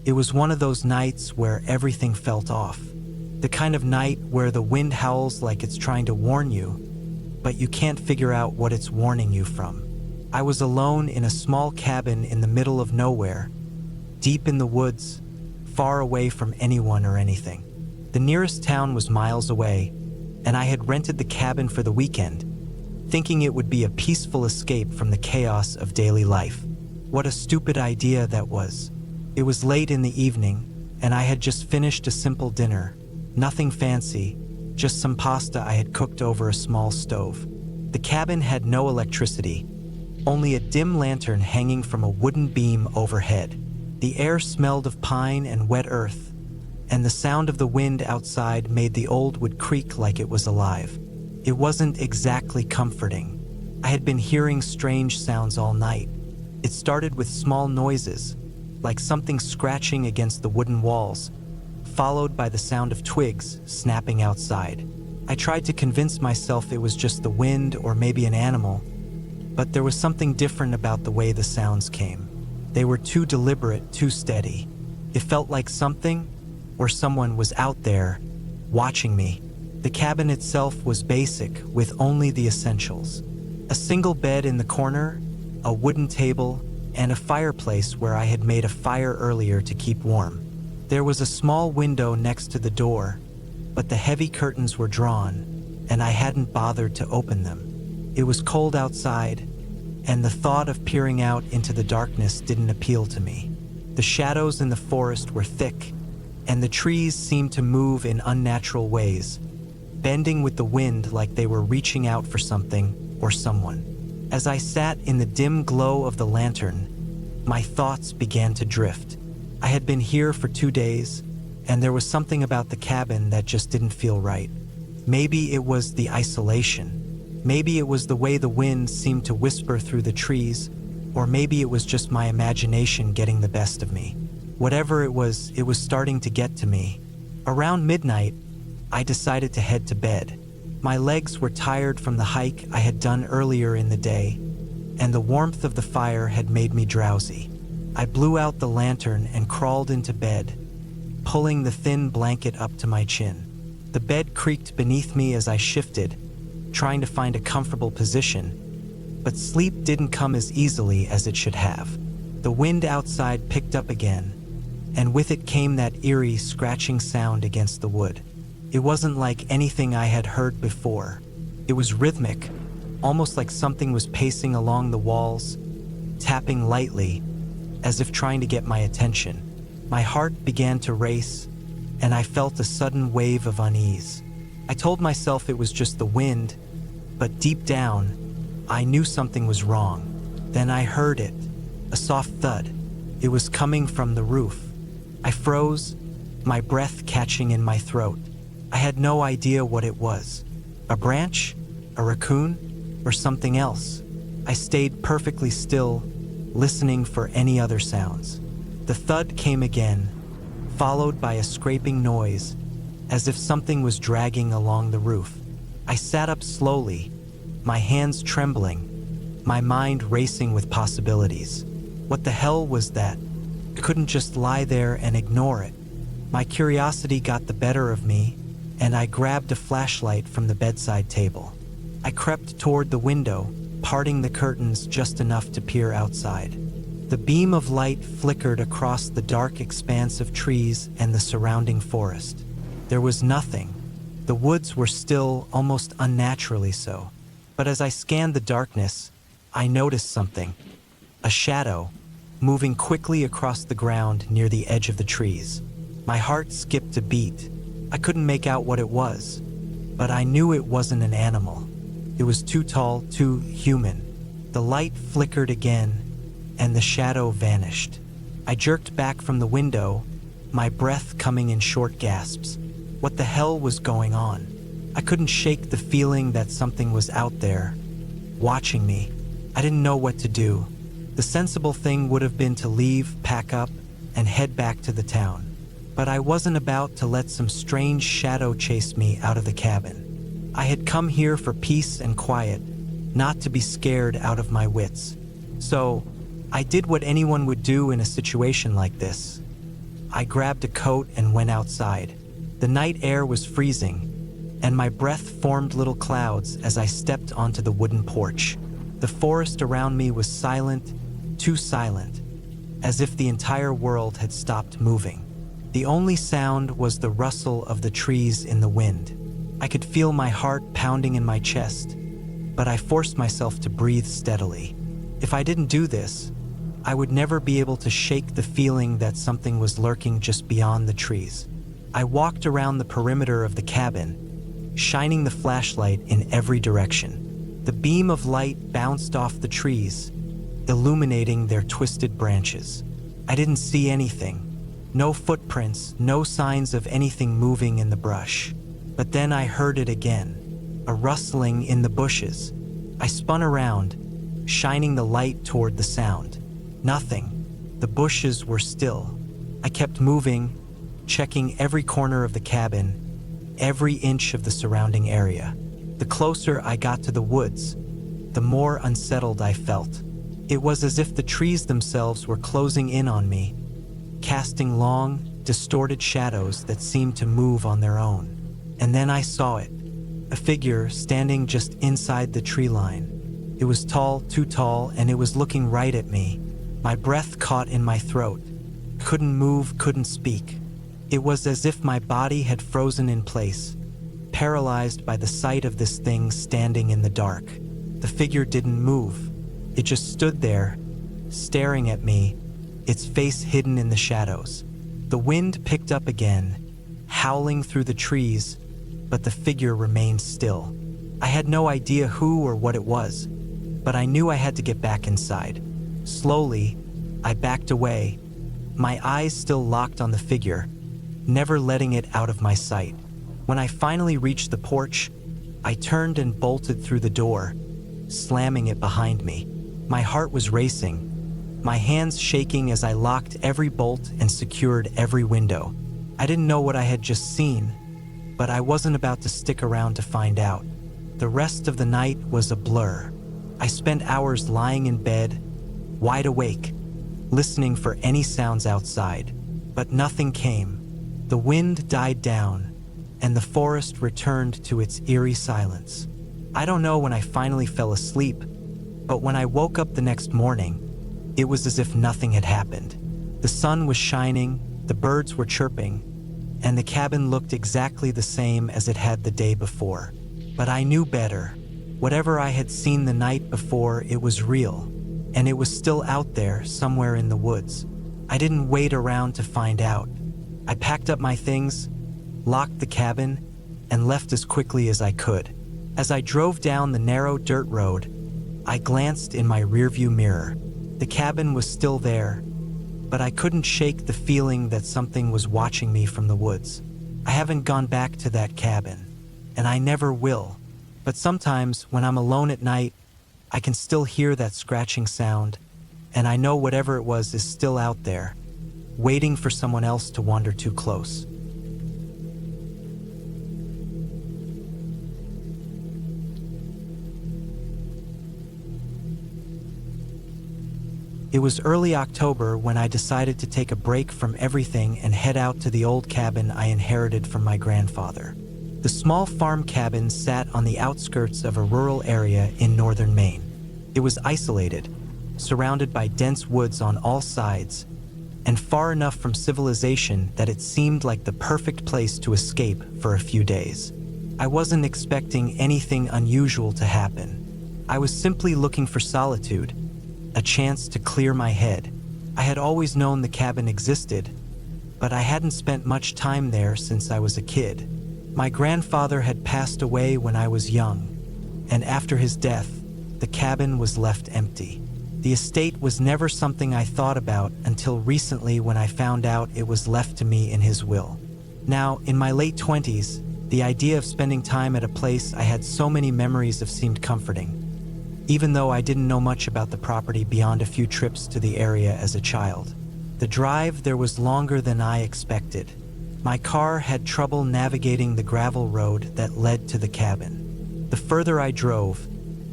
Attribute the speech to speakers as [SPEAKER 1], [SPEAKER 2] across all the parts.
[SPEAKER 1] It was one of those nights where everything felt off. The kind of night where the wind howls like it's trying to warn you, but you can't figure out what it's warning you from. I was alone in a small cabin in the middle of nowhere, deep in the woods, far away from anyone or anything. The nearest town was miles away, and I had rented the cabin for the weekend, thinking it would be a peaceful escape from the chaos of daily life. What a stupid idea that was. It was late in the evening, and I had just finished a simple dinner. Nothing fancy, just some pasta I had cooked over a small stove. The cabin had no electricity, only a dim lantern hanging from a wooden beam overhead. The air smelled of pine and wet earth, and the sound of the wind outside made the old wood creak like it was alive. It wasn't exactly comforting. I had been hearing strange sounds all night. It started with small noises, like something scratching against the wooden walls, followed by the sound of twigs snapping outside. I tried to convince myself it was just the wind or maybe an animal, but there was something different about the way the sounds came. They were too deliberate, too steady. It felt like something or someone was out there, watching me. The cabin itself was basic, with only the essentials. A single bed in the corner, a wooden table, and a fireplace where I had made a fire earlier to keep warm. There was a small window next to the door, but the heavy curtains were drawn, and I hadn't bothered to open them. It was cold outside, and the thought of peering out into the darkness didn't appeal to me. The shadows in the forest were thick, and the trees seemed to move in unnatural ways, bending with the wind like they were reaching out for something or someone. As I sat in the dim glow of the lantern, my thoughts began to drift. I had been here for 2 days, and there was something about the cabin that just didn't feel right. Maybe it was the isolation. Maybe it was the way the wind seemed to whisper through the trees, or maybe it was just my imagination getting the best of me. Whatever it was starting to get to me. Around midnight, I decided to head to bed. My legs were tired from the hike I had done earlier in the day, and the warmth of the fire had made me drowsy. I blew out the lantern and crawled into bed, pulling the thin blanket up to my chin. The bed creaked beneath me as I shifted, trying to find a comfortable position, but sleep didn't come as easily as it should have. The wind outside picked up again, and with it came that eerie scratching sound against the wood. It wasn't like anything I had heard before. It was rhythmic, almost like something was pacing along the walls, tapping lightly, as if trying to get my attention. My heart began to race, and I felt a sudden wave of unease. I told myself it was just the wind, but deep down, I knew something was wrong. Then I heard it, a soft thud. It was coming from the roof. I froze, my breath catching in my throat. I had no idea what it was. A branch? A raccoon? Or something else? I stayed perfectly still, listening for any other sounds. The thud came again, followed by a scraping noise, as if something was dragging along the roof. I sat up slowly, my hands trembling, my mind racing with possibilities. What the hell was that? I couldn't just lie there and ignore it. My curiosity got the better of me, and I grabbed a flashlight from the bedside table. I crept toward the window, parting the curtains just enough to peer outside. The beam of light flickered across the dark expanse of trees and the surrounding forest. There was nothing. The woods were still, almost unnaturally so. But as I scanned the darkness, I noticed something. A shadow, moving quickly across the ground near the edge of the trees. My heart skipped a beat. I couldn't make out what it was, but I knew it wasn't an animal. It was too tall, too human. The light flickered again, and the shadow vanished. I jerked back from the window, my breath coming in short gasps. What the hell was going on? I couldn't shake the feeling that something was out there, watching me. I didn't know what to do. The sensible thing would have been to leave, pack up, and head back to the town. But I wasn't about to let some strange shadow chase me out of the cabin. I had come here for peace and quiet, not to be scared out of my wits. So, I did what anyone would do in a situation like this. I grabbed a coat and went outside. The night air was freezing, and my breath formed little clouds as I stepped onto the wooden porch. The forest around me was silent, too silent, as if the entire world had stopped moving. The only sound was the rustle of the trees in the wind. I could feel my heart pounding in my chest, but I forced myself to breathe steadily. If I didn't do this, I would never be able to shake the feeling that something was lurking just beyond the trees. I walked around the perimeter of the cabin, shining the flashlight in every direction. The beam of light bounced off the trees, illuminating their twisted branches. I didn't see anything. No footprints, no signs of anything moving in the brush. But then I heard it again, a rustling in the bushes. I spun around, shining the light toward the sound. Nothing. The bushes were still. I kept moving, checking every corner of the cabin, every inch of the surrounding area. The closer I got to the woods, the more unsettled I felt. It was as if the trees themselves were closing in on me, casting long, distorted shadows that seemed to move on their own. And then I saw it, a figure standing just inside the tree line. It was tall, too tall, and it was looking right at me. My breath caught in my throat. Couldn't move, couldn't speak. It was as if my body had frozen in place, paralyzed by the sight of this thing standing in the dark. The figure didn't move. It just stood there, staring at me, its face hidden in the shadows. The wind picked up again, howling through the trees, but the figure remained still. I had no idea who or what it was, but I knew I had to get back inside. Slowly, I backed away, my eyes still locked on the figure, never letting it out of my sight. When I finally reached the porch, I turned and bolted through the door, slamming it behind me. My heart was racing, my hands shaking as I locked every bolt and secured every window. I didn't know what I had just seen, but I wasn't about to stick around to find out. The rest of the night was a blur. I spent hours lying in bed, wide awake, listening for any sounds outside, but nothing came. The wind died down, and the forest returned to its eerie silence. I don't know when I finally fell asleep, but when I woke up the next morning, it was as if nothing had happened. The sun was shining, the birds were chirping, and the cabin looked exactly the same as it had the day before. But I knew better. Whatever I had seen the night before, it was real, and it was still out there somewhere in the woods. I didn't wait around to find out. I packed up my things, locked the cabin, and left as quickly as I could. As I drove down the narrow dirt road, I glanced in my rearview mirror. The cabin was still there, but I couldn't shake the feeling that something was watching me from the woods. I haven't gone back to that cabin, and I never will. But sometimes, when I'm alone at night, I can still hear that scratching sound, and I know whatever it was is still out there, waiting for someone else to wander too close. It was early October when I decided to take a break from everything and head out to the old cabin I inherited from my grandfather. The small farm cabin sat on the outskirts of a rural area in northern Maine. It was isolated, surrounded by dense woods on all sides, and far enough from civilization that it seemed like the perfect place to escape for a few days. I wasn't expecting anything unusual to happen. I was simply looking for solitude, a chance to clear my head. I had always known the cabin existed, but I hadn't spent much time there since I was a kid. My grandfather had passed away when I was young, and after his death, the cabin was left empty. The estate was never something I thought about until recently when I found out it was left to me in his will. Now, in my late 20s, the idea of spending time at a place I had so many memories of seemed comforting, even though I didn't know much about the property beyond a few trips to the area as a child. The drive there was longer than I expected. My car had trouble navigating the gravel road that led to the cabin. The further I drove,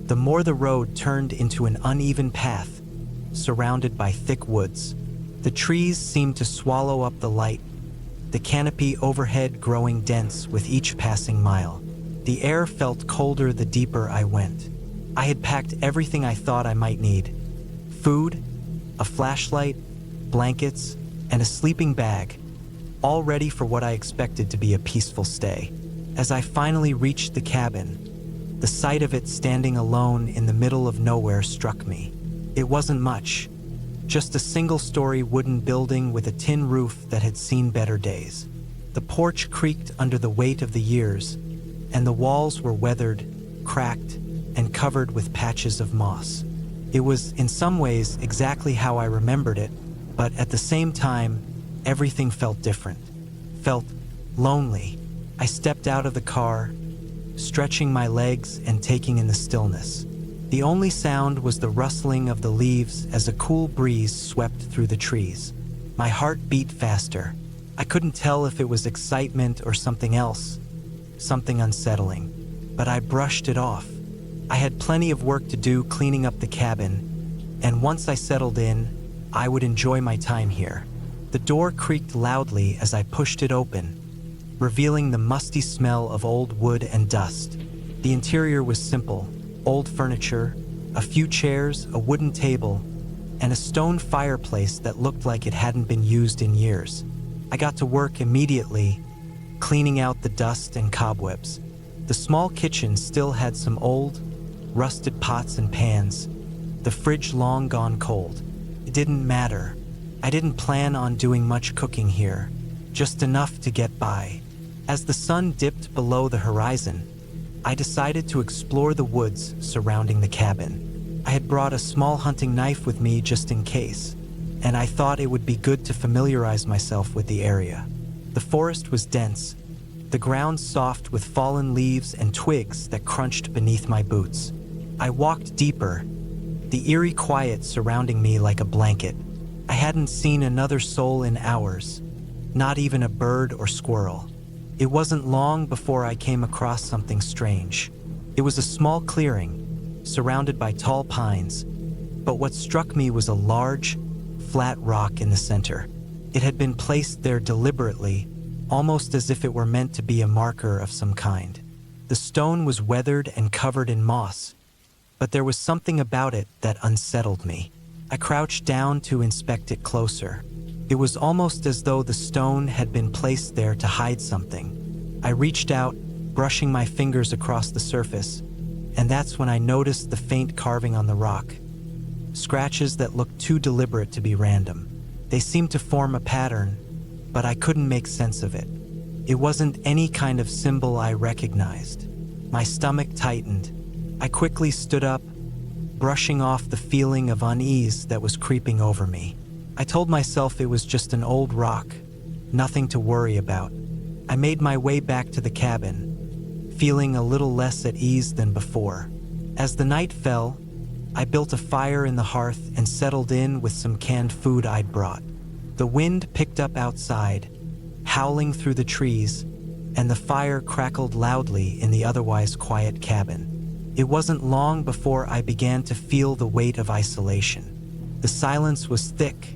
[SPEAKER 1] the more the road turned into an uneven path, surrounded by thick woods. The trees seemed to swallow up the light, the canopy overhead growing dense with each passing mile. The air felt colder the deeper I went. I had packed everything I thought I might need: food, a flashlight, blankets, and a sleeping bag, all ready for what I expected to be a peaceful stay. As I finally reached the cabin, the sight of it standing alone in the middle of nowhere struck me. It wasn't much, just a single-story wooden building with a tin roof that had seen better days. The porch creaked under the weight of the years, and the walls were weathered, cracked, and covered with patches of moss. It was, in some ways, exactly how I remembered it, but at the same time, everything felt different. Felt lonely. I stepped out of the car, stretching my legs and taking in the stillness. The only sound was the rustling of the leaves as a cool breeze swept through the trees. My heart beat faster. I couldn't tell if it was excitement or something else, something unsettling, but I brushed it off. I had plenty of work to do cleaning up the cabin, and once I settled in, I would enjoy my time here. The door creaked loudly as I pushed it open, revealing the musty smell of old wood and dust. The interior was simple: old furniture, a few chairs, a wooden table, and a stone fireplace that looked like it hadn't been used in years. I got to work immediately, cleaning out the dust and cobwebs. The small kitchen still had some old, rusted pots and pans, the fridge long gone cold. It didn't matter. I didn't plan on doing much cooking here, just enough to get by. As the sun dipped below the horizon, I decided to explore the woods surrounding the cabin. I had brought a small hunting knife with me just in case, and I thought it would be good to familiarize myself with the area. The forest was dense, the ground soft with fallen leaves and twigs that crunched beneath my boots. I walked deeper, the eerie quiet surrounding me like a blanket. I hadn't seen another soul in hours, not even a bird or squirrel. It wasn't long before I came across something strange. It was a small clearing, surrounded by tall pines, but what struck me was a large, flat rock in the center. It had been placed there deliberately, almost as if it were meant to be a marker of some kind. The stone was weathered and covered in moss, but there was something about it that unsettled me. I crouched down to inspect it closer. It was almost as though the stone had been placed there to hide something. I reached out, brushing my fingers across the surface, and that's when I noticed the faint carving on the rock. Scratches that looked too deliberate to be random. They seemed to form a pattern, but I couldn't make sense of it. It wasn't any kind of symbol I recognized. My stomach tightened. I quickly stood up, brushing off the feeling of unease that was creeping over me. I told myself it was just an old rock, nothing to worry about. I made my way back to the cabin, feeling a little less at ease than before. As the night fell, I built a fire in the hearth and settled in with some canned food I'd brought. The wind picked up outside, howling through the trees, and the fire crackled loudly in the otherwise quiet cabin. It wasn't long before I began to feel the weight of isolation. The silence was thick,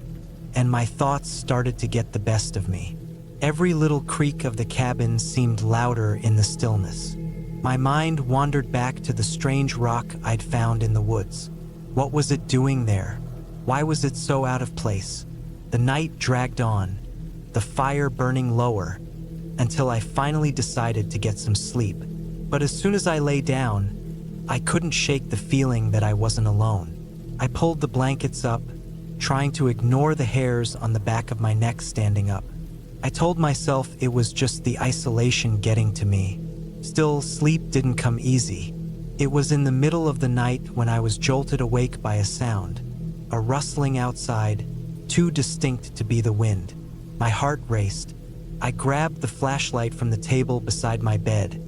[SPEAKER 1] and my thoughts started to get the best of me. Every little creak of the cabin seemed louder in the stillness. My mind wandered back to the strange rock I'd found in the woods. What was it doing there? Why was it so out of place? The night dragged on, the fire burning lower, until I finally decided to get some sleep. But as soon as I lay down, I couldn't shake the feeling that I wasn't alone. I pulled the blankets up, trying to ignore the hairs on the back of my neck standing up. I told myself it was just the isolation getting to me. Still, sleep didn't come easy. It was in the middle of the night when I was jolted awake by a sound, a rustling outside, too distinct to be the wind. My heart raced. I grabbed the flashlight from the table beside my bed,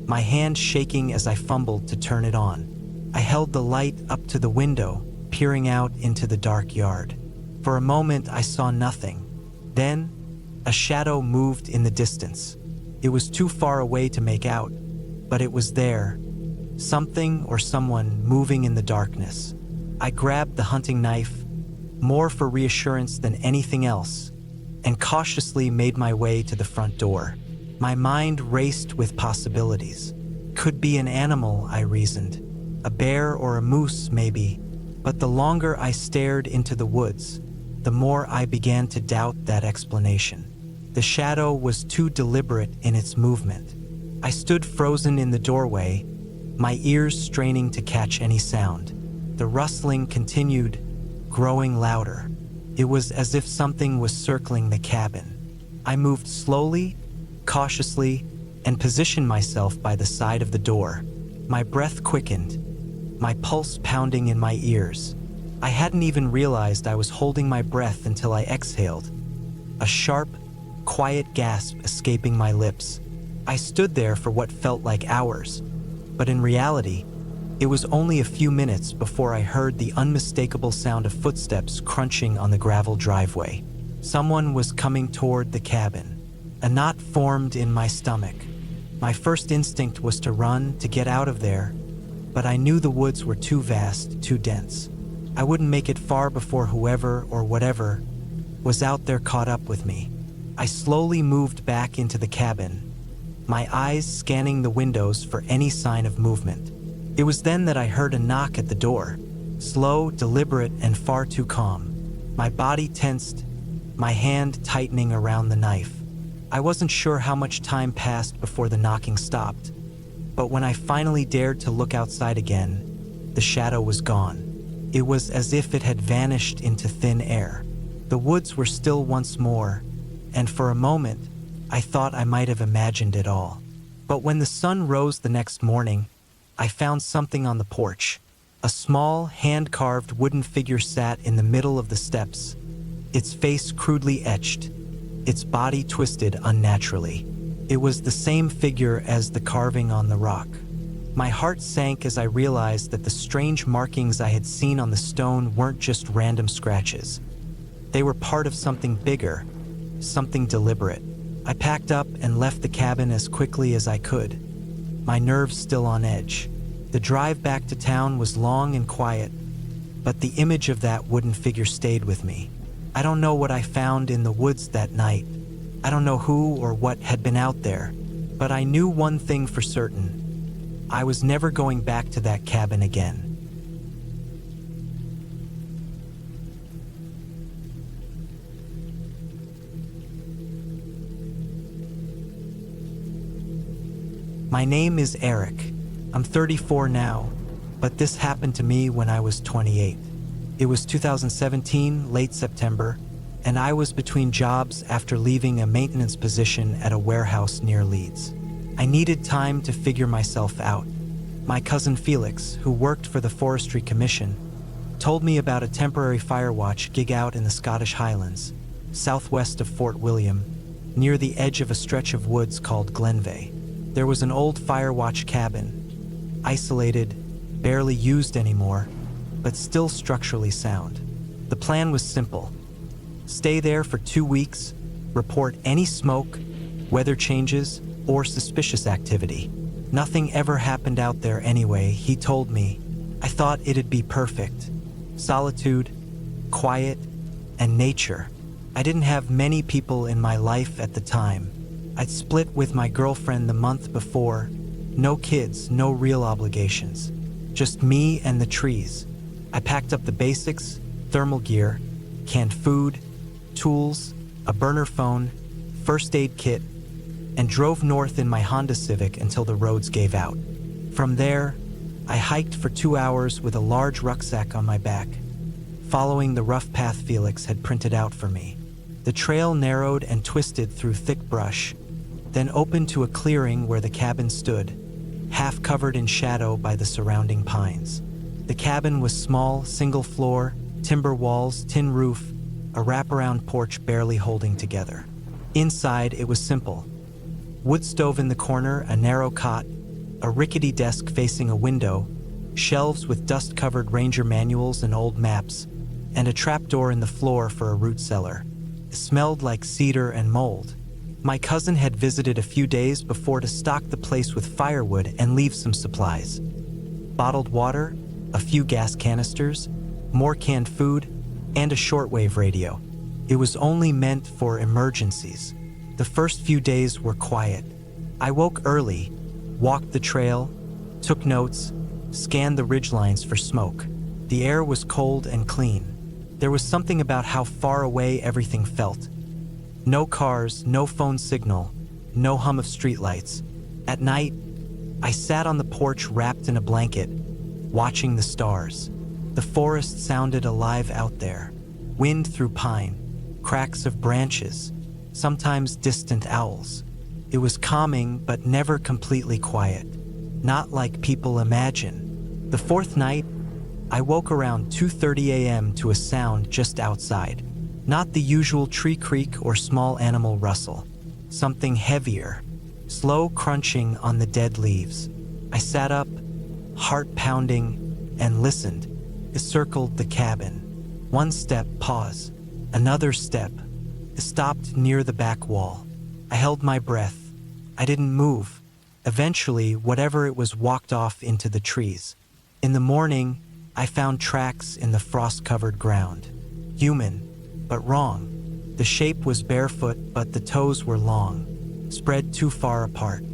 [SPEAKER 1] my hand shaking as I fumbled to turn it on. I held the light up to the window, peering out into the dark yard. For a moment, I saw nothing. Then, a shadow moved in the distance. It was too far away to make out, but it was there. Something or someone moving in the darkness. I grabbed the hunting knife, more for reassurance than anything else, and cautiously made my way to the front door. My mind raced with possibilities. Could be an animal, I reasoned. A bear or a moose, maybe. But the longer I stared into the woods, the more I began to doubt that explanation. The shadow was too deliberate in its movement. I stood frozen in the doorway, my ears straining to catch any sound. The rustling continued, growing louder. It was as if something was circling the cabin. I moved slowly, cautiously, and positioned myself by the side of the door. My breath quickened, my pulse pounding in my ears. I hadn't even realized I was holding my breath until I exhaled, a sharp, quiet gasp escaping my lips. I stood there for what felt like hours, but in reality, it was only a few minutes before I heard the unmistakable sound of footsteps crunching on the gravel driveway. Someone was coming toward the cabin. A knot formed in my stomach. My first instinct was to run, to get out of there, but I knew the woods were too vast, too dense. I wouldn't make it far before whoever or whatever was out there caught up with me. I slowly moved back into the cabin, my eyes scanning the windows for any sign of movement. It was then that I heard a knock at the door, slow, deliberate, and far too calm. My body tensed, my hand tightening around the knife. I wasn't sure how much time passed before the knocking stopped, but when I finally dared to look outside again, the shadow was gone. It was as if it had vanished into thin air. The woods were still once more, and for a moment, I thought I might have imagined it all. But when the sun rose the next morning, I found something on the porch. A small, hand-carved wooden figure sat in the middle of the steps, its face crudely etched, its body twisted unnaturally. It was the same figure as the carving on the rock. My heart sank as I realized that the strange markings I had seen on the stone weren't just random scratches. They were part of something bigger, something deliberate. I packed up and left the cabin as quickly as I could, my nerves still on edge. The drive back to town was long and quiet, but the image of that wooden figure stayed with me. I don't know what I found in the woods that night. I don't know who or what had been out there, but I knew one thing for certain. I was never going back to that cabin again. My name is Eric. I'm 34 now, but this happened to me when I was 28. It was 2017, late September, and I was between jobs after leaving a maintenance position at a warehouse near Leeds. I needed time to figure myself out. My cousin Felix, who worked for the Forestry Commission, told me about a temporary Firewatch gig out in the Scottish Highlands, southwest of Fort William, near the edge of a stretch of woods called Glenveigh. There was an old Firewatch cabin, isolated, barely used anymore, but still structurally sound. The plan was simple. Stay there for 2 weeks, report any smoke, weather changes, or suspicious activity. Nothing ever happened out there anyway, he told me. I thought it'd be perfect. Solitude, quiet, and nature. I didn't have many people in my life at the time. I'd split with my girlfriend the month before. No kids, no real obligations. Just me and the trees. I packed up the basics, thermal gear, canned food, tools, a burner phone, first aid kit, and drove north in my Honda Civic until the roads gave out. From there, I hiked for 2 hours with a large rucksack on my back, following the rough path Felix had printed out for me. The trail narrowed and twisted through thick brush, then opened to a clearing where the cabin stood, half covered in shadow by the surrounding pines. The cabin was small, single floor, timber walls, tin roof, a wraparound porch barely holding together. Inside, it was simple. Wood stove in the corner, a narrow cot, a rickety desk facing a window, shelves with dust-covered ranger manuals and old maps, and a trapdoor in the floor for a root cellar. It smelled like cedar and mold. My cousin had visited a few days before to stock the place with firewood and leave some supplies. Bottled water, a few gas canisters, more canned food, and a shortwave radio. It was only meant for emergencies. The first few days were quiet. I woke early, walked the trail, took notes, scanned the ridgelines for smoke. The air was cold and clean. There was something about how far away everything felt. No cars, no phone signal, no hum of streetlights. At night, I sat on the porch wrapped in a blanket, watching the stars. The forest sounded alive out there. Wind through pine, cracks of branches, sometimes distant owls. It was calming, but never completely quiet. Not like people imagine. The fourth night, I woke around 2:30 a.m. to a sound just outside. Not the usual tree creak or small animal rustle. Something heavier, slow crunching on the dead leaves. I sat up, heart pounding, and listened. It circled the cabin. One step, pause. Another step. It stopped near the back wall. I held my breath. I didn't move. Eventually, whatever it was walked off into the trees. In the morning, I found tracks in the frost-covered ground. Human, but wrong. The shape was barefoot, but the toes were long, spread too far apart.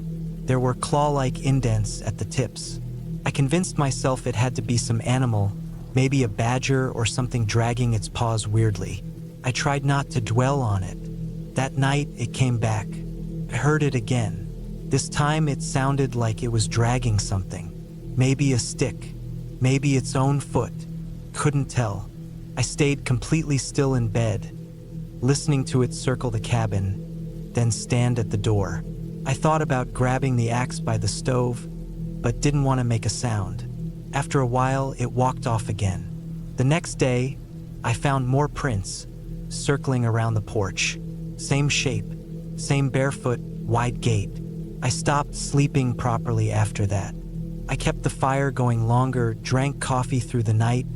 [SPEAKER 1] There were claw-like indents at the tips. I convinced myself it had to be some animal, maybe a badger or something dragging its paws weirdly. I tried not to dwell on it. That night, it came back. I heard it again. This time, it sounded like it was dragging something. Maybe a stick, maybe its own foot. Couldn't tell. I stayed completely still in bed, listening to it circle the cabin, then stand at the door. I thought about grabbing the axe by the stove, but didn't want to make a sound. After a while, it walked off again. The next day, I found more prints, circling around the porch. Same shape, same barefoot, wide gait. I stopped sleeping properly after that. I kept the fire going longer, drank coffee through the night,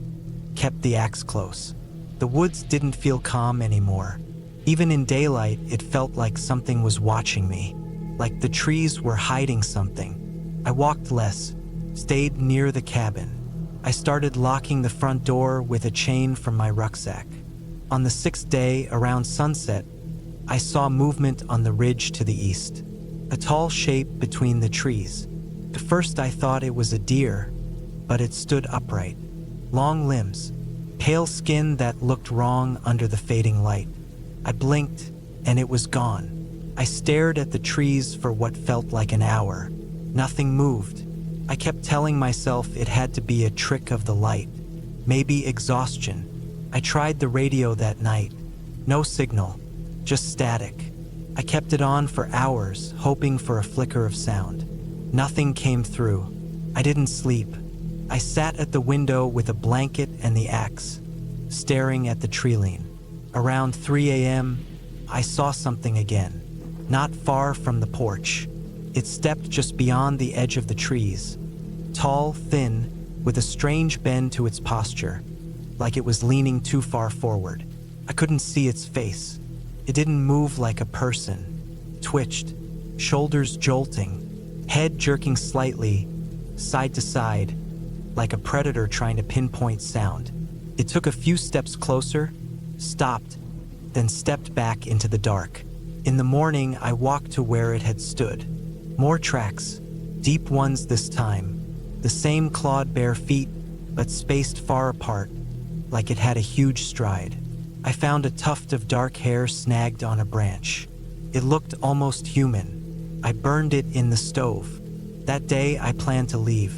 [SPEAKER 1] kept the axe close. The woods didn't feel calm anymore. Even in daylight, it felt like something was watching me, like the trees were hiding something. I walked less, stayed near the cabin. I started locking the front door with a chain from my rucksack. On the sixth day, around sunset, I saw movement on the ridge to the east, a tall shape between the trees. At first I thought it was a deer, but it stood upright. Long limbs, pale skin that looked wrong under the fading light. I blinked, and it was gone. I stared at the trees for what felt like an hour. Nothing moved. I kept telling myself it had to be a trick of the light, maybe exhaustion. I tried the radio that night. No signal, just static. I kept it on for hours, hoping for a flicker of sound. Nothing came through. I didn't sleep. I sat at the window with a blanket and the axe, staring at the tree-line. Around 3 a.m., I saw something again, not far from the porch. It stepped just beyond the edge of the trees, tall, thin, with a strange bend to its posture, like it was leaning too far forward. I couldn't see its face. It didn't move like a person. Twitched, shoulders jolting, head jerking slightly, side to side, like a predator trying to pinpoint sound. It took a few steps closer, stopped, then stepped back into the dark. In the morning, I walked to where it had stood. More tracks, deep ones this time. The same clawed bare feet, but spaced far apart, like it had a huge stride. I found a tuft of dark hair snagged on a branch. It looked almost human. I burned it in the stove. That day, I planned to leave.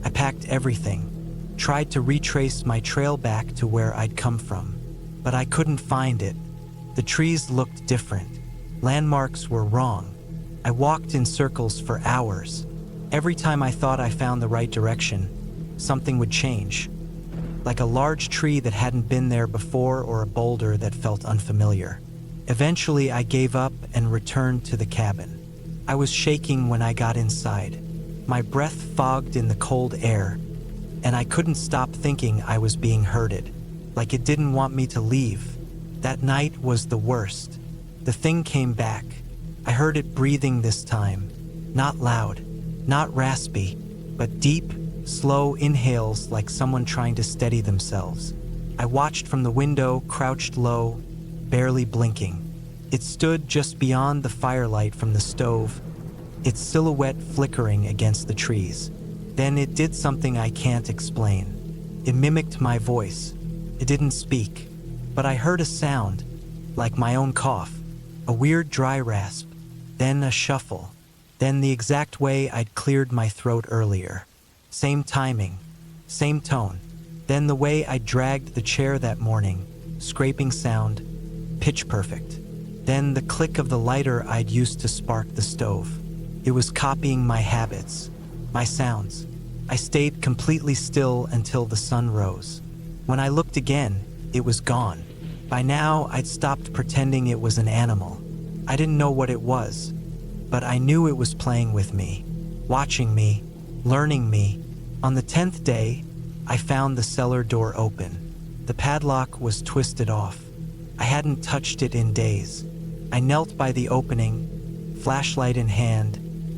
[SPEAKER 1] I packed everything, tried to retrace my trail back to where I'd come from, but I couldn't find it. The trees looked different. Landmarks were wrong. I walked in circles for hours. Every time I thought I found the right direction, something would change. Like a large tree that hadn't been there before or a boulder that felt unfamiliar. Eventually, I gave up and returned to the cabin. I was shaking when I got inside. My breath fogged in the cold air, and I couldn't stop thinking I was being herded, like it didn't want me to leave. That night was the worst. The thing came back. I heard it breathing this time. Not loud, not raspy, but deep, slow inhales like someone trying to steady themselves. I watched from the window, crouched low, barely blinking. It stood just beyond the firelight from the stove, its silhouette flickering against the trees. Then it did something I can't explain. It mimicked my voice. It didn't speak, but I heard a sound, like my own cough, a weird dry rasp, then a shuffle, then the exact way I'd cleared my throat earlier. Same timing, same tone, then the way I dragged the chair that morning, scraping sound, pitch perfect. Then the click of the lighter I'd used to spark the stove. It was copying my habits, my sounds. I stayed completely still until the sun rose. When I looked again, it was gone. By now, I'd stopped pretending it was an animal. I didn't know what it was, but I knew it was playing with me, watching me, learning me. On the 10th day, I found the cellar door open. The padlock was twisted off. I hadn't touched it in days. I knelt by the opening, flashlight in hand,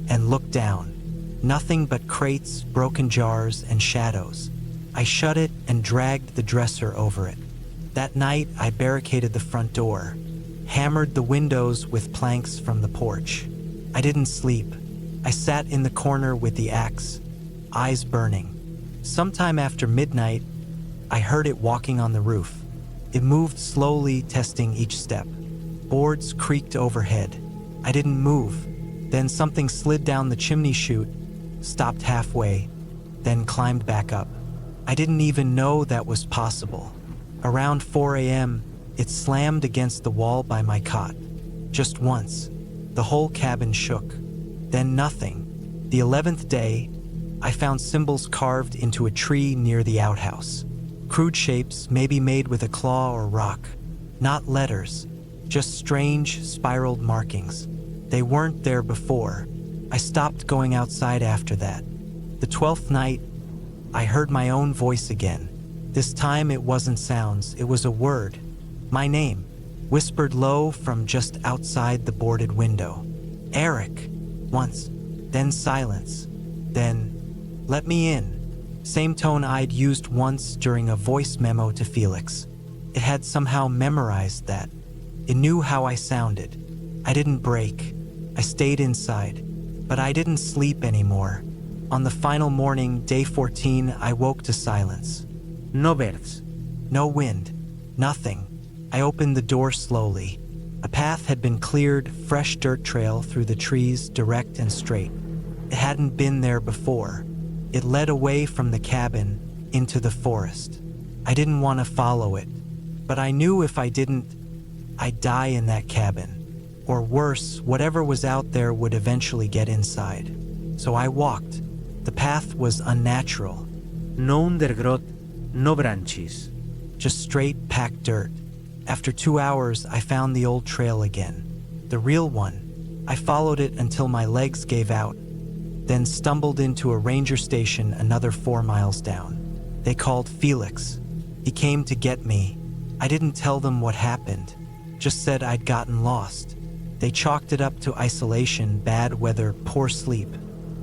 [SPEAKER 1] and looked down. Nothing but crates, broken jars, and shadows. I shut it and dragged the dresser over it. That night, I barricaded the front door, hammered the windows with planks from the porch. I didn't sleep. I sat in the corner with the axe, eyes burning. Sometime after midnight, I heard it walking on the roof. It moved slowly, testing each step. Boards creaked overhead. I didn't move. Then something slid down the chimney chute, stopped halfway, then climbed back up. I didn't even know that was possible. Around 4 a.m., it slammed against the wall by my cot. Just once. The whole cabin shook. Then nothing. The 11th day, I found symbols carved into a tree near the outhouse. Crude shapes, maybe made with a claw or rock. Not letters, just strange, spiraled markings. They weren't there before. I stopped going outside after that. The 12th night, I heard my own voice again. This time it wasn't sounds, it was a word. My name, whispered low from just outside the boarded window. Eric, once, then silence, then, let me in. Same tone I'd used once during a voice memo to Felix. It had somehow memorized that. It knew how I sounded. I didn't break. I stayed inside, but I didn't sleep anymore. On the final morning, day 14, I woke to silence.
[SPEAKER 2] No birds.
[SPEAKER 1] No wind. Nothing. I opened the door slowly. A path had been cleared, fresh dirt trail through the trees, direct and straight. It hadn't been there before. It led away from the cabin, into the forest. I didn't want to follow it, but I knew if I didn't, I'd die in that cabin. Or worse, whatever was out there would eventually get inside. So I walked. The path was unnatural.
[SPEAKER 2] No undergrowth, no branches.
[SPEAKER 1] Just straight, packed dirt. After 2 hours, I found the old trail again. The real one. I followed it until my legs gave out, then stumbled into a ranger station another 4 miles down. They called Felix. He came to get me. I didn't tell them what happened, just said I'd gotten lost. They chalked it up to isolation, bad weather, poor sleep.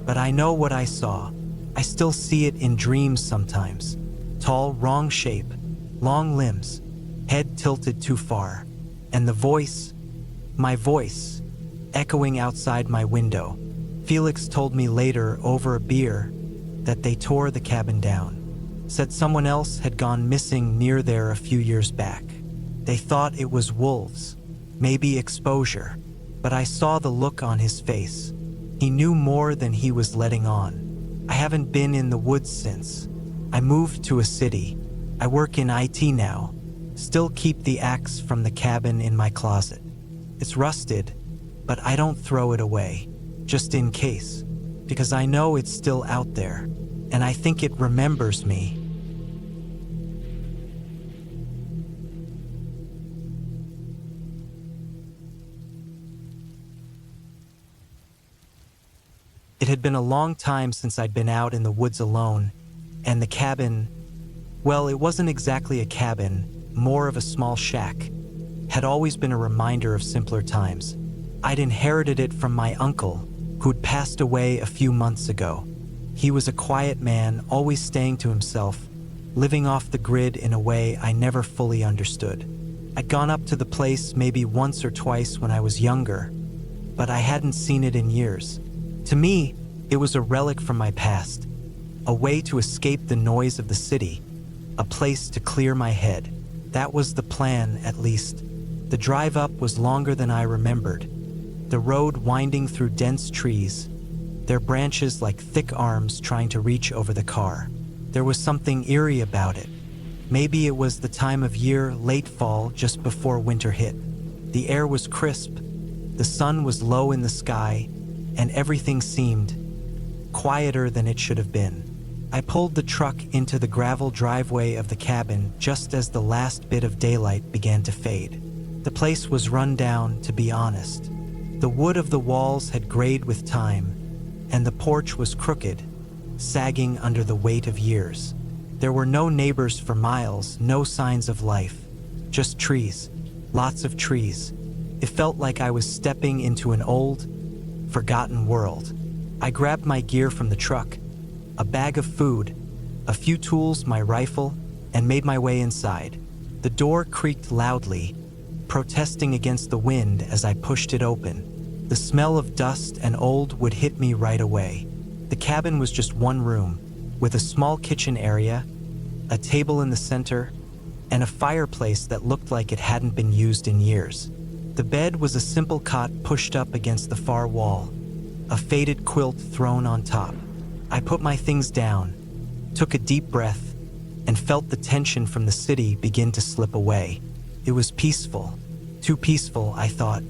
[SPEAKER 1] But I know what I saw. I still see it in dreams sometimes. Tall, wrong shape, long limbs, head tilted too far. And the voice, my voice, echoing outside my window. Felix told me later, over a beer, that they tore the cabin down. Said someone else had gone missing near there a few years back. They thought it was wolves, maybe exposure. But I saw the look on his face. He knew more than he was letting on. I haven't been in the woods since. I moved to a city. I work in IT now. Still keep the axe from the cabin in my closet. It's rusted, but I don't throw it away, just in case, because I know it's still out there, and I think it remembers me. It had been a long time since I'd been out in the woods alone, and the cabin, well, it wasn't exactly a cabin, more of a small shack, had always been a reminder of simpler times. I'd inherited it from my uncle, who'd passed away a few months ago. He was a quiet man, always staying to himself, living off the grid in a way I never fully understood. I'd gone up to the place maybe once or twice when I was younger, but I hadn't seen it in years. To me, it was a relic from my past, a way to escape the noise of the city, a place to clear my head. That was the plan, at least. The drive up was longer than I remembered, the road winding through dense trees, their branches like thick arms trying to reach over the car. There was something eerie about it. Maybe it was the time of year, late fall, just before winter hit. The air was crisp, the sun was low in the sky, and everything seemed quieter than it should have been. I pulled the truck into the gravel driveway of the cabin just as the last bit of daylight began to fade. The place was run down, to be honest. The wood of the walls had grayed with time, and the porch was crooked, sagging under the weight of years. There were no neighbors for miles, no signs of life, just trees, lots of trees. It felt like I was stepping into an old, forgotten world. I grabbed my gear from the truck, a bag of food, a few tools, my rifle, and made my way inside. The door creaked loudly, protesting against the wind as I pushed it open. The smell of dust and old wood hit me right away. The cabin was just one room, with a small kitchen area, a table in the center, and a fireplace that looked like it hadn't been used in years. The bed was a simple cot pushed up against the far wall, a faded quilt thrown on top. I put my things down, took a deep breath, and felt the tension from the city begin to slip away. It was peaceful. Too peaceful, I thought.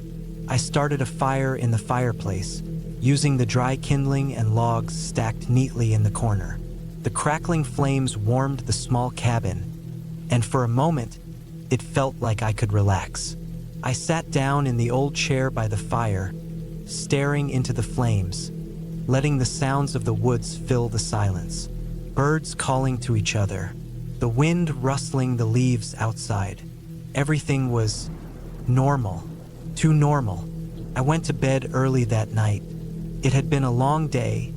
[SPEAKER 1] I started a fire in the fireplace, using the dry kindling and logs stacked neatly in the corner. The crackling flames warmed the small cabin, and for a moment, it felt like I could relax. I sat down in the old chair by the fire, staring into the flames, letting the sounds of the woods fill the silence. Birds calling to each other, the wind rustling the leaves outside. Everything was normal, too normal. I went to bed early that night. It had been a long day,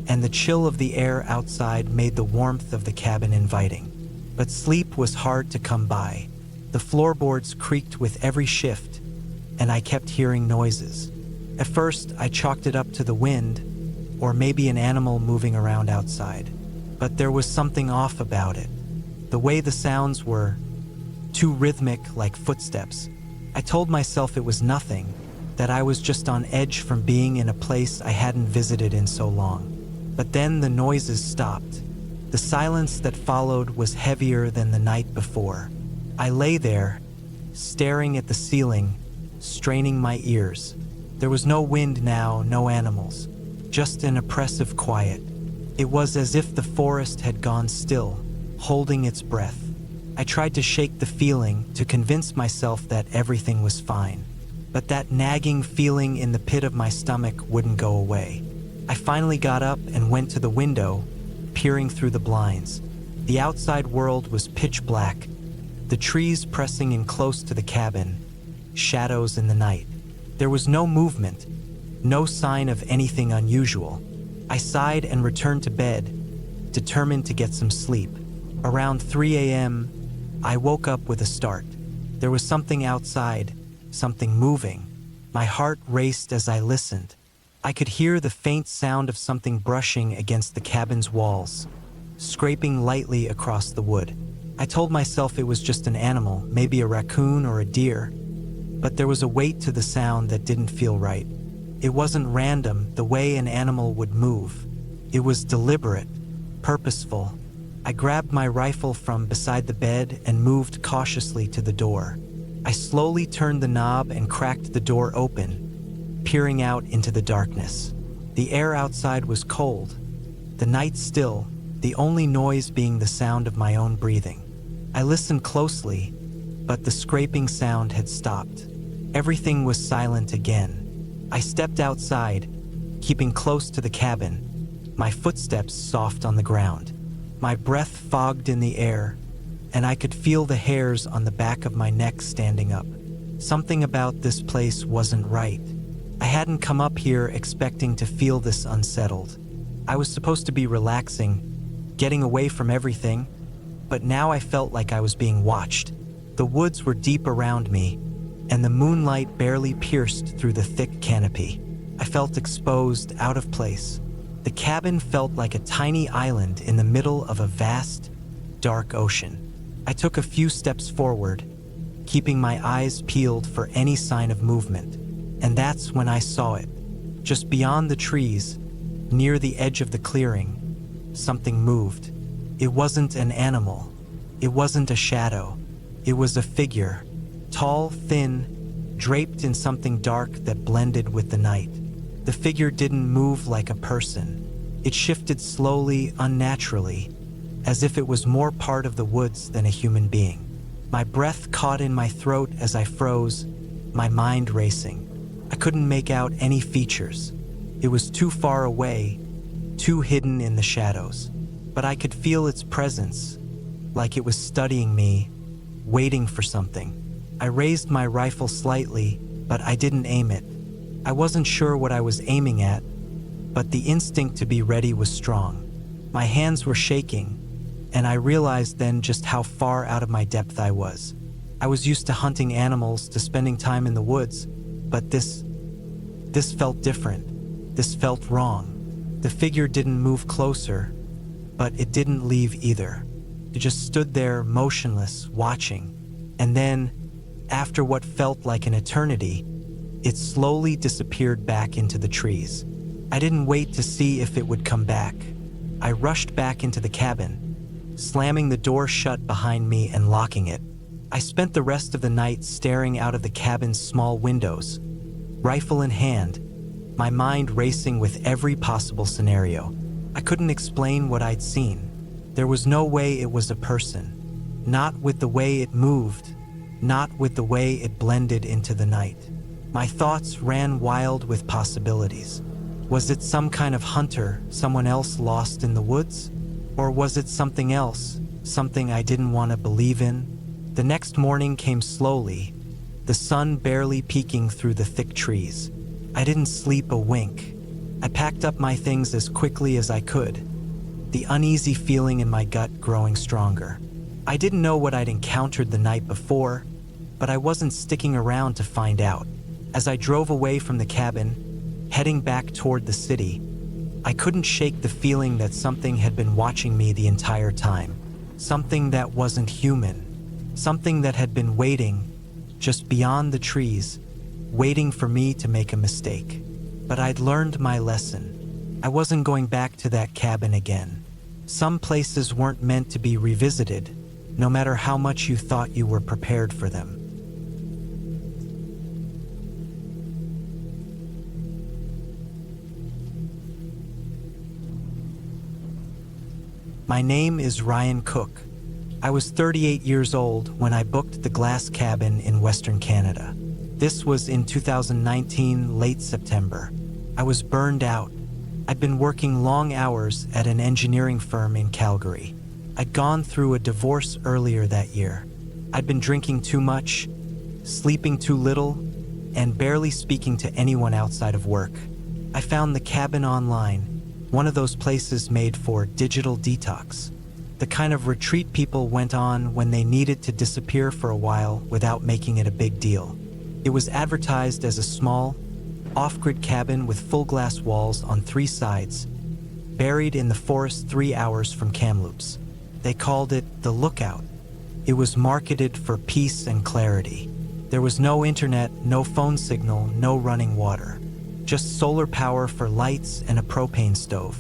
[SPEAKER 1] and the chill of the air outside made the warmth of the cabin inviting. But sleep was hard to come by. The floorboards creaked with every shift, and I kept hearing noises. At first, I chalked it up to the wind, or maybe an animal moving around outside. But there was something off about it. The way the sounds were too rhythmic, like footsteps. I told myself it was nothing, that I was just on edge from being in a place I hadn't visited in so long. But then the noises stopped. The silence that followed was heavier than the night before. I lay there, staring at the ceiling, straining my ears. There was no wind now, no animals, just an oppressive quiet. It was as if the forest had gone still, holding its breath. I tried to shake the feeling, to convince myself that everything was fine. But that nagging feeling in the pit of my stomach wouldn't go away. I finally got up and went to the window, peering through the blinds. The outside world was pitch black, the trees pressing in close to the cabin, shadows in the night. There was no movement, no sign of anything unusual. I sighed and returned to bed, determined to get some sleep. Around 3 a.m., I woke up with a start. There was something outside, something moving. My heart raced as I listened. I could hear the faint sound of something brushing against the cabin's walls, scraping lightly across the wood. I told myself it was just an animal, maybe a raccoon or a deer, but there was a weight to the sound that didn't feel right. It wasn't random, the way an animal would move. It was deliberate, purposeful. I grabbed my rifle from beside the bed and moved cautiously to the door. I slowly turned the knob and cracked the door open, peering out into the darkness. The air outside was cold, the night still, the only noise being the sound of my own breathing. I listened closely, but the scraping sound had stopped. Everything was silent again. I stepped outside, keeping close to the cabin, my footsteps soft on the ground. My breath fogged in the air, and I could feel the hairs on the back of my neck standing up. Something about this place wasn't right. I hadn't come up here expecting to feel this unsettled. I was supposed to be relaxing, getting away from everything, but now I felt like I was being watched. The woods were deep around me, and the moonlight barely pierced through the thick canopy. I felt exposed, out of place. The cabin felt like a tiny island in the middle of a vast, dark ocean. I took a few steps forward, keeping my eyes peeled for any sign of movement, and that's when I saw it. Just beyond the trees, near the edge of the clearing, something moved. It wasn't an animal. It wasn't a shadow. It was a figure, tall, thin, draped in something dark that blended with the night. The figure didn't move like a person. It shifted slowly, unnaturally, as if it was more part of the woods than a human being. My breath caught in my throat as I froze, my mind racing. I couldn't make out any features. It was too far away, too hidden in the shadows. But I could feel its presence, like it was studying me, waiting for something. I raised my rifle slightly, but I didn't aim it. I wasn't sure what I was aiming at, but the instinct to be ready was strong. My hands were shaking, and I realized then just how far out of my depth I was. I was used to hunting animals, to spending time in the woods, but this felt different. This felt wrong. The figure didn't move closer, but it didn't leave either. It just stood there, motionless, watching. And then, after what felt like an eternity, it slowly disappeared back into the trees. I didn't wait to see if it would come back. I rushed back into the cabin, slamming the door shut behind me and locking it. I spent the rest of the night staring out of the cabin's small windows, rifle in hand, my mind racing with every possible scenario. I couldn't explain what I'd seen. There was no way it was a person. Not with the way it moved, not with the way it blended into the night. My thoughts ran wild with possibilities. Was it some kind of hunter, someone else lost in the woods? Or was it something else, something I didn't want to believe in? The next morning came slowly, the sun barely peeking through the thick trees. I didn't sleep a wink. I packed up my things as quickly as I could, the uneasy feeling in my gut growing stronger. I didn't know what I'd encountered the night before, but I wasn't sticking around to find out. As I drove away from the cabin, heading back toward the city, I couldn't shake the feeling that something had been watching me the entire time. Something that wasn't human. Something that had been waiting, just beyond the trees, waiting for me to make a mistake. But I'd learned my lesson. I wasn't going back to that cabin again. Some places weren't meant to be revisited, no matter how much you thought you were prepared for them. My name is Ryan Cook. I was 38 years old when I booked the glass cabin in Western Canada. This was in 2019, late September. I was burned out. I'd been working long hours at an engineering firm in Calgary. I'd gone through a divorce earlier that year. I'd been drinking too much, sleeping too little, and barely speaking to anyone outside of work. I found the cabin online, one of those places made for digital detox. The kind of retreat people went on when they needed to disappear for a while without making it a big deal. It was advertised as a small, off-grid cabin with full glass walls on 3 sides, buried in the forest 3 hours from Kamloops. They called it the Lookout. It was marketed for peace and clarity. There was no internet, no phone signal, no running water. Just solar power for lights and a propane stove.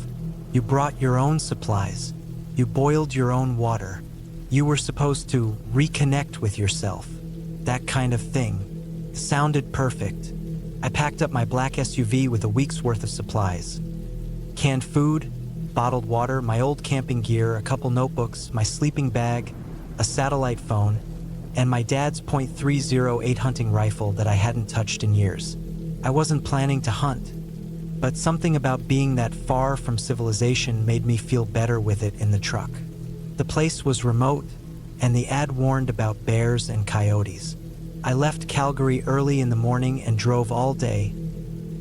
[SPEAKER 1] You brought your own supplies. You boiled your own water. You were supposed to reconnect with yourself. That kind of thing. Sounded perfect. I packed up my black SUV with a week's worth of supplies. Canned food, bottled water, my old camping gear, a couple notebooks, my sleeping bag, a satellite phone, and my dad's .308 hunting rifle that I hadn't touched in years. I wasn't planning to hunt, but something about being that far from civilization made me feel better with it in the truck. The place was remote, and the ad warned about bears and coyotes. I left Calgary early in the morning and drove all day,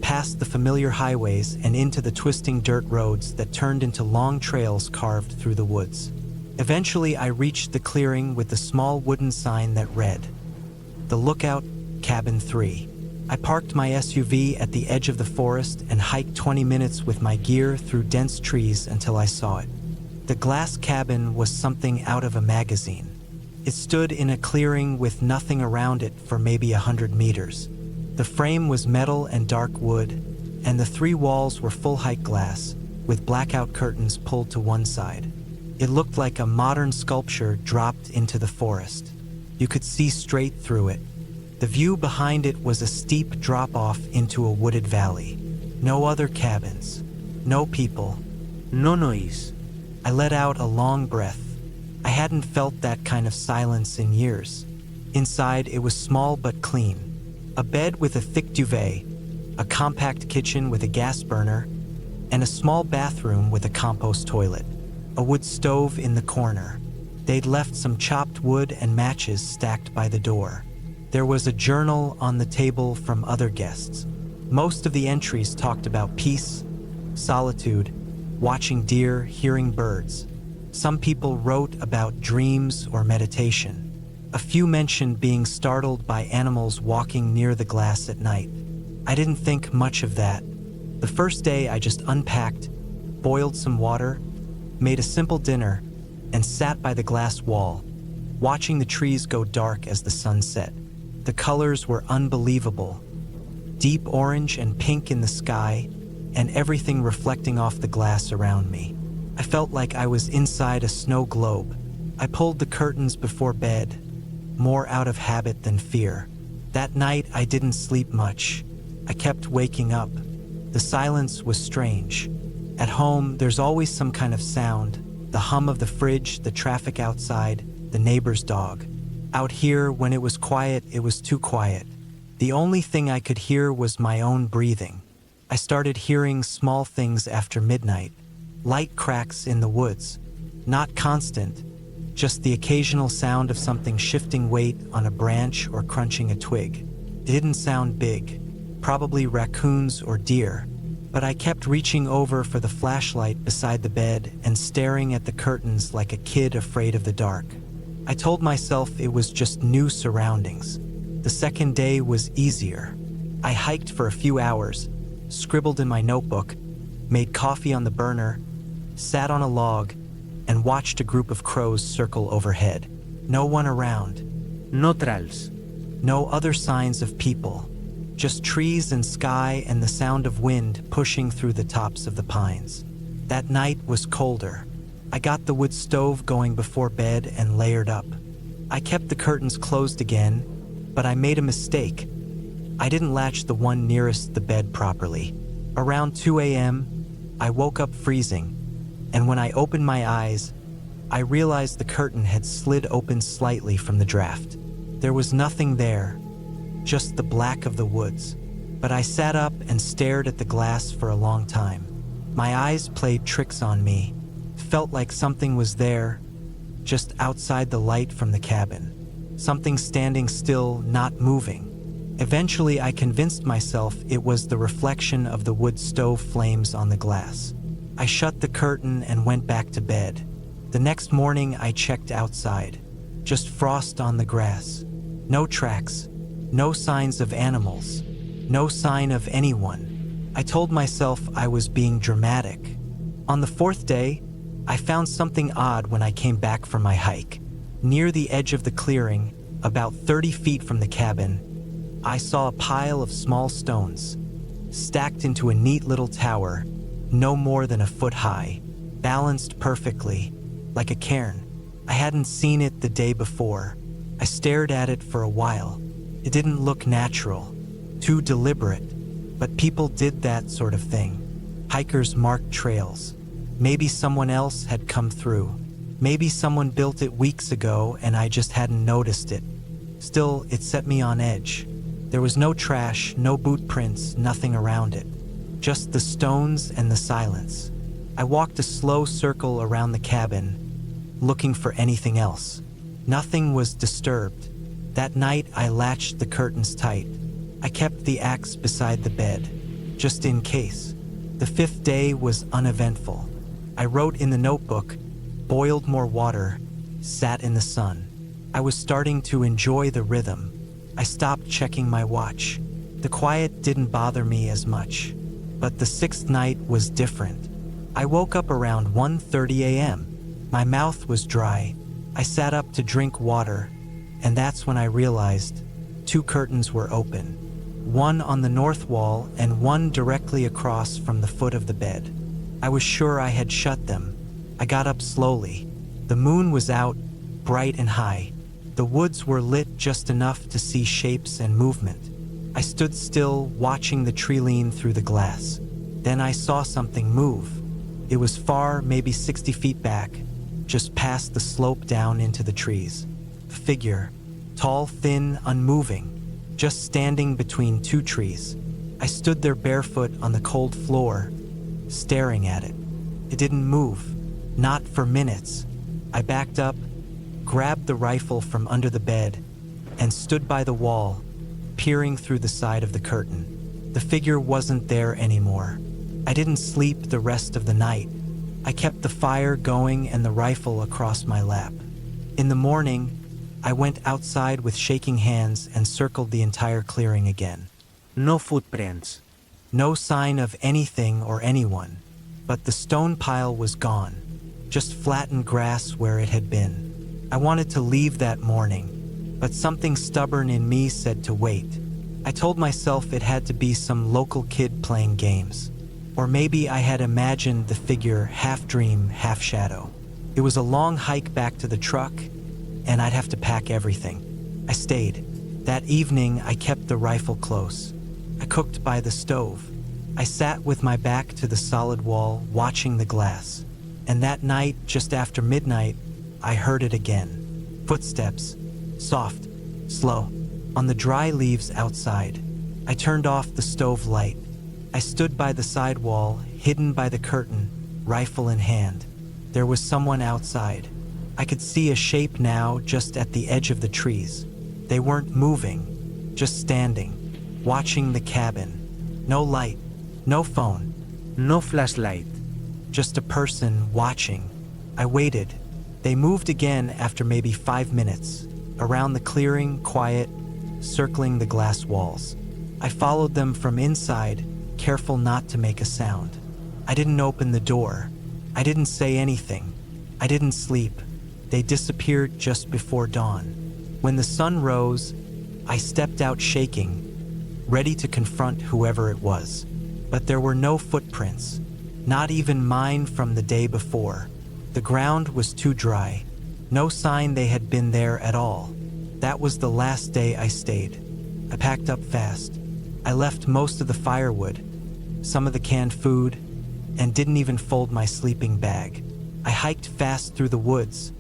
[SPEAKER 1] past the familiar highways and into the twisting dirt roads that turned into long trails carved through the woods. Eventually, I reached the clearing with the small wooden sign that read, "The Lookout, Cabin 3." I parked my SUV at the edge of the forest and hiked 20 minutes with my gear through dense trees until I saw it. The glass cabin was something out of a magazine. It stood in a clearing with nothing around it for maybe 100 meters. The frame was metal and dark wood, and the 3 walls were full-height glass, with blackout curtains pulled to one side. It looked like a modern sculpture dropped into the forest. You could see straight through it. The view behind it was a steep drop-off into a wooded valley. No other cabins. No people.
[SPEAKER 2] No noise.
[SPEAKER 1] I let out a long breath. I hadn't felt that kind of silence in years. Inside, it was small but clean. A bed with a thick duvet, a compact kitchen with a gas burner, and a small bathroom with a compost toilet. A wood stove in the corner. They'd left some chopped wood and matches stacked by the door. There was a journal on the table from other guests. Most of the entries talked about peace, solitude, watching deer, hearing birds. Some people wrote about dreams or meditation. A few mentioned being startled by animals walking near the glass at night. I didn't think much of that. The first day I just unpacked, boiled some water, made a simple dinner, and sat by the glass wall, watching the trees go dark as the sun set. The colors were unbelievable. Deep orange and pink in the sky, and everything reflecting off the glass around me. I felt like I was inside a snow globe. I pulled the curtains before bed, more out of habit than fear. That night, I didn't sleep much. I kept waking up. The silence was strange. At home, there's always some kind of sound, the hum of the fridge, the traffic outside, the neighbor's dog. Out here, when it was quiet, it was too quiet. The only thing I could hear was my own breathing. I started hearing small things after midnight, light cracks in the woods. Not constant, just the occasional sound of something shifting weight on a branch or crunching a twig. It didn't sound big, probably raccoons or deer, but I kept reaching over for the flashlight beside the bed and staring at the curtains like a kid afraid of the dark. I told myself it was just new surroundings. The second day was easier. I hiked for a few hours, scribbled in my notebook, made coffee on the burner, sat on a log, and watched a group of crows circle overhead. No one around.
[SPEAKER 2] No trals.
[SPEAKER 1] No other signs of people. Just trees and sky and the sound of wind pushing through the tops of the pines. That night was colder. I got the wood stove going before bed and layered up. I kept the curtains closed again, but I made a mistake. I didn't latch the one nearest the bed properly. Around 2 a.m., I woke up freezing, and when I opened my eyes, I realized the curtain had slid open slightly from the draft. There was nothing there, just the black of the woods. But I sat up and stared at the glass for a long time. My eyes played tricks on me. Felt like something was there, just outside the light from the cabin. Something standing still, not moving. Eventually, I convinced myself it was the reflection of the wood stove flames on the glass. I shut the curtain and went back to bed. The next morning, I checked outside. Just frost on the grass. No tracks. No signs of animals. No sign of anyone. I told myself I was being dramatic. On the fourth day, I found something odd when I came back from my hike. Near the edge of the clearing, about 30 feet from the cabin, I saw a pile of small stones, stacked into a neat little tower, no more than a foot high, balanced perfectly, like a cairn. I hadn't seen it the day before. I stared at it for a while. It didn't look natural, too deliberate, but people did that sort of thing. Hikers marked trails. Maybe someone else had come through. Maybe someone built it weeks ago and I just hadn't noticed it. Still, it set me on edge. There was no trash, no boot prints, nothing around it. Just the stones and the silence. I walked a slow circle around the cabin, looking for anything else. Nothing was disturbed. That night, I latched the curtains tight. I kept the axe beside the bed, just in case. The fifth day was uneventful. I wrote in the notebook, boiled more water, sat in the sun. I was starting to enjoy the rhythm. I stopped checking my watch. The quiet didn't bother me as much. But the sixth night was different. I woke up around 1:30 a.m. My mouth was dry. I sat up to drink water, and that's when I realized 2 curtains were open. One on the north wall and one directly across from the foot of the bed. I was sure I had shut them. I got up slowly. The moon was out, bright and high. The woods were lit just enough to see shapes and movement. I stood still, watching the tree lean through the glass. Then I saw something move. It was far, maybe 60 feet back, just past the slope down into the trees. A figure, tall, thin, unmoving, just standing between 2 trees. I stood there barefoot on the cold floor, staring at it. It didn't move, not for minutes. I backed up, grabbed the rifle from under the bed, and stood by the wall, peering through the side of the curtain. The figure wasn't there anymore. I didn't sleep the rest of the night. I kept the fire going and the rifle across my lap. In the morning, I went outside with shaking hands and circled the entire clearing again.
[SPEAKER 2] No footprints.
[SPEAKER 1] No sign of anything or anyone, but the stone pile was gone, just flattened grass where it had been. I wanted to leave that morning, but something stubborn in me said to wait. I told myself it had to be some local kid playing games. Or maybe I had imagined the figure half dream, half shadow. It was a long hike back to the truck, and I'd have to pack everything. I stayed. That evening, I kept the rifle close. I cooked by the stove. I sat with my back to the solid wall, watching the glass. And that night, just after midnight, I heard it again. Footsteps, soft, slow, on the dry leaves outside. I turned off the stove light. I stood by the side wall, hidden by the curtain, rifle in hand. There was someone outside. I could see a shape now just at the edge of the trees. They weren't moving, just standing, watching the cabin. No light, no phone.
[SPEAKER 2] No flashlight.
[SPEAKER 1] Just a person watching. I waited. They moved again after maybe 5 minutes, around the clearing, quiet, circling the glass walls. I followed them from inside, careful not to make a sound. I didn't open the door. I didn't say anything. I didn't sleep. They disappeared just before dawn. When the sun rose, I stepped out shaking, ready to confront whoever it was. But there were no footprints, not even mine from the day before. The ground was too dry. No sign they had been there at all. That was the last day I stayed. I packed up fast. I left most of the firewood, some of the canned food, and didn't even fold my sleeping bag. I hiked fast through the woods,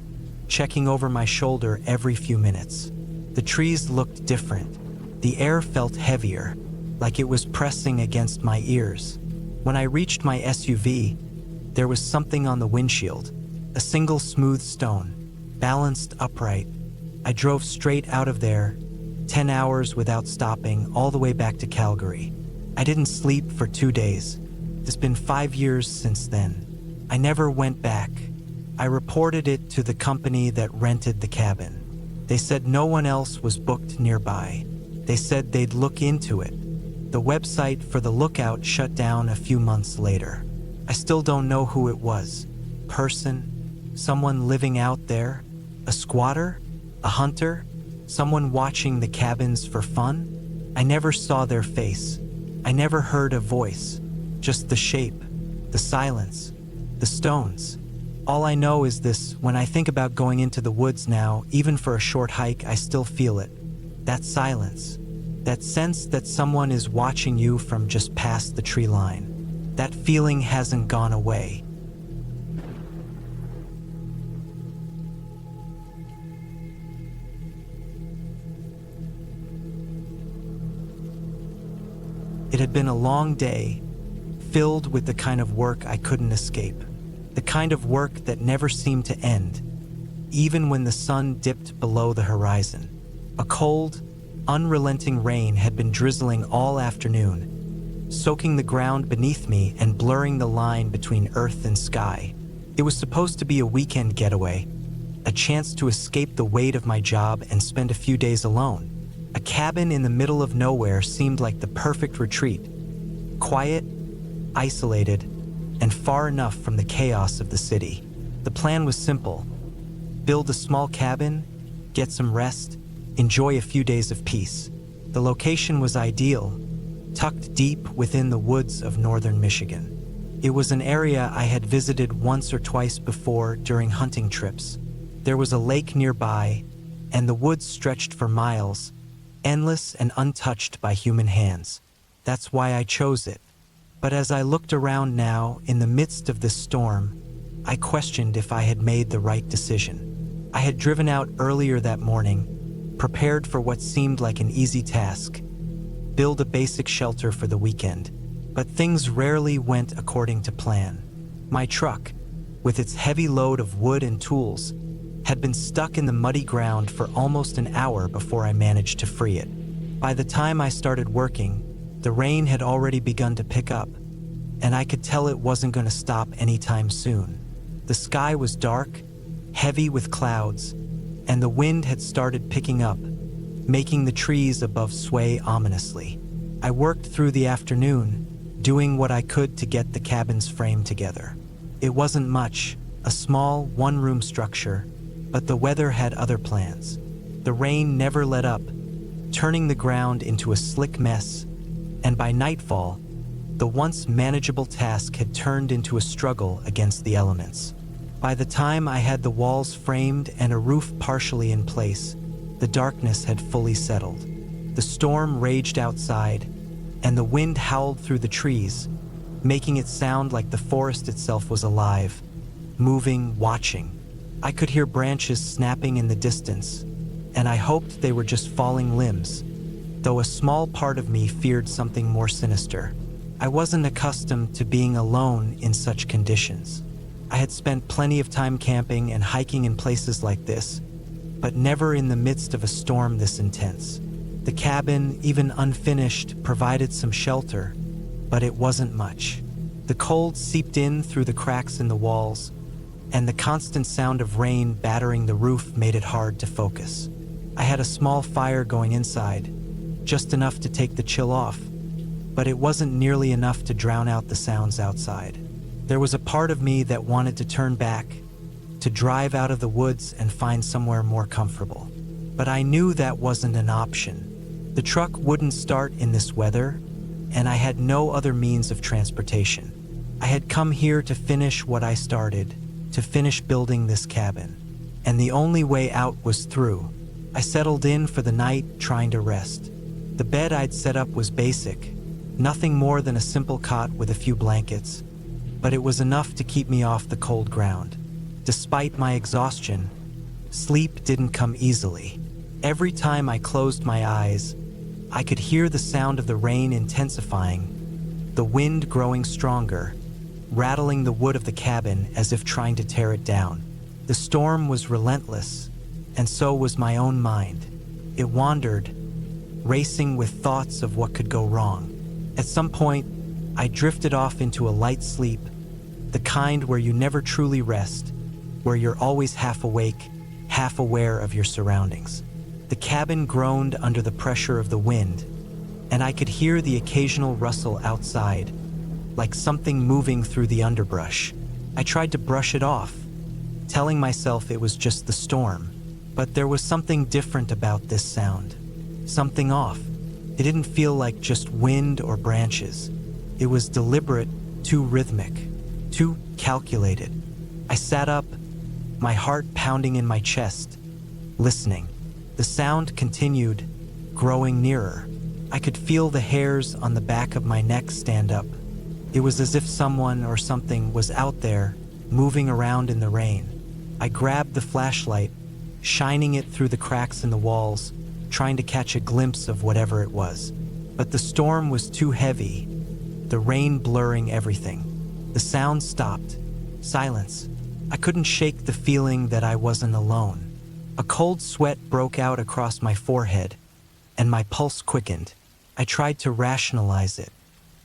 [SPEAKER 1] checking over my shoulder every few minutes. The trees looked different. The air felt heavier, like it was pressing against my ears. When I reached my SUV, there was something on the windshield, a single smooth stone, balanced upright. I drove straight out of there, 10 hours without stopping, all the way back to Calgary. I didn't sleep for 2 days. It's been 5 years since then. I never went back. I reported it to the company that rented the cabin. They said no one else was booked nearby. They said they'd look into it. The website for the lookout shut down a few months later. I still don't know who it was. Person? Someone living out there? A squatter? A hunter? Someone watching the cabins for fun? I never saw their face. I never heard a voice. Just the shape, the silence, the stones. All I know is this: when I think about going into the woods now, even for a short hike, I still feel it. That silence. That sense that someone is watching you from just past the tree line. That feeling hasn't gone away. It had been a long day, filled with the kind of work I couldn't escape. The kind of work that never seemed to end, even when the sun dipped below the horizon. A cold, unrelenting rain had been drizzling all afternoon, soaking the ground beneath me and blurring the line between earth and sky. It was supposed to be a weekend getaway, a chance to escape the weight of my job and spend a few days alone. A cabin in the middle of nowhere seemed like the perfect retreat. Quiet, isolated, and far enough from the chaos of the city. The plan was simple: build a small cabin, get some rest, enjoy a few days of peace. The location was ideal, tucked deep within the woods of northern Michigan. It was an area I had visited once or twice before during hunting trips. There was a lake nearby, and the woods stretched for miles, endless and untouched by human hands. That's why I chose it. But as I looked around now, in the midst of this storm, I questioned if I had made the right decision. I had driven out earlier that morning, prepared for what seemed like an easy task: build a basic shelter for the weekend. But things rarely went according to plan. My truck, with its heavy load of wood and tools, had been stuck in the muddy ground for almost an hour before I managed to free it. By the time I started working, the rain had already begun to pick up, and I could tell it wasn't going to stop anytime soon. The sky was dark, heavy with clouds, and the wind had started picking up, making the trees above sway ominously. I worked through the afternoon, doing what I could to get the cabin's frame together. It wasn't much, a small one-room structure, but the weather had other plans. The rain never let up, turning the ground into a slick mess, and by nightfall, the once manageable task had turned into a struggle against the elements. By the time I had the walls framed and a roof partially in place, the darkness had fully settled. The storm raged outside, and the wind howled through the trees, making it sound like the forest itself was alive, moving, watching. I could hear branches snapping in the distance, and I hoped they were just falling limbs, though a small part of me feared something more sinister. I wasn't accustomed to being alone in such conditions. I had spent plenty of time camping and hiking in places like this, but never in the midst of a storm this intense. The cabin, even unfinished, provided some shelter, but it wasn't much. The cold seeped in through the cracks in the walls, and the constant sound of rain battering the roof made it hard to focus. I had a small fire going inside, just enough to take the chill off, but it wasn't nearly enough to drown out the sounds outside. There was a part of me that wanted to turn back, to drive out of the woods and find somewhere more comfortable. But I knew that wasn't an option. The truck wouldn't start in this weather, and I had no other means of transportation. I had come here to finish what I started, to finish building this cabin, and the only way out was through. I settled in for the night, trying to rest. The bed I'd set up was basic, nothing more than a simple cot with a few blankets, but it was enough to keep me off the cold ground. Despite my exhaustion, sleep didn't come easily. Every time I closed my eyes, I could hear the sound of the rain intensifying, the wind growing stronger, rattling the wood of the cabin as if trying to tear it down. The storm was relentless, and so was my own mind. It wandered, racing with thoughts of what could go wrong. At some point, I drifted off into a light sleep, the kind where you never truly rest, where you're always half awake, half aware of your surroundings. The cabin groaned under the pressure of the wind, and I could hear the occasional rustle outside, like something moving through the underbrush. I tried to brush it off, telling myself it was just the storm, but there was something different about this sound. Something off. It didn't feel like just wind or branches. It was deliberate, too rhythmic, too calculated. I sat up, my heart pounding in my chest, listening. The sound continued, growing nearer. I could feel the hairs on the back of my neck stand up. It was as if someone or something was out there, moving around in the rain. I grabbed the flashlight, shining it through the cracks in the walls, trying to catch a glimpse of whatever it was. But the storm was too heavy, the rain blurring everything. The sound stopped. Silence. I couldn't shake the feeling that I wasn't alone. A cold sweat broke out across my forehead, and my pulse quickened. I tried to rationalize it.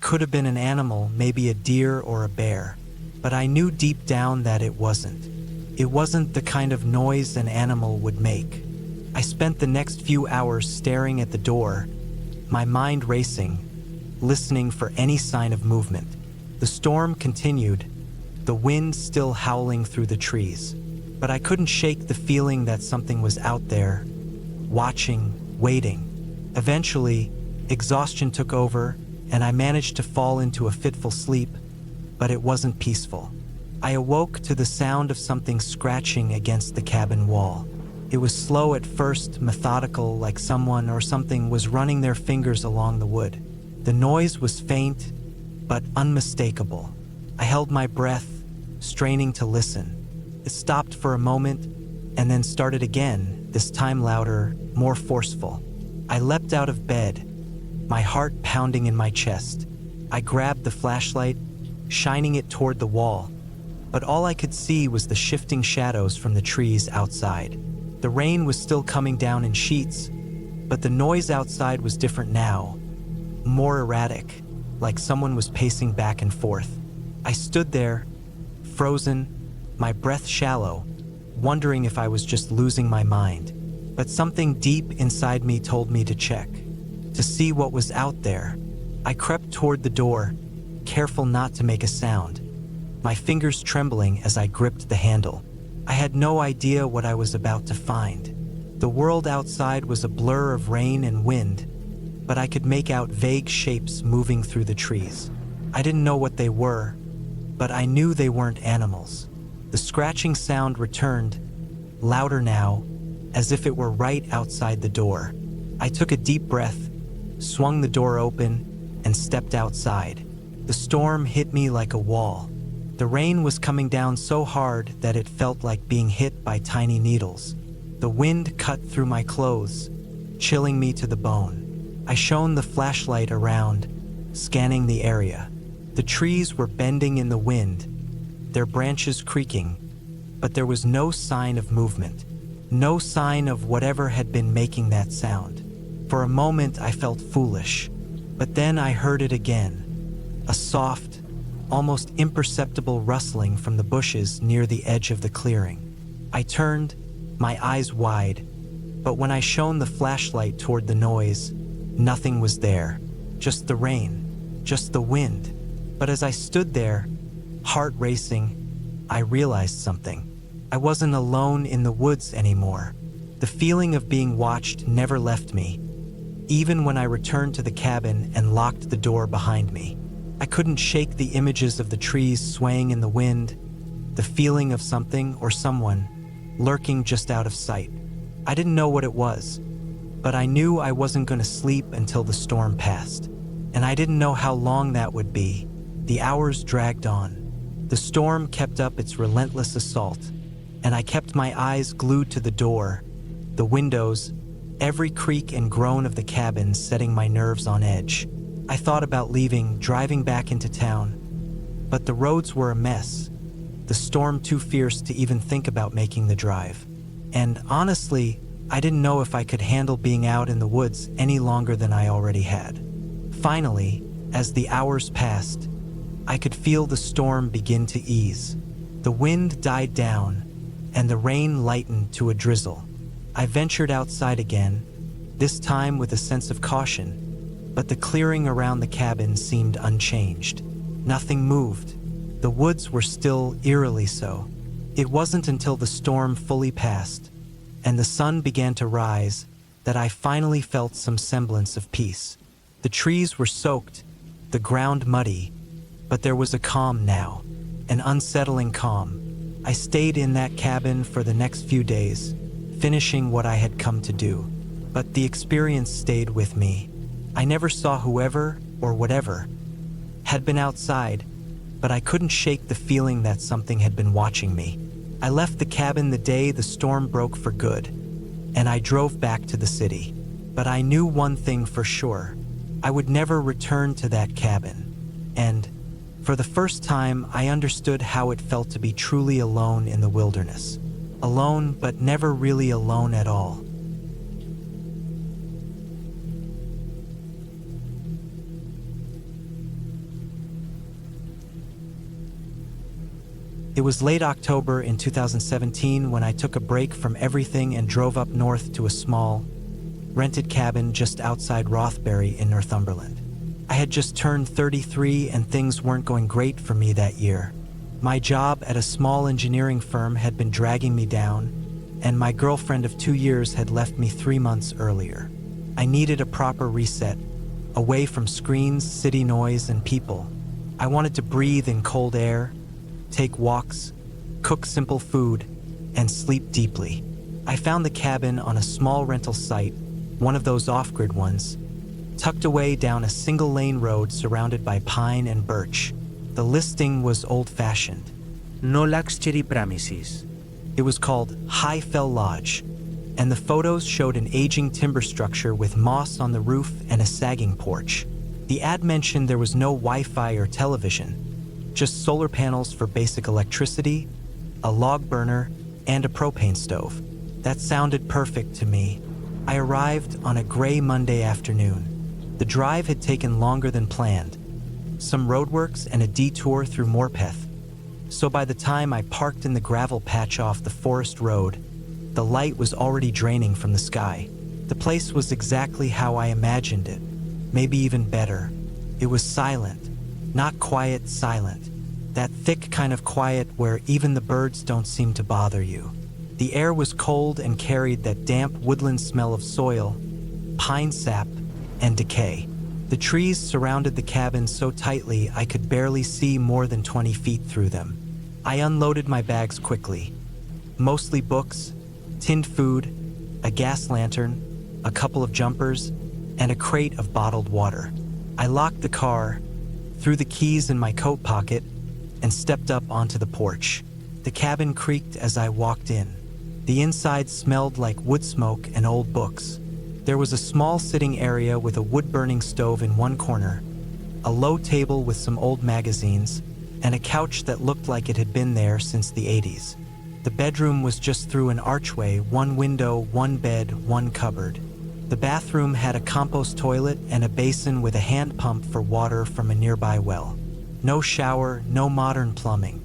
[SPEAKER 1] Could have been an animal, maybe a deer or a bear. but I knew deep down that it wasn't. It wasn't the kind of noise an animal would make. I spent the next few hours staring at the door, my mind racing, listening for any sign of movement. The storm continued, the wind still howling through the trees, but I couldn't shake the feeling that something was out there, watching, waiting. Eventually, exhaustion took over, and I managed to fall into a fitful sleep, but it wasn't peaceful. I awoke to the sound of something scratching against the cabin wall. It was slow at first, methodical, like someone or something was running their fingers along the wood. The noise was faint, but unmistakable. I held my breath, straining to listen. It stopped for a moment, and then started again, this time louder, more forceful. I leapt out of bed, my heart pounding in my chest. I grabbed the flashlight, shining it toward the wall, but all I could see was the shifting shadows from the trees outside. The rain was still coming down in sheets, but the noise outside was different now, more erratic, like someone was pacing back and forth. I stood there, frozen, my breath shallow, wondering if I was just losing my mind. But something deep inside me told me to check, to see what was out there. I crept toward the door, careful not to make a sound, my fingers trembling as I gripped the handle. I had no idea what I was about to find. The world outside was a blur of rain and wind, but I could make out vague shapes moving through the trees. I didn't know what they were, but I knew they weren't animals. The scratching sound returned, louder now, as if it were right outside the door. I took a deep breath, swung the door open, and stepped outside. The storm hit me like a wall. The rain was coming down so hard that it felt like being hit by tiny needles. The wind cut through my clothes, chilling me to the bone. I shone the flashlight around, scanning the area. The trees were bending in the wind, their branches creaking, but there was no sign of movement, no sign of whatever had been making that sound. For a moment I felt foolish, but then I heard it again, a soft, almost imperceptible rustling from the bushes near the edge of the clearing. I turned, my eyes wide, but when I shone the flashlight toward the noise, nothing was there, just the rain, just the wind. But as I stood there, heart racing, I realized something. I wasn't alone in the woods anymore. The feeling of being watched never left me, even when I returned to the cabin and locked the door behind me. I couldn't shake the images of the trees swaying in the wind, the feeling of something or someone lurking just out of sight. I didn't know what it was, but I knew I wasn't going to sleep until the storm passed. And I didn't know how long that would be. The hours dragged on. The storm kept up its relentless assault, and I kept my eyes glued to the door, the windows, every creak and groan of the cabin setting my nerves on edge. I thought about leaving, driving back into town, but the roads were a mess, the storm too fierce to even think about making the drive. And honestly, I didn't know if I could handle being out in the woods any longer than I already had. Finally, as the hours passed, I could feel the storm begin to ease. The wind died down, and the rain lightened to a drizzle. I ventured outside again, this time with a sense of caution, but the clearing around the cabin seemed unchanged. Nothing moved. The woods were still eerily so. It wasn't until the storm fully passed, and the sun began to rise, that I finally felt some semblance of peace. The trees were soaked, the ground muddy, but there was a calm now, an unsettling calm. I stayed in that cabin for the next few days, finishing what I had come to do. But the experience stayed with me. I never saw whoever, or whatever, had been outside, but I couldn't shake the feeling that something had been watching me. I left the cabin the day the storm broke for good, and I drove back to the city. But I knew one thing for sure. I would never return to that cabin. And, for the first time, I understood how it felt to be truly alone in the wilderness. Alone, but never really alone at all. It was late October in 2017 when I took a break from everything and drove up north to a small, rented cabin just outside Rothbury in Northumberland. I had just turned 33 and things weren't going great for me that year. My job at a small engineering firm had been dragging me down, and my girlfriend of 2 years had left me 3 months earlier. I needed a proper reset, away from screens, city noise, and people. I wanted to breathe in cold air, take walks, cook simple food, and sleep deeply. I found the cabin on a small rental site, one of those off-grid ones, tucked away down a single-lane road surrounded by pine and birch. The listing was old-fashioned.
[SPEAKER 2] No luxury premises.
[SPEAKER 1] It was called Highfell Lodge, and the photos showed an aging timber structure with moss on the roof and a sagging porch. The ad mentioned there was no Wi-Fi or television, just solar panels for basic electricity, a log burner, and a propane stove. That sounded perfect to me. I arrived on a gray Monday afternoon. The drive had taken longer than planned, some roadworks and a detour through Morpeth. So by the time I parked in the gravel patch off the forest road, the light was already draining from the sky. The place was exactly how I imagined it, maybe even better. It was silent, not quiet, silent. That thick kind of quiet where even the birds don't seem to bother you. The air was cold and carried that damp woodland smell of soil, pine sap, and decay. The trees surrounded the cabin so tightly I could barely see more than 20 feet through them. I unloaded my bags quickly. Mostly books, tinned food, a gas lantern, a couple of jumpers, and a crate of bottled water. I locked the car, threw the keys in my coat pocket, and stepped up onto the porch. The cabin creaked as I walked in. The inside smelled like wood smoke and old books. There was a small sitting area with a wood-burning stove in one corner, a low table with some old magazines, and a couch that looked like it had been there since the 80s. The bedroom was just through an archway, one window, one bed, one cupboard. The bathroom had a compost toilet and a basin with a hand pump for water from a nearby well. No shower, no modern plumbing.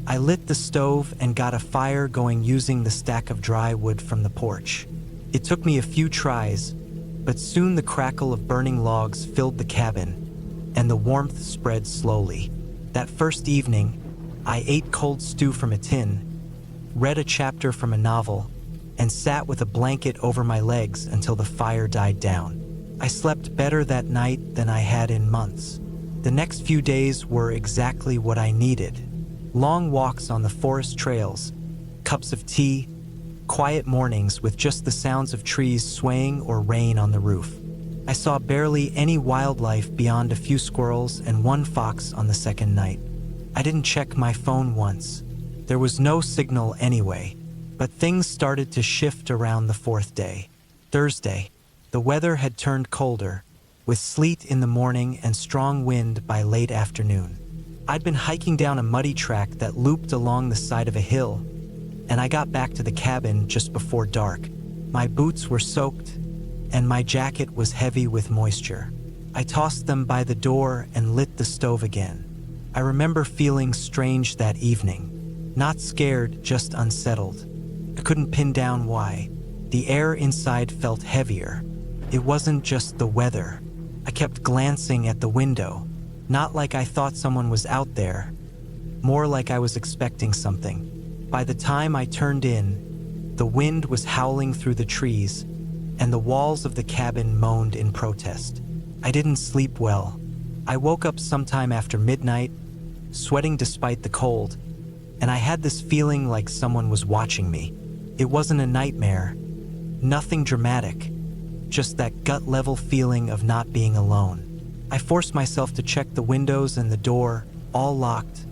[SPEAKER 1] I lit the stove and got a fire going using the stack of dry wood from the porch. It took me a few tries, but soon the crackle of burning logs filled the cabin, and the warmth spread slowly. That first evening, I ate cold stew from a tin, read a chapter from a novel, and sat with a blanket over my legs until the fire died down. I slept better that night than I had in months. The next few days were exactly what I needed. Long walks on the forest trails, cups of tea, quiet mornings with just the sounds of trees swaying or rain on the roof. I saw barely any wildlife beyond a few squirrels and one fox on the second night. I didn't check my phone once. There was no signal anyway, but things started to shift around the fourth day. Thursday, the weather had turned colder, with sleet in the morning and strong wind by late afternoon. I'd been hiking down a muddy track that looped along the side of a hill, and I got back to the cabin just before dark. My boots were soaked, and my jacket was heavy with moisture. I tossed them by the door and lit the stove again. I remember feeling strange that evening. Not scared, just unsettled. I couldn't pin down why. The air inside felt heavier. It wasn't just the weather. I kept glancing at the window, not like I thought someone was out there, more like I was expecting something. By the time I turned in, the wind was howling through the trees, and the walls of the cabin moaned in protest. I didn't sleep well. I woke up sometime after midnight, sweating despite the cold, and I had this feeling like someone was watching me. It wasn't a nightmare, nothing dramatic, just that gut-level feeling of not being alone. I forced myself to check the windows and the door, all locked,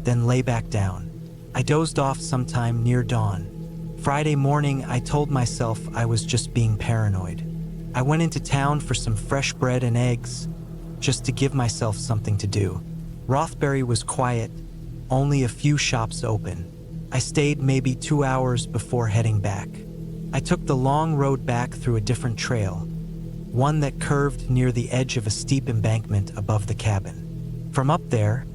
[SPEAKER 1] then lay back down. I dozed off sometime near dawn. Friday morning, I told myself I was just being paranoid. I went into town for some fresh bread and eggs, just to give myself something to do. Rothbury was quiet, only a few shops open. I stayed maybe 2 hours before heading back. I took the long road back through a different trail, one that curved near the edge of a steep embankment above the cabin. From up there,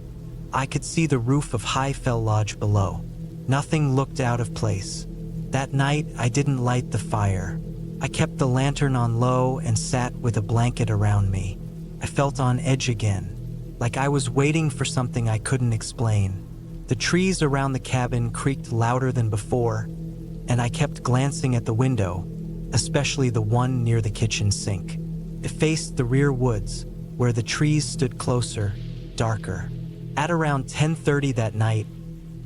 [SPEAKER 1] I could see the roof of Highfell Lodge below. Nothing looked out of place. That night, I didn't light the fire. I kept the lantern on low and sat with a blanket around me. I felt on edge again, like I was waiting for something I couldn't explain. The trees around the cabin creaked louder than before, and I kept glancing at the window, especially the one near the kitchen sink. It faced the rear woods, where the trees stood closer, darker. At around 10:30 that night,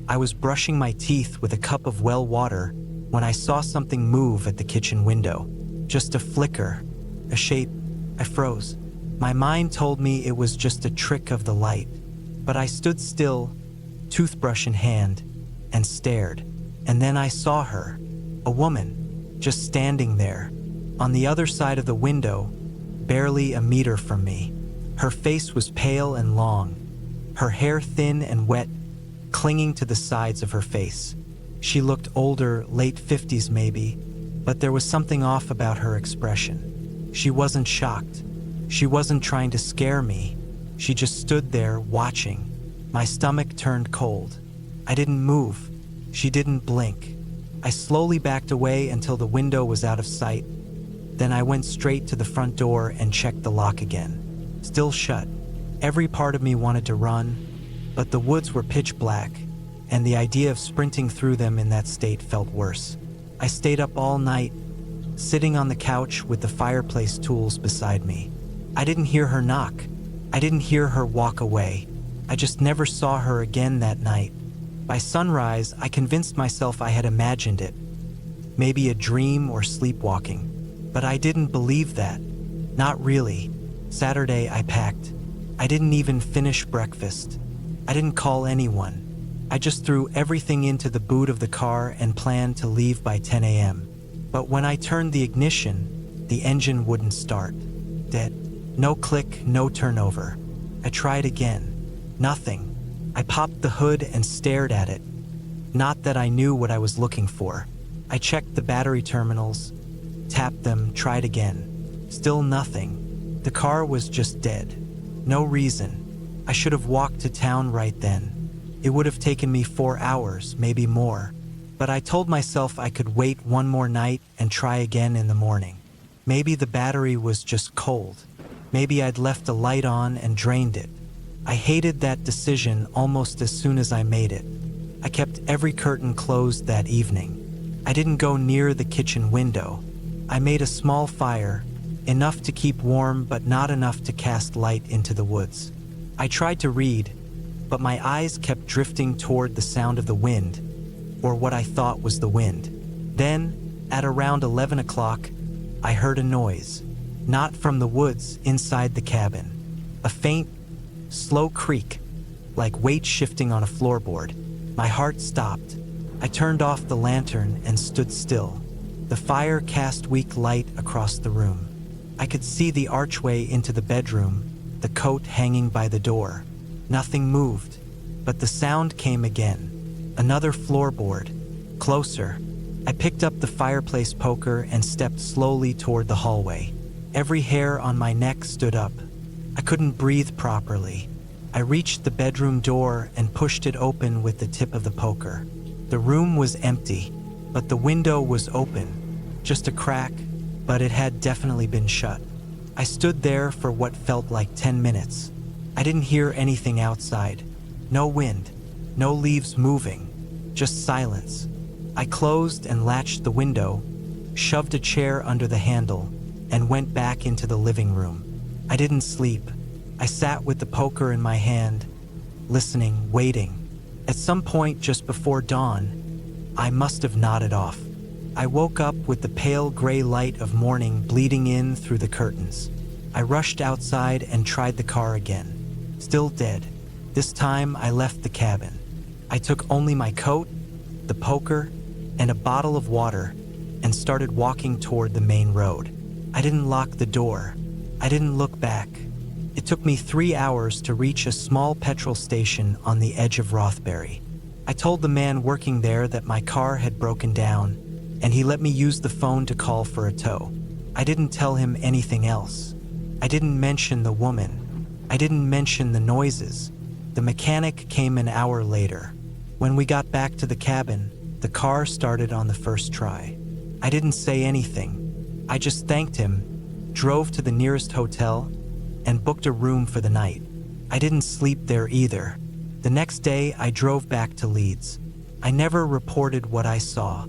[SPEAKER 1] I was brushing my teeth with a cup of well water when I saw something move at the kitchen window. Just a flicker, a shape. I froze. My mind told me it was just a trick of the light, but I stood still, toothbrush in hand, and stared. And then I saw her, a woman, just standing there, on the other side of the window, barely a meter from me. Her face was pale and long, her hair thin and wet, clinging to the sides of her face. She looked older, late 50s maybe, but there was something off about her expression. She wasn't shocked. She wasn't trying to scare me. She just stood there watching. My stomach turned cold. I didn't move. She didn't blink. I slowly backed away until the window was out of sight. Then I went straight to the front door and checked the lock again. Still shut. Every part of me wanted to run, but the woods were pitch black, and the idea of sprinting through them in that state felt worse. I stayed up all night, sitting on the couch with the fireplace tools beside me. I didn't hear her knock. I didn't hear her walk away. I just never saw her again that night. By sunrise, I convinced myself I had imagined it. Maybe a dream or sleepwalking. But I didn't believe that. Not really. Saturday, I packed. I didn't even finish breakfast. I didn't call anyone. I just threw everything into the boot of the car and planned to leave by 10 a.m. But when I turned the ignition, the engine wouldn't start. Dead. No click, no turnover. I tried again. Nothing. I popped the hood and stared at it. Not that I knew what I was looking for. I checked the battery terminals, tapped them, tried again. Still nothing. The car was just dead. No reason. I should have walked to town right then. It would have taken me 4 hours, maybe more. But I told myself I could wait one more night and try again in the morning. Maybe the battery was just cold. Maybe I'd left a light on and drained it. I hated that decision almost as soon as I made it. I kept every curtain closed that evening. I didn't go near the kitchen window. I made a small fire, enough to keep warm but not enough to cast light into the woods. I tried to read, but my eyes kept drifting toward the sound of the wind, or what I thought was the wind. Then, at around 11 o'clock, I heard a noise, not from the woods inside the cabin. A faint, slow creak, like weight shifting on a floorboard. My heart stopped. I turned off the lantern and stood still. The fire cast weak light across the room. I could see the archway into the bedroom, the coat hanging by the door. Nothing moved, but the sound came again. Another floorboard. Closer. I picked up the fireplace poker and stepped slowly toward the hallway. Every hair on my neck stood up. I couldn't breathe properly. I reached the bedroom door and pushed it open with the tip of the poker. The room was empty, but the window was open. Just a crack, but it had definitely been shut. I stood there for what felt like 10 minutes. I didn't hear anything outside. No wind, no leaves moving, just silence. I closed and latched the window, shoved a chair under the handle, and went back into the living room. I didn't sleep. I sat with the poker in my hand, listening, waiting. At some point just before dawn, I must have nodded off. I woke up with the pale gray light of morning bleeding in through the curtains. I rushed outside and tried the car again. Still dead. This time I left the cabin. I took only my coat, the poker, and a bottle of water and started walking toward the main road. I didn't lock the door. I didn't look back. It took me 3 hours to reach a small petrol station on the edge of Rothbury. I told the man working there that my car had broken down, and he let me use the phone to call for a tow. I didn't tell him anything else. I didn't mention the woman. I didn't mention the noises. The mechanic came an hour later. When we got back to the cabin, the car started on the first try. I didn't say anything. I just thanked him, drove to the nearest hotel, and booked a room for the night. I didn't sleep there either. The next day, I drove back to Leeds. I never reported what I saw.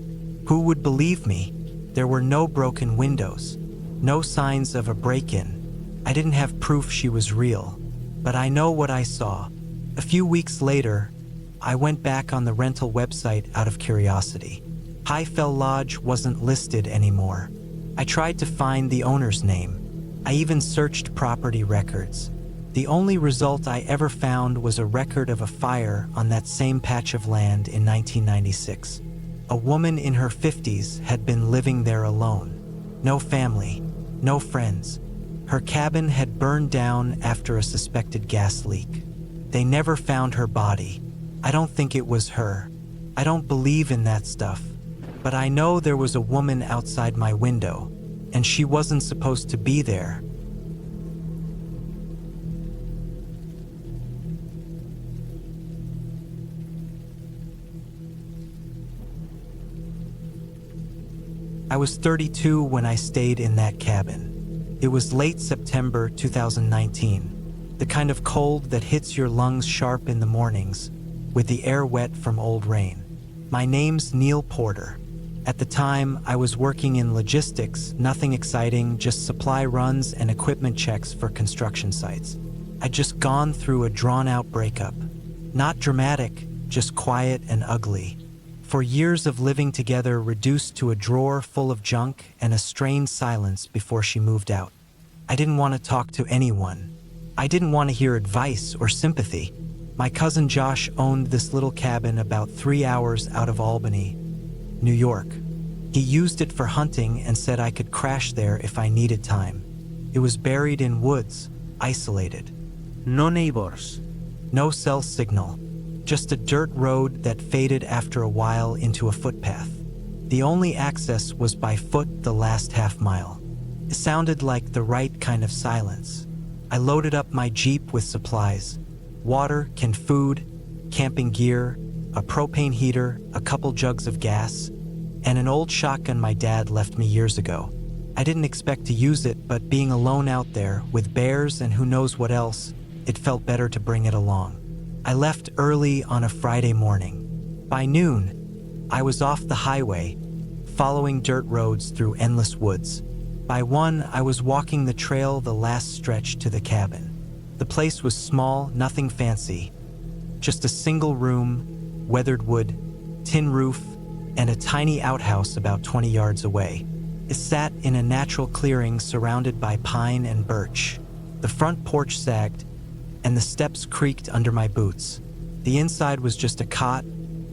[SPEAKER 1] Who would believe me? There were no broken windows, no signs of a break-in. I didn't have proof she was real, but I know what I saw. A few weeks later, I went back on the rental website out of curiosity. Highfell Lodge wasn't listed anymore. I tried to find the owner's name. I even searched property records. The only result I ever found was a record of a fire on that same patch of land in 1996. A woman in her 50s had been living there alone. No family, no friends. Her cabin had burned down after a suspected gas leak. They never found her body. I don't think it was her. I don't believe in that stuff. But I know there was a woman outside my window, and she wasn't supposed to be there. I was 32 when I stayed in that cabin. It was late September 2019, the kind of cold that hits your lungs sharp in the mornings, with the air wet from old rain. My name's Neil Porter. At the time, I was working in logistics, nothing exciting, just supply runs and equipment checks for construction sites. I'd just gone through a drawn-out breakup. Not dramatic, just quiet and ugly. For years of living together reduced to a drawer full of junk and a strained silence before she moved out. I didn't want to talk to anyone. I didn't want to hear advice or sympathy. My cousin Josh owned this little cabin about 3 hours out of Albany, New York. He used it for hunting and said I could crash there if I needed time. It was buried in woods, isolated.
[SPEAKER 2] No neighbors.
[SPEAKER 1] No cell signal. Just a dirt road that faded after a while into a footpath. The only access was by foot the last half mile. It sounded like the right kind of silence. I loaded up my Jeep with supplies. Water, canned food, camping gear, a propane heater, a couple jugs of gas, and an old shotgun my dad left me years ago. I didn't expect to use it, but being alone out there, with bears and who knows what else, it felt better to bring it along. I left early on a Friday morning. By noon, I was off the highway, following dirt roads through endless woods. By 1, I was walking the trail the last stretch to the cabin. The place was small, nothing fancy. Just a single room, weathered wood, tin roof, and a tiny outhouse about 20 yards away. It sat in a natural clearing surrounded by pine and birch. The front porch sagged, and the steps creaked under my boots. The inside was just a cot,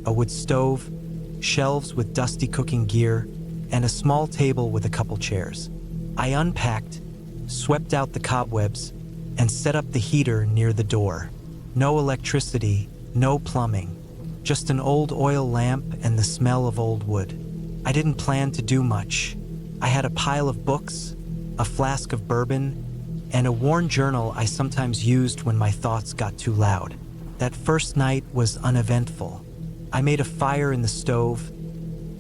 [SPEAKER 1] a wood stove, shelves with dusty cooking gear, and a small table with a couple chairs. I unpacked, swept out the cobwebs, and set up the heater near the door. No electricity, no plumbing, just an old oil lamp and the smell of old wood. I didn't plan to do much. I had a pile of books, a flask of bourbon, and a worn journal I sometimes used when my thoughts got too loud. That first night was uneventful. I made a fire in the stove,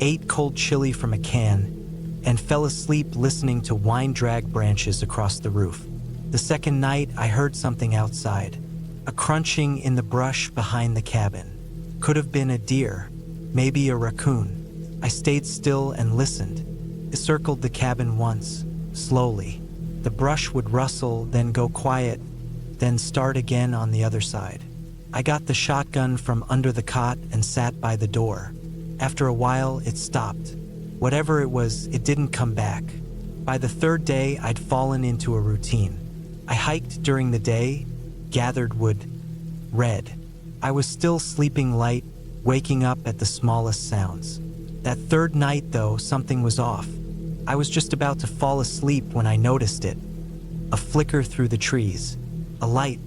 [SPEAKER 1] ate cold chili from a can, and fell asleep listening to wine drag branches across the roof. The second night, I heard something outside, a crunching in the brush behind the cabin. Could have been a deer, maybe a raccoon. I stayed still and listened. It circled the cabin once, slowly. The brush would rustle, then go quiet, then start again on the other side. I got the shotgun from under the cot and sat by the door. After a while, it stopped. Whatever it was, it didn't come back. By the third day, I'd fallen into a routine. I hiked during the day, gathered wood, read. I was still sleeping light, waking up at the smallest sounds. That third night, though, something was off. I was just about to fall asleep when I noticed it. A flicker through the trees. A light,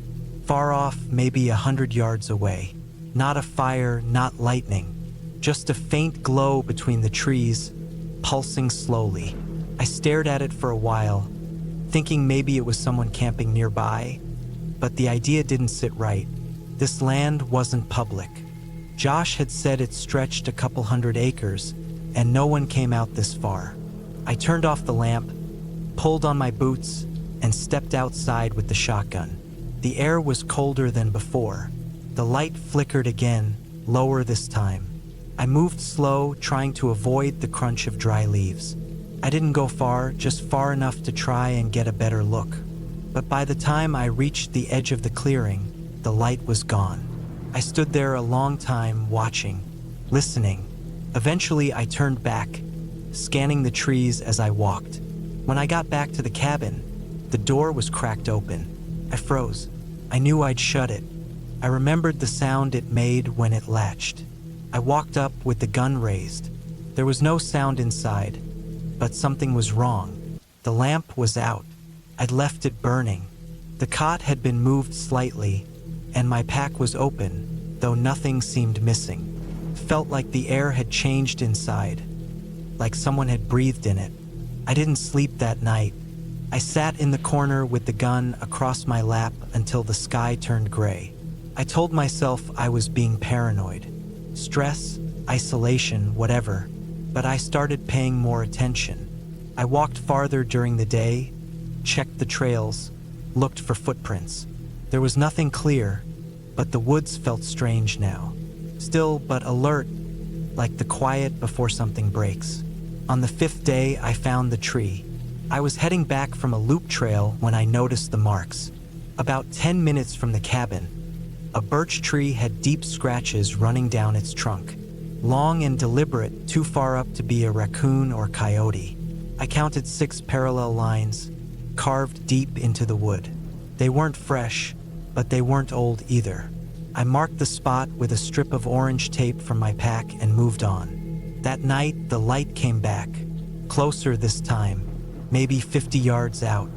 [SPEAKER 1] far off, maybe 100 yards away. Not a fire, not lightning. Just a faint glow between the trees, pulsing slowly. I stared at it for a while, thinking maybe it was someone camping nearby, but the idea didn't sit right. This land wasn't public. Josh had said it stretched a couple hundred acres, and no one came out this far. I turned off the lamp, pulled on my boots, and stepped outside with the shotgun. The air was colder than before. The light flickered again, lower this time. I moved slow, trying to avoid the crunch of dry leaves. I didn't go far, just far enough to try and get a better look. But by the time I reached the edge of the clearing, the light was gone. I stood there a long time, watching, listening. Eventually, I turned back, scanning the trees as I walked. When I got back to the cabin, the door was cracked open. I froze. I knew I'd shut it. I remembered the sound it made when it latched. I walked up with the gun raised. There was no sound inside, but something was wrong. The lamp was out. I'd left it burning. The cot had been moved slightly, and my pack was open, though nothing seemed missing. It felt like the air had changed inside, like someone had breathed in it. I didn't sleep that night. I sat in the corner with the gun across my lap until the sky turned gray. I told myself I was being paranoid. Stress, isolation, whatever, but I started paying more attention. I walked farther during the day, checked the trails, looked for footprints. There was nothing clear, but the woods felt strange now. Still, but alert, like the quiet before something breaks. On the 5th day, I found the tree. I was heading back from a loop trail when I noticed the marks. About 10 minutes from the cabin, a birch tree had deep scratches running down its trunk. Long and deliberate, too far up to be a raccoon or coyote. I counted 6 parallel lines, carved deep into the wood. They weren't fresh, but they weren't old either. I marked the spot with a strip of orange tape from my pack and moved on. That night, the light came back, closer this time, maybe 50 yards out.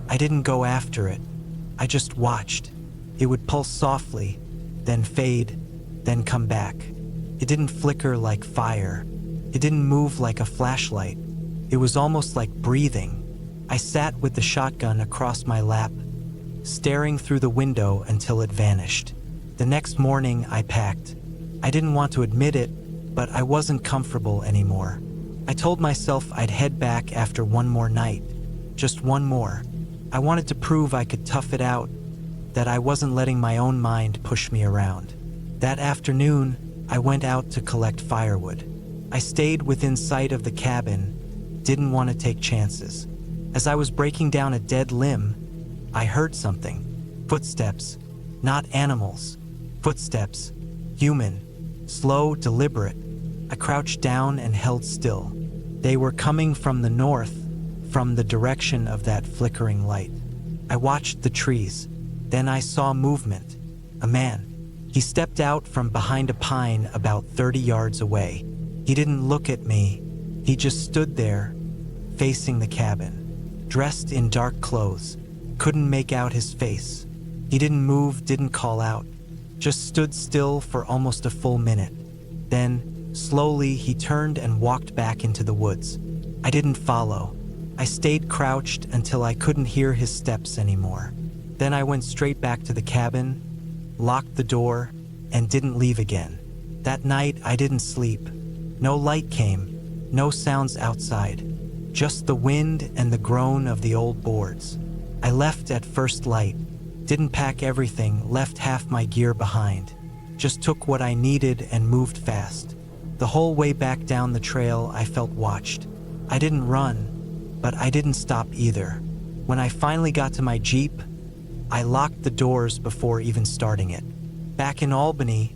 [SPEAKER 1] I didn't go after it. I just watched. It would pulse softly, then fade, then come back. It didn't flicker like fire. It didn't move like a flashlight. It was almost like breathing. I sat with the shotgun across my lap, staring through the window until it vanished. The next morning, I packed. I didn't want to admit it, but I wasn't comfortable anymore. I told myself I'd head back after one more night, just one more. I wanted to prove I could tough it out, that I wasn't letting my own mind push me around. That afternoon, I went out to collect firewood. I stayed within sight of the cabin, didn't want to take chances. As I was breaking down a dead limb, I heard something. Footsteps, not animals. Footsteps, human, slow, deliberate. I crouched down and held still. They were coming from the north, from the direction of that flickering light. I watched the trees. Then I saw movement. A man. He stepped out from behind a pine about 30 yards away. He didn't look at me. He just stood there, facing the cabin, dressed in dark clothes. Couldn't make out his face. He didn't move, didn't call out. Just stood still for almost a full minute. Then, slowly, he turned and walked back into the woods. I didn't follow. I stayed crouched until I couldn't hear his steps anymore. Then I went straight back to the cabin, locked the door, and didn't leave again. That night, I didn't sleep. No light came, no sounds outside, just the wind and the groan of the old boards. I left at first light, didn't pack everything, left half my gear behind. Just took what I needed and moved fast. The whole way back down the trail, I felt watched. I didn't run, but I didn't stop either. When I finally got to my Jeep, I locked the doors before even starting it. Back in Albany,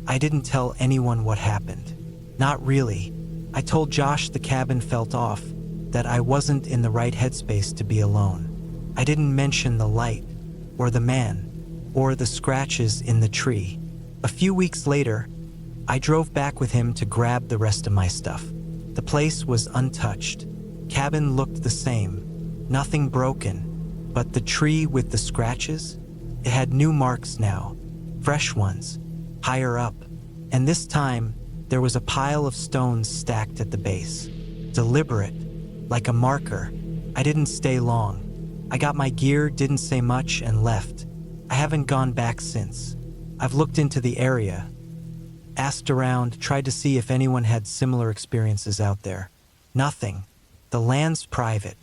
[SPEAKER 1] I didn't tell anyone what happened. Not really. I told Josh the cabin felt off, that I wasn't in the right headspace to be alone. I didn't mention the light, or the man, or the scratches in the tree. A few weeks later, I drove back with him to grab the rest of my stuff. The place was untouched. Cabin looked the same, nothing broken, but the tree with the scratches, it had new marks now, fresh ones, higher up. And this time, there was a pile of stones stacked at the base. Deliberate, like a marker. I didn't stay long. I got my gear, didn't say much, and left. I haven't gone back since. I've looked into the area, asked around, tried to see if anyone had similar experiences out there. Nothing. The land's private.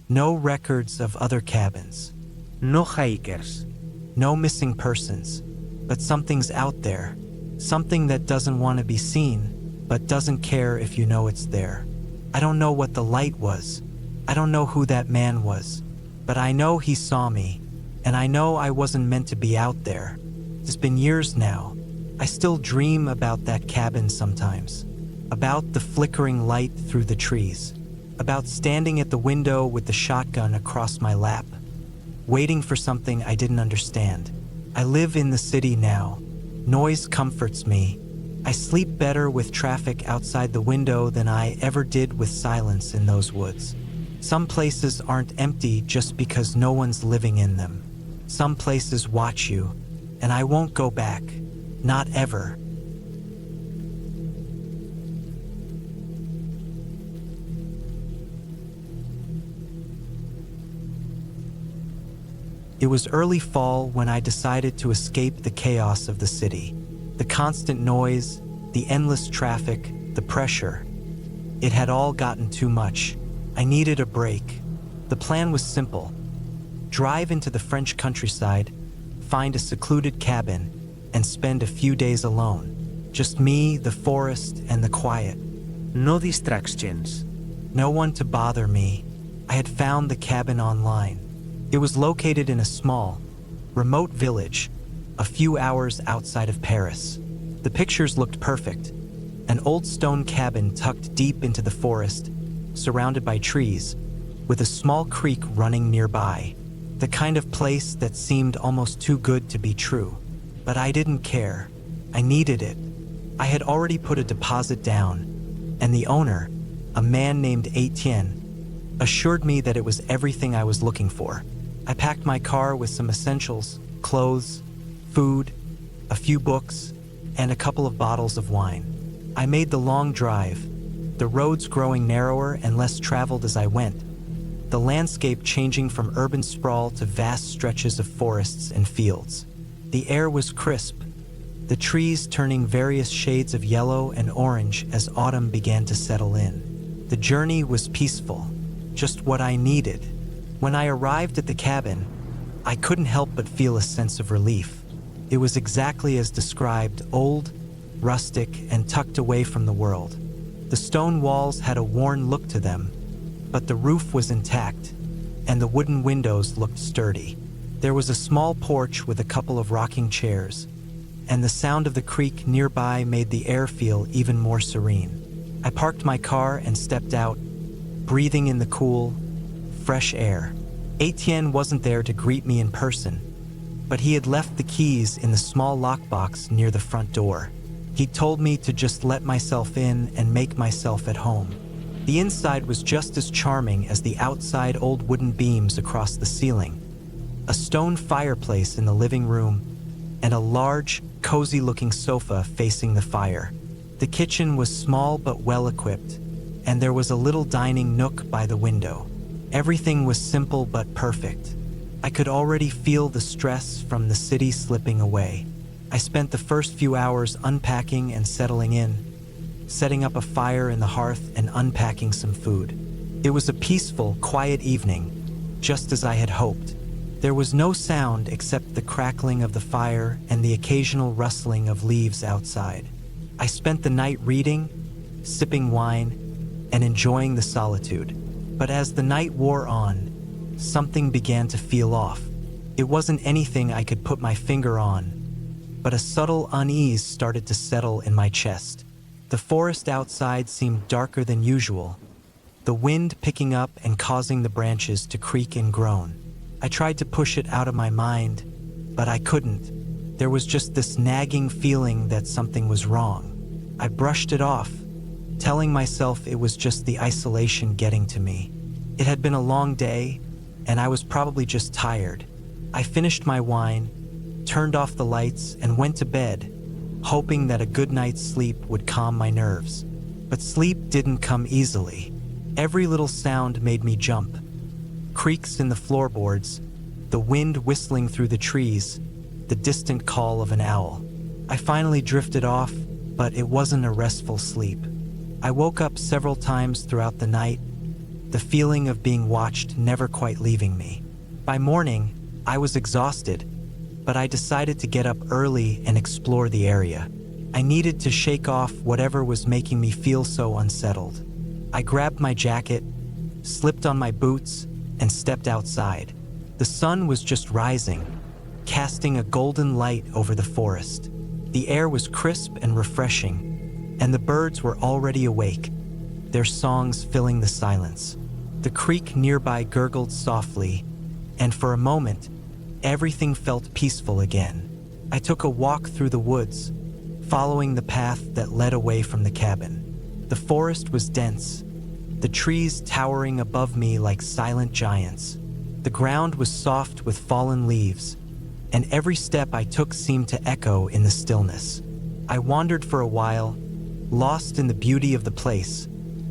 [SPEAKER 1] No records of other cabins.
[SPEAKER 2] No hikers.
[SPEAKER 1] No missing persons. But something's out there. Something that doesn't want to be seen, but doesn't care if you know it's there. I don't know what the light was. I don't know who that man was. But I know he saw me, and I know I wasn't meant to be out there. It's been years now. I still dream about that cabin sometimes. About the flickering light through the trees. About standing at the window with the shotgun across my lap, waiting for something I didn't understand. I live in the city now. Noise comforts me. I sleep better with traffic outside the window than I ever did with silence in those woods. Some places aren't empty just because no one's living in them. Some places watch you, and I won't go back. Not ever. It was early fall when I decided to escape the chaos of the city. The constant noise, the endless traffic, the pressure. It had all gotten too much. I needed a break. The plan was simple. Drive into the French countryside, find a secluded cabin, and spend a few days alone. Just me, the forest, and the quiet.
[SPEAKER 2] No distractions.
[SPEAKER 1] No one to bother me. I had found the cabin online. It was located in a small, remote village, a few hours outside of Paris. The pictures looked perfect. An old stone cabin tucked deep into the forest, surrounded by trees, with a small creek running nearby. The kind of place that seemed almost too good to be true. But I didn't care. I needed it. I had already put a deposit down, and the owner, a man named Etienne, assured me that it was everything I was looking for. I packed my car with some essentials, clothes, food, a few books, and a couple of bottles of wine. I made the long drive, the roads growing narrower and less traveled as I went, the landscape changing from urban sprawl to vast stretches of forests and fields. The air was crisp, the trees turning various shades of yellow and orange as autumn began to settle in. The journey was peaceful, just what I needed. When I arrived at the cabin, I couldn't help but feel a sense of relief. It was exactly as described, old, rustic, and tucked away from the world. The stone walls had a worn look to them, but the roof was intact, and the wooden windows looked sturdy. There was a small porch with a couple of rocking chairs, and the sound of the creek nearby made the air feel even more serene. I parked my car and stepped out, breathing in the cool, fresh air. Etienne wasn't there to greet me in person, but he had left the keys in the small lockbox near the front door. He told me to just let myself in and make myself at home. The inside was just as charming as the outside old wooden beams across the ceiling, a stone fireplace in the living room, and a large, cozy-looking sofa facing the fire. The kitchen was small but well-equipped, and there was a little dining nook by the window. Everything was simple but perfect. I could already feel the stress from the city slipping away. I spent the first few hours unpacking and settling in, setting up a fire in the hearth and unpacking some food. It was a peaceful, quiet evening, just as I had hoped. There was no sound except the crackling of the fire and the occasional rustling of leaves outside. I spent the night reading, sipping wine, and enjoying the solitude. But as the night wore on, something began to feel off. It wasn't anything I could put my finger on, but a subtle unease started to settle in my chest. The forest outside seemed darker than usual, the wind picking up and causing the branches to creak and groan. I tried to push it out of my mind, but I couldn't. There was just this nagging feeling that something was wrong. I brushed it off, telling myself it was just the isolation getting to me. It had been a long day, and I was probably just tired. I finished my wine, turned off the lights, and went to bed, hoping that a good night's sleep would calm my nerves. But sleep didn't come easily. Every little sound made me jump. Creaks in the floorboards, the wind whistling through the trees, the distant call of an owl. I finally drifted off, but it wasn't a restful sleep. I woke up several times throughout the night, the feeling of being watched never quite leaving me. By morning, I was exhausted, but I decided to get up early and explore the area. I needed to shake off whatever was making me feel so unsettled. I grabbed my jacket, slipped on my boots, and stepped outside. The sun was just rising, casting a golden light over the forest. The air was crisp and refreshing, and the birds were already awake, their songs filling the silence. The creek nearby gurgled softly, and for a moment, everything felt peaceful again. I took a walk through the woods, following the path that led away from the cabin. The forest was dense, the trees towering above me like silent giants. The ground was soft with fallen leaves, and every step I took seemed to echo in the stillness. I wandered for a while, lost in the beauty of the place,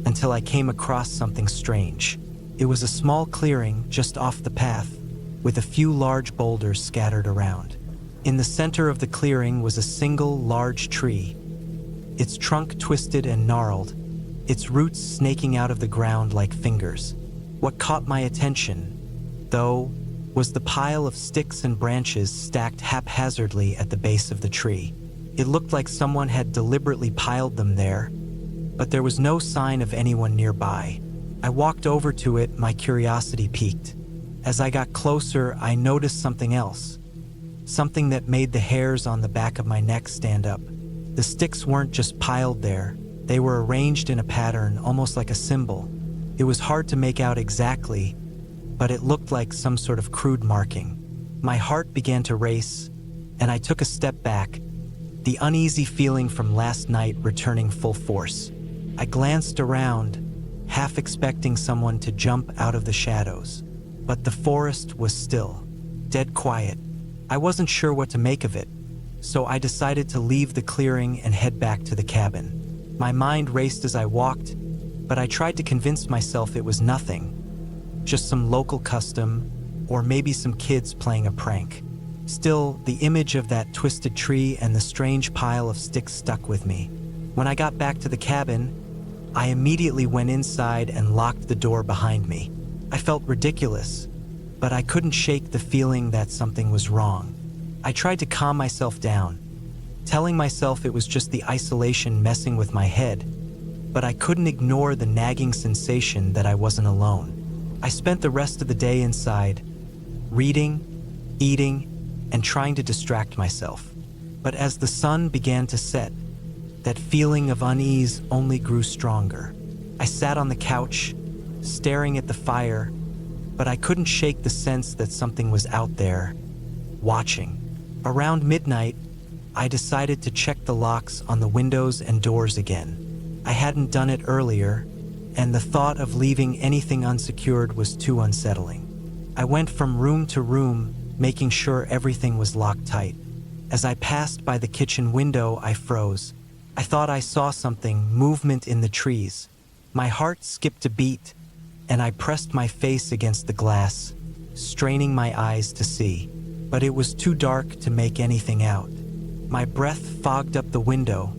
[SPEAKER 1] until I came across something strange. It was a small clearing just off the path, with a few large boulders scattered around. In the center of the clearing was a single large tree, its trunk twisted and gnarled, its roots snaking out of the ground like fingers. What caught my attention, though, was the pile of sticks and branches stacked haphazardly at the base of the tree. It looked like someone had deliberately piled them there, but there was no sign of anyone nearby. I walked over to it, my curiosity piqued. As I got closer, I noticed something else, something that made the hairs on the back of my neck stand up. The sticks weren't just piled there, they were arranged in a pattern almost like a symbol. It was hard to make out exactly, but it looked like some sort of crude marking. My heart began to race, and I took a step back, the uneasy feeling from last night returning full force. I glanced around, half expecting someone to jump out of the shadows, but the forest was still, dead quiet. I wasn't sure what to make of it, so I decided to leave the clearing and head back to the cabin. My mind raced as I walked, but I tried to convince myself it was nothing, just some local custom, or maybe some kids playing a prank. Still, the image of that twisted tree and the strange pile of sticks stuck with me. When I got back to the cabin, I immediately went inside and locked the door behind me. I felt ridiculous, but I couldn't shake the feeling that something was wrong. I tried to calm myself down, telling myself it was just the isolation messing with my head, but I couldn't ignore the nagging sensation that I wasn't alone. I spent the rest of the day inside, reading, eating, and trying to distract myself. But as the sun began to set, that feeling of unease only grew stronger. I sat on the couch, staring at the fire, but I couldn't shake the sense that something was out there, watching. Around midnight, I decided to check the locks on the windows and doors again. I hadn't done it earlier, and the thought of leaving anything unsecured was too unsettling. I went from room to room, making sure everything was locked tight. As I passed by the kitchen window, I froze. I thought I saw something, movement in the trees. My heart skipped a beat, and I pressed my face against the glass, straining my eyes to see. But it was too dark to make anything out. My breath fogged up the window,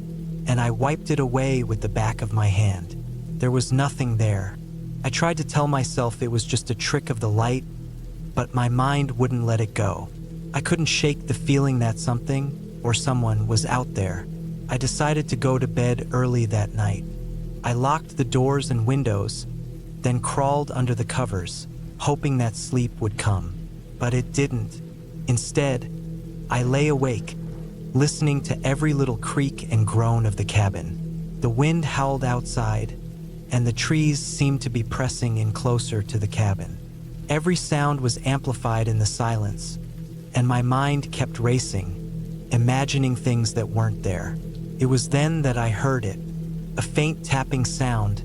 [SPEAKER 1] and I wiped it away with the back of my hand. There was nothing there. I tried to tell myself it was just a trick of the light, but my mind wouldn't let it go. I couldn't shake the feeling that something or someone was out there. I decided to go to bed early that night. I locked the doors and windows, then crawled under the covers, hoping that sleep would come. But it didn't. Instead, I lay awake, listening to every little creak and groan of the cabin. The wind howled outside, and the trees seemed to be pressing in closer to the cabin. Every sound was amplified in the silence, and my mind kept racing, imagining things that weren't there. It was then that I heard it, a faint tapping sound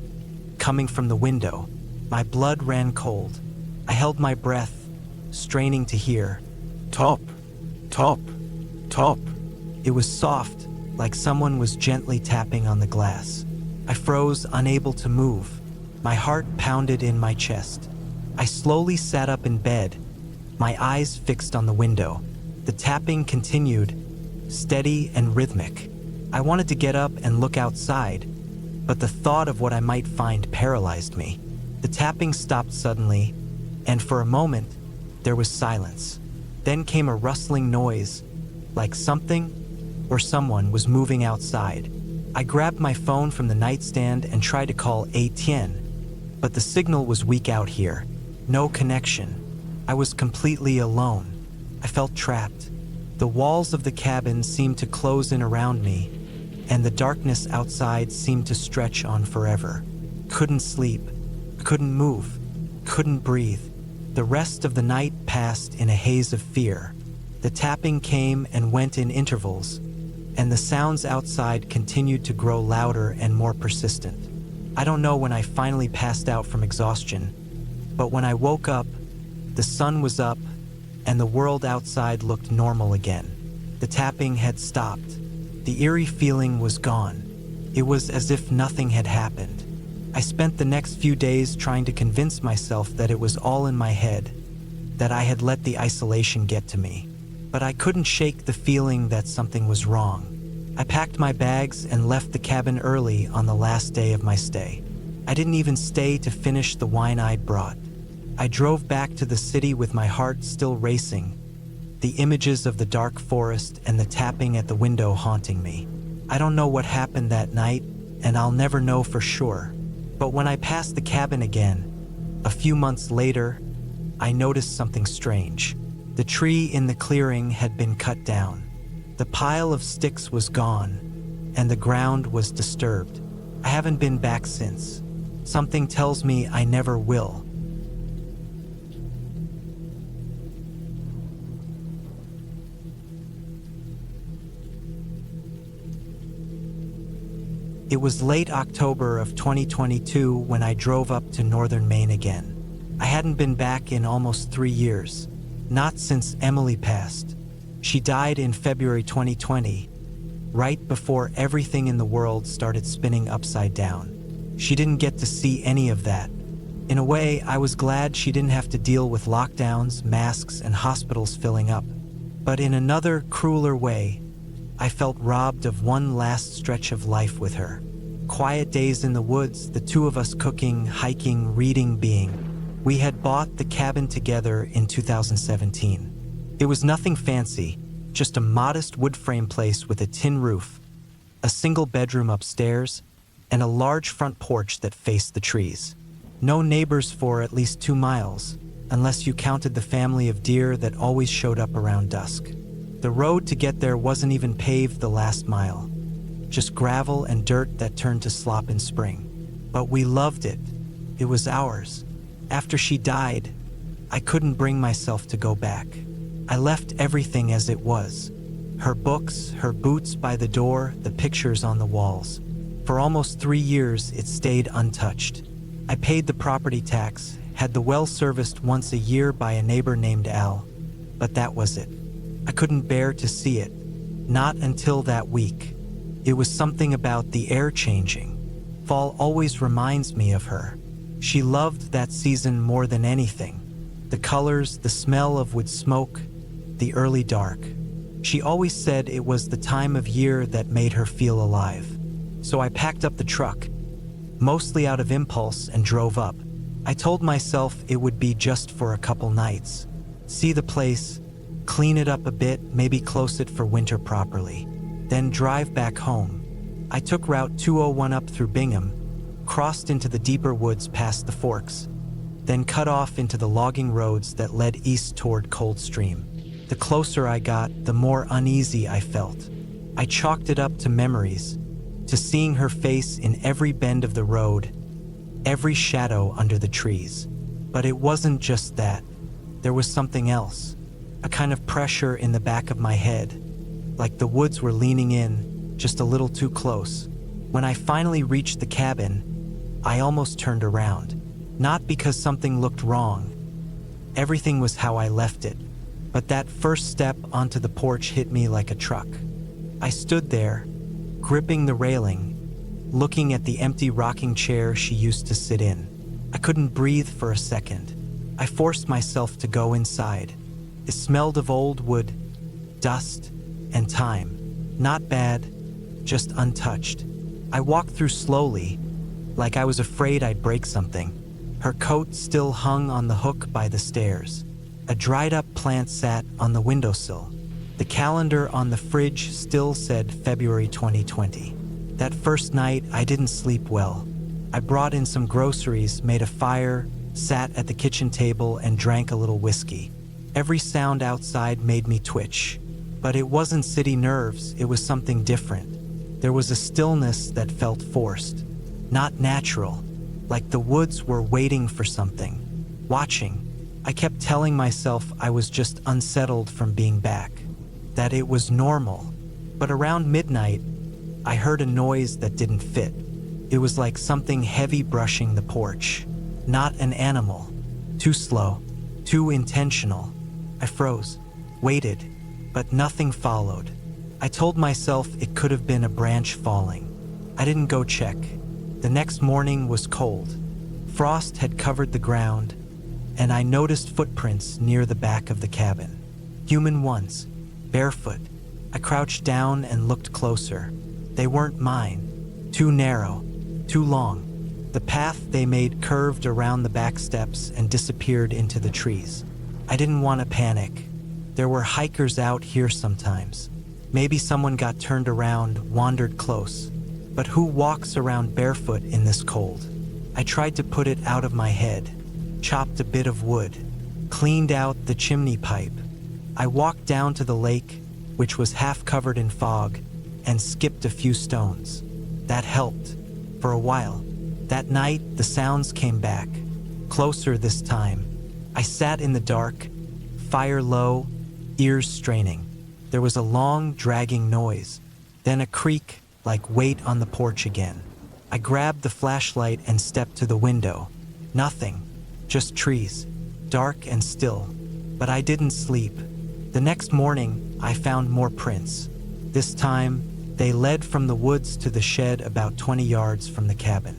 [SPEAKER 1] coming from the window. My blood ran cold. I held my breath, straining to hear.
[SPEAKER 3] Top, top, top.
[SPEAKER 1] It was soft, like someone was gently tapping on the glass. I froze, unable to move. My heart pounded in my chest. I slowly sat up in bed, my eyes fixed on the window. The tapping continued, steady and rhythmic. I wanted to get up and look outside, but the thought of what I might find paralyzed me. The tapping stopped suddenly, and for a moment, there was silence. Then came a rustling noise, like something or someone was moving outside. I grabbed my phone from the nightstand and tried to call ATN, but the signal was weak out here. No connection. I was completely alone. I felt trapped. The walls of the cabin seemed to close in around me, and the darkness outside seemed to stretch on forever. Couldn't sleep, couldn't move, couldn't breathe. The rest of the night passed in a haze of fear. The tapping came and went in intervals, and the sounds outside continued to grow louder and more persistent. I don't know when I finally passed out from exhaustion, but when I woke up, the sun was up, and the world outside looked normal again. The tapping had stopped. The eerie feeling was gone. It was as if nothing had happened. I spent the next few days trying to convince myself that it was all in my head, that I had let the isolation get to me. But I couldn't shake the feeling that something was wrong. I packed my bags and left the cabin early on the last day of my stay. I didn't even stay to finish the wine I'd brought. I drove back to the city with my heart still racing, the images of the dark forest and the tapping at the window haunting me. I don't know what happened that night, and I'll never know for sure. But when I passed the cabin again, a few months later, I noticed something strange. The tree in the clearing had been cut down. The pile of sticks was gone, and the ground was disturbed. I haven't been back since. Something tells me I never will. It was late October of 2022 when I drove up to northern Maine again. I hadn't been back in almost 3 years, not since Emily passed. She died in February 2020, right before everything in the world started spinning upside down. She didn't get to see any of that. In a way, I was glad she didn't have to deal with lockdowns, masks, and hospitals filling up. But in another, crueler way, I felt robbed of one last stretch of life with her. Quiet days in the woods, the two of us cooking, hiking, reading, being. We had bought the cabin together in 2017. It was nothing fancy, just a modest wood frame place with a tin roof, a single bedroom upstairs, and a large front porch that faced the trees. No neighbors for at least 2 miles, unless you counted the family of deer that always showed up around dusk. The road to get there wasn't even paved the last mile, just gravel and dirt that turned to slop in spring. But we loved it. It was ours. After she died, I couldn't bring myself to go back. I left everything as it was. Her books, her boots by the door, the pictures on the walls. For almost 3 years, it stayed untouched. I paid the property tax, had the well serviced once a year by a neighbor named Al, but that was it. I couldn't bear to see it, not until that week. It was something about the air changing. Fall always reminds me of her. She loved that season more than anything. The colors, the smell of wood smoke, the early dark. She always said it was the time of year that made her feel alive. So I packed up the truck, mostly out of impulse, and drove up. I told myself it would be just for a couple nights. See the place, clean it up a bit, maybe close it for winter properly, then drive back home. I took Route 201 up through Bingham, crossed into the deeper woods past the forks, then cut off into the logging roads that led east toward Coldstream. The closer I got, the more uneasy I felt. I chalked it up to memories, to seeing her face in every bend of the road, every shadow under the trees. But it wasn't just that. There was something else. A kind of pressure in the back of my head, like the woods were leaning in, just a little too close. When I finally reached the cabin, I almost turned around. Not because something looked wrong. Everything was how I left it. But that first step onto the porch hit me like a truck. I stood there, gripping the railing, looking at the empty rocking chair she used to sit in. I couldn't breathe for a second. I forced myself to go inside. It smelled of old wood, dust, and time. Not bad, just untouched. I walked through slowly, like I was afraid I'd break something. Her coat still hung on the hook by the stairs. A dried-up plant sat on the windowsill. The calendar on the fridge still said February 2020. That first night, I didn't sleep well. I brought in some groceries, made a fire, sat at the kitchen table, and drank a little whiskey. Every sound outside made me twitch. But it wasn't city nerves, it was something different. There was a stillness that felt forced, not natural, like the woods were waiting for something, watching. I kept telling myself I was just unsettled from being back, that it was normal. But around midnight, I heard a noise that didn't fit. It was like something heavy brushing the porch. Not an animal. Too slow. Too intentional. I froze. Waited. But nothing followed. I told myself it could have been a branch falling. I didn't go check. The next morning was cold. Frost had covered the ground, and I noticed footprints near the back of the cabin. Human ones. Barefoot. I crouched down and looked closer. They weren't mine. Too narrow. Too long. The path they made curved around the back steps and disappeared into the trees. I didn't want to panic. There were hikers out here sometimes. Maybe someone got turned around, wandered close. But who walks around barefoot in this cold? I tried to put it out of my head. Chopped a bit of wood. Cleaned out the chimney pipe. I walked down to the lake, which was half covered in fog, and skipped a few stones. That helped. For a while. That night, the sounds came back. Closer this time. I sat in the dark, fire low, ears straining. There was a long, dragging noise. Then a creak, like weight on the porch again. I grabbed the flashlight and stepped to the window. Nothing. Just trees. Dark and still. But I didn't sleep. The next morning, I found more prints. This time, they led from the woods to the shed about 20 yards from the cabin.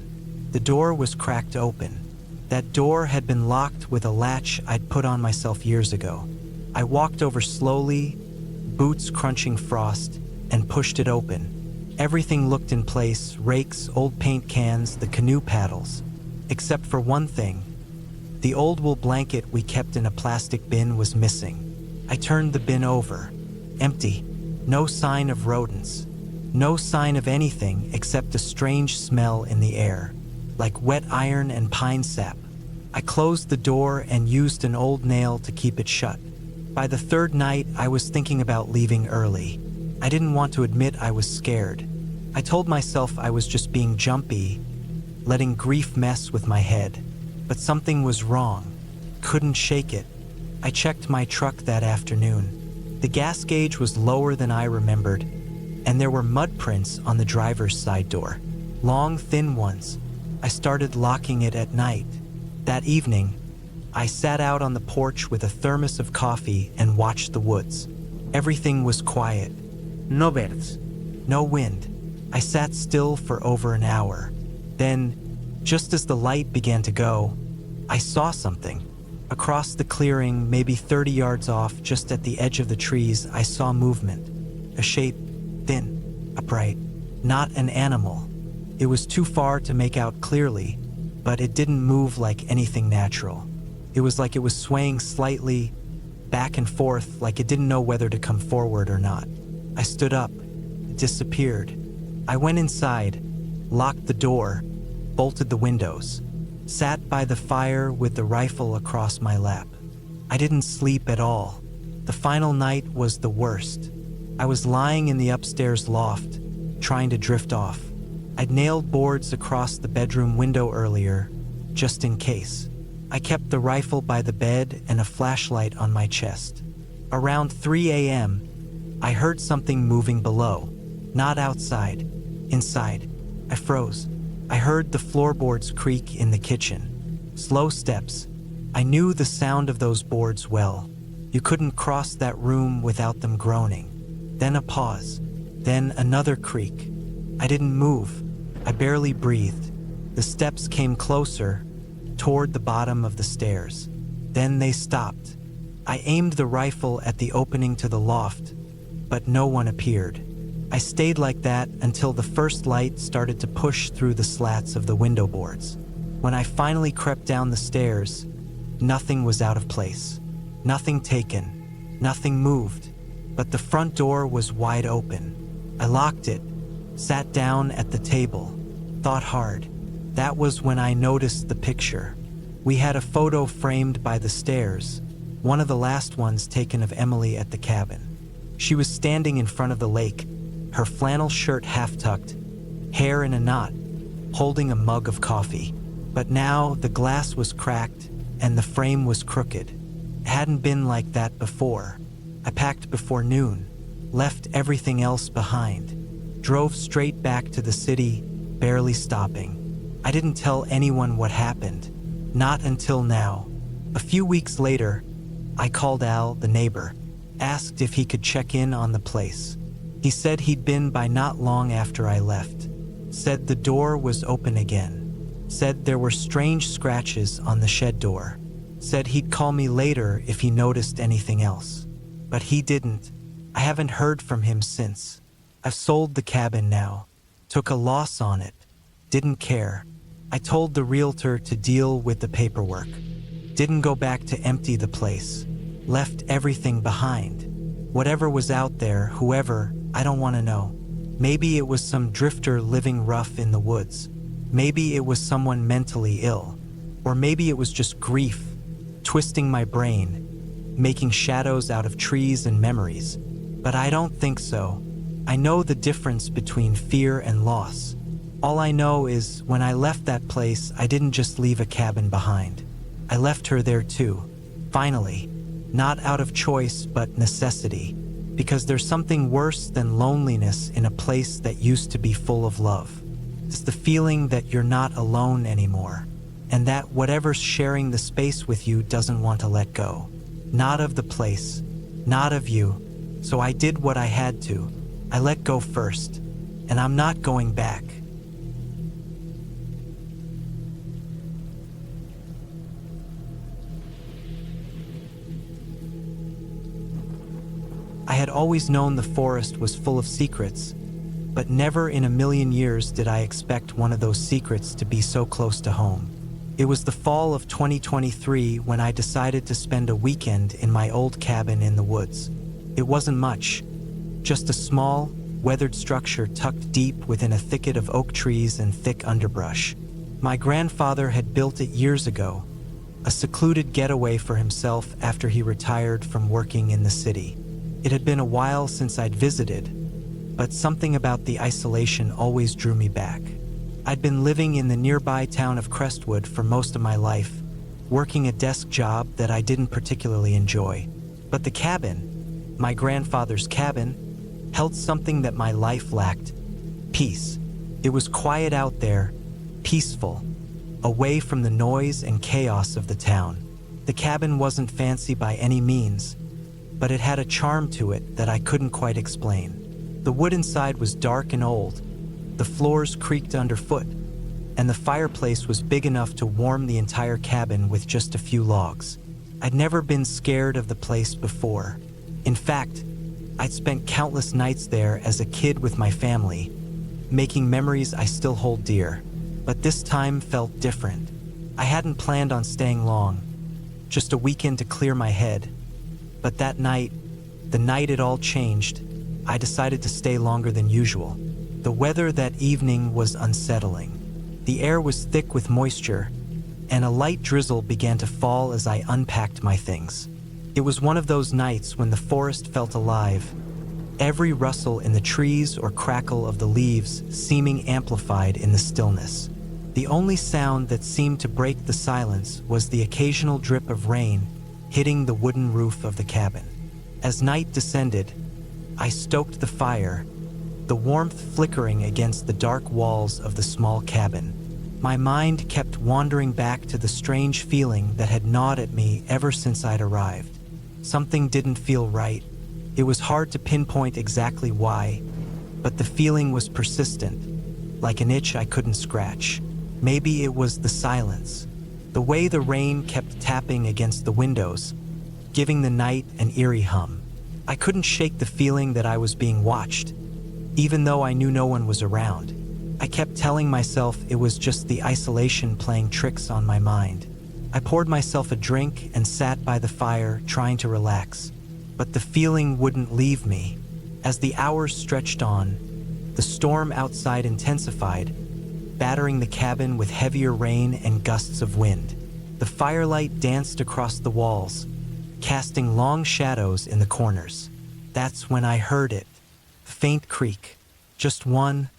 [SPEAKER 1] The door was cracked open. That door had been locked with a latch I'd put on myself years ago. I walked over slowly, boots crunching frost, and pushed it open. Everything looked in place, rakes, old paint cans, the canoe paddles. Except for one thing. The old wool blanket we kept in a plastic bin was missing. I turned the bin over. Empty. No sign of rodents. No sign of anything except a strange smell in the air, like wet iron and pine sap. I closed the door and used an old nail to keep it shut. By the third night, I was thinking about leaving early. I didn't want to admit I was scared. I told myself I was just being jumpy, letting grief mess with my head. But something was wrong. Couldn't shake it. I checked my truck that afternoon. The gas gauge was lower than I remembered, and there were mud prints on the driver's side door. Long, thin ones. I started locking it at night. That evening, I sat out on the porch with a thermos of coffee and watched the woods. Everything was quiet.
[SPEAKER 2] No birds.
[SPEAKER 1] No wind. I sat still for over an hour. Then, just as the light began to go, I saw something. Across the clearing, maybe 30 yards off, just at the edge of the trees, I saw movement. A shape, thin, upright, not an animal. It was too far to make out clearly, but it didn't move like anything natural. It was like it was swaying slightly, back and forth, like it didn't know whether to come forward or not. I stood up. It disappeared. I went inside, locked the door, bolted the windows, sat by the fire with the rifle across my lap. I didn't sleep at all. The final night was the worst. I was lying in the upstairs loft, trying to drift off. I'd nailed boards across the bedroom window earlier, just in case. I kept the rifle by the bed and a flashlight on my chest. Around 3 a.m., I heard something moving below. Not outside. Inside. I froze. I heard the floorboards creak in the kitchen. Slow steps. I knew the sound of those boards well. You couldn't cross that room without them groaning. Then a pause. Then another creak. I didn't move. I barely breathed. The steps came closer, toward the bottom of the stairs. Then they stopped. I aimed the rifle at the opening to the loft, but no one appeared. I stayed like that until the first light started to push through the slats of the window boards. When I finally crept down the stairs, nothing was out of place. Nothing taken. Nothing moved. But the front door was wide open. I locked it, sat down at the table, thought hard. That was when I noticed the picture. We had a photo framed by the stairs, one of the last ones taken of Emily at the cabin. She was standing in front of the lake, her flannel shirt half-tucked, hair in a knot, holding a mug of coffee. But now the glass was cracked and the frame was crooked. It hadn't been like that before. I packed before noon, left everything else behind, drove straight back to the city, barely stopping. I didn't tell anyone what happened, not until now. A few weeks later, I called Al, the neighbor, asked if he could check in on the place. He said he'd been by not long after I left, said the door was open again, said there were strange scratches on the shed door, said he'd call me later if he noticed anything else. But he didn't. I haven't heard from him since. I've sold the cabin now, took a loss on it, didn't care. I told the realtor to deal with the paperwork. Didn't go back to empty the place. Left everything behind. Whatever was out there, whoever, I don't want to know. Maybe it was some drifter living rough in the woods. Maybe it was someone mentally ill. Or maybe it was just grief, twisting my brain, making shadows out of trees and memories. But I don't think so. I know the difference between fear and loss. All I know is when I left that place, I didn't just leave a cabin behind. I left her there too, finally. Not out of choice, but necessity. Because there's something worse than loneliness in a place that used to be full of love. It's the feeling that you're not alone anymore, and that whatever's sharing the space with you doesn't want to let go. Not of the place, not of you. So I did what I had to. I let go first, and I'm not going back. I had always known the forest was full of secrets, but never in a million years did I expect one of those secrets to be so close to home. It was the fall of 2023 when I decided to spend a weekend in my old cabin in the woods. It wasn't much, just a small, weathered structure tucked deep within a thicket of oak trees and thick underbrush. My grandfather had built it years ago, a secluded getaway for himself after he retired from working in the city. It had been a while since I'd visited, but something about the isolation always drew me back. I'd been living in the nearby town of Crestwood for most of my life, working a desk job that I didn't particularly enjoy. But the cabin, my grandfather's cabin, held something that my life lacked: peace. It was quiet out there, peaceful, away from the noise and chaos of the town. The cabin wasn't fancy by any means, but it had a charm to it that I couldn't quite explain. The wood inside was dark and old, the floors creaked underfoot, and the fireplace was big enough to warm the entire cabin with just a few logs. I'd never been scared of the place before. In fact, I'd spent countless nights there as a kid with my family, making memories I still hold dear. But this time felt different. I hadn't planned on staying long, just a weekend to clear my head. But that night, the night it all changed, I decided to stay longer than usual. The weather that evening was unsettling. The air was thick with moisture, and a light drizzle began to fall as I unpacked my things. It was one of those nights when the forest felt alive, every rustle in the trees or crackle of the leaves seeming amplified in the stillness. The only sound that seemed to break the silence was the occasional drip of rain hitting the wooden roof of the cabin. As night descended, I stoked the fire, the warmth flickering against the dark walls of the small cabin. My mind kept wandering back to the strange feeling that had gnawed at me ever since I'd arrived. Something didn't feel right. It was hard to pinpoint exactly why, but the feeling was persistent, like an itch I couldn't scratch. Maybe it was the silence, the way the rain kept tapping against the windows, giving the night an eerie hum. I couldn't shake the feeling that I was being watched, even though I knew no one was around. I kept telling myself it was just the isolation playing tricks on my mind. I poured myself a drink and sat by the fire, trying to relax. But the feeling wouldn't leave me. As the hours stretched on, the storm outside intensified, battering the cabin with heavier rain and gusts of wind. The firelight danced across the walls, casting long shadows in the corners. That's when I heard it. Faint creak. Just one,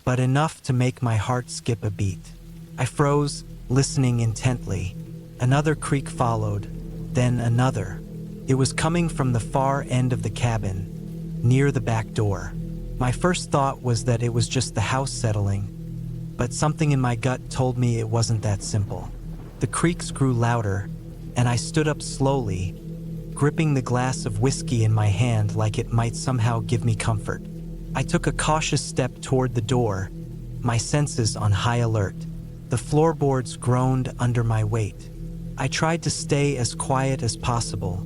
[SPEAKER 1] but enough to make my heart skip a beat. I froze, listening intently. Another creak followed, then another. It was coming from the far end of the cabin, near the back door. My first thought was that it was just the house settling, but something in my gut told me it wasn't that simple. The creaks grew louder, and I stood up slowly, gripping the glass of whiskey in my hand like it might somehow give me comfort. I took a cautious step toward the door, my senses on high alert. The floorboards groaned under my weight. I tried to stay as quiet as possible,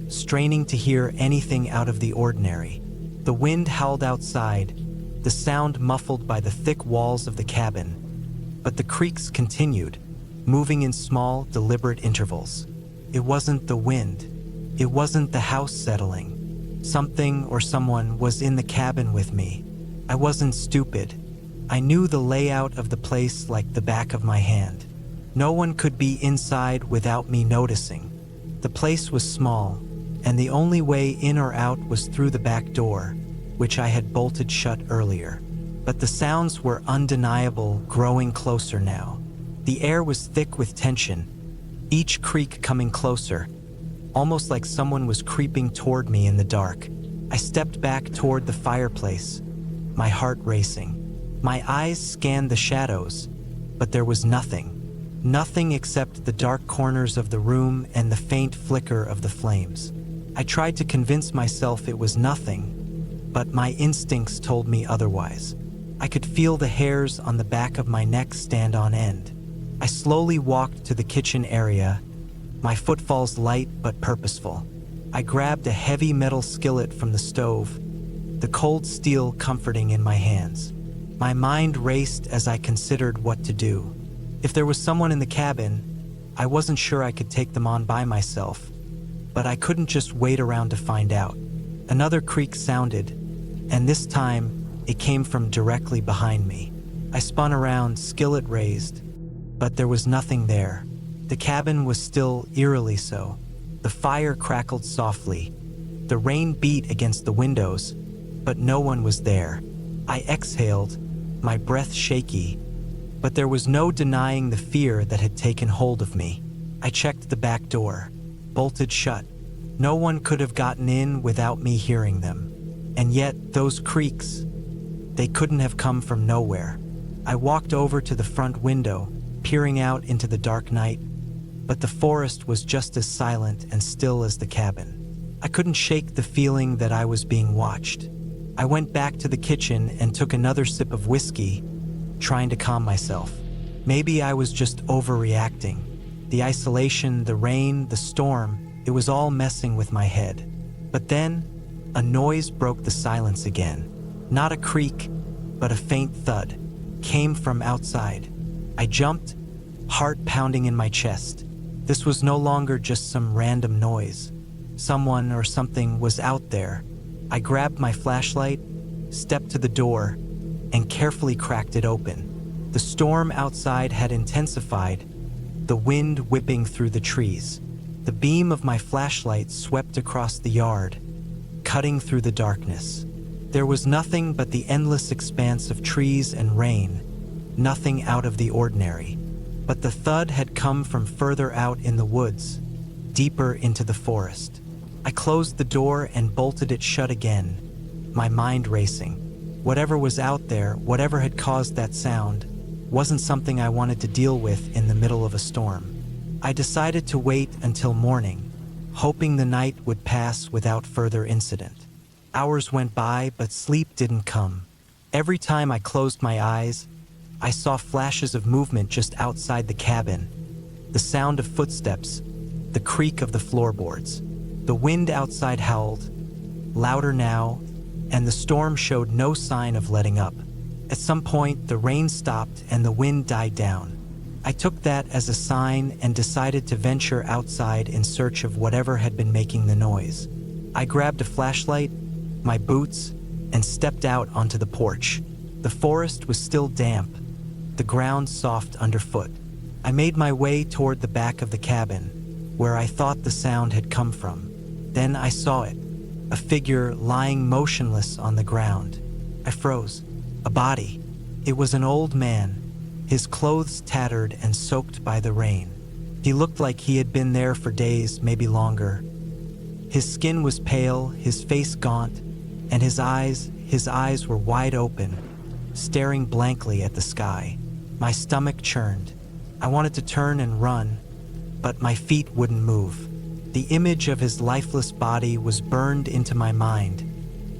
[SPEAKER 1] straining to hear anything out of the ordinary. The wind howled outside, the sound muffled by the thick walls of the cabin, but the creaks continued, moving in small, deliberate intervals. It wasn't the wind. It wasn't the house settling. Something or someone was in the cabin with me. I wasn't stupid. I knew the layout of the place like the back of my hand. No one could be inside without me noticing. The place was small, and the only way in or out was through the back door, which I had bolted shut earlier. But the sounds were undeniable, growing closer now. The air was thick with tension, each creak coming closer, almost like someone was creeping toward me in the dark. I stepped back toward the fireplace, my heart racing. My eyes scanned the shadows, but there was nothing. Nothing except the dark corners of the room and the faint flicker of the flames. I tried to convince myself it was nothing, but my instincts told me otherwise. I could feel the hairs on the back of my neck stand on end. I slowly walked to the kitchen area, my footfalls light but purposeful. I grabbed a heavy metal skillet from the stove, the cold steel comforting in my hands. My mind raced as I considered what to do. If there was someone in the cabin, I wasn't sure I could take them on by myself, but I couldn't just wait around to find out. Another creak sounded, and this time it came from directly behind me. I spun around, skillet raised, but there was nothing there. The cabin was still eerily so. The fire crackled softly. The rain beat against the windows, but no one was there. I exhaled, my breath shaky, but there was no denying the fear that had taken hold of me. I checked the back door, bolted shut. No one could have gotten in without me hearing them. And yet, those creaks, they couldn't have come from nowhere. I walked over to the front window, peering out into the dark night, but the forest was just as silent and still as the cabin. I couldn't shake the feeling that I was being watched. I went back to the kitchen and took another sip of whiskey, trying to calm myself. Maybe I was just overreacting. The isolation, the rain, the storm, it was all messing with my head. But then, a noise broke the silence again. Not a creak, but a faint thud, came from outside. I jumped, heart pounding in my chest. This was no longer just some random noise. Someone or something was out there. I grabbed my flashlight, stepped to the door, and carefully cracked it open. The storm outside had intensified, the wind whipping through the trees. The beam of my flashlight swept across the yard, cutting through the darkness. There was nothing but the endless expanse of trees and rain, nothing out of the ordinary. But the thud had come from further out in the woods, deeper into the forest. I closed the door and bolted it shut again, my mind racing. Whatever was out there, whatever had caused that sound, wasn't something I wanted to deal with in the middle of a storm. I decided to wait until morning, hoping the night would pass without further incident. Hours went by, but sleep didn't come. Every time I closed my eyes, I saw flashes of movement just outside the cabin, the sound of footsteps, the creak of the floorboards. The wind outside howled, louder now, and the storm showed no sign of letting up. At some point, the rain stopped and the wind died down. I took that as a sign and decided to venture outside in search of whatever had been making the noise. I grabbed a flashlight, my boots, and stepped out onto the porch. The forest was still damp, the ground soft underfoot. I made my way toward the back of the cabin, where I thought the sound had come from. Then I saw it, a figure lying motionless on the ground. I froze. A body. It was an old man, his clothes tattered and soaked by the rain. He looked like he had been there for days, maybe longer. His skin was pale, his face gaunt, and his eyes were wide open, staring blankly at the sky. My stomach churned. I wanted to turn and run, but my feet wouldn't move. The image of his lifeless body was burned into my mind,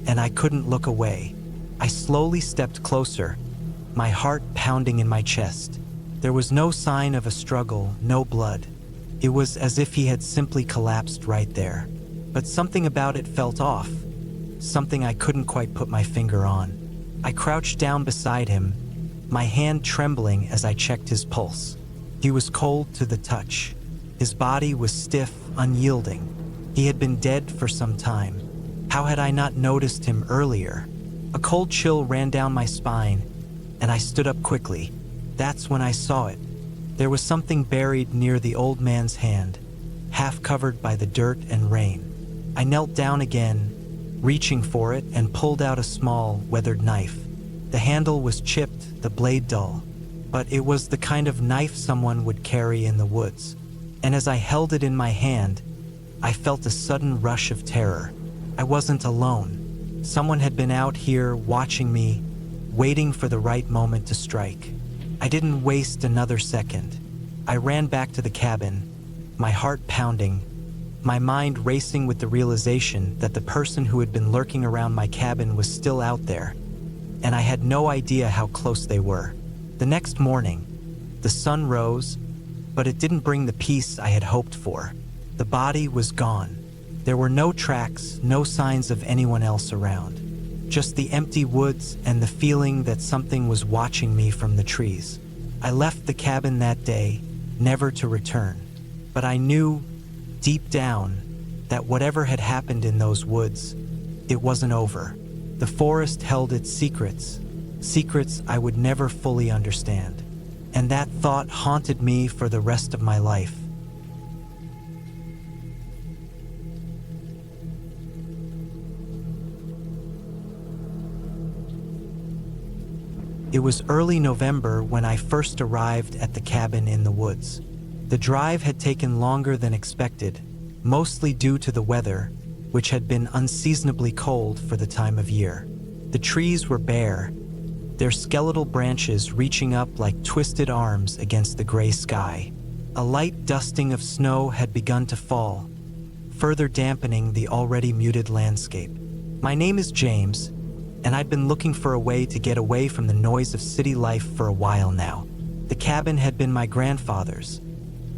[SPEAKER 1] and I couldn't look away. I slowly stepped closer, my heart pounding in my chest. There was no sign of a struggle, no blood. It was as if he had simply collapsed right there. But something about it felt off, something I couldn't quite put my finger on. I crouched down beside him, my hand trembling as I checked his pulse. He was cold to the touch. His body was stiff, unyielding. He had been dead for some time. How had I not noticed him earlier? A cold chill ran down my spine, and I stood up quickly. That's when I saw it. There was something buried near the old man's hand, half covered by the dirt and rain. I knelt down again, reaching for it, and pulled out a small, weathered knife. The handle was chipped, the blade dull, but it was the kind of knife someone would carry in the woods. And as I held it in my hand, I felt a sudden rush of terror. I wasn't alone. Someone had been out here watching me, waiting for the right moment to strike. I didn't waste another second. I ran back to the cabin, my heart pounding, my mind racing with the realization that the person who had been lurking around my cabin was still out there, and I had no idea how close they were. The next morning, the sun rose, but it didn't bring the peace I had hoped for. The body was gone. There were no tracks, no signs of anyone else around. Just the empty woods and the feeling that something was watching me from the trees. I left the cabin that day, never to return. But I knew, deep down, that whatever had happened in those woods, it wasn't over. The forest held its secrets, secrets I would never fully understand. And that thought haunted me for the rest of my life. It was early November when I first arrived at the cabin in the woods. The drive had taken longer than expected, mostly due to the weather, which had been unseasonably cold for the time of year. The trees were bare, their skeletal branches reaching up like twisted arms against the gray sky. A light dusting of snow had begun to fall, further dampening the already muted landscape. My name is James, and I'd been looking for a way to get away from the noise of city life for a while now. The cabin had been my grandfather's,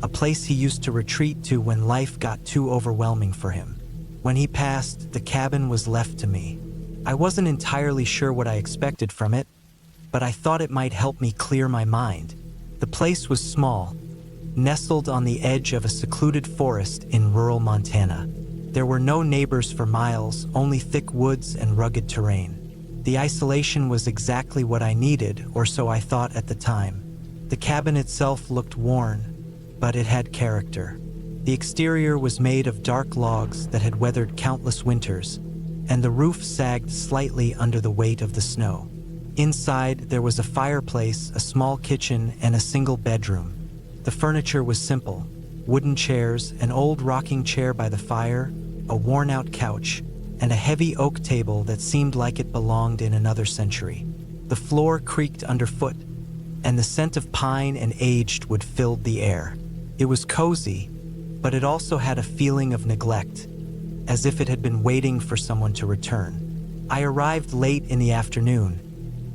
[SPEAKER 1] a place he used to retreat to when life got too overwhelming for him. When he passed, the cabin was left to me. I wasn't entirely sure what I expected from it, but I thought it might help me clear my mind. The place was small, nestled on the edge of a secluded forest in rural Montana. There were no neighbors for miles, only thick woods and rugged terrain. The isolation was exactly what I needed, or so I thought at the time. The cabin itself looked worn, but it had character. The exterior was made of dark logs that had weathered countless winters, and the roof sagged slightly under the weight of the snow. Inside, there was a fireplace, a small kitchen, and a single bedroom. The furniture was simple: wooden chairs, an old rocking chair by the fire, a worn-out couch, and a heavy oak table that seemed like it belonged in another century. The floor creaked underfoot, and the scent of pine and aged wood filled the air. It was cozy, but it also had a feeling of neglect, as if it had been waiting for someone to return. I arrived late in the afternoon,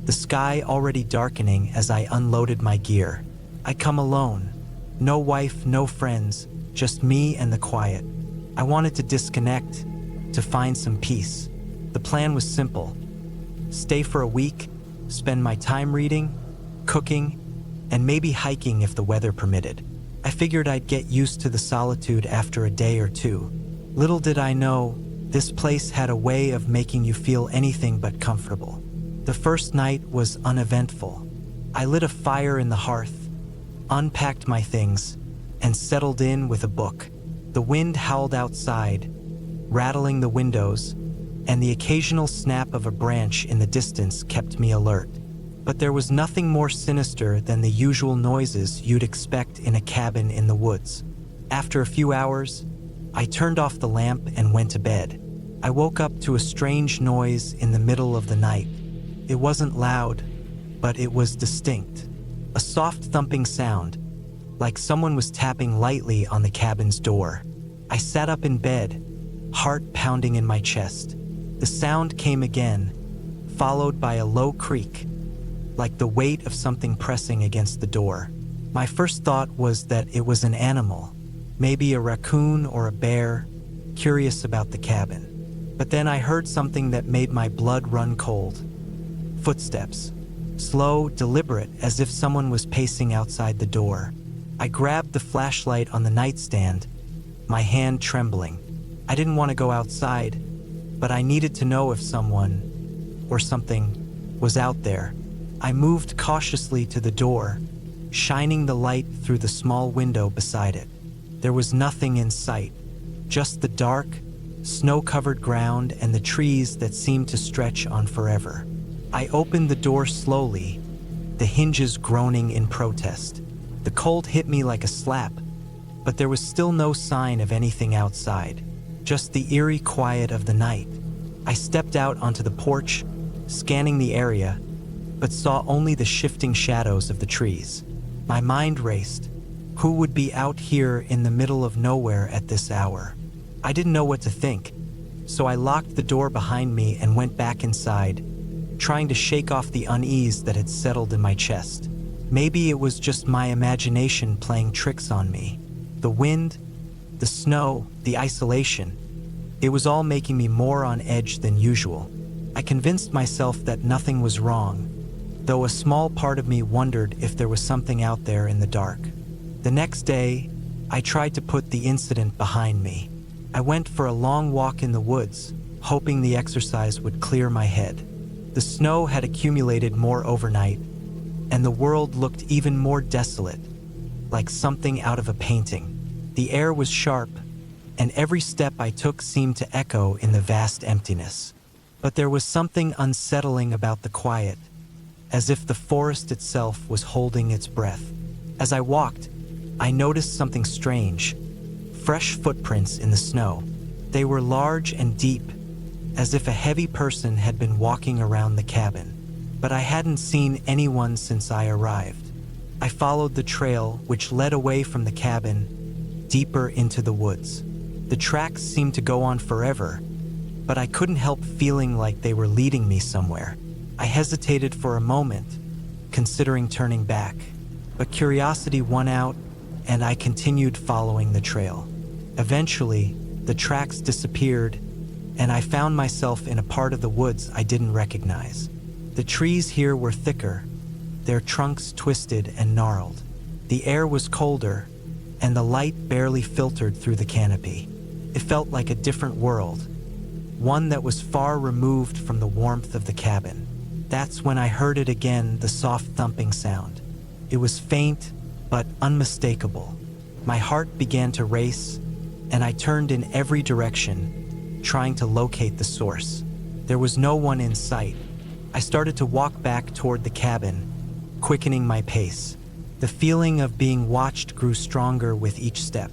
[SPEAKER 1] the sky already darkening as I unloaded my gear. I'd come alone. No wife, no friends, just me and the quiet. I wanted to disconnect, to find some peace. The plan was simple: stay for a week, spend my time reading, cooking, and maybe hiking if the weather permitted. I figured I'd get used to the solitude after a day or two. Little did I know, this place had a way of making you feel anything but comfortable. The first night was uneventful. I lit a fire in the hearth, unpacked my things, and settled in with a book. The wind howled outside, rattling the windows, and the occasional snap of a branch in the distance kept me alert. But there was nothing more sinister than the usual noises you'd expect in a cabin in the woods. After a few hours, I turned off the lamp and went to bed. I woke up to a strange noise in the middle of the night. It wasn't loud, but it was distinct. A soft thumping sound, like someone was tapping lightly on the cabin's door. I sat up in bed, heart pounding in my chest. The sound came again, followed by a low creak, like the weight of something pressing against the door. My first thought was that it was an animal, maybe a raccoon or a bear, curious about the cabin. But then I heard something that made my blood run cold. Footsteps, slow, deliberate, as if someone was pacing outside the door. I grabbed the flashlight on the nightstand, my hand trembling. I didn't want to go outside, but I needed to know if someone, or something, was out there. I moved cautiously to the door, shining the light through the small window beside it. There was nothing in sight, just the dark, snow-covered ground and the trees that seemed to stretch on forever. I opened the door slowly, the hinges groaning in protest. The cold hit me like a slap, but there was still no sign of anything outside, just the eerie quiet of the night. I stepped out onto the porch, scanning the area, but saw only the shifting shadows of the trees. My mind raced. Who would be out here in the middle of nowhere at this hour? I didn't know what to think, so I locked the door behind me and went back inside, trying to shake off the unease that had settled in my chest. Maybe it was just my imagination playing tricks on me. The wind, the snow, the isolation. It was all making me more on edge than usual. I convinced myself that nothing was wrong, though a small part of me wondered if there was something out there in the dark. The next day, I tried to put the incident behind me. I went for a long walk in the woods, hoping the exercise would clear my head. The snow had accumulated more overnight, and the world looked even more desolate, like something out of a painting. The air was sharp, and every step I took seemed to echo in the vast emptiness. But there was something unsettling about the quiet, as if the forest itself was holding its breath. As I walked, I noticed something strange: fresh footprints in the snow. They were large and deep, as if a heavy person had been walking around the cabin. But I hadn't seen anyone since I arrived. I followed the trail, which led away from the cabin, deeper into the woods. The tracks seemed to go on forever, but I couldn't help feeling like they were leading me somewhere. I hesitated for a moment, considering turning back, but curiosity won out, and I continued following the trail. Eventually, the tracks disappeared, and I found myself in a part of the woods I didn't recognize. The trees here were thicker, their trunks twisted and gnarled. The air was colder, and the light barely filtered through the canopy. It felt like a different world, one that was far removed from the warmth of the cabin. That's when I heard it again, the soft thumping sound. It was faint, but unmistakable. My heart began to race, and I turned in every direction, trying to locate the source. There was no one in sight. I started to walk back toward the cabin, quickening my pace. The feeling of being watched grew stronger with each step.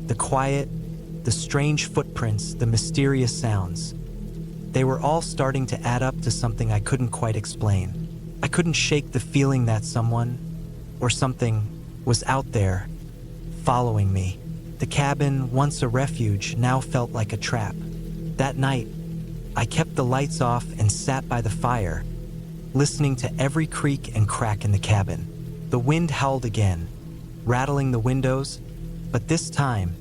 [SPEAKER 1] The quiet, the strange footprints, the mysterious sounds. They were all starting to add up to something I couldn't quite explain. I couldn't shake the feeling that someone, or something, was out there, following me. The cabin, once a refuge, now felt like a trap. That night, I kept the lights off and sat by the fire, listening to every creak and crack in the cabin. The wind howled again, rattling the windows, but this time,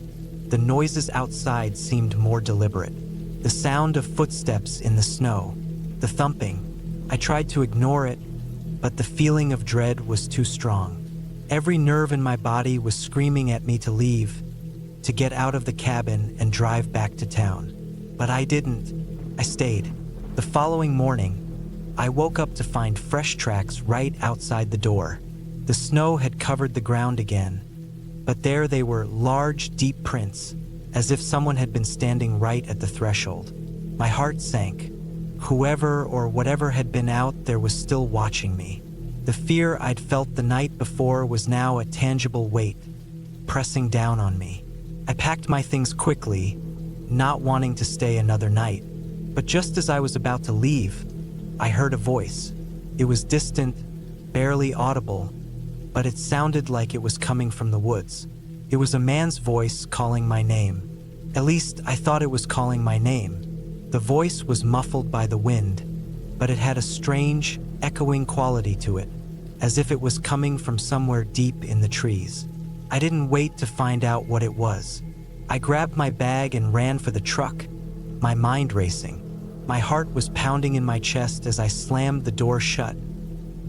[SPEAKER 1] the noises outside seemed more deliberate. The sound of footsteps in the snow, the thumping. I tried to ignore it, but the feeling of dread was too strong. Every nerve in my body was screaming at me to leave, to get out of the cabin and drive back to town. But I didn't. I stayed. The following morning, I woke up to find fresh tracks right outside the door. The snow had covered the ground again, but there they were, large, deep prints, as if someone had been standing right at the threshold. My heart sank. Whoever or whatever had been out there was still watching me. The fear I'd felt the night before was now a tangible weight, pressing down on me. I packed my things quickly, not wanting to stay another night. But just as I was about to leave, I heard a voice. It was distant, barely audible, but it sounded like it was coming from the woods. It was a man's voice calling my name. At least I thought it was calling my name. The voice was muffled by the wind, but it had a strange, echoing quality to it, as if it was coming from somewhere deep in the trees. I didn't wait to find out what it was. I grabbed my bag and ran for the truck, my mind racing. My heart was pounding in my chest as I slammed the door shut,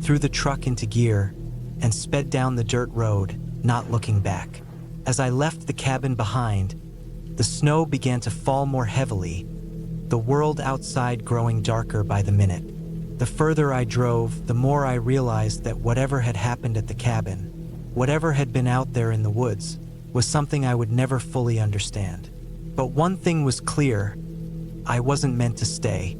[SPEAKER 1] threw the truck into gear, and sped down the dirt road, not looking back. As I left the cabin behind, the snow began to fall more heavily, the world outside growing darker by the minute. The further I drove, the more I realized that whatever had happened at the cabin, whatever had been out there in the woods, was something I would never fully understand. But one thing was clear: I wasn't meant to stay.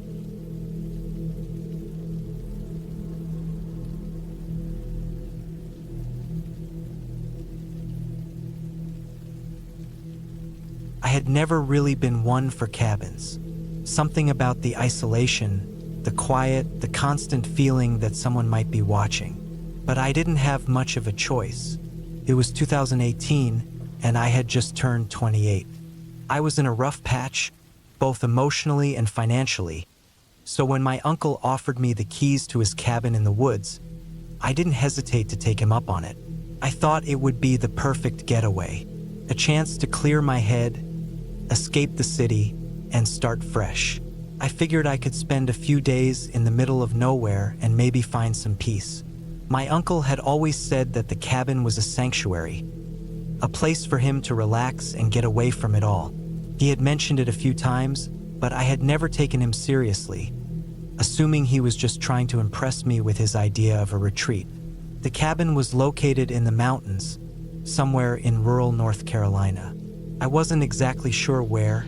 [SPEAKER 1] I had never really been one for cabins. Something about the isolation, the quiet, the constant feeling that someone might be watching. But I didn't have much of a choice. It was 2018, and I had just turned 28. I was in a rough patch, both emotionally and financially. So when my uncle offered me the keys to his cabin in the woods, I didn't hesitate to take him up on it. I thought it would be the perfect getaway, a chance to clear my head, escape the city, and start fresh. I figured I could spend a few days in the middle of nowhere and maybe find some peace. My uncle had always said that the cabin was a sanctuary, a place for him to relax and get away from it all. He had mentioned it a few times, but I had never taken him seriously, assuming he was just trying to impress me with his idea of a retreat. The cabin was located in the mountains, somewhere in rural North Carolina. I wasn't exactly sure where,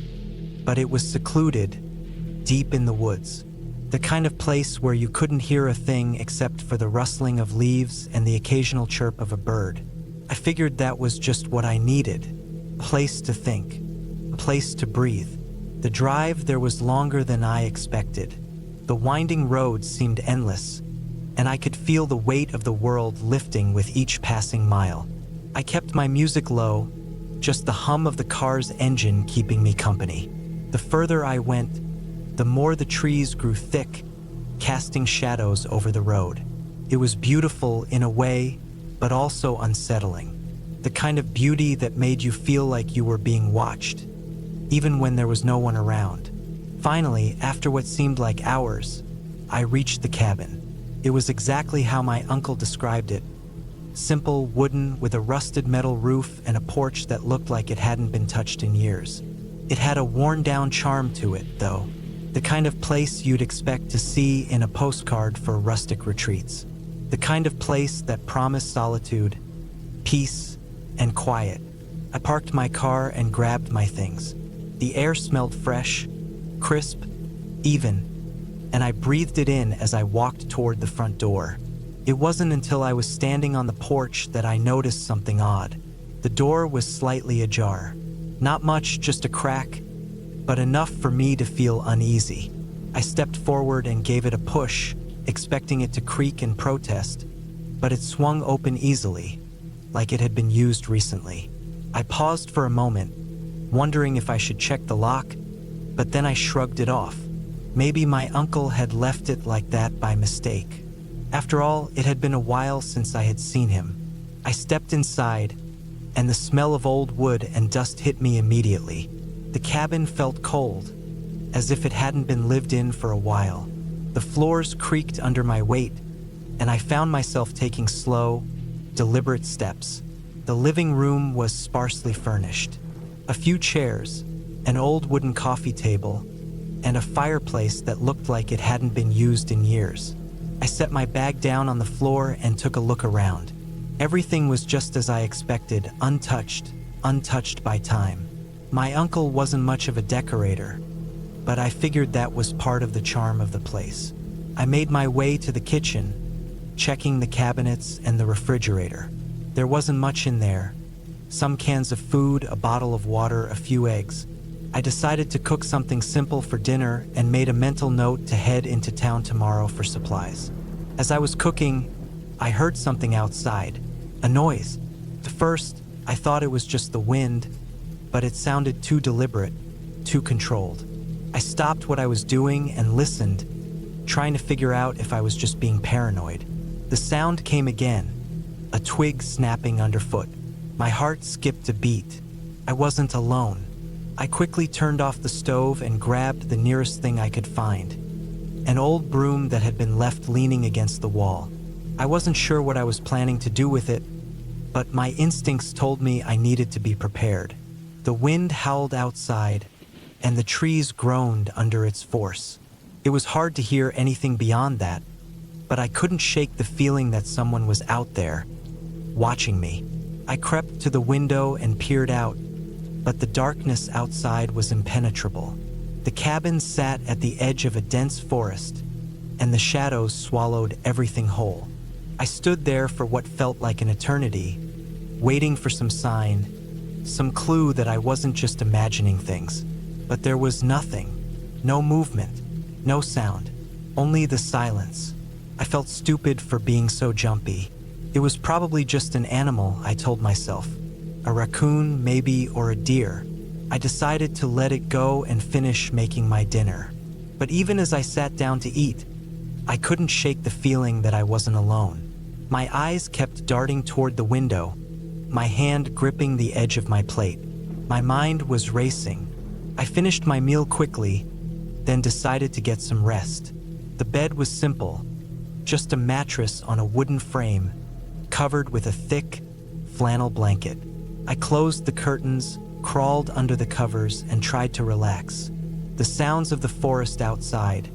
[SPEAKER 1] but it was secluded, deep in the woods. The kind of place where you couldn't hear a thing except for the rustling of leaves and the occasional chirp of a bird. I figured that was just what I needed: a place to think, a place to breathe. The drive there was longer than I expected. The winding road seemed endless, and I could feel the weight of the world lifting with each passing mile. I kept my music low, just the hum of the car's engine keeping me company. The further I went, the more the trees grew thick, casting shadows over the road. It was beautiful in a way, but also unsettling. The kind of beauty that made you feel like you were being watched, even when there was no one around. Finally, after what seemed like hours, I reached the cabin. It was exactly how my uncle described it: simple, wooden, with a rusted metal roof and a porch that looked like it hadn't been touched in years. It had a worn-down charm to it, though, the kind of place you'd expect to see in a postcard for rustic retreats. The kind of place that promised solitude, peace, and quiet. I parked my car and grabbed my things. The air smelled fresh, crisp, even, and I breathed it in as I walked toward the front door. It wasn't until I was standing on the porch that I noticed something odd. The door was slightly ajar. Not much, just a crack, but enough for me to feel uneasy. I stepped forward and gave it a push, expecting it to creak in protest, but it swung open easily, like it had been used recently. I paused for a moment, wondering if I should check the lock, but then I shrugged it off. Maybe my uncle had left it like that by mistake. After all, it had been a while since I had seen him. I stepped inside, and the smell of old wood and dust hit me immediately. The cabin felt cold, as if it hadn't been lived in for a while. The floors creaked under my weight, and I found myself taking slow, deliberate steps. The living room was sparsely furnished. A few chairs, an old wooden coffee table, and a fireplace that looked like it hadn't been used in years. I set my bag down on the floor and took a look around. Everything was just as I expected, untouched by time. My uncle wasn't much of a decorator, but I figured that was part of the charm of the place. I made my way to the kitchen, checking the cabinets and the refrigerator. There wasn't much in there. Some cans of food, a bottle of water, a few eggs. I decided to cook something simple for dinner and made a mental note to head into town tomorrow for supplies. As I was cooking, I heard something outside, a noise. At first, I thought it was just the wind, but it sounded too deliberate, too controlled. I stopped what I was doing and listened, trying to figure out if I was just being paranoid. The sound came again, a twig snapping underfoot. My heart skipped a beat. I wasn't alone. I quickly turned off the stove and grabbed the nearest thing I could find, an old broom that had been left leaning against the wall. I wasn't sure what I was planning to do with it, but my instincts told me I needed to be prepared. The wind howled outside, and the trees groaned under its force. It was hard to hear anything beyond that, but I couldn't shake the feeling that someone was out there, watching me. I crept to the window and peered out, but the darkness outside was impenetrable. The cabin sat at the edge of a dense forest, and the shadows swallowed everything whole. I stood there for what felt like an eternity, waiting for some sign, some clue that I wasn't just imagining things. But there was nothing, no movement, no sound, only the silence. I felt stupid for being so jumpy. It was probably just an animal, I told myself. A raccoon, maybe, or a deer. I decided to let it go and finish making my dinner. But even as I sat down to eat, I couldn't shake the feeling that I wasn't alone. My eyes kept darting toward the window, my hand gripping the edge of my plate. My mind was racing. I finished my meal quickly, then decided to get some rest. The bed was simple, just a mattress on a wooden frame, covered with a thick, flannel blanket. I closed the curtains, crawled under the covers, and tried to relax. The sounds of the forest outside,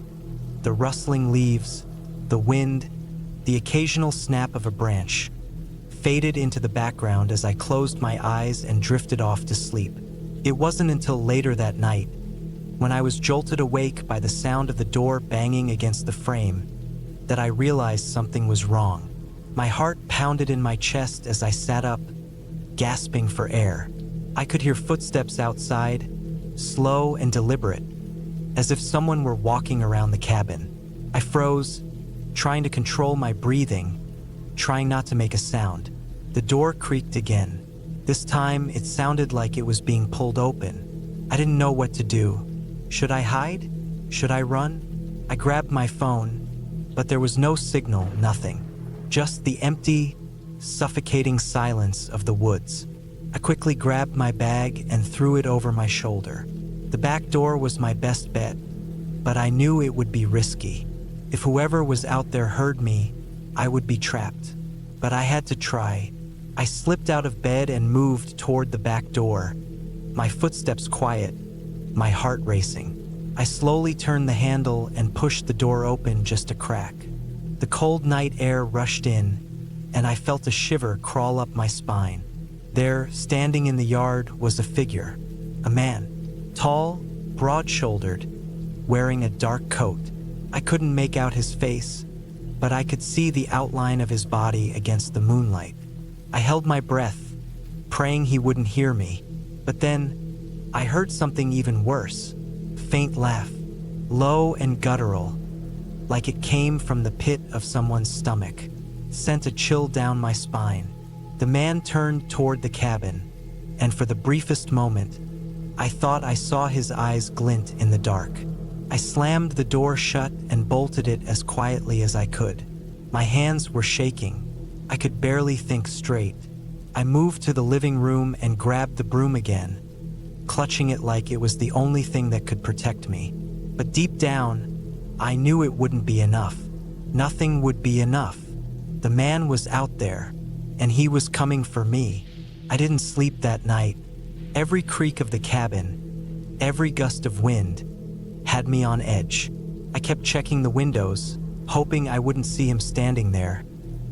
[SPEAKER 1] the rustling leaves, the wind, the occasional snap of a branch, faded into the background as I closed my eyes and drifted off to sleep. It wasn't until later that night, when I was jolted awake by the sound of the door banging against the frame, that I realized something was wrong. My heart pounded in my chest as I sat up, gasping for air. I could hear footsteps outside, slow and deliberate, as if someone were walking around the cabin. I froze, trying to control my breathing, trying not to make a sound. The door creaked again. This time, it sounded like it was being pulled open. I didn't know what to do. Should I hide? Should I run? I grabbed my phone, but there was no signal, nothing. Just the empty, suffocating silence of the woods. I quickly grabbed my bag and threw it over my shoulder. The back door was my best bet, but I knew it would be risky. If whoever was out there heard me, I would be trapped. But I had to try. I slipped out of bed and moved toward the back door, my footsteps quiet, my heart racing. I slowly turned the handle and pushed the door open just a crack. The cold night air rushed in, and I felt a shiver crawl up my spine. There, standing in the yard, was a figure, a man, tall, broad-shouldered, wearing a dark coat. I couldn't make out his face, but I could see the outline of his body against the moonlight. I held my breath, praying he wouldn't hear me, but then I heard something even worse. A faint laugh, low and guttural, like it came from the pit of someone's stomach, sent a chill down my spine. The man turned toward the cabin, and for the briefest moment, I thought I saw his eyes glint in the dark. I slammed the door shut and bolted it as quietly as I could. My hands were shaking. I could barely think straight. I moved to the living room and grabbed the broom again, clutching it like it was the only thing that could protect me. But deep down, I knew it wouldn't be enough. Nothing would be enough. The man was out there, and he was coming for me. I didn't sleep that night. Every creak of the cabin, every gust of wind, had me on edge. I kept checking the windows, hoping I wouldn't see him standing there,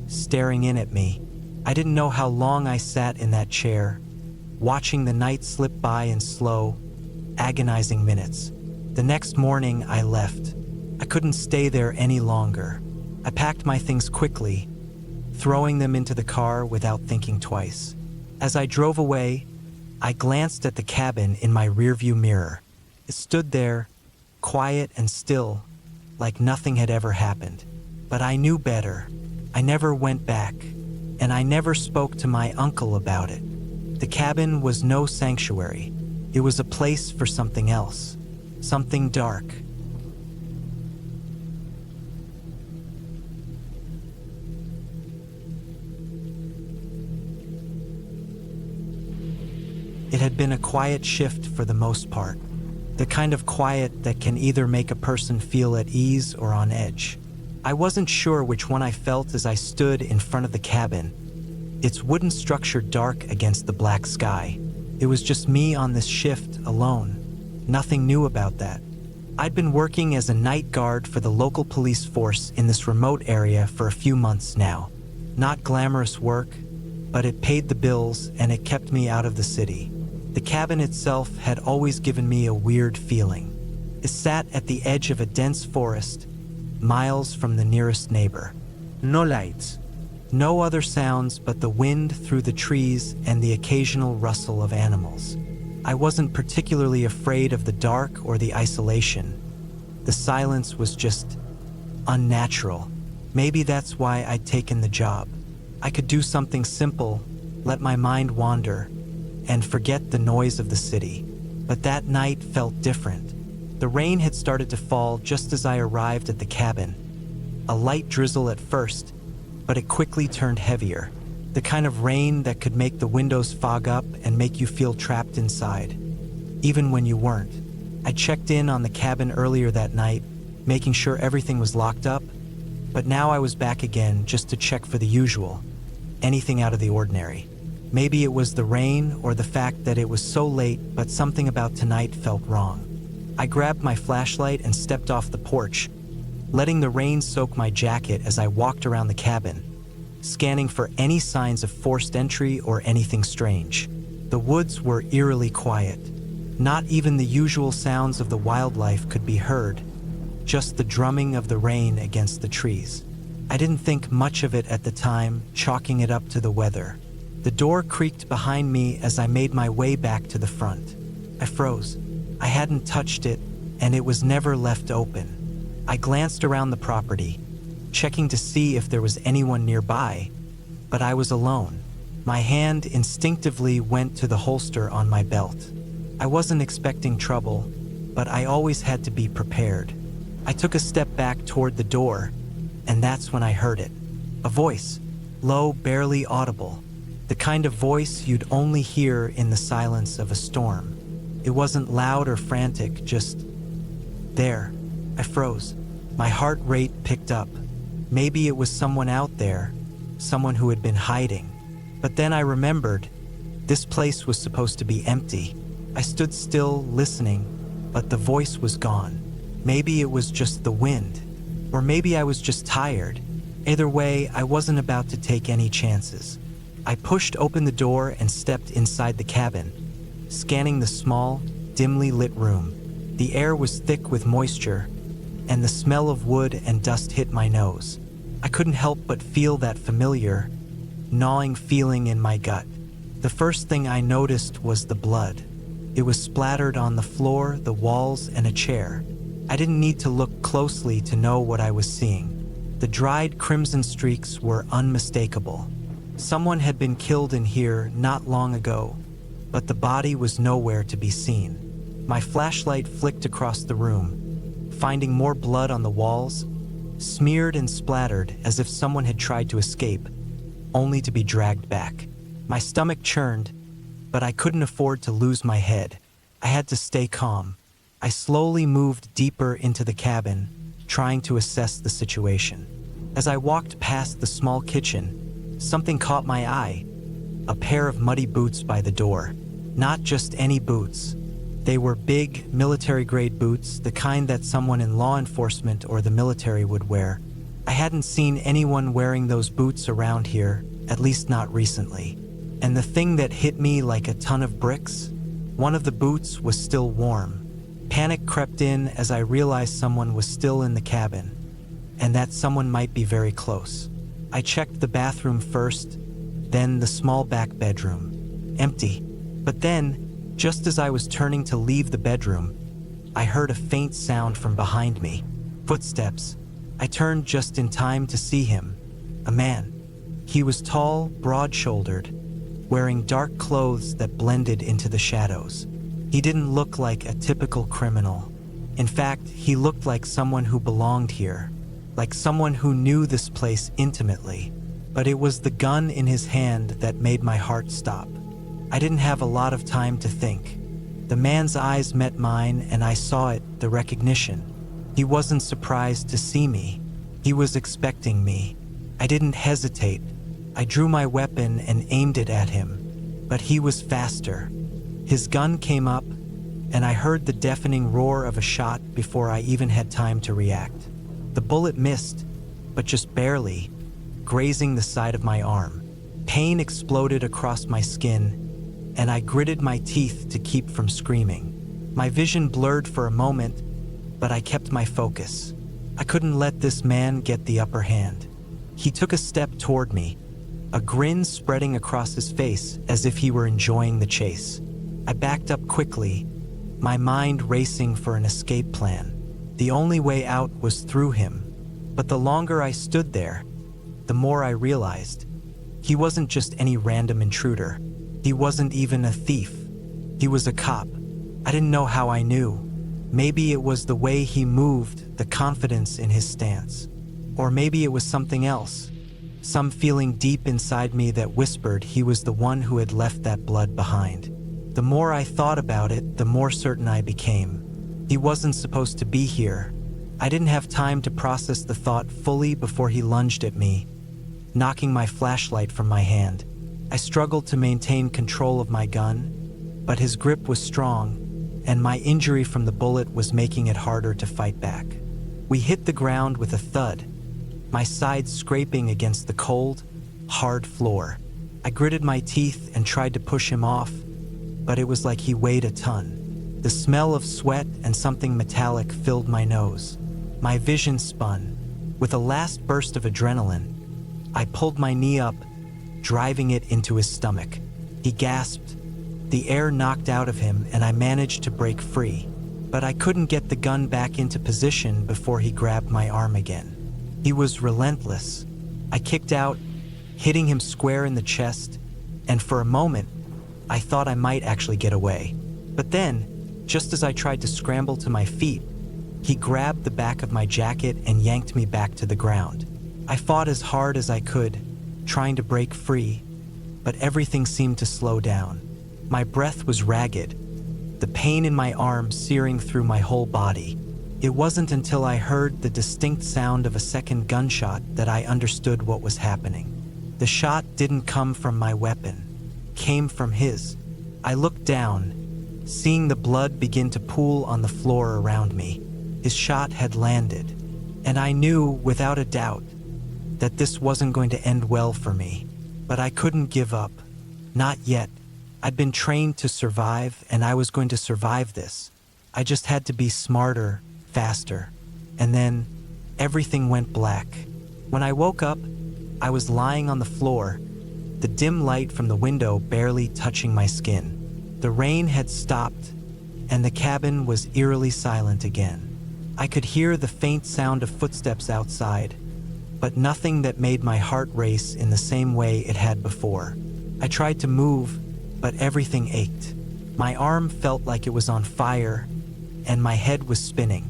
[SPEAKER 1] staring in at me. I didn't know how long I sat in that chair, watching the night slip by in slow, agonizing minutes. The next morning, I left. I couldn't stay there any longer. I packed my things quickly, throwing them into the car without thinking twice. As I drove away, I glanced at the cabin in my rearview mirror. It stood there, quiet and still, like nothing had ever happened. But I knew better. I never went back, and I never spoke to my uncle about it. The cabin was no sanctuary. It was a place for something else, something dark. It had been a quiet shift for the most part, the kind of quiet that can either make a person feel at ease or on edge. I wasn't sure which one I felt as I stood in front of the cabin, its wooden structure dark against the black sky. It was just me on this shift alone. Nothing new about that. I'd been working as a night guard for the local police force in this remote area for a few months now. Not glamorous work, but it paid the bills and it kept me out of the city. The cabin itself had always given me a weird feeling. It sat at the edge of a dense forest, miles from the nearest neighbor.
[SPEAKER 2] No lights.
[SPEAKER 1] No other sounds but the wind through the trees and the occasional rustle of animals. I wasn't particularly afraid of the dark or the isolation. The silence was just unnatural. Maybe that's why I'd taken the job. I could do something simple, let my mind wander, and forget the noise of the city. But that night felt different. The rain had started to fall just as I arrived at the cabin. A light drizzle at first, but it quickly turned heavier. The kind of rain that could make the windows fog up and make you feel trapped inside, even when you weren't. I checked in on the cabin earlier that night, making sure everything was locked up, but now I was back again just to check for the usual. Anything out of the ordinary. Maybe it was the rain or the fact that it was so late, but something about tonight felt wrong. I grabbed my flashlight and stepped off the porch, letting the rain soak my jacket as I walked around the cabin, scanning for any signs of forced entry or anything strange. The woods were eerily quiet. Not even the usual sounds of the wildlife could be heard, just the drumming of the rain against the trees. I didn't think much of it at the time, chalking it up to the weather. The door creaked behind me as I made my way back to the front. I froze. I hadn't touched it, and it was never left open. I glanced around the property, checking to see if there was anyone nearby, but I was alone. My hand instinctively went to the holster on my belt. I wasn't expecting trouble, but I always had to be prepared. I took a step back toward the door, and that's when I heard it. A voice, low, barely audible. The kind of voice you'd only hear in the silence of a storm. It wasn't loud or frantic, just there. I froze. My heart rate picked up. Maybe it was someone out there, someone who had been hiding. But then I remembered, this place was supposed to be empty. I stood still, listening, but the voice was gone. Maybe it was just the wind, or maybe I was just tired. Either way, I wasn't about to take any chances. I pushed open the door and stepped inside the cabin, scanning the small, dimly lit room. The air was thick with moisture, and the smell of wood and dust hit my nose. I couldn't help but feel that familiar, gnawing feeling in my gut. The first thing I noticed was the blood. It was splattered on the floor, the walls, and a chair. I didn't need to look closely to know what I was seeing. The dried crimson streaks were unmistakable. Someone had been killed in here not long ago, but the body was nowhere to be seen. My flashlight flicked across the room, finding more blood on the walls, smeared and splattered as if someone had tried to escape, only to be dragged back. My stomach churned, but I couldn't afford to lose my head. I had to stay calm. I slowly moved deeper into the cabin, trying to assess the situation. As I walked past the small kitchen, something caught my eye. A pair of muddy boots by the door. Not just any boots. They were big, military-grade boots, the kind that someone in law enforcement or the military would wear. I hadn't seen anyone wearing those boots around here, at least not recently. And the thing that hit me like a ton of bricks? One of the boots was still warm. Panic crept in as I realized someone was still in the cabin, and that someone might be very close. I checked the bathroom first, then the small back bedroom. Empty. But then, just as I was turning to leave the bedroom, I heard a faint sound from behind me. Footsteps. I turned just in time to see him. A man. He was tall, broad-shouldered, wearing dark clothes that blended into the shadows. He didn't look like a typical criminal. In fact, he looked like someone who belonged here, like someone who knew this place intimately. But it was the gun in his hand that made my heart stop. I didn't have a lot of time to think. The man's eyes met mine and I saw it, the recognition. He wasn't surprised to see me. He was expecting me. I didn't hesitate. I drew my weapon and aimed it at him. But he was faster. His gun came up, and I heard the deafening roar of a shot before I even had time to react. The bullet missed, but just barely, grazing the side of my arm. Pain exploded across my skin, and I gritted my teeth to keep from screaming. My vision blurred for a moment, but I kept my focus. I couldn't let this man get the upper hand. He took a step toward me, a grin spreading across his face as if he were enjoying the chase. I backed up quickly, my mind racing for an escape plan. The only way out was through him, but the longer I stood there, the more I realized he wasn't just any random intruder. He wasn't even a thief. He was a cop. I didn't know how I knew. Maybe it was the way he moved, the confidence in his stance. Or maybe it was something else. Some feeling deep inside me that whispered he was the one who had left that blood behind. The more I thought about it, the more certain I became. He wasn't supposed to be here. I didn't have time to process the thought fully before he lunged at me, knocking my flashlight from my hand. I struggled to maintain control of my gun, but his grip was strong, and my injury from the bullet was making it harder to fight back. We hit the ground with a thud, my sides scraping against the cold, hard floor. I gritted my teeth and tried to push him off, but it was like he weighed a ton. The smell of sweat and something metallic filled my nose. My vision spun. With a last burst of adrenaline, I pulled my knee up, driving it into his stomach. He gasped. The air knocked out of him and I managed to break free, but I couldn't get the gun back into position before he grabbed my arm again. He was relentless. I kicked out, hitting him square in the chest, and for a moment, I thought I might actually get away. But then, just as I tried to scramble to my feet, he grabbed the back of my jacket and yanked me back to the ground. I fought as hard as I could, trying to break free, but everything seemed to slow down. My breath was ragged, the pain in my arm searing through my whole body. It wasn't until I heard the distinct sound of a second gunshot that I understood what was happening. The shot didn't come from my weapon, came from his. I looked down, seeing the blood begin to pool on the floor around me. His shot had landed, and I knew without a doubt that this wasn't going to end well for me. But I couldn't give up. Not yet. I'd been trained to survive, and I was going to survive this. I just had to be smarter, faster. And then, everything went black. When I woke up, I was lying on the floor, the dim light from the window barely touching my skin. The rain had stopped, and the cabin was eerily silent again. I could hear the faint sound of footsteps outside, but nothing that made my heart race in the same way it had before. I tried to move, but everything ached. My arm felt like it was on fire, and my head was spinning.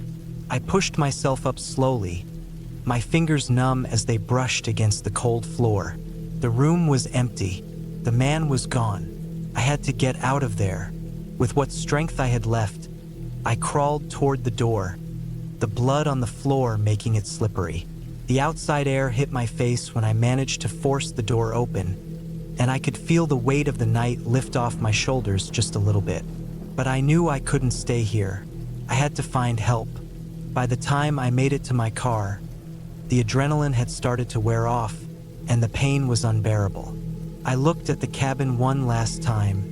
[SPEAKER 1] I pushed myself up slowly, my fingers numb as they brushed against the cold floor. The room was empty. The man was gone. I had to get out of there. With what strength I had left, I crawled toward the door, the blood on the floor making it slippery. The outside air hit my face when I managed to force the door open, and I could feel the weight of the night lift off my shoulders just a little bit. But I knew I couldn't stay here. I had to find help. By the time I made it to my car, the adrenaline had started to wear off, and the pain was unbearable. I looked at the cabin one last time,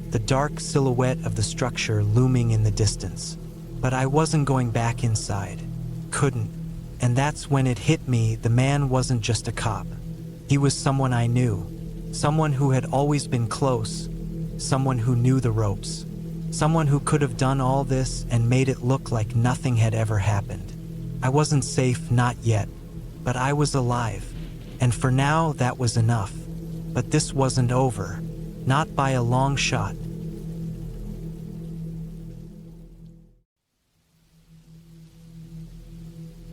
[SPEAKER 1] the dark silhouette of the structure looming in the distance. But I wasn't going back inside. Couldn't. And that's when it hit me, the man wasn't just a cop. He was someone I knew. Someone who had always been close. Someone who knew the ropes. Someone who could have done all this and made it look like nothing had ever happened. I wasn't safe, not yet. But I was alive. And for now, that was enough. But this wasn't over. Not by a long shot.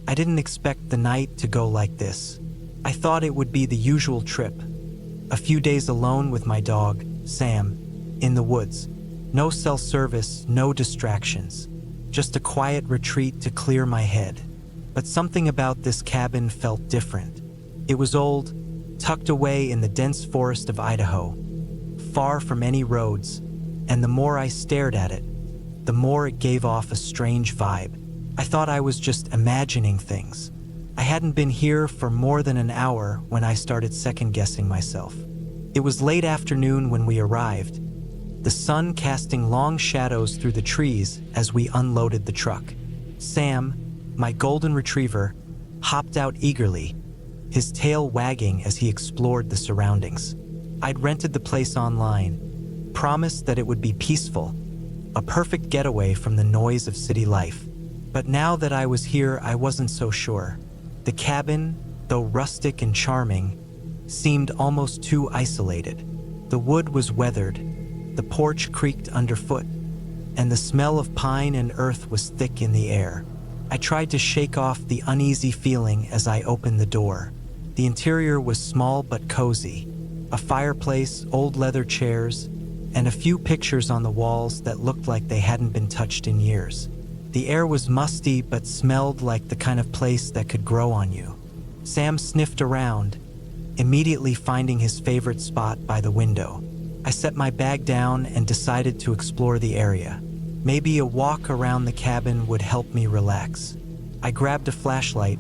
[SPEAKER 1] I didn't expect the night to go like this. I thought it would be the usual trip. A few days alone with my dog, Sam, in the woods. No cell service, no distractions. Just a quiet retreat to clear my head. But something about this cabin felt different. It was old, tucked away in the dense forest of Idaho, far from any roads, and the more I stared at it, the more it gave off a strange vibe. I thought I was just imagining things. I hadn't been here for more than an hour when I started second-guessing myself. It was late afternoon when we arrived, the sun casting long shadows through the trees as we unloaded the truck. Sam, my golden retriever, hopped out eagerly, his tail wagging as he explored the surroundings. I'd rented the place online, promised that it would be peaceful, a perfect getaway from the noise of city life. But now that I was here, I wasn't so sure. The cabin, though rustic and charming, seemed almost too isolated. The wood was weathered, the porch creaked underfoot, and the smell of pine and earth was thick in the air. I tried to shake off the uneasy feeling as I opened the door. The interior was small but cozy. A fireplace, old leather chairs, and a few pictures on the walls that looked like they hadn't been touched in years. The air was musty but smelled like the kind of place that could grow on you. Sam sniffed around, immediately finding his favorite spot by the window. I set my bag down and decided to explore the area. Maybe a walk around the cabin would help me relax. I grabbed a flashlight,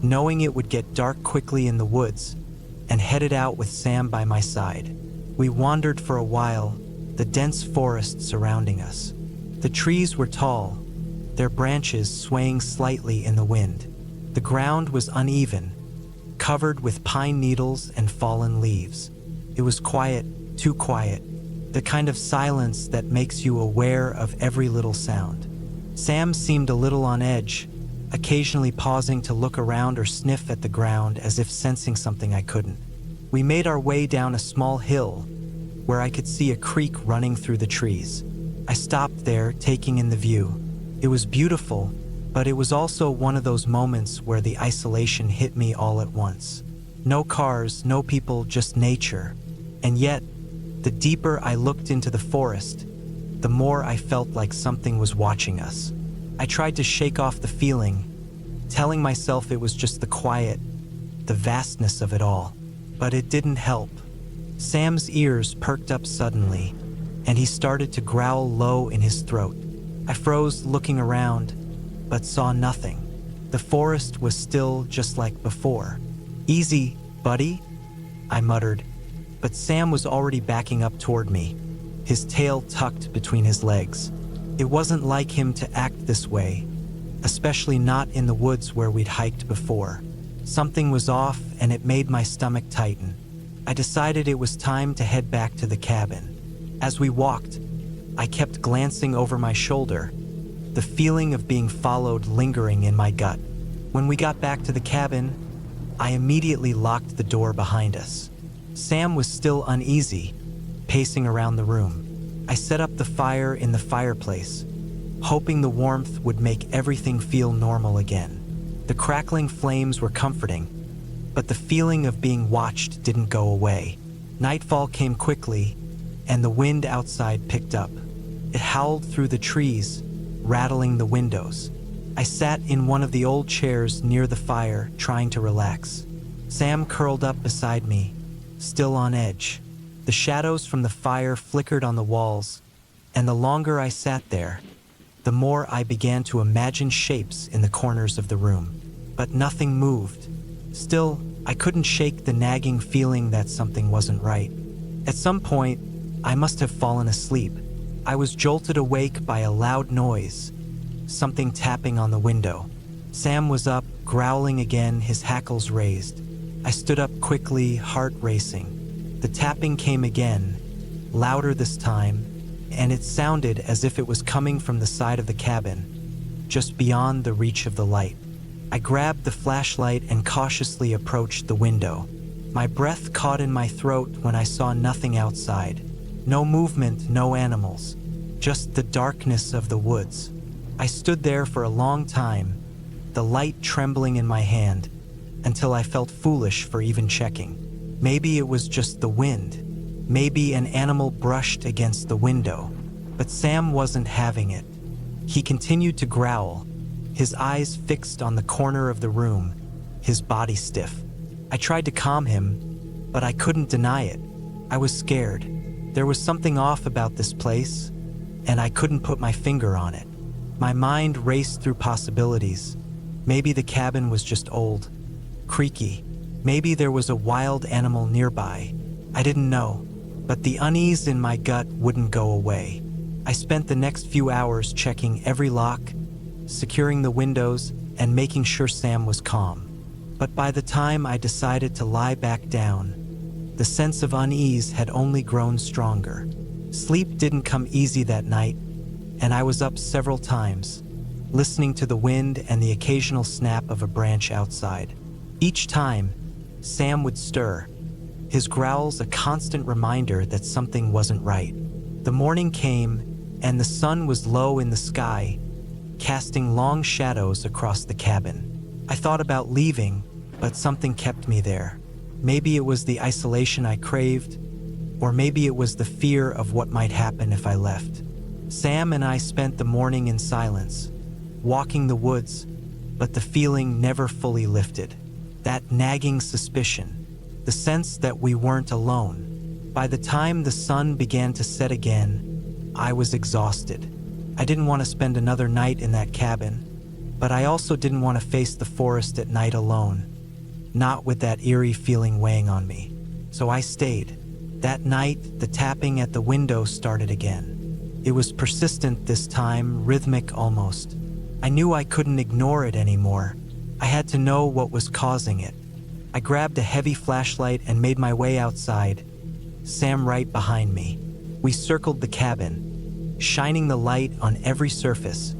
[SPEAKER 1] knowing it would get dark quickly in the woods, and headed out with Sam by my side. We wandered for a while, the dense forest surrounding us. The trees were tall, their branches swaying slightly in the wind. The ground was uneven, covered with pine needles and fallen leaves. It was quiet, too quiet, the kind of silence that makes you aware of every little sound. Sam seemed a little on edge, occasionally pausing to look around or sniff at the ground as if sensing something I couldn't. We made our way down a small hill where I could see a creek running through the trees. I stopped there, taking in the view. It was beautiful, but it was also one of those moments where the isolation hit me all at once. No cars, no people, just nature. And yet, the deeper I looked into the forest, the more I felt like something was watching us. I tried to shake off the feeling, telling myself it was just the quiet, the vastness of it all. But it didn't help. Sam's ears perked up suddenly, and he started to growl low in his throat. I froze, looking around, but saw nothing. The forest was still just like before. "Easy, buddy," I muttered, but Sam was already backing up toward me, his tail tucked between his legs. It wasn't like him to act this way, especially not in the woods where we'd hiked before. Something was off, and it made my stomach tighten. I decided it was time to head back to the cabin. As we walked, I kept glancing over my shoulder, the feeling of being followed lingering in my gut. When we got back to the cabin, I immediately locked the door behind us. Sam was still uneasy, pacing around the room. I set up the fire in the fireplace, hoping the warmth would make everything feel normal again. The crackling flames were comforting, but the feeling of being watched didn't go away. Nightfall came quickly, and the wind outside picked up. It howled through the trees, rattling the windows. I sat in one of the old chairs near the fire, trying to relax. Sam curled up beside me, still on edge. The shadows from the fire flickered on the walls, and the longer I sat there, the more I began to imagine shapes in the corners of the room. But nothing moved. Still, I couldn't shake the nagging feeling that something wasn't right. At some point, I must have fallen asleep. I was jolted awake by a loud noise, something tapping on the window. Sam was up, growling again, his hackles raised. I stood up quickly, heart racing. The tapping came again, louder this time, and it sounded as if it was coming from the side of the cabin, just beyond the reach of the light. I grabbed the flashlight and cautiously approached the window. My breath caught in my throat when I saw nothing outside. No movement, no animals, just the darkness of the woods. I stood there for a long time, the light trembling in my hand, until I felt foolish for even checking. Maybe it was just the wind. Maybe an animal brushed against the window. But Sam wasn't having it. He continued to growl, his eyes fixed on the corner of the room, his body stiff. I tried to calm him, but I couldn't deny it. I was scared. There was something off about this place, and I couldn't put my finger on it. My mind raced through possibilities. Maybe the cabin was just old, creaky. Maybe there was a wild animal nearby. I didn't know, but the unease in my gut wouldn't go away. I spent the next few hours checking every lock, securing the windows, and making sure Sam was calm. But by the time I decided to lie back down, the sense of unease had only grown stronger. Sleep didn't come easy that night, and I was up several times, listening to the wind and the occasional snap of a branch outside. Each time, Sam would stir, his growls a constant reminder that something wasn't right. The morning came, and the sun was low in the sky, casting long shadows across the cabin. I thought about leaving, but something kept me there. Maybe it was the isolation I craved, or maybe it was the fear of what might happen if I left. Sam and I spent the morning in silence, walking the woods, but the feeling never fully lifted. That nagging suspicion, the sense that we weren't alone. By the time the sun began to set again, I was exhausted. I didn't want to spend another night in that cabin, but I also didn't want to face the forest at night alone, not with that eerie feeling weighing on me. So I stayed. That night, the tapping at the window started again. It was persistent this time, rhythmic almost. I knew I couldn't ignore it anymore. I had to know what was causing it. I grabbed a heavy flashlight and made my way outside, Sam right behind me. We circled the cabin, shining the light on every surface,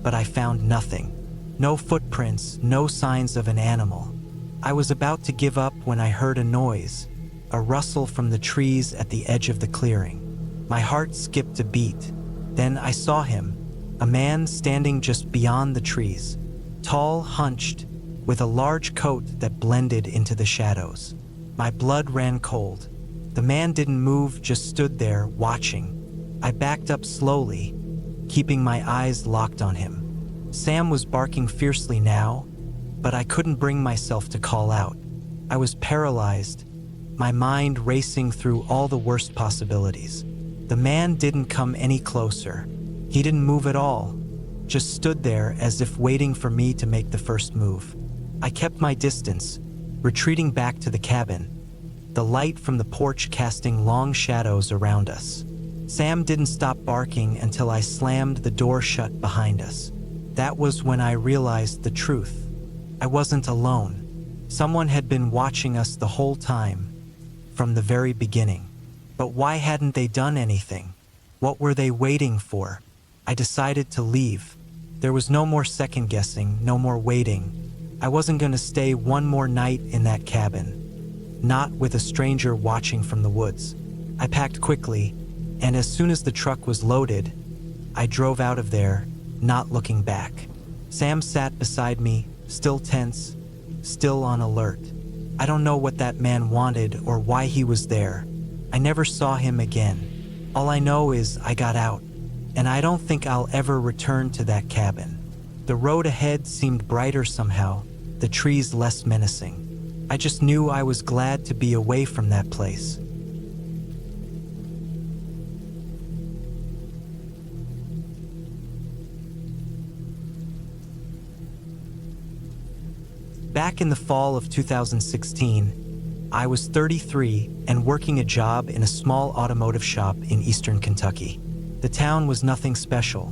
[SPEAKER 1] but I found nothing. No footprints, no signs of an animal. I was about to give up when I heard a noise, a rustle from the trees at the edge of the clearing. My heart skipped a beat. Then I saw him, a man standing just beyond the trees, tall, hunched, with a large coat that blended into the shadows. My blood ran cold. The man didn't move, just stood there, watching. I backed up slowly, keeping my eyes locked on him. Sam was barking fiercely now, but I couldn't bring myself to call out. I was paralyzed, my mind racing through all the worst possibilities. The man didn't come any closer. He didn't move at all, just stood there as if waiting for me to make the first move. I kept my distance, retreating back to the cabin, the light from the porch casting long shadows around us. Sam didn't stop barking until I slammed the door shut behind us. That was when I realized the truth. I wasn't alone. Someone had been watching us the whole time, from the very beginning. But why hadn't they done anything? What were they waiting for? I decided to leave. There was no more second guessing, no more waiting. I wasn't going to stay one more night in that cabin, not with a stranger watching from the woods. I packed quickly, and as soon as the truck was loaded, I drove out of there, not looking back. Sam sat beside me, still tense, still on alert. I don't know what that man wanted or why he was there. I never saw him again. All I know is I got out. and I don't think I'll ever return to that cabin. The road ahead seemed brighter somehow, the trees less menacing. I just knew I was glad to be away from that place. Back in the fall of 2016, I was 33 and working a job in a small automotive shop in eastern Kentucky. The town was nothing special.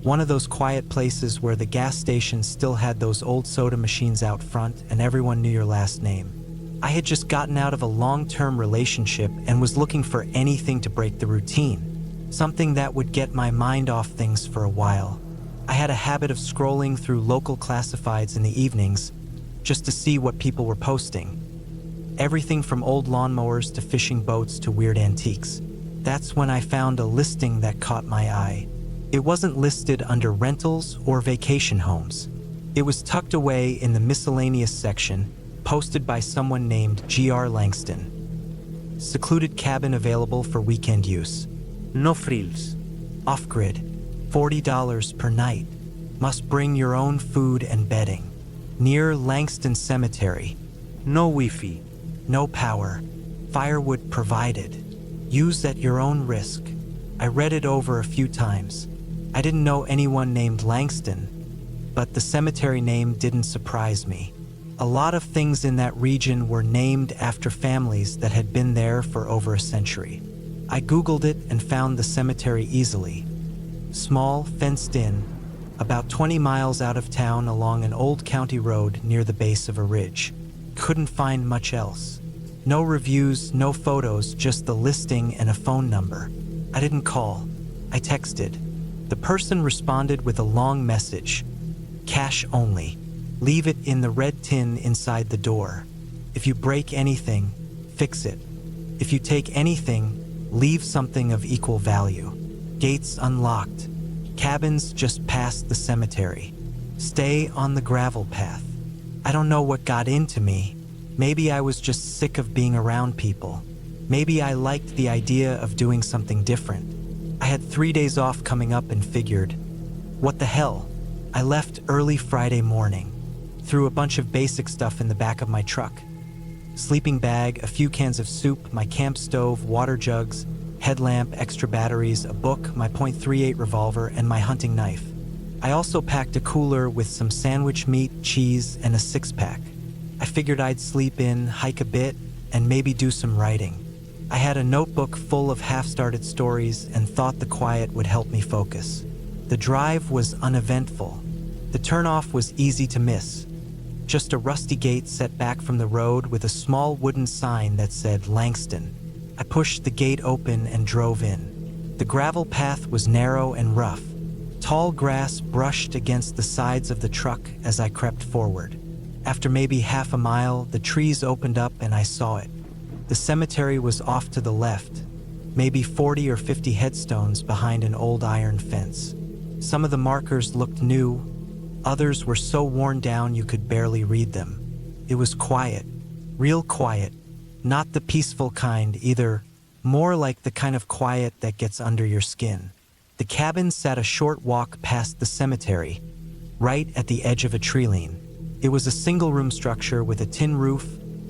[SPEAKER 1] One of those quiet places where the gas station still had those old soda machines out front and everyone knew your last name. I had just gotten out of a long-term relationship and was looking for anything to break the routine, something that would get my mind off things for a while. I had a habit of scrolling through local classifieds in the evenings just to see what people were posting. Everything from old lawnmowers to fishing boats to weird antiques. That's when I found a listing that caught my eye. It wasn't listed under rentals or vacation homes. It was tucked away in the miscellaneous section, posted by someone named G.R. Langston. Secluded cabin available for weekend use.
[SPEAKER 2] No frills.
[SPEAKER 1] Off-grid. $40 per night. Must bring your own food and bedding. Near Langston Cemetery.
[SPEAKER 2] No Wi-Fi.
[SPEAKER 1] No power. Firewood provided. Use at your own risk. I read it over a few times. I didn't know anyone named Langston, but the cemetery name didn't surprise me. A lot of things in that region were named after families that had been there for over a century. I Googled it and found the cemetery easily. Small, fenced in, about 20 miles out of town along an old county road near the base of a ridge. Couldn't find much else. No reviews, no photos, just the listing and a phone number. I didn't call. I texted. The person responded with a long message. Cash only. Leave it in the red tin inside the door. If you break anything, fix it. If you take anything, leave something of equal value. Gates unlocked. Cabins just past the cemetery. Stay on the gravel path. I don't know what got into me. Maybe I was just sick of being around people. Maybe I liked the idea of doing something different. I had 3 days off coming up and figured, what the hell? I left early Friday morning. Threw a bunch of basic stuff in the back of my truck. Sleeping bag, a few cans of soup, my camp stove, water jugs, headlamp, extra batteries, a book, my .38 revolver, and my hunting knife. I also packed a cooler with some sandwich meat, cheese, and a six-pack. I figured I'd sleep in, hike a bit, and maybe do some writing. I had a notebook full of half-started stories and thought the quiet would help me focus. The drive was uneventful. The turnoff was easy to miss. Just a rusty gate set back from the road with a small wooden sign that said Langston. I pushed the gate open and drove in. The gravel path was narrow and rough. Tall grass brushed against the sides of the truck as I crept forward. After maybe half a mile, the trees opened up and I saw it. The cemetery was off to the left, maybe 40 or 50 headstones behind an old iron fence. Some of the markers looked new, others were so worn down you could barely read them. It was quiet, real quiet, not the peaceful kind either, more like the kind of quiet that gets under your skin. The cabin sat a short walk past the cemetery, right at the edge of a tree line. It was a single-room structure with a tin roof,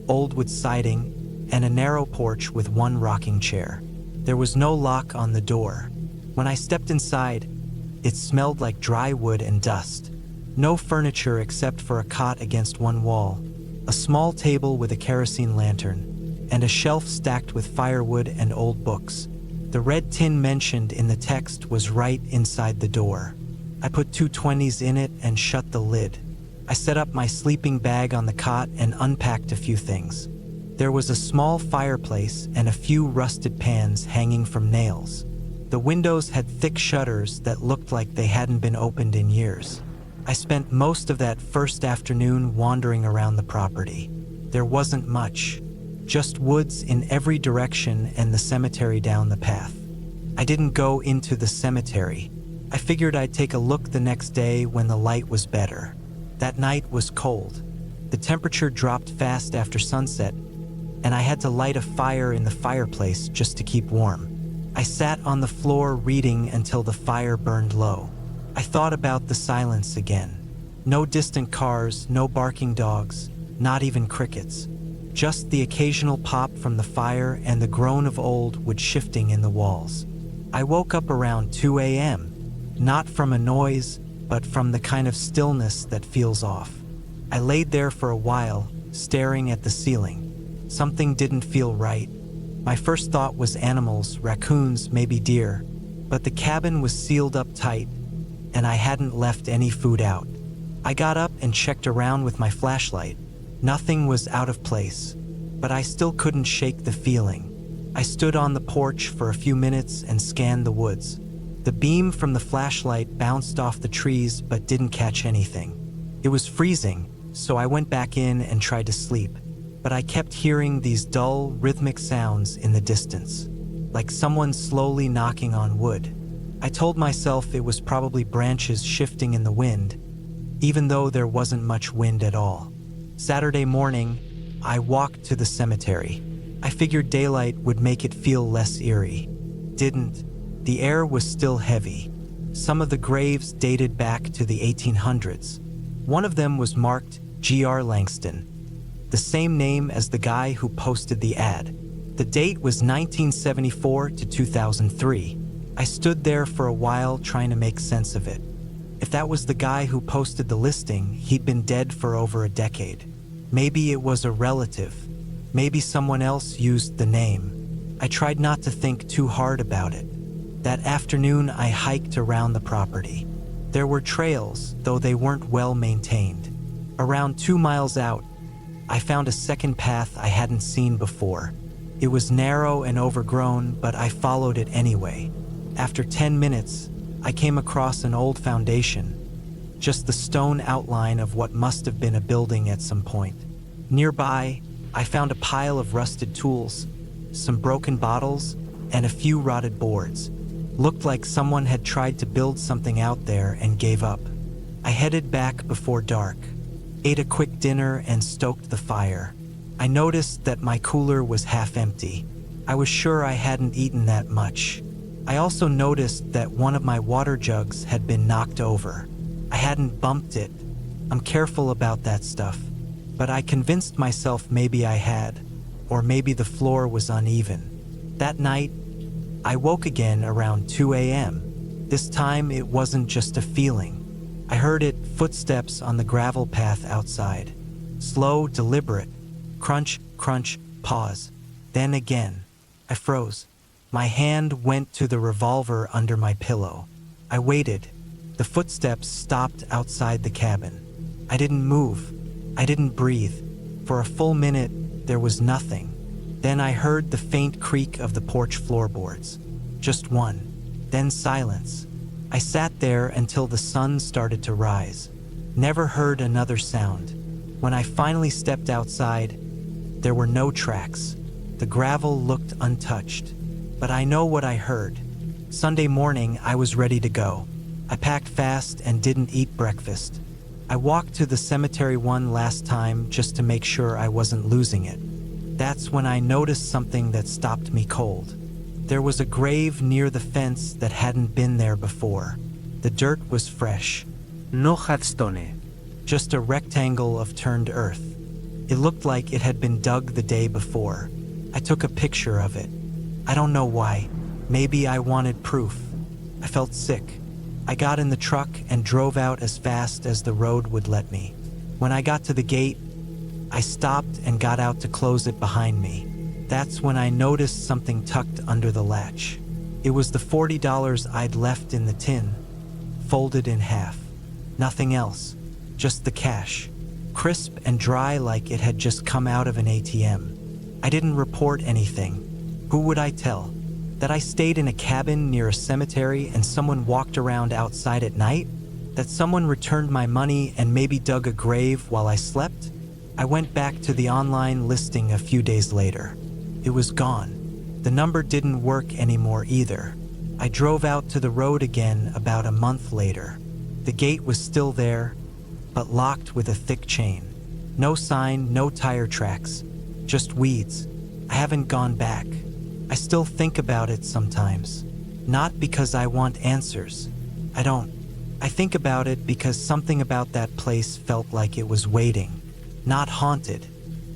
[SPEAKER 1] old wood siding, and a narrow porch with one rocking chair. There was no lock on the door. When I stepped inside, it smelled like dry wood and dust. No furniture except for a cot against one wall, a small table with a kerosene lantern, and a shelf stacked with firewood and old books. The red tin mentioned in the text was right inside the door. I put 2 20s in it and shut the lid. I set up my sleeping bag on the cot and unpacked a few things. There was a small fireplace and a few rusted pans hanging from nails. The windows had thick shutters that looked like they hadn't been opened in years. I spent most of that first afternoon wandering around the property. There wasn't much, just woods in every direction and the cemetery down the path. I didn't go into the cemetery. I figured I'd take a look the next day when the light was better. That night was cold. The temperature dropped fast after sunset, and I had to light a fire in the fireplace just to keep warm. I sat on the floor reading until the fire burned low. I thought about the silence again. No distant cars, no barking dogs, not even crickets. Just the occasional pop from the fire and the groan of old wood shifting in the walls. I woke up around 2 a.m., not from a noise, but from the kind of stillness that feels off. I laid there for a while, staring at the ceiling. Something didn't feel right. My first thought was animals, raccoons, maybe deer, but the cabin was sealed up tight, and I hadn't left any food out. I got up and checked around with my flashlight. Nothing was out of place, but I still couldn't shake the feeling. I stood on the porch for a few minutes and scanned the woods. The beam from the flashlight bounced off the trees but didn't catch anything. It was freezing, so I went back in and tried to sleep, but I kept hearing these dull, rhythmic sounds in the distance, like someone slowly knocking on wood. I told myself it was probably branches shifting in the wind, even though there wasn't much wind at all. Saturday morning, I walked to the cemetery. I figured daylight would make it feel less eerie. Didn't. The air was still heavy. Some of the graves dated back to the 1800s. One of them was marked G.R. Langston, the same name as the guy who posted the ad. The date was 1974 to 2003. I stood there for a while trying to make sense of it. If that was the guy who posted the listing, he'd been dead for over a decade. Maybe it was a relative. Maybe someone else used the name. I tried not to think too hard about it. That afternoon, I hiked around the property. There were trails, though they weren't well maintained. Around 2 miles out, I found a second path I hadn't seen before. It was narrow and overgrown, but I followed it anyway. After 10 minutes, I came across an old foundation, just the stone outline of what must have been a building at some point. Nearby, I found a pile of rusted tools, some broken bottles, and a few rotted boards. Looked like someone had tried to build something out there and gave up. I headed back before dark, ate a quick dinner and stoked the fire. I noticed that my cooler was half empty. I was sure I hadn't eaten that much. I also noticed that one of my water jugs had been knocked over. I hadn't bumped it. I'm careful about that stuff, but I convinced myself maybe I had, or maybe the floor was uneven. That night, I woke again around 2 a.m. This time it wasn't just a feeling. I heard it, footsteps on the gravel path outside. Slow, deliberate. Crunch, crunch, pause. Then again. I froze. My hand went to the revolver under my pillow. I waited. The footsteps stopped outside the cabin. I didn't move. I didn't breathe. For a full minute, there was nothing. Then I heard the faint creak of the porch floorboards. Just one. Then silence. I sat there until the sun started to rise. Never heard another sound. When I finally stepped outside, there were no tracks. The gravel looked untouched. But I know what I heard. Sunday morning, I was ready to go. I packed fast and didn't eat breakfast. I walked to the cemetery one last time just to make sure I wasn't losing it. That's when I noticed something that stopped me cold. There was a grave near the fence that hadn't been there before. The dirt was fresh.
[SPEAKER 2] No headstone.
[SPEAKER 1] Just a rectangle of turned earth. It looked like it had been dug the day before. I took a picture of it. I don't know why. Maybe I wanted proof. I felt sick. I got in the truck and drove out as fast as the road would let me. When I got to the gate, I stopped and got out to close it behind me. That's when I noticed something tucked under the latch. It was the $40 I'd left in the tin, folded in half. Nothing else, just the cash, crisp and dry like it had just come out of an ATM. I didn't report anything. Who would I tell? That I stayed in a cabin near a cemetery and someone walked around outside at night? That someone returned my money and maybe dug a grave while I slept? I went back to the online listing a few days later. It was gone. The number didn't work anymore either. I drove out to the road again about a month later. The gate was still there, but locked with a thick chain. No sign, no tire tracks, just weeds. I haven't gone back. I still think about it sometimes. Not because I want answers. I don't. I think about it because something about that place felt like it was waiting. Not haunted,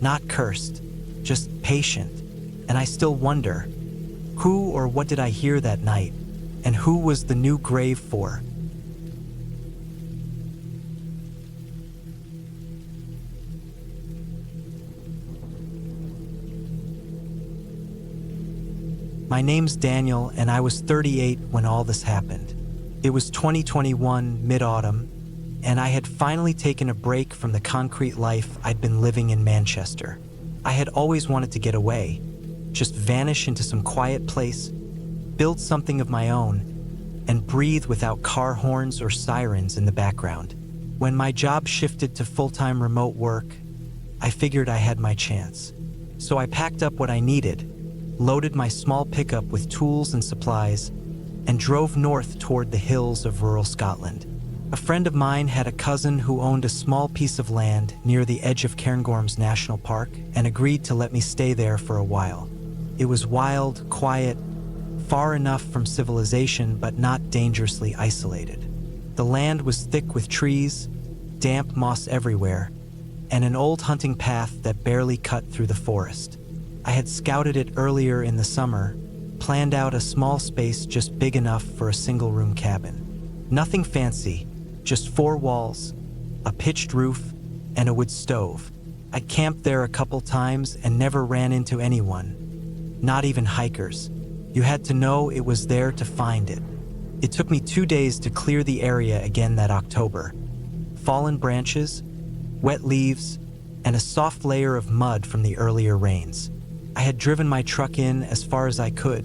[SPEAKER 1] not cursed, just patient. And I still wonder, who or what did I hear that night? And who was the new grave for? My name's Daniel, and I was 38 when all this happened. It was 2021, mid-autumn, and I had finally taken a break from the concrete life I'd been living in Manchester. I had always wanted to get away, just vanish into some quiet place, build something of my own, and breathe without car horns or sirens in the background. When my job shifted to full-time remote work, I figured I had my chance. So I packed up what I needed, loaded my small pickup with tools and supplies, and drove north toward the hills of rural Scotland. A friend of mine had a cousin who owned a small piece of land near the edge of Cairngorms National Park and agreed to let me stay there for a while. It was wild, quiet, far enough from civilization but not dangerously isolated. The land was thick with trees, damp moss everywhere, and an old hunting path that barely cut through the forest. I had scouted it earlier in the summer, planned out a small space just big enough for a single-room cabin. Nothing fancy, just 4 walls, a pitched roof, and a wood stove. I camped there a couple times and never ran into anyone, not even hikers. You had to know it was there to find it. It took me 2 days to clear the area again that October. Fallen branches, wet leaves, and a soft layer of mud from the earlier rains. I had driven my truck in as far as I could,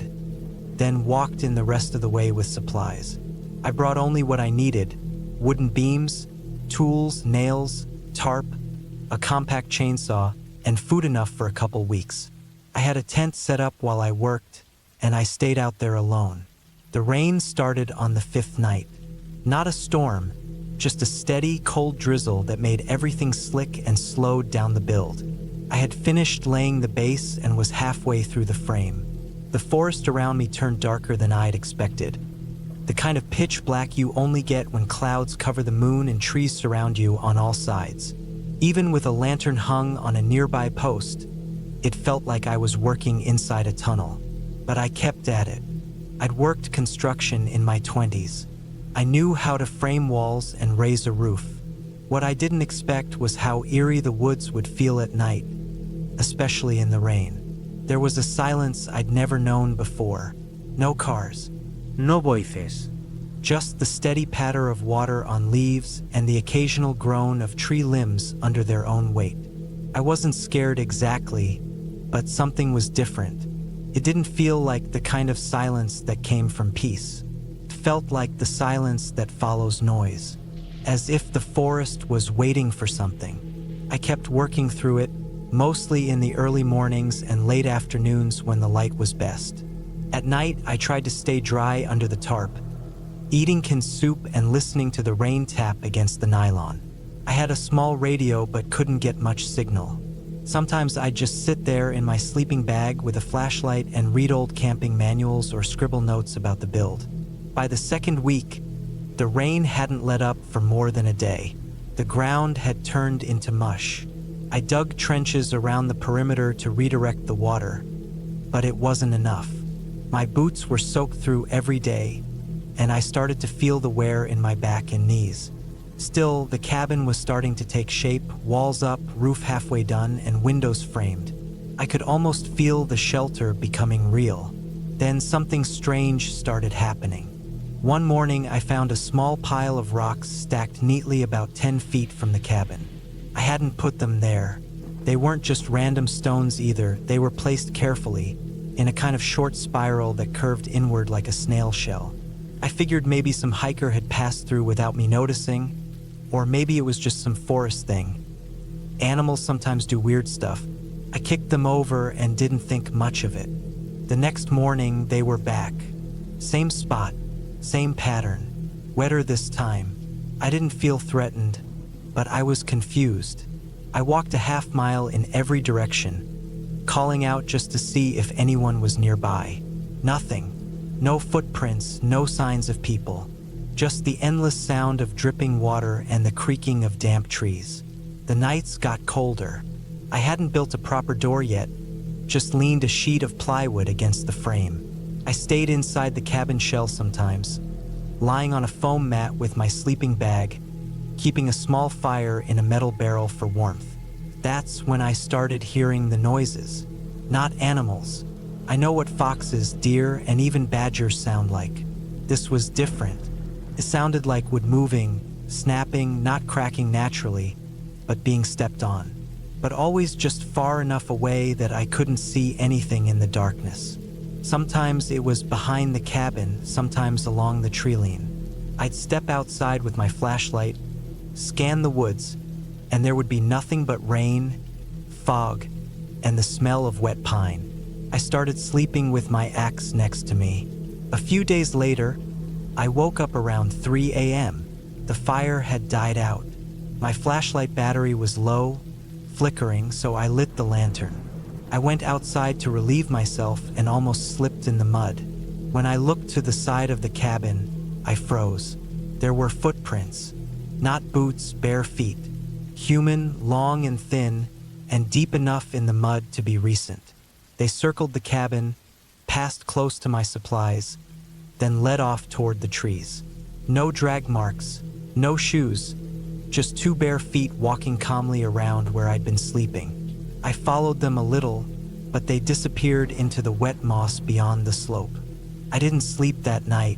[SPEAKER 1] then walked in the rest of the way with supplies. I brought only what I needed: wooden beams, tools, nails, tarp, a compact chainsaw, and food enough for a couple weeks. I had a tent set up while I worked, and I stayed out there alone. The rain started on the 5th night. Not a storm, just a steady, cold drizzle that made everything slick and slowed down the build. I had finished laying the base and was halfway through the frame. The forest around me turned darker than I'd expected. The kind of pitch black you only get when clouds cover the moon and trees surround you on all sides. Even with a lantern hung on a nearby post, it felt like I was working inside a tunnel. But I kept at it. I'd worked construction in my 20s. I knew how to frame walls and raise a roof. What I didn't expect was how eerie the woods would feel at night, especially in the rain. There was a silence I'd never known before. No cars.
[SPEAKER 2] No voices.
[SPEAKER 1] Just the steady patter of water on leaves and the occasional groan of tree limbs under their own weight. I wasn't scared exactly, but something was different. It didn't feel like the kind of silence that came from peace. It felt like the silence that follows noise, as if the forest was waiting for something. I kept working through it, mostly in the early mornings and late afternoons when the light was best. At night, I tried to stay dry under the tarp, eating canned soup and listening to the rain tap against the nylon. I had a small radio but couldn't get much signal. Sometimes I'd just sit there in my sleeping bag with a flashlight and read old camping manuals or scribble notes about the build. By the 2nd week, the rain hadn't let up for more than a day. The ground had turned into mush. I dug trenches around the perimeter to redirect the water, but it wasn't enough. My boots were soaked through every day, and I started to feel the wear in my back and knees. Still, the cabin was starting to take shape, walls up, roof halfway done, and windows framed. I could almost feel the shelter becoming real. Then something strange started happening. One morning, I found a small pile of rocks stacked neatly about 10 feet from the cabin. I hadn't put them there. They weren't just random stones either. They were placed carefully, in a kind of short spiral that curved inward like a snail shell. I figured maybe some hiker had passed through without me noticing, or maybe it was just some forest thing. Animals sometimes do weird stuff. I kicked them over and didn't think much of it. The next morning, they were back. Same spot, same pattern, wetter this time. I didn't feel threatened, but I was confused. I walked a half mile in every direction, calling out just to see if anyone was nearby. Nothing. No footprints, no signs of people. Just the endless sound of dripping water and the creaking of damp trees. The nights got colder. I hadn't built a proper door yet, just leaned a sheet of plywood against the frame. I stayed inside the cabin shell sometimes, lying on a foam mat with my sleeping bag, keeping a small fire in a metal barrel for warmth. That's when I started hearing the noises. Not animals. I know what foxes, deer, and even badgers sound like. This was different. It sounded like wood moving, snapping, not cracking naturally, but being stepped on. But always just far enough away that I couldn't see anything in the darkness. Sometimes it was behind the cabin, sometimes along the treeline. I'd step outside with my flashlight, scan the woods, and there would be nothing but rain, fog, and the smell of wet pine. I started sleeping with my axe next to me. A few days later, I woke up around 3 a.m. The fire had died out. My flashlight battery was low, flickering, so I lit the lantern. I went outside to relieve myself and almost slipped in the mud. When I looked to the side of the cabin, I froze. There were footprints. Not boots, bare feet. Human, long and thin, and deep enough in the mud to be recent. They circled the cabin, passed close to my supplies, then led off toward the trees. No drag marks, no shoes, just 2 bare feet walking calmly around where I'd been sleeping. I followed them a little, but they disappeared into the wet moss beyond the slope. I didn't sleep that night.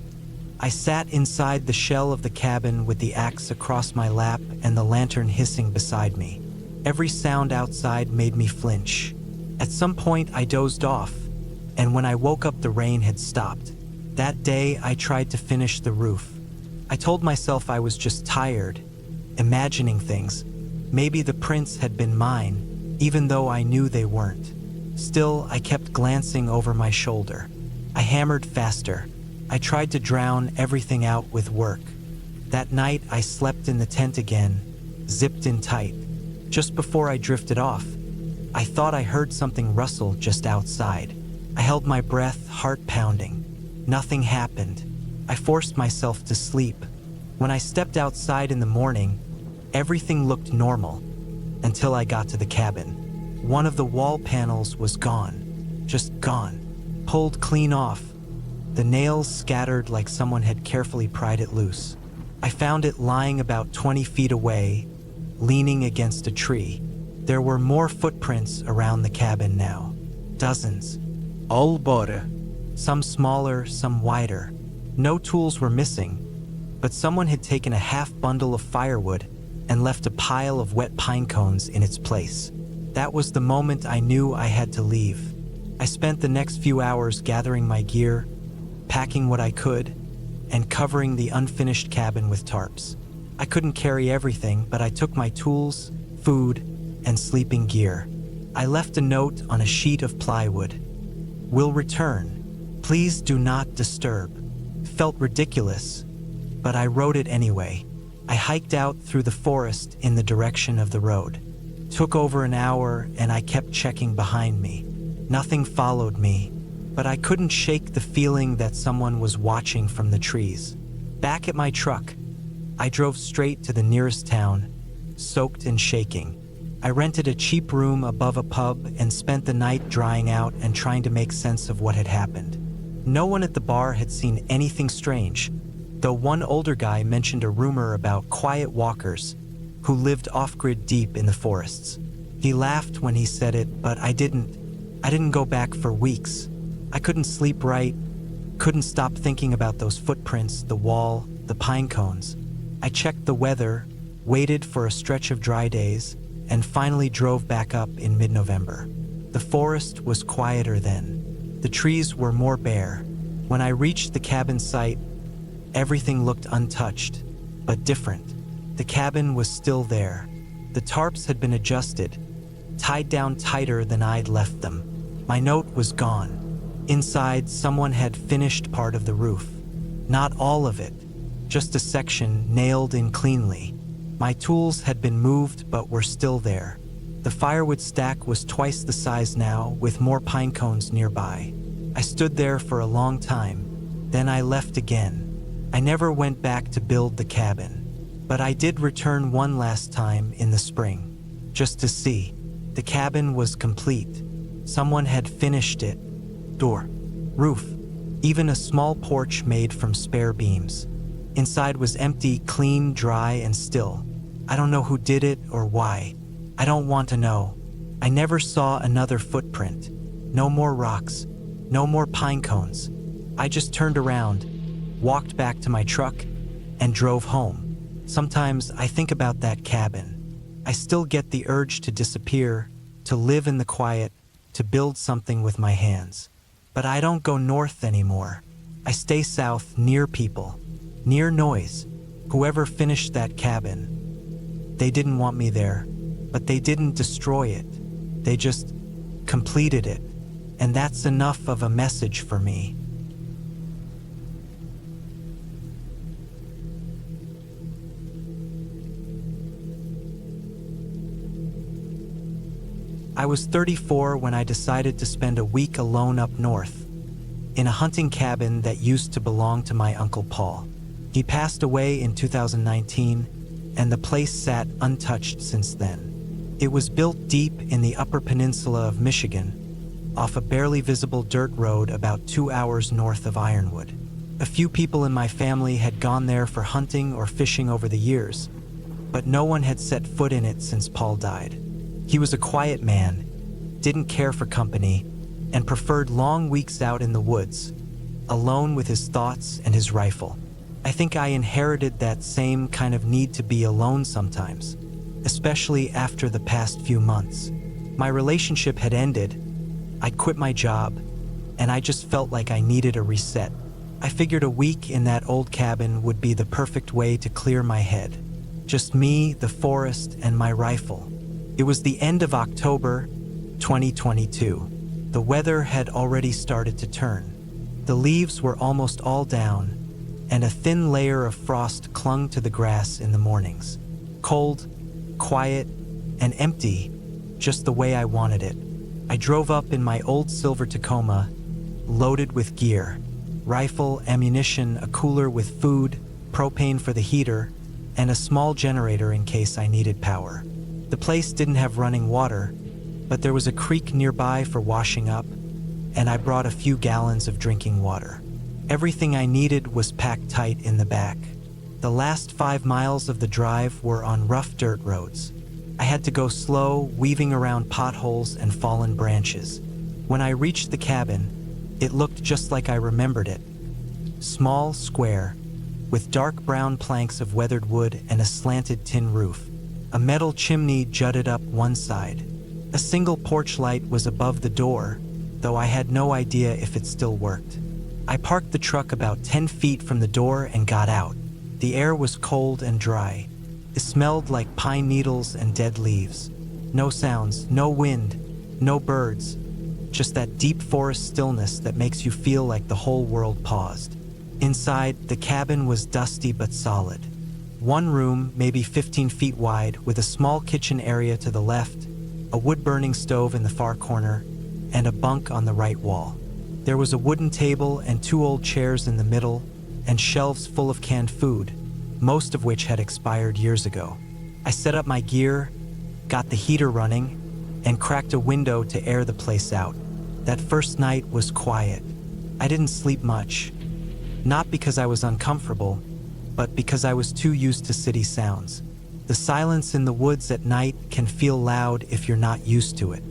[SPEAKER 1] I sat inside the shell of the cabin with the axe across my lap and the lantern hissing beside me. Every sound outside made me flinch. At some point I dozed off, and when I woke up the rain had stopped. That day I tried to finish the roof. I told myself I was just tired, imagining things. Maybe the prints had been mine, even though I knew they weren't. Still, I kept glancing over my shoulder. I hammered faster. I tried to drown everything out with work. That night, I slept in the tent again, zipped in tight. Just before I drifted off, I thought I heard something rustle just outside. I held my breath, heart pounding. Nothing happened. I forced myself to sleep. When I stepped outside in the morning, everything looked normal, until I got to the cabin. One of the wall panels was gone. Just gone. Pulled clean off. The nails scattered like someone had carefully pried it loose. I found it lying about 20 feet away, leaning against a tree. There were more footprints around the cabin now. Dozens.
[SPEAKER 3] All border.
[SPEAKER 1] Some smaller, some wider. No tools were missing, but someone had taken a half bundle of firewood and left a pile of wet pine cones in its place. That was the moment I knew I had to leave. I spent the next few hours gathering my gear, packing what I could, and covering the unfinished cabin with tarps. I couldn't carry everything, but I took my tools, food, and sleeping gear. I left a note on a sheet of plywood. "Will return. Please do not disturb." Felt ridiculous, but I wrote it anyway. I hiked out through the forest in the direction of the road. Took over an hour, and I kept checking behind me. Nothing followed me, but I couldn't shake the feeling that someone was watching from the trees. Back at my truck, I drove straight to the nearest town, soaked and shaking. I rented a cheap room above a pub and spent the night drying out and trying to make sense of what had happened. No one at the bar had seen anything strange, though one older guy mentioned a rumor about quiet walkers who lived off-grid deep in the forests. He laughed when he said it, but I didn't go back for weeks. I couldn't sleep right, couldn't stop thinking about those footprints, the wall, the pine cones. I checked the weather, waited for a stretch of dry days, and finally drove back up in mid-November. The forest was quieter then. The trees were more bare. When I reached the cabin site, everything looked untouched, but different. The cabin was still there. The tarps had been adjusted, tied down tighter than I'd left them. My note was gone. Inside, someone had finished part of the roof. Not all of it, just a section nailed in cleanly. My tools had been moved but were still there. The firewood stack was twice the size now, with more pine cones nearby. I stood there for a long time, then I left again. I never went back to build the cabin, but I did return one last time in the spring, just to see. The cabin was complete. Someone had finished it. Door, roof, even a small porch made from spare beams. Inside was empty, clean, dry, and still. I don't know who did it or why. I don't want to know. I never saw another footprint. No more rocks. No more pine cones. I just turned around, walked back to my truck, and drove home. Sometimes I think about that cabin. I still get the urge to disappear, to live in the quiet, to build something with my hands. But I don't go north anymore. I stay south, near people, near noise. Whoever finished that cabin, they didn't want me there, but they didn't destroy it. They just completed it. And that's enough of a message for me. I was 34 when I decided to spend a week alone up north, in a hunting cabin that used to belong to my Uncle Paul. He passed away in 2019, and the place sat untouched since then. It was built deep in the Upper Peninsula of Michigan, off a barely visible dirt road about 2 hours north of Ironwood. A few people in my family had gone there for hunting or fishing over the years, but no one had set foot in it since Paul died. He was a quiet man, didn't care for company, and preferred long weeks out in the woods, alone with his thoughts and his rifle. I think I inherited that same kind of need to be alone sometimes, especially after the past few months. My relationship had ended. I'd quit my job, and I just felt like I needed a reset. I figured a week in that old cabin would be the perfect way to clear my head. Just me, the forest, and my rifle. It was the end of October, 2022. The weather had already started to turn. The leaves were almost all down, and a thin layer of frost clung to the grass in the mornings. Cold, quiet, and empty, just the way I wanted it. I drove up in my old silver Tacoma, loaded with gear. Rifle, ammunition, a cooler with food, propane for the heater, and a small generator in case I needed power. The place didn't have running water, but there was a creek nearby for washing up, and I brought a few gallons of drinking water. Everything I needed was packed tight in the back. The last 5 miles of the drive were on rough dirt roads. I had to go slow, weaving around potholes and fallen branches. When I reached the cabin, it looked just like I remembered it. Small, square, with dark brown planks of weathered wood and a slanted tin roof. A metal chimney jutted up one side. A single porch light was above the door, though I had no idea if it still worked. I parked the truck about 10 feet from the door and got out. The air was cold and dry. It smelled like pine needles and dead leaves. No sounds, no wind, no birds. Just that deep forest stillness that makes you feel like the whole world paused. Inside, the cabin was dusty but solid. One room, maybe 15 feet wide, with a small kitchen area to the left, a wood-burning stove in the far corner, and a bunk on the right wall. There was a wooden table and 2 old chairs in the middle, and shelves full of canned food, most of which had expired years ago. I set up my gear, got the heater running, and cracked a window to air the place out. That first night was quiet. I didn't sleep much, not because I was uncomfortable, but because I was too used to city sounds. The silence in the woods at night can feel loud if you're not used to it.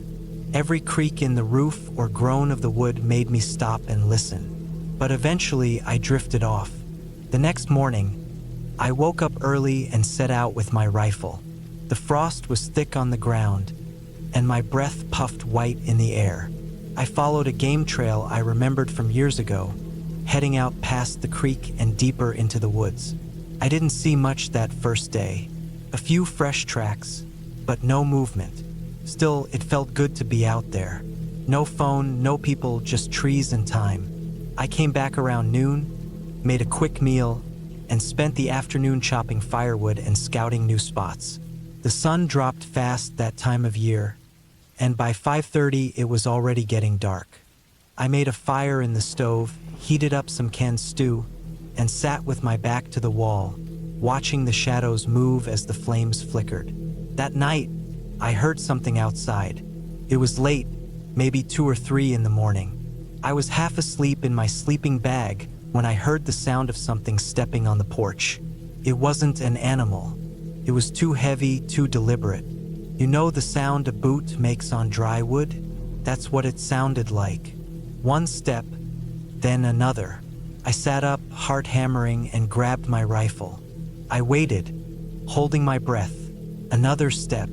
[SPEAKER 1] Every creak in the roof or groan of the wood made me stop and listen. But eventually I drifted off. The next morning, I woke up early and set out with my rifle. The frost was thick on the ground, and my breath puffed white in the air. I followed a game trail I remembered from years ago, heading out past the creek and deeper into the woods. I didn't see much that first day. A few fresh tracks, but no movement. Still, it felt good to be out there. No phone, no people, just trees and time. I came back around noon, made a quick meal, and spent the afternoon chopping firewood and scouting new spots. The sun dropped fast that time of year, and by 5:30 it was already getting dark. I made a fire in the stove, heated up some canned stew, and sat with my back to the wall, watching the shadows move as the flames flickered. That night, I heard something outside. It was late, maybe 2 or 3 in the morning. I was half asleep in my sleeping bag when I heard the sound of something stepping on the porch. It wasn't an animal. It was too heavy, too deliberate. You know the sound a boot makes on dry wood? That's what it sounded like. One step, then another. I sat up, heart hammering, and grabbed my rifle. I waited, holding my breath. Another step,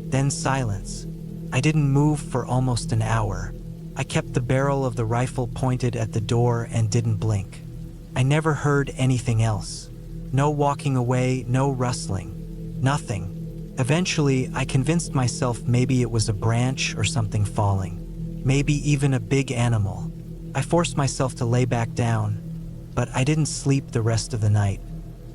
[SPEAKER 1] then silence. I didn't move for almost an hour. I kept the barrel of the rifle pointed at the door and didn't blink. I never heard anything else. No walking away, no rustling. Nothing. Eventually, I convinced myself maybe it was a branch or something falling. Maybe even a big animal. I forced myself to lay back down, but I didn't sleep the rest of the night.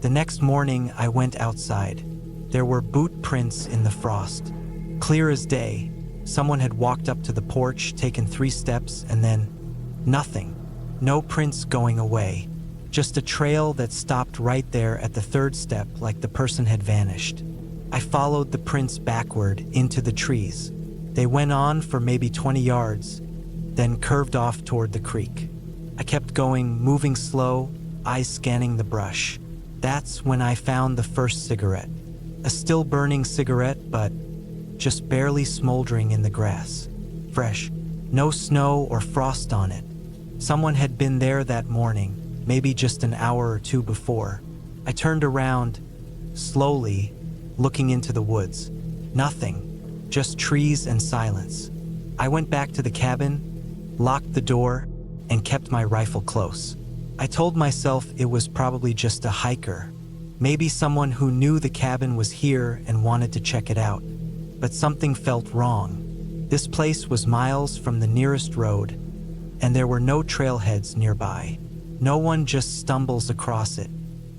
[SPEAKER 1] The next morning, I went outside. There were boot prints in the frost. Clear as day. Someone had walked up to the porch, taken 3 steps, and then nothing. No prints going away. Just a trail that stopped right there at the 3rd step like the person had vanished. I followed the prints backward into the trees. They went on for maybe 20 yards, then curved off toward the creek. I kept going, moving slow, eyes scanning the brush. That's when I found the first cigarette. A still burning cigarette, but just barely smoldering in the grass. Fresh. No snow or frost on it. Someone had been there that morning, maybe just an hour or 2 before. I turned around, slowly, looking into the woods. Nothing. Just trees and silence. I went back to the cabin, locked the door, and kept my rifle close. I told myself it was probably just a hiker. Maybe someone who knew the cabin was here and wanted to check it out. But something felt wrong. This place was miles from the nearest road, and there were no trailheads nearby. No one just stumbles across it.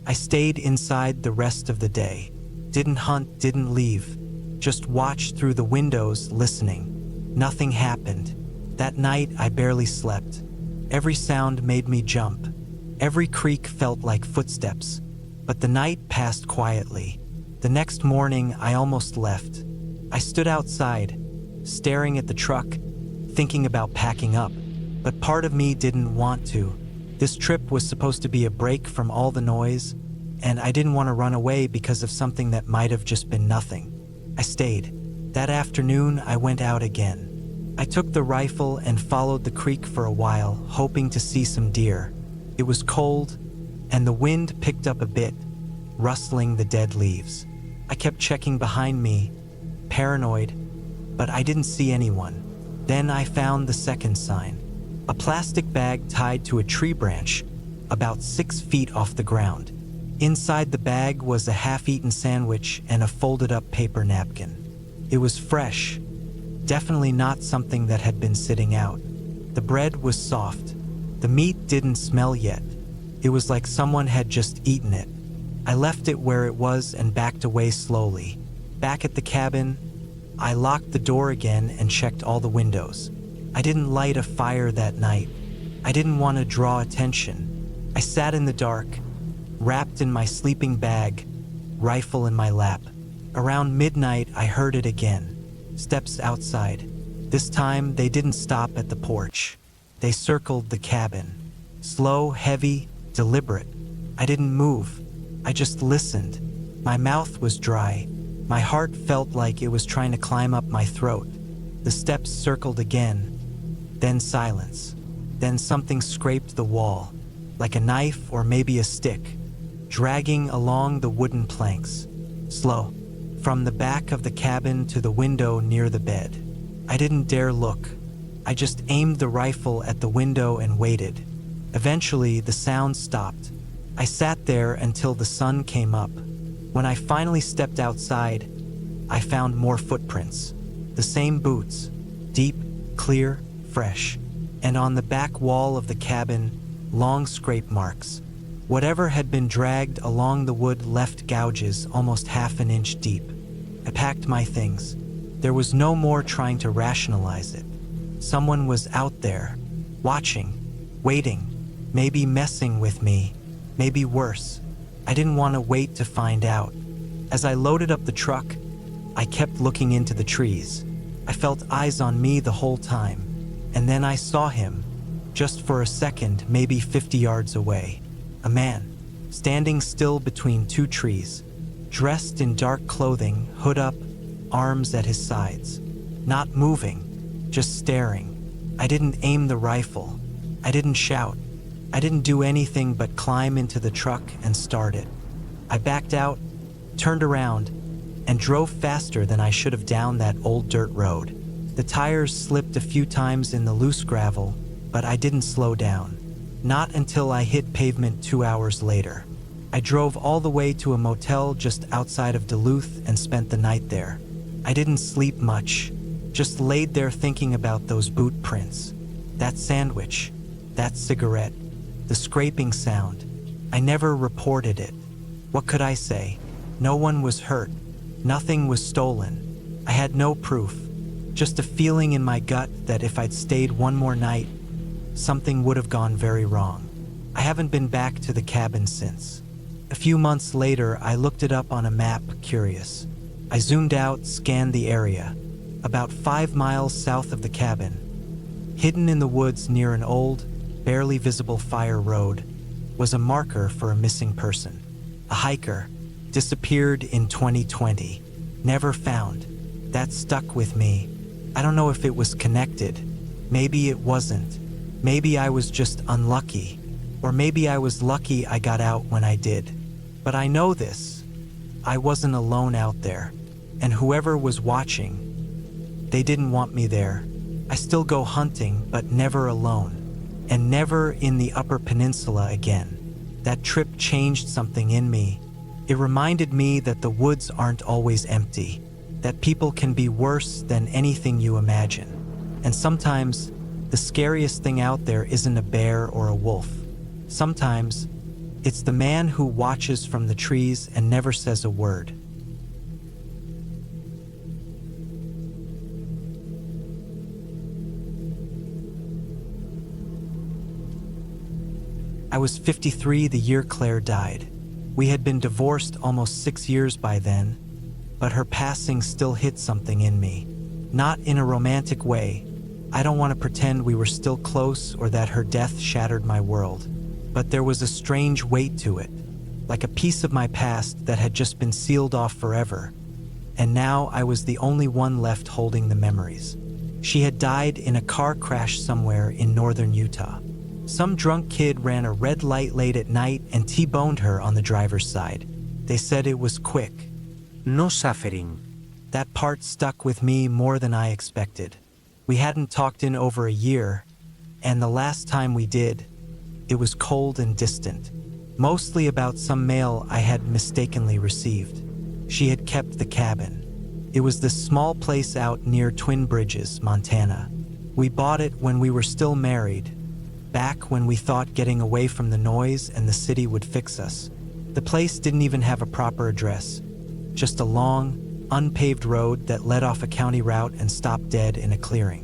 [SPEAKER 1] I stayed inside the rest of the day. Didn't hunt, didn't leave. Just watched through the windows, listening. Nothing happened. That night, I barely slept. Every sound made me jump. Every creak felt like footsteps. But the night passed quietly. The next morning, I almost left. I stood outside, staring at the truck, thinking about packing up. But part of me didn't want to. This trip was supposed to be a break from all the noise, and I didn't want to run away because of something that might have just been nothing. I stayed. That afternoon, I went out again. I took the rifle and followed the creek for a while, hoping to see some deer. It was cold, and the wind picked up a bit, rustling the dead leaves. I kept checking behind me, paranoid, but I didn't see anyone. Then I found the second sign. A plastic bag tied to a tree branch, about 6 feet off the ground. Inside the bag was a half-eaten sandwich and a folded-up paper napkin. It was fresh, definitely not something that had been sitting out. The bread was soft. The meat didn't smell yet. It was like someone had just eaten it. I left it where it was and backed away slowly. Back at the cabin, I locked the door again and checked all the windows. I didn't light a fire that night. I didn't want to draw attention. I sat in the dark, wrapped in my sleeping bag, rifle in my lap. Around midnight, I heard it again. Steps outside. This time, they didn't stop at the porch. They circled the cabin. Slow, heavy, deliberate. I didn't move. I just listened. My mouth was dry. My heart felt like it was trying to climb up my throat. The steps circled again. Then silence. Then something scraped the wall, like a knife or maybe a stick, dragging along the wooden planks. Slow. From the back of the cabin to the window near the bed. I didn't dare look. I just aimed the rifle at the window and waited. Eventually, the sound stopped. I sat there until the sun came up. When I finally stepped outside, I found more footprints. The same boots, deep, clear, fresh. And on the back wall of the cabin, long scrape marks. Whatever had been dragged along the wood left gouges almost half an inch deep. I packed my things. There was no more trying to rationalize it. Someone was out there, watching, waiting, maybe messing with me, maybe worse. I didn't want to wait to find out. As I loaded up the truck, I kept looking into the trees. I felt eyes on me the whole time, and then I saw him, just for a second, maybe 50 yards away. A man, standing still between two trees, dressed in dark clothing, hood up, arms at his sides. Not moving, just staring. I didn't aim the rifle. I didn't shout. I didn't do anything but climb into the truck and start it. I backed out, turned around, and drove faster than I should have down that old dirt road. The tires slipped a few times in the loose gravel, but I didn't slow down. Not until I hit pavement 2 hours later. I drove all the way to a motel just outside of Duluth and spent the night there. I didn't sleep much, just laid there thinking about those boot prints, that sandwich, that cigarette, the scraping sound. I never reported it. What could I say? No one was hurt. Nothing was stolen. I had no proof, just a feeling in my gut that if I'd stayed one more night, something would have gone very wrong. I haven't been back to the cabin since. A few months later, I looked it up on a map, curious. I zoomed out, scanned the area. About 5 miles south of the cabin, hidden in the woods near an old, barely visible fire road, was a marker for a missing person. A hiker, disappeared in 2020, never found. That stuck with me. I don't know if it was connected. Maybe it wasn't. Maybe I was just unlucky. Or maybe I was lucky I got out when I did. But I know this. I wasn't alone out there. And whoever was watching, they didn't want me there. I still go hunting, but never alone. And never in the Upper Peninsula again. That trip changed something in me. It reminded me that the woods aren't always empty, that people can be worse than anything you imagine. And sometimes, the scariest thing out there isn't a bear or a wolf. Sometimes, it's the man who watches from the trees and never says a word. I was 53 the year Claire died. We had been divorced almost 6 years by then, but her passing still hit something in me. Not in a romantic way. I don't want to pretend we were still close or that her death shattered my world. But there was a strange weight to it, like a piece of my past that had just been sealed off forever. And now I was the only one left holding the memories. She had died in a car crash somewhere in northern Utah. Some drunk kid ran a red light late at night and T-boned her on the driver's side. They said it was quick.
[SPEAKER 2] No suffering.
[SPEAKER 1] That part stuck with me more than I expected. We hadn't talked in over a year, and the last time we did, it was cold and distant, mostly about some mail I had mistakenly received. She had kept the cabin. It was this small place out near Twin Bridges, Montana. We bought it when we were still married, back when we thought getting away from the noise and the city would fix us. The place didn't even have a proper address, just a long, unpaved road that led off a county route and stopped dead in a clearing.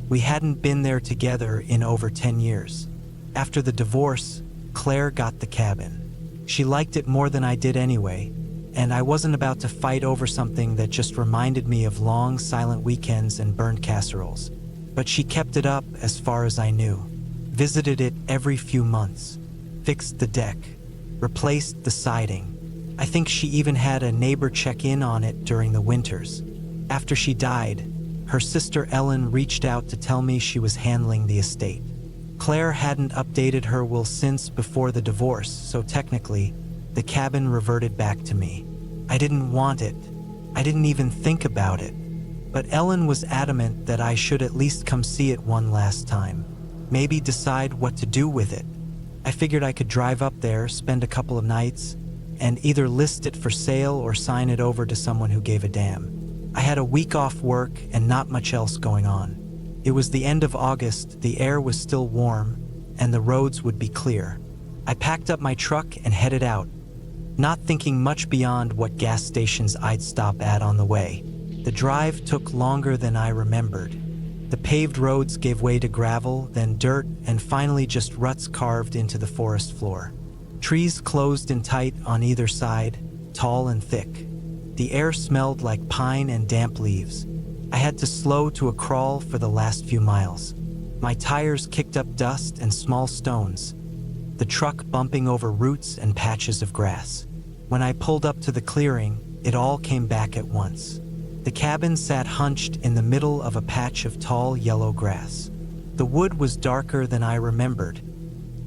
[SPEAKER 1] We hadn't been there together in over 10 years. After the divorce, Claire got the cabin. She liked it more than I did anyway, and I wasn't about to fight over something that just reminded me of long, silent weekends and burned casseroles. But she kept it up as far as I knew. Visited it every few months, fixed the deck, replaced the siding. I think she even had a neighbor check in on it during the winters. After she died, her sister Ellen reached out to tell me she was handling the estate. Claire hadn't updated her will since before the divorce, so technically, the cabin reverted back to me. I didn't want it. I didn't even think about it. But Ellen was adamant that I should at least come see it one last time. Maybe decide what to do with it. I figured I could drive up there, spend a couple of nights, and either list it for sale or sign it over to someone who gave a damn. I had a week off work and not much else going on. It was the end of August, the air was still warm, and the roads would be clear. I packed up my truck and headed out, not thinking much beyond what gas stations I'd stop at on the way. The drive took longer than I remembered. The paved roads gave way to gravel, then dirt, and finally just ruts carved into the forest floor. Trees closed in tight on either side, tall and thick. The air smelled like pine and damp leaves. I had to slow to a crawl for the last few miles. My tires kicked up dust and small stones, the truck bumping over roots and patches of grass. When I pulled up to the clearing, it all came back at once. The cabin sat hunched in the middle of a patch of tall yellow grass. The wood was darker than I remembered,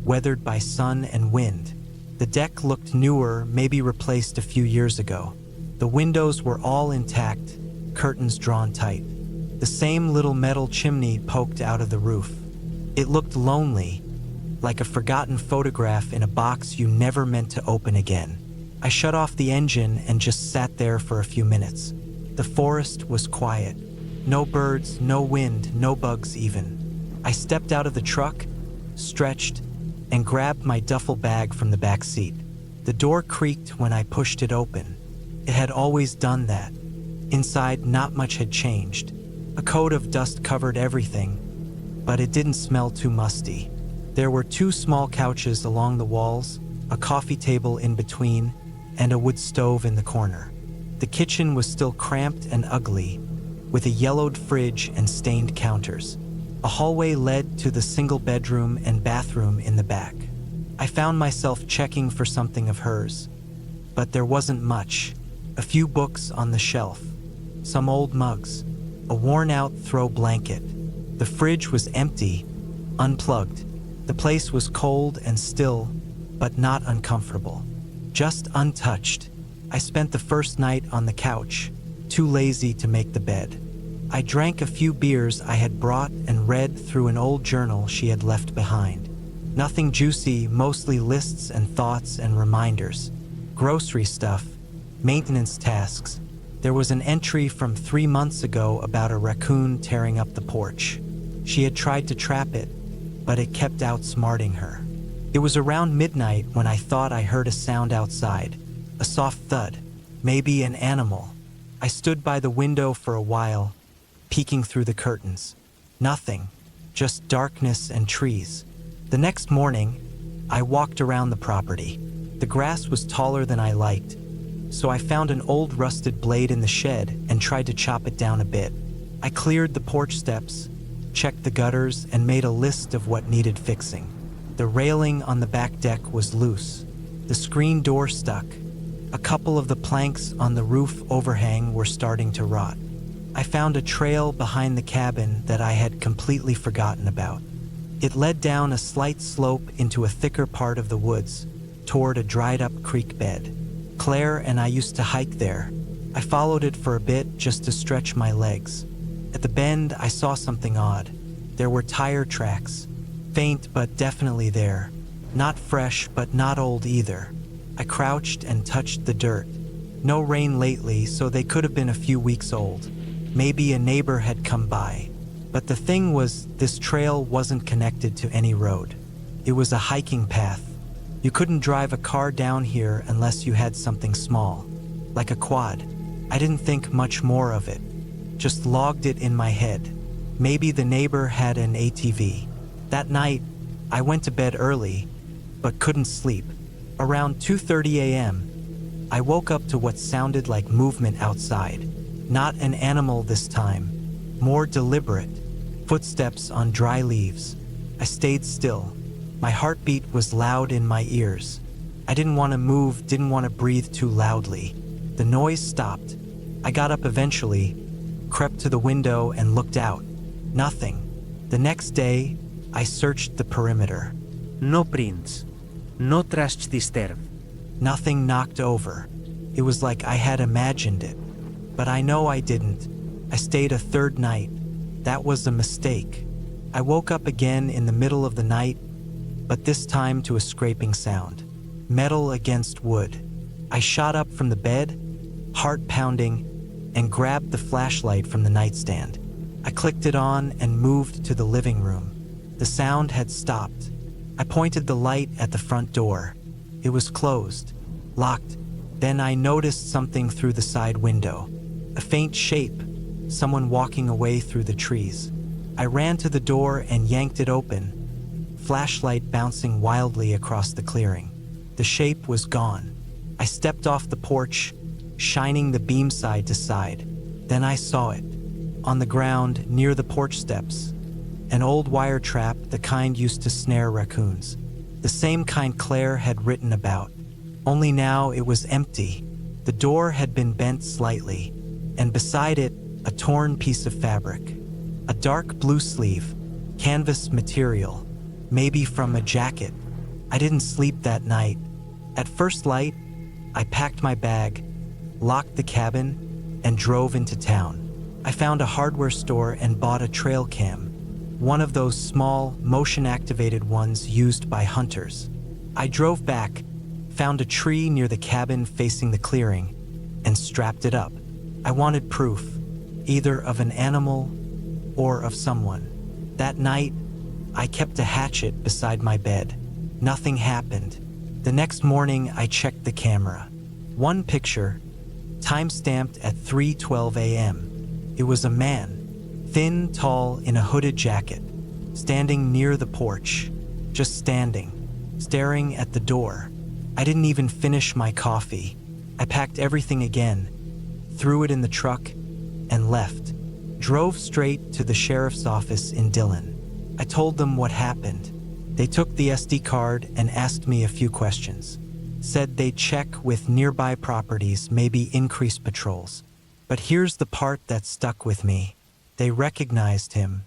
[SPEAKER 1] weathered by sun and wind. The deck looked newer, maybe replaced a few years ago. The windows were all intact, curtains drawn tight. The same little metal chimney poked out of the roof. It looked lonely, like a forgotten photograph in a box you never meant to open again. I shut off the engine and just sat there for a few minutes. The forest was quiet. No birds, no wind, no bugs even. I stepped out of the truck, stretched, and grabbed my duffel bag from the back seat. The door creaked when I pushed it open. It had always done that. Inside, not much had changed. A coat of dust covered everything, but it didn't smell too musty. There were 2 small couches along the walls, a coffee table in between, and a wood stove in the corner. The kitchen was still cramped and ugly, with a yellowed fridge and stained counters. A hallway led to the single bedroom and bathroom in the back. I found myself checking for something of hers, but there wasn't much. A few books on the shelf, some old mugs, a worn-out throw blanket. The fridge was empty, unplugged. The place was cold and still, but not uncomfortable. Just untouched. I spent the first night on the couch, too lazy to make the bed. I drank a few beers I had brought and read through an old journal she had left behind. Nothing juicy, mostly lists and thoughts and reminders. Grocery stuff, maintenance tasks. There was an entry from 3 months ago about a raccoon tearing up the porch. She had tried to trap it, but it kept outsmarting her. It was around midnight when I thought I heard a sound outside, a soft thud, maybe an animal. I stood by the window for a while, peeking through the curtains. Nothing, just darkness and trees. The next morning, I walked around the property. The grass was taller than I liked, so I found an old rusted blade in the shed and tried to chop it down a bit. I cleared the porch steps, checked the gutters, and made a list of what needed fixing. The railing on the back deck was loose. The screen door stuck. A couple of the planks on the roof overhang were starting to rot. I found a trail behind the cabin that I had completely forgotten about. It led down a slight slope into a thicker part of the woods, toward a dried-up creek bed. Claire and I used to hike there. I followed it for a bit just to stretch my legs. At the bend, I saw something odd. There were tire tracks, faint but definitely there. Not fresh, but not old either. I crouched and touched the dirt. No rain lately, so they could have been a few weeks old. Maybe a neighbor had come by. But the thing was, this trail wasn't connected to any road. It was a hiking path. You couldn't drive a car down here unless you had something small, like a quad. I didn't think much more of it, just logged it in my head. Maybe the neighbor had an ATV. That night, I went to bed early, but couldn't sleep. Around 2:30 a.m., I woke up to what sounded like movement outside. Not an animal this time, more deliberate. Footsteps on dry leaves. I stayed still. My heartbeat was loud in my ears. I didn't want to move, didn't want to breathe too loudly. The noise stopped. I got up eventually, crept to the window and looked out. Nothing. The next day, I searched the perimeter.
[SPEAKER 2] No prints. No trash disturb.
[SPEAKER 1] Nothing knocked over. It was like I had imagined it. But I know I didn't. I stayed a third night. That was a mistake. I woke up again in the middle of the night, but this time to a scraping sound. Metal against wood. I shot up from the bed, heart pounding, and grabbed the flashlight from the nightstand. I clicked it on and moved to the living room. The sound had stopped. I pointed the light at the front door. It was closed. Locked. Then I noticed something through the side window. A faint shape, someone walking away through the trees. I ran to the door and yanked it open, flashlight bouncing wildly across the clearing. The shape was gone. I stepped off the porch, shining the beam side to side. Then I saw it. On the ground, near the porch steps. An old wire trap, the kind used to snare raccoons. The same kind Claire had written about. Only now it was empty. The door had been bent slightly, and beside it, a torn piece of fabric. A dark blue sleeve, canvas material, maybe from a jacket. I didn't sleep that night. At first light, I packed my bag, locked the cabin, and drove into town. I found a hardware store and bought a trail cam, one of those small, motion-activated ones used by hunters. I drove back, found a tree near the cabin facing the clearing, and strapped it up. I wanted proof, either of an animal or of someone. That night, I kept a hatchet beside my bed. Nothing happened. The next morning, I checked the camera. One picture, time-stamped at 3:12 a.m. It was a man, thin, tall, in a hooded jacket, standing near the porch, just standing, staring at the door. I didn't even finish my coffee. I packed everything again, threw it in the truck, and left. Drove straight to the sheriff's office in Dillon. I told them what happened. They took the SD card and asked me a few questions. Said they'd check with nearby properties, maybe increase patrols. But here's the part that stuck with me. They recognized him.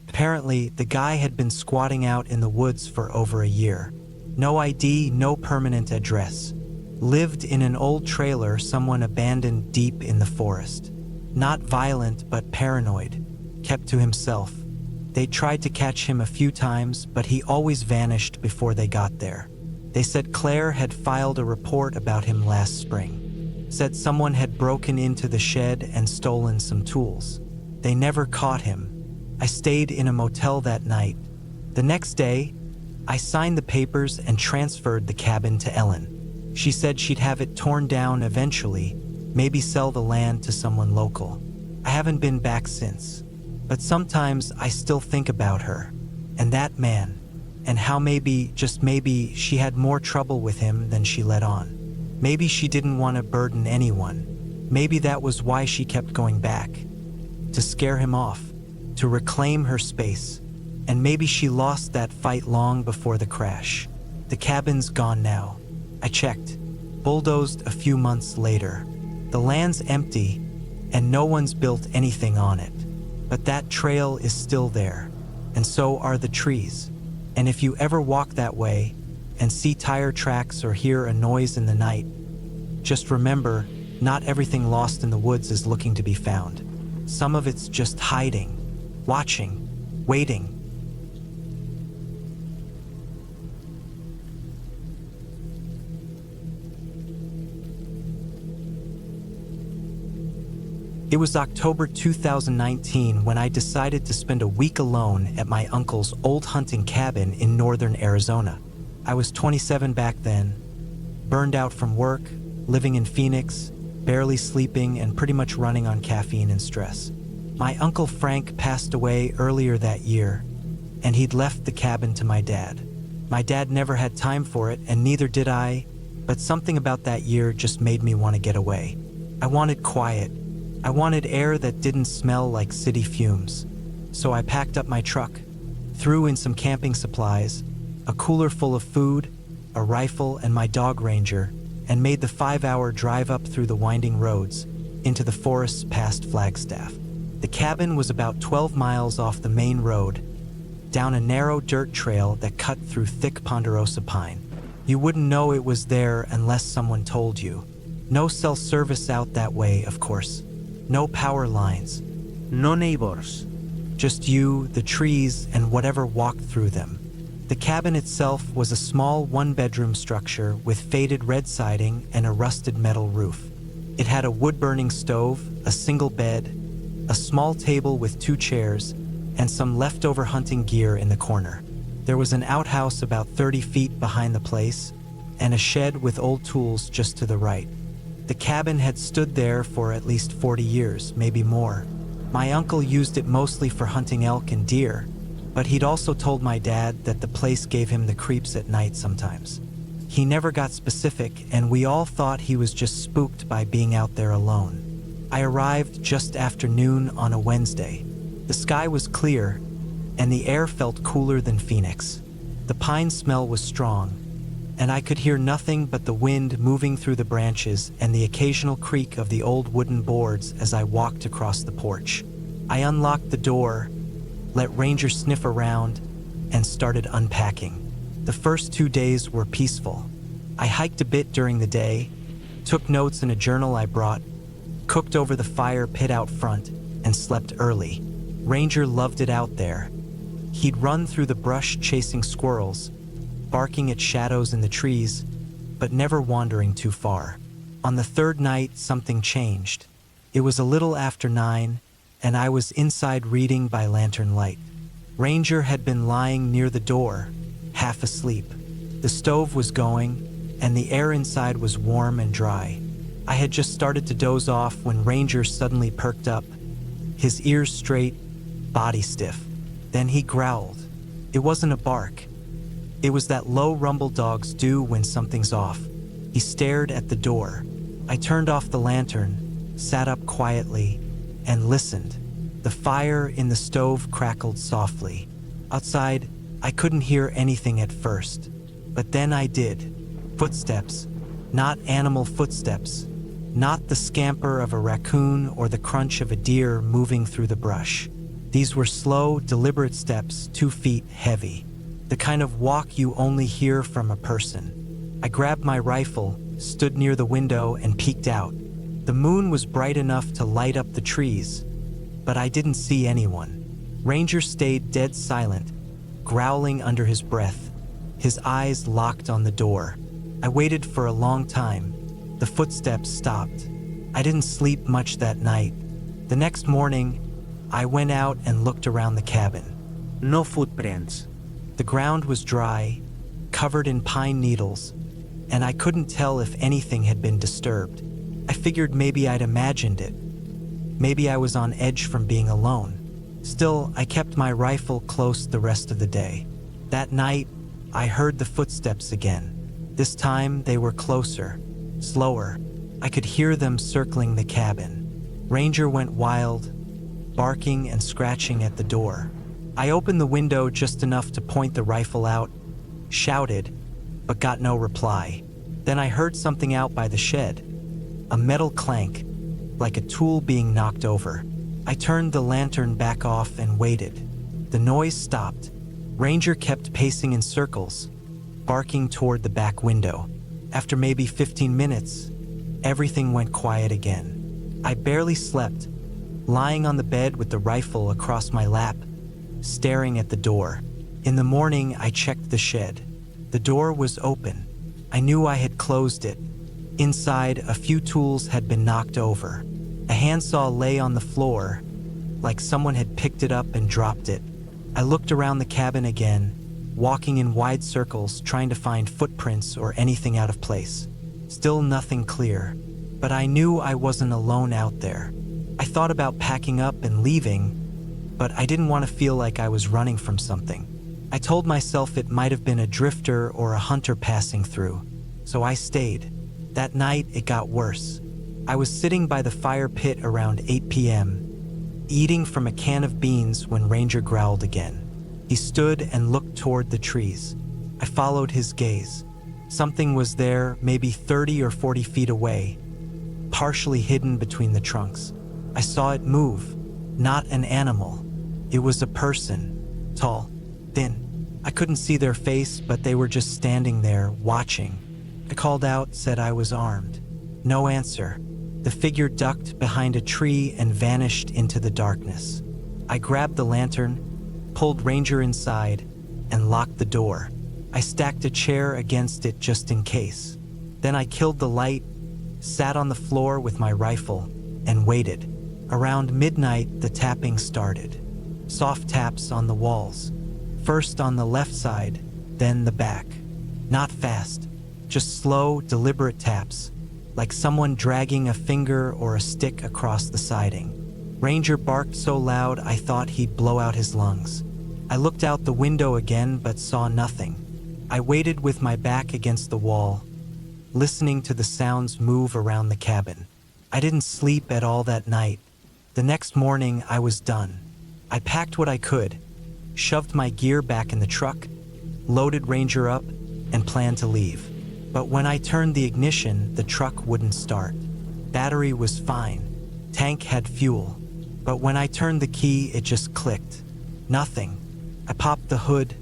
[SPEAKER 1] Apparently, the guy had been squatting out in the woods for over a year. No ID, no permanent address. Lived in an old trailer someone abandoned deep in the forest. Not violent, but paranoid. Kept to himself. They tried to catch him a few times, but he always vanished before they got there. They said Claire had filed a report about him last spring. Said someone had broken into the shed and stolen some tools. They never caught him. I stayed in a motel that night. The next day, I signed the papers and transferred the cabin to Ellen. She said she'd have it torn down eventually, maybe sell the land to someone local. I haven't been back since, but sometimes I still think about her, and that man, and how maybe, just maybe, she had more trouble with him than she let on. Maybe she didn't want to burden anyone. Maybe that was why she kept going back. To scare him off, to reclaim her space, and maybe she lost that fight long before the crash. The cabin's gone now. I checked, bulldozed a few months later. The land's empty, and no one's built anything on it. But that trail is still there, and so are the trees. And if you ever walk that way and see tire tracks or hear a noise in the night, just remember, not everything lost in the woods is looking to be found. Some of it's just hiding, watching, waiting. It was October 2019 when I decided to spend a week alone at my uncle's old hunting cabin in northern Arizona. I was 27 back then, burned out from work, living in Phoenix, barely sleeping and pretty much running on caffeine and stress. My Uncle Frank passed away earlier that year, and he'd left the cabin to my dad. My dad never had time for it, and neither did I, but something about that year just made me want to get away. I wanted quiet. I wanted air that didn't smell like city fumes. So I packed up my truck, threw in some camping supplies, a cooler full of food, a rifle, and my dog ranger, and made the 5-hour drive up through the winding roads into the forests past Flagstaff. The cabin was about 12 miles off the main road, down a narrow dirt trail that cut through thick ponderosa pine. You wouldn't know it was there unless someone told you. No cell service out that way, of course. No power lines.
[SPEAKER 2] No neighbors.
[SPEAKER 1] Just you, the trees, and whatever walked through them. The cabin itself was a small one-bedroom structure with faded red siding and a rusted metal roof. It had a wood-burning stove, a single bed, a small table with 2 chairs, and some leftover hunting gear in the corner. There was an outhouse about 30 feet behind the place, and a shed with old tools just to the right. The cabin had stood there for at least 40 years, maybe more. My uncle used it mostly for hunting elk and deer, but he'd also told my dad that the place gave him the creeps at night sometimes. He never got specific, and we all thought he was just spooked by being out there alone. I arrived just after noon on a Wednesday. The sky was clear, and the air felt cooler than Phoenix. The pine smell was strong, and I could hear nothing but the wind moving through the branches and the occasional creak of the old wooden boards as I walked across the porch. I unlocked the door, let Ranger sniff around, and started unpacking. The first 2 days were peaceful. I hiked a bit during the day, took notes in a journal I brought, cooked over the fire pit out front, and slept early. Ranger loved it out there. He'd run through the brush chasing squirrels, barking at shadows in the trees, but never wandering too far. On the third night, something changed. It was a little after 9, and I was inside reading by lantern light. Ranger had been lying near the door, half asleep. The stove was going, and the air inside was warm and dry. I had just started to doze off when Ranger suddenly perked up, his ears straight, body stiff. Then he growled. It wasn't a bark. It was that low rumble dogs do when something's off. He stared at the door. I turned off the lantern, sat up quietly, and listened. The fire in the stove crackled softly. Outside, I couldn't hear anything at first, but then I did. Footsteps, not animal footsteps, not the scamper of a raccoon or the crunch of a deer moving through the brush. These were slow, deliberate steps, 2 feet heavy, the kind of walk you only hear from a person. I grabbed my rifle, stood near the window, and peeked out. The moon was bright enough to light up the trees, but I didn't see anyone. Ranger stayed dead silent, growling under his breath, his eyes locked on the door. I waited for a long time. The footsteps stopped. I didn't sleep much that night. The next morning, I went out and looked around the cabin.
[SPEAKER 2] No footprints.
[SPEAKER 1] The ground was dry, covered in pine needles, and I couldn't tell if anything had been disturbed. I figured maybe I'd imagined it. Maybe I was on edge from being alone. Still, I kept my rifle close the rest of the day. That night, I heard the footsteps again. This time, they were closer, slower. I could hear them circling the cabin. Ranger went wild, barking and scratching at the door. I opened the window just enough to point the rifle out, shouted, but got no reply. Then I heard something out by the shed, a metal clank, like a tool being knocked over. I turned the lantern back off and waited. The noise stopped. Ranger kept pacing in circles, barking toward the back window. After maybe 15 minutes, everything went quiet again. I barely slept, lying on the bed with the rifle across my lap, staring at the door. In the morning, I checked the shed. The door was open. I knew I had closed it. Inside, a few tools had been knocked over. A handsaw lay on the floor, like someone had picked it up and dropped it. I looked around the cabin again, walking in wide circles, trying to find footprints or anything out of place. Still nothing clear, but I knew I wasn't alone out there. I thought about packing up and leaving, but I didn't want to feel like I was running from something. I told myself it might have been a drifter or a hunter passing through, so I stayed. That night, it got worse. I was sitting by the fire pit around 8 p.m., eating from a can of beans when Ranger growled again. He stood and looked toward the trees. I followed his gaze. Something was there, maybe 30 or 40 feet away, partially hidden between the trunks. I saw it move, not an animal. It was a person, tall, thin. I couldn't see their face, but they were just standing there, watching. I called out, said I was armed. No answer. The figure ducked behind a tree and vanished into the darkness. I grabbed the lantern, pulled Ranger inside, and locked the door. I stacked a chair against it just in case. Then I killed the light, sat on the floor with my rifle, and waited. Around midnight, the tapping started. Soft taps on the walls. First on the left side, then the back. Not fast, Just slow, deliberate taps, like someone dragging a finger or a stick across the siding. Ranger barked so loud I thought he'd blow out his lungs. I looked out the window again but saw nothing. I waited with my back against the wall, listening to the sounds move around the cabin. I didn't sleep at all that night. The next morning I was done. I packed what I could, shoved my gear back in the truck, loaded Ranger up, and planned to leave. But when I turned the ignition, the truck wouldn't start. Battery was fine. Tank had fuel. But when I turned the key, it just clicked. Nothing. I popped the hood,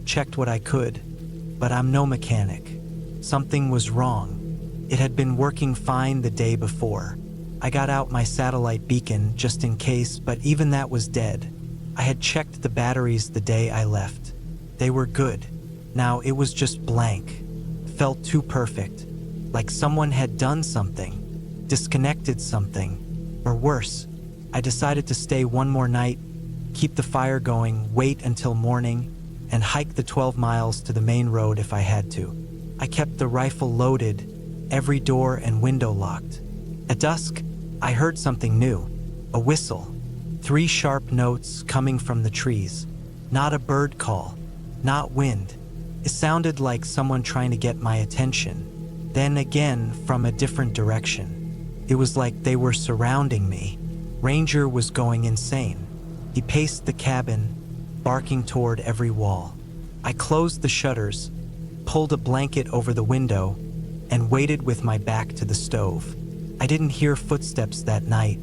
[SPEAKER 1] checked what I could, but I'm no mechanic. Something was wrong. It had been working fine the day before. I got out my satellite beacon just in case, but even that was dead. I had checked the batteries the day I left. They were good. Now it was just blank. Felt too perfect. Like someone had done something, disconnected something, or worse. I decided to stay one more night, keep the fire going, wait until morning, and hike the 12 miles to the main road if I had to. I kept the rifle loaded, every door and window locked. At dusk, I heard something new, a whistle, 3 sharp notes coming from the trees. Not a bird call, not wind. It sounded like someone trying to get my attention. Then again, from a different direction. It was like they were surrounding me. Ranger was going insane. He paced the cabin, barking toward every wall. I closed the shutters, pulled a blanket over the window, and waited with my back to the stove. I didn't hear footsteps that night.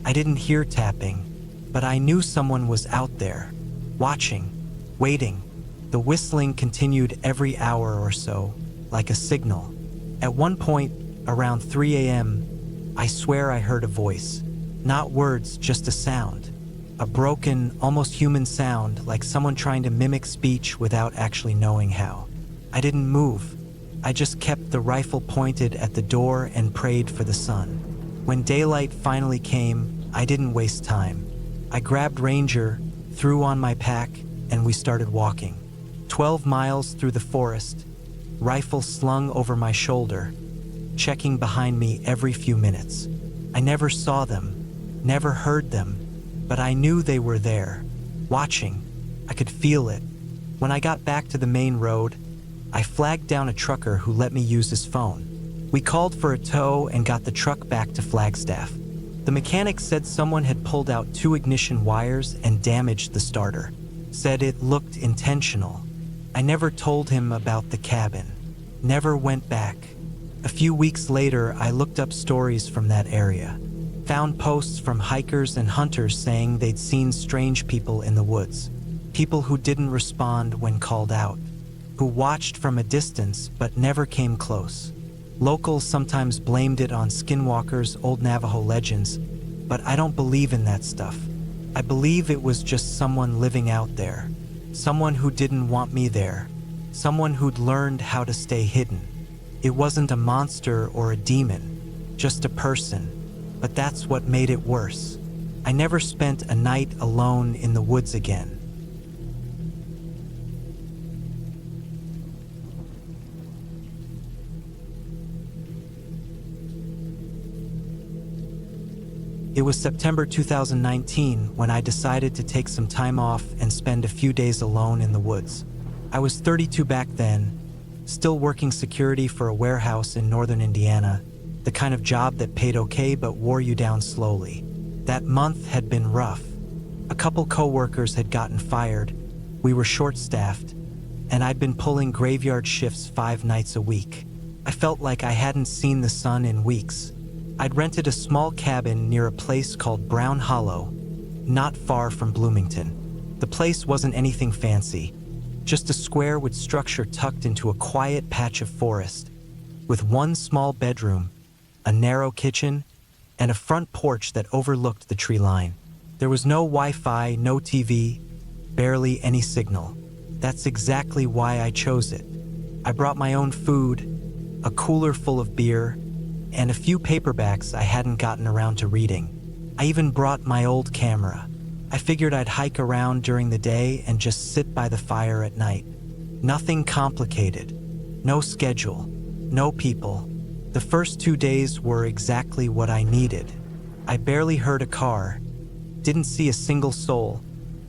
[SPEAKER 1] I didn't hear tapping, but I knew someone was out there, watching, waiting. The whistling continued every hour or so, like a signal. At one point, around 3 a.m., I swear I heard a voice. Not words, just a sound. A broken, almost human sound, like someone trying to mimic speech without actually knowing how. I didn't move. I just kept the rifle pointed at the door and prayed for the sun. When daylight finally came, I didn't waste time. I grabbed Ranger, threw on my pack, and we started walking. 12 miles through the forest, rifle slung over my shoulder, checking behind me every few minutes. I never saw them, never heard them, but I knew they were there, watching. I could feel it. When I got back to the main road, I flagged down a trucker who let me use his phone. We called for a tow and got the truck back to Flagstaff. The mechanic said someone had pulled out 2 ignition wires and damaged the starter. Said it looked intentional. I never told him about the cabin. Never went back. A few weeks later, I looked up stories from that area. Found posts from hikers and hunters saying they'd seen strange people in the woods. People who didn't respond when called out. Who watched from a distance but never came close. Locals sometimes blamed it on skinwalkers, old Navajo legends, but I don't believe in that stuff. I believe it was just someone living out there. Someone who didn't want me there. Someone who'd learned how to stay hidden. It wasn't a monster or a demon, just a person. But that's what made it worse. I never spent a night alone in the woods again. It was September 2019 when I decided to take some time off and spend a few days alone in the woods. I was 32 back then, still working security for a warehouse in northern Indiana, the kind of job that paid okay but wore you down slowly. That month had been rough. A couple coworkers had gotten fired, we were short-staffed, and I'd been pulling graveyard shifts 5 nights a week. I felt like I hadn't seen the sun in weeks. I'd rented a small cabin near a place called Brown Hollow, not far from Bloomington. The place wasn't anything fancy, just a square wood structure tucked into a quiet patch of forest, with 1 small bedroom, a narrow kitchen, and a front porch that overlooked the tree line. There was no Wi-Fi, no TV, barely any signal. That's exactly why I chose it. I brought my own food, a cooler full of beer, and a few paperbacks I hadn't gotten around to reading. I even brought my old camera. I figured I'd hike around during the day and just sit by the fire at night. Nothing complicated. No schedule. No people. The first 2 days were exactly what I needed. I barely heard a car, didn't see a single soul,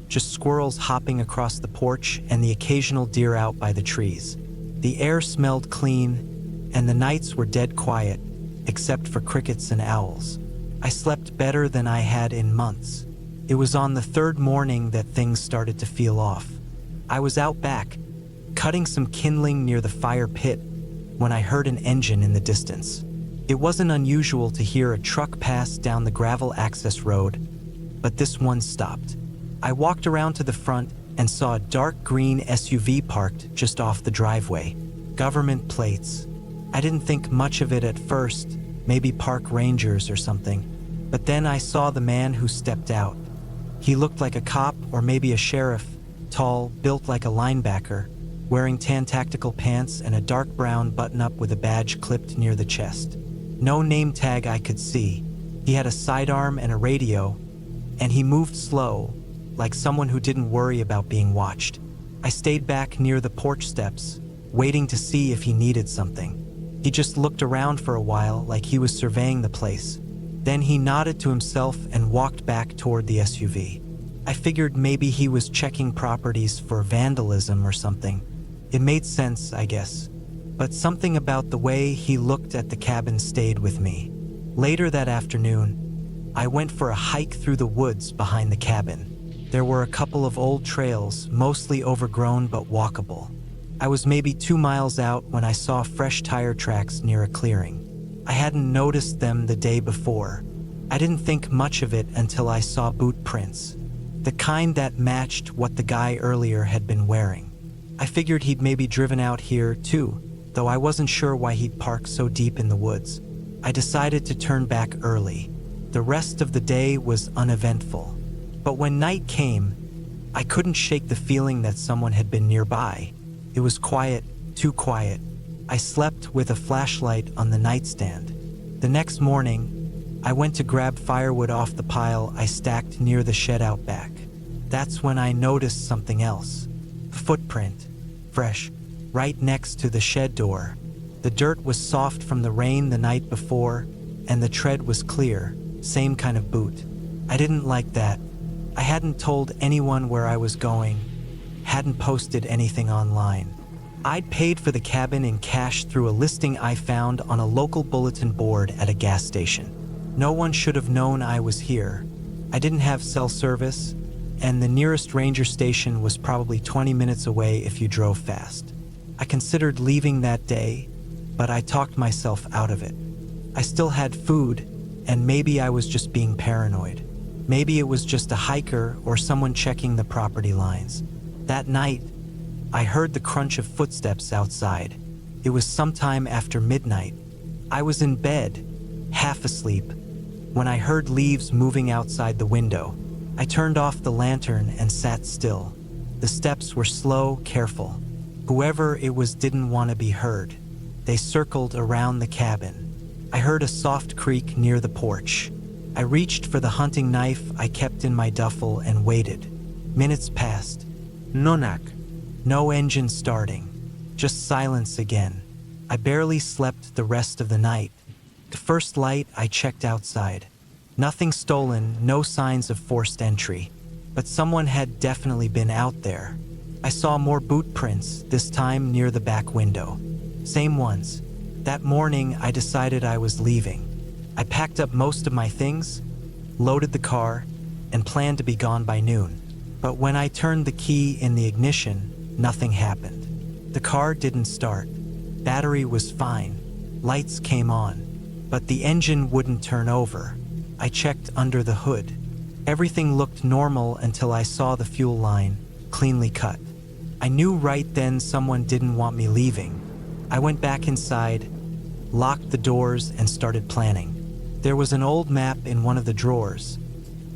[SPEAKER 1] just squirrels hopping across the porch and the occasional deer out by the trees. The air smelled clean, and the nights were dead quiet, except for crickets and owls. I slept better than I had in months. It was on the third morning that things started to feel off. I was out back, cutting some kindling near the fire pit, when I heard an engine in the distance. It wasn't unusual to hear a truck pass down the gravel access road, but this one stopped. I walked around to the front and saw a dark green SUV parked just off the driveway. Government plates. I didn't think much of it at first, maybe park rangers or something. But then I saw the man who stepped out. He looked like a cop or maybe a sheriff, tall, built like a linebacker, wearing tan tactical pants and a dark brown button-up with a badge clipped near the chest. No name tag I could see. He had a sidearm and a radio, and he moved slow, like someone who didn't worry about being watched. I stayed back near the porch steps, waiting to see if he needed something. He just looked around for a while like he was surveying the place. Then he nodded to himself and walked back toward the SUV. I figured maybe he was checking properties for vandalism or something. It made sense, I guess. But something about the way he looked at the cabin stayed with me. Later that afternoon, I went for a hike through the woods behind the cabin. There were a couple of old trails, mostly overgrown but walkable. I was maybe 2 miles out when I saw fresh tire tracks near a clearing. I hadn't noticed them the day before. I didn't think much of it until I saw boot prints, the kind that matched what the guy earlier had been wearing. I figured he'd maybe driven out here too, though I wasn't sure why he'd park so deep in the woods. I decided to turn back early. The rest of the day was uneventful. But when night came, I couldn't shake the feeling that someone had been nearby. It was quiet, too quiet. I slept with a flashlight on the nightstand. The next morning, I went to grab firewood off the pile I stacked near the shed out back. That's when I noticed something else. A footprint, fresh, right next to the shed door. The dirt was soft from the rain the night before, and the tread was clear, same kind of boot. I didn't like that. I hadn't told anyone where I was going, hadn't posted anything online. I'd paid for the cabin in cash through a listing I found on a local bulletin board at a gas station. No one should have known I was here. I didn't have cell service, and the nearest ranger station was probably 20 minutes away if you drove fast. I considered leaving that day, but I talked myself out of it. I still had food, and maybe I was just being paranoid. Maybe it was just a hiker or someone checking the property lines. That night, I heard the crunch of footsteps outside. It was sometime after midnight. I was in bed, half asleep, when I heard leaves moving outside the window. I turned off the lantern and sat still. The steps were slow, careful. Whoever it was didn't want to be heard. They circled around the cabin. I heard a soft creak near the porch. I reached for the hunting knife I kept in my duffel and waited. Minutes passed.
[SPEAKER 2] No knock.
[SPEAKER 1] No engine starting. Just silence again. I barely slept the rest of the night. The first light, I checked outside. Nothing stolen, no signs of forced entry. But someone had definitely been out there. I saw more boot prints, this time near the back window. Same ones. That morning, I decided I was leaving. I packed up most of my things, loaded the car, and planned to be gone by noon. But when I turned the key in the ignition, nothing happened. The car didn't start. Battery was fine. Lights came on. But the engine wouldn't turn over. I checked under the hood. Everything looked normal until I saw the fuel line, cleanly cut. I knew right then someone didn't want me leaving. I went back inside, locked the doors, and started planning. There was an old map in one of the drawers.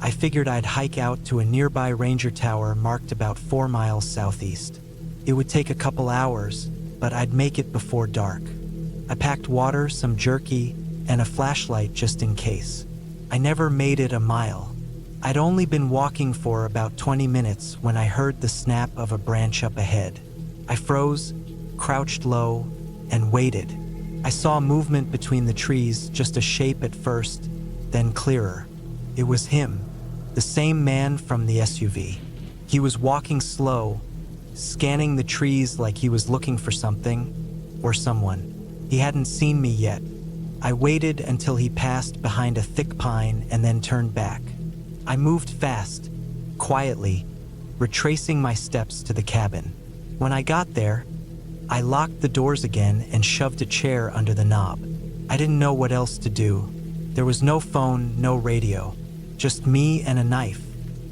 [SPEAKER 1] I figured I'd hike out to a nearby ranger tower marked about 4 miles southeast. It would take a couple hours, but I'd make it before dark. I packed water, some jerky, and a flashlight just in case. I never made it a mile. I'd only been walking for about 20 minutes when I heard the snap of a branch up ahead. I froze, crouched low, and waited. I saw movement between the trees, just a shape at first, then clearer. It was him, the same man from the SUV. He was walking slow, scanning the trees like he was looking for something or someone. He hadn't seen me yet. I waited until he passed behind a thick pine and then turned back. I moved fast, quietly, retracing my steps to the cabin. When I got there, I locked the doors again and shoved a chair under the knob. I didn't know what else to do. There was no phone, no radio, just me and a knife.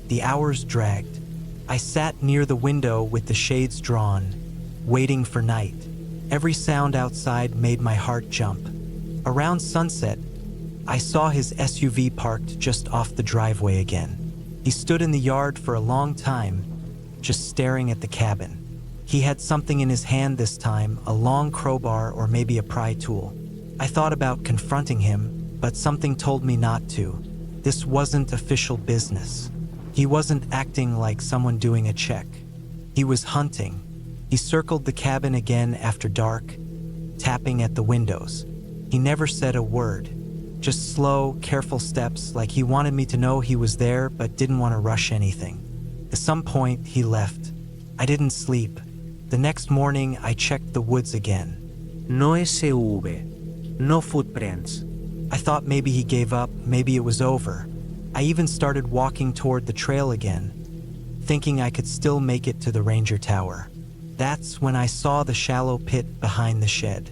[SPEAKER 1] The hours dragged. I sat near the window with the shades drawn, waiting for night. Every sound outside made my heart jump. Around sunset, I saw his SUV parked just off the driveway again. He stood in the yard for a long time, just staring at the cabin. He had something in his hand this time, a long crowbar or maybe a pry tool. I thought about confronting him, but something told me not to. This wasn't official business. He wasn't acting like someone doing a check. He was hunting. He circled the cabin again after dark, tapping at the windows. He never said a word, just slow, careful steps like he wanted me to know he was there but didn't want to rush anything. At some point, he left. I didn't sleep. The next morning, I checked the woods again.
[SPEAKER 2] No SUV. No footprints.
[SPEAKER 1] I thought maybe he gave up, maybe it was over. I even started walking toward the trail again, thinking I could still make it to the ranger tower. That's when I saw the shallow pit behind the shed.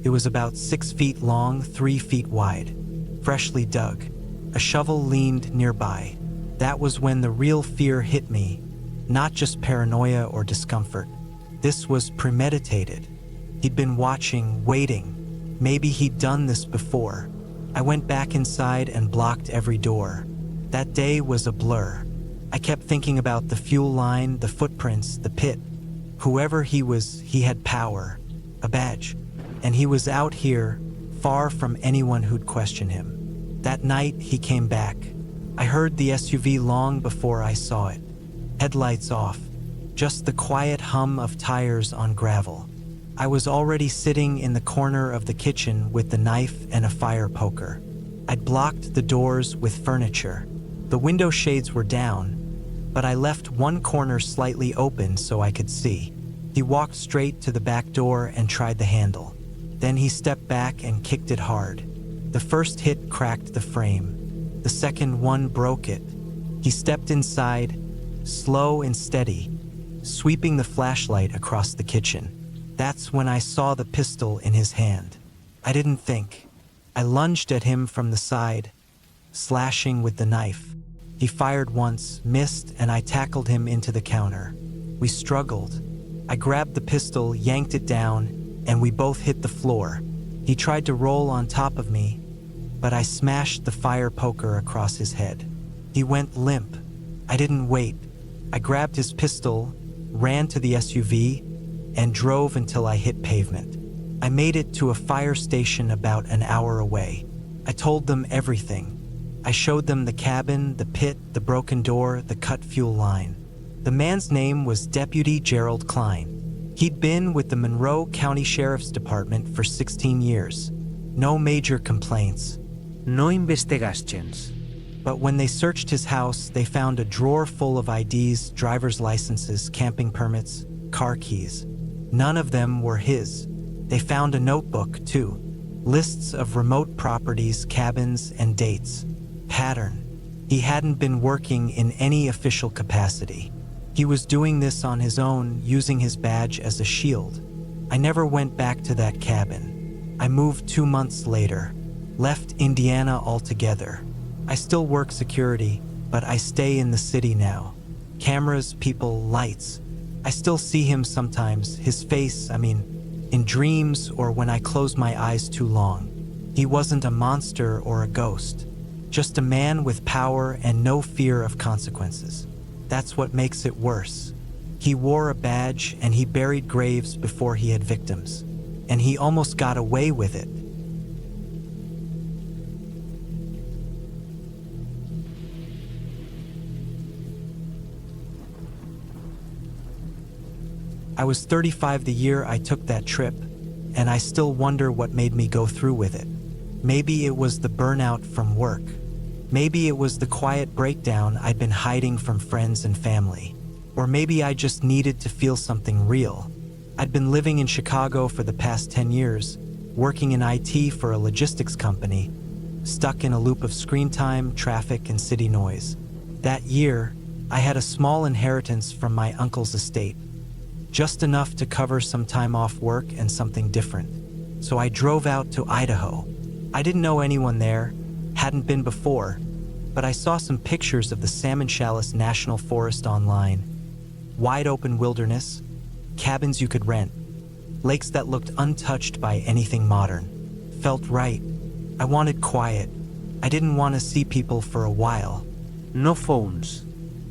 [SPEAKER 1] It was about 6 feet long, 3 feet wide, freshly dug. A shovel leaned nearby. That was when the real fear hit me, not just paranoia or discomfort. This was premeditated. He'd been watching, waiting. Maybe he'd done this before. I went back inside and blocked every door. That day was a blur. I kept thinking about the fuel line, the footprints, the pit. Whoever he was, he had power, a badge. And he was out here, far from anyone who'd question him. That night, he came back. I heard the SUV long before I saw it. Headlights off, just the quiet hum of tires on gravel. I was already sitting in the corner of the kitchen with the knife and a fire poker. I'd blocked the doors with furniture. The window shades were down, but I left one corner slightly open so I could see. He walked straight to the back door and tried the handle. Then he stepped back and kicked it hard. The first hit cracked the frame. The second one broke it. He stepped inside, slow and steady, sweeping the flashlight across the kitchen. That's when I saw the pistol in his hand. I didn't think. I lunged at him from the side, slashing with the knife. He fired once, missed, and I tackled him into the counter. We struggled. I grabbed the pistol, yanked it down, and we both hit the floor. He tried to roll on top of me, but I smashed the fire poker across his head. He went limp. I didn't wait. I grabbed his pistol, ran to the SUV, and drove until I hit pavement. I made it to a fire station about an hour away. I told them everything. I showed them the cabin, the pit, the broken door, the cut fuel line. The man's name was Deputy Gerald Klein. He'd been with the Monroe County Sheriff's Department for 16 years. No major complaints.
[SPEAKER 2] No investigations.
[SPEAKER 1] But when they searched his house, they found a drawer full of IDs, driver's licenses, camping permits, car keys. None of them were his. They found a notebook, too. Lists of remote properties, cabins, and dates. Pattern. He hadn't been working in any official capacity. He was doing this on his own, using his badge as a shield. I never went back to that cabin. I moved 2 months later, left Indiana altogether. I still work security, but I stay in the city now. Cameras, people, lights. I still see him sometimes, his face, in dreams or when I close my eyes too long. He wasn't a monster or a ghost, just a man with power and no fear of consequences. That's what makes it worse. He wore a badge and he buried graves before he had victims. And he almost got away with it. I was 35 the year I took that trip, and I still wonder what made me go through with it. Maybe it was the burnout from work. Maybe it was the quiet breakdown I'd been hiding from friends and family. Or maybe I just needed to feel something real. I'd been living in Chicago for the past 10 years, working in IT for a logistics company, stuck in a loop of screen time, traffic, and city noise. That year, I had a small inheritance from my uncle's estate, just enough to cover some time off work and something different. So I drove out to Idaho. I didn't know anyone there, hadn't been before, but I saw some pictures of the Salmon Chalice National Forest online. Wide open wilderness, cabins you could rent, lakes that looked untouched by anything modern. Felt right. I wanted quiet. I didn't want to see people for a while.
[SPEAKER 2] No phones,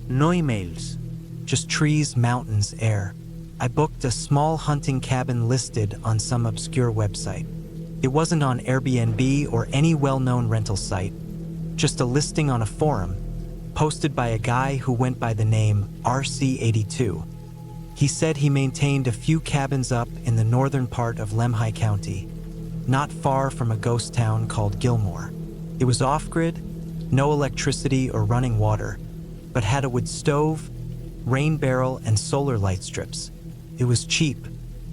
[SPEAKER 2] no emails.
[SPEAKER 1] Just trees, mountains, air. I booked a small hunting cabin listed on some obscure website. It wasn't on Airbnb or any well-known rental site, just a listing on a forum, posted by a guy who went by the name RC82. He said he maintained a few cabins up in the northern part of Lemhi County, not far from a ghost town called Gilmore. It was off-grid, no electricity or running water, but had a wood stove, rain barrel, and solar light strips. It was cheap.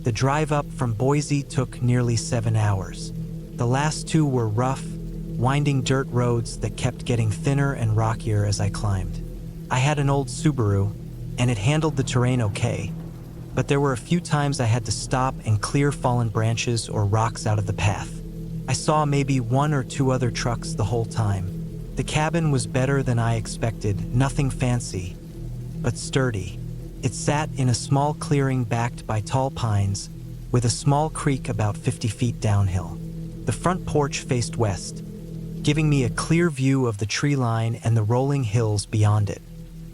[SPEAKER 1] The drive up from Boise took nearly 7 hours. The last 2 were rough, winding dirt roads that kept getting thinner and rockier as I climbed. I had an old Subaru, and it handled the terrain okay, but there were a few times I had to stop and clear fallen branches or rocks out of the path. I saw maybe 1 or 2 other trucks the whole time. The cabin was better than I expected, nothing fancy, but sturdy. It sat in a small clearing backed by tall pines, with a small creek about 50 feet downhill. The front porch faced west, giving me a clear view of the tree line and the rolling hills beyond it.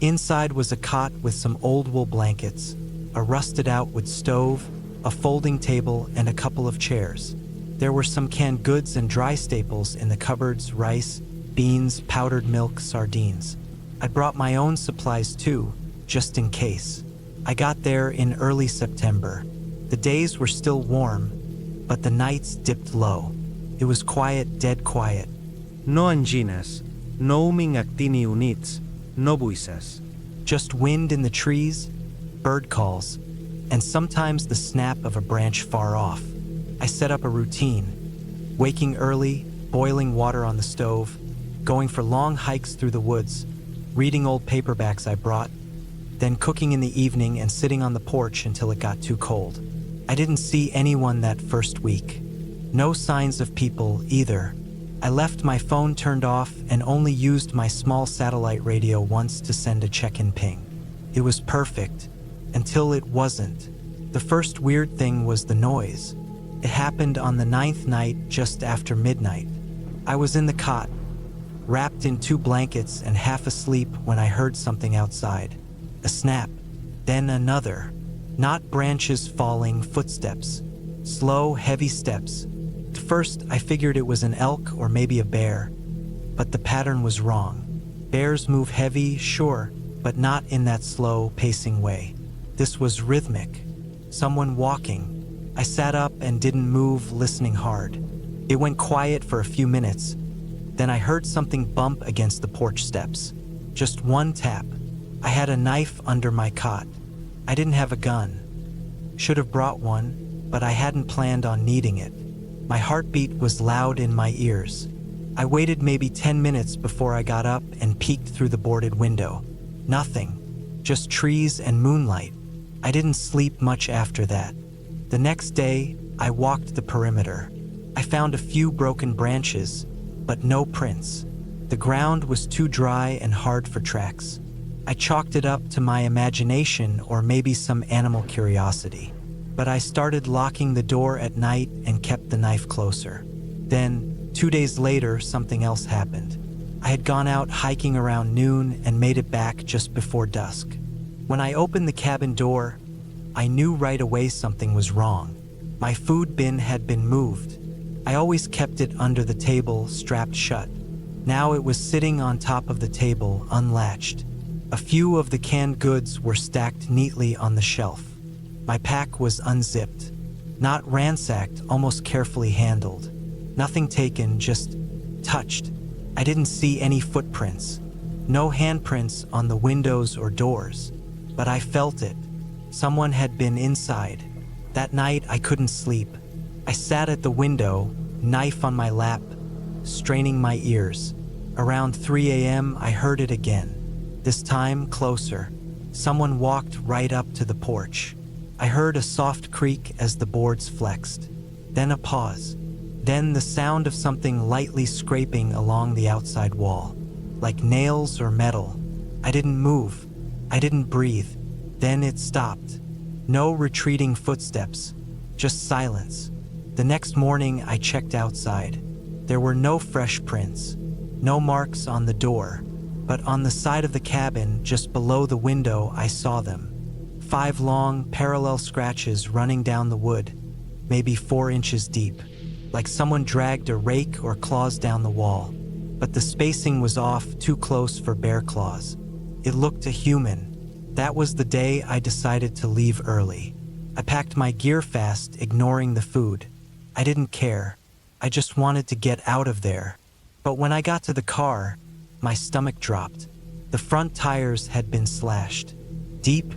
[SPEAKER 1] Inside was a cot with some old wool blankets, a rusted-out wood stove, a folding table, and a couple of chairs. There were some canned goods and dry staples in the cupboards: rice, beans, powdered milk, sardines. I brought my own supplies too, just in case. I got there in early September. The days were still warm, but the nights dipped low. It was quiet, dead quiet.
[SPEAKER 2] No anginas, no uming actini units, no buisas.
[SPEAKER 1] Just wind in the trees, bird calls, and sometimes the snap of a branch far off. I set up a routine, waking early, boiling water on the stove, going for long hikes through the woods, reading old paperbacks I brought, then cooking in the evening and sitting on the porch until it got too cold. I didn't see anyone that first week. No signs of people either. I left my phone turned off and only used my small satellite radio once to send a check-in ping. It was perfect, until it wasn't. The first weird thing was the noise. It happened on the 9th night, just after midnight. I was in the cot, wrapped in 2 blankets and half asleep when I heard something outside. A snap, then another. Not branches falling, footsteps. Slow, heavy steps. At first, I figured it was an elk or maybe a bear, but the pattern was wrong. Bears move heavy, sure, but not in that slow, pacing way. This was rhythmic. Someone walking. I sat up and didn't move, listening hard. It went quiet for a few minutes. Then I heard something bump against the porch steps. Just one tap. I had a knife under my cot. I didn't have a gun. Should have brought one, but I hadn't planned on needing it. My heartbeat was loud in my ears. I waited maybe 10 minutes before I got up and peeked through the boarded window. Nothing. Just trees and moonlight. I didn't sleep much after that. The next day, I walked the perimeter. I found a few broken branches, but no prints. The ground was too dry and hard for tracks. I chalked it up to my imagination or maybe some animal curiosity. But I started locking the door at night and kept the knife closer. Then, 2 days later, something else happened. I had gone out hiking around noon and made it back just before dusk. When I opened the cabin door, I knew right away something was wrong. My food bin had been moved. I always kept it under the table, strapped shut. Now it was sitting on top of the table, unlatched. A few of the canned goods were stacked neatly on the shelf. My pack was unzipped. Not ransacked, almost carefully handled. Nothing taken, just touched. I didn't see any footprints. No handprints on the windows or doors. But I felt it. Someone had been inside. That night, I couldn't sleep. I sat at the window, knife on my lap, straining my ears. Around 3 a.m., I heard it again. This time, closer. Someone walked right up to the porch. I heard a soft creak as the boards flexed. Then a pause. Then the sound of something lightly scraping along the outside wall, like nails or metal. I didn't move. I didn't breathe. Then it stopped. No retreating footsteps, just silence. The next morning, I checked outside. There were no fresh prints, no marks on the door, but on the side of the cabin, just below the window, I saw them. 5 long, parallel scratches running down the wood, maybe 4 inches deep, like someone dragged a rake or claws down the wall. But the spacing was off, too close for bear claws. It looked a human. That was the day I decided to leave early. I packed my gear fast, ignoring the food. I didn't care. I just wanted to get out of there. But when I got to the car, my stomach dropped. The front tires had been slashed. Deep,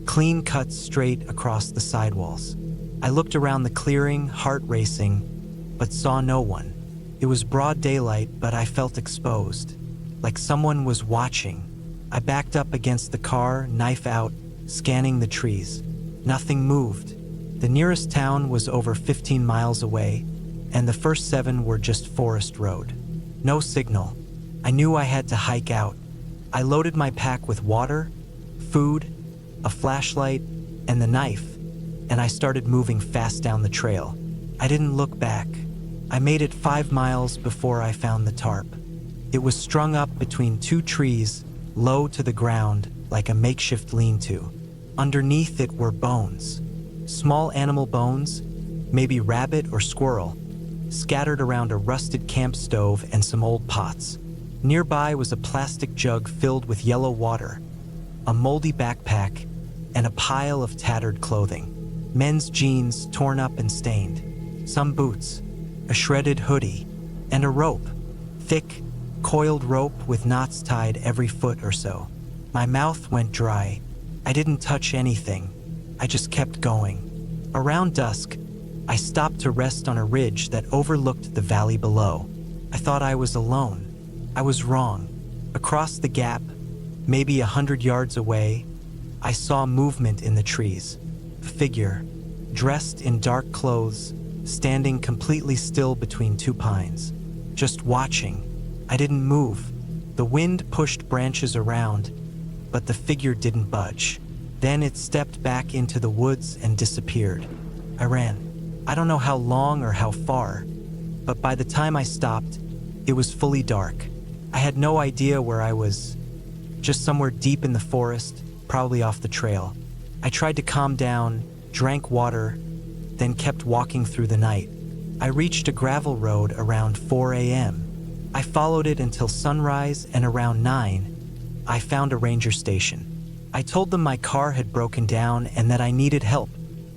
[SPEAKER 1] clean cuts straight across the sidewalls. I looked around the clearing, heart racing, but saw no one. It was broad daylight, but I felt exposed, like someone was watching. I backed up against the car, knife out, scanning the trees. Nothing moved. The nearest town was over 15 miles away, and the first 7 were just forest road. No signal. I knew I had to hike out. I loaded my pack with water, food, a flashlight, and the knife, and I started moving fast down the trail. I didn't look back. I made it 5 miles before I found the tarp. It was strung up between 2 trees, low to the ground, like a makeshift lean-to. Underneath it were bones. Small animal bones, maybe rabbit or squirrel, scattered around a rusted camp stove and some old pots. Nearby was a plastic jug filled with yellow water, a moldy backpack, and a pile of tattered clothing. Men's jeans torn up and stained, some boots, a shredded hoodie, and a rope. Thick, coiled rope with knots tied every foot or so. My mouth went dry. I didn't touch anything. I just kept going. Around dusk, I stopped to rest on a ridge that overlooked the valley below. I thought I was alone. I was wrong. Across the gap, maybe 100 yards away, I saw movement in the trees. A figure, dressed in dark clothes, standing completely still between 2 pines, just watching. I didn't move. The wind pushed branches around, but the figure didn't budge. Then it stepped back into the woods and disappeared. I ran. I don't know how long or how far, but by the time I stopped, it was fully dark. I had no idea where I was, just somewhere deep in the forest, probably off the trail. I tried to calm down, drank water, then kept walking through the night. I reached a gravel road around 4 a.m. I followed it until sunrise, and around 9, I found a ranger station. I told them my car had broken down and that I needed help.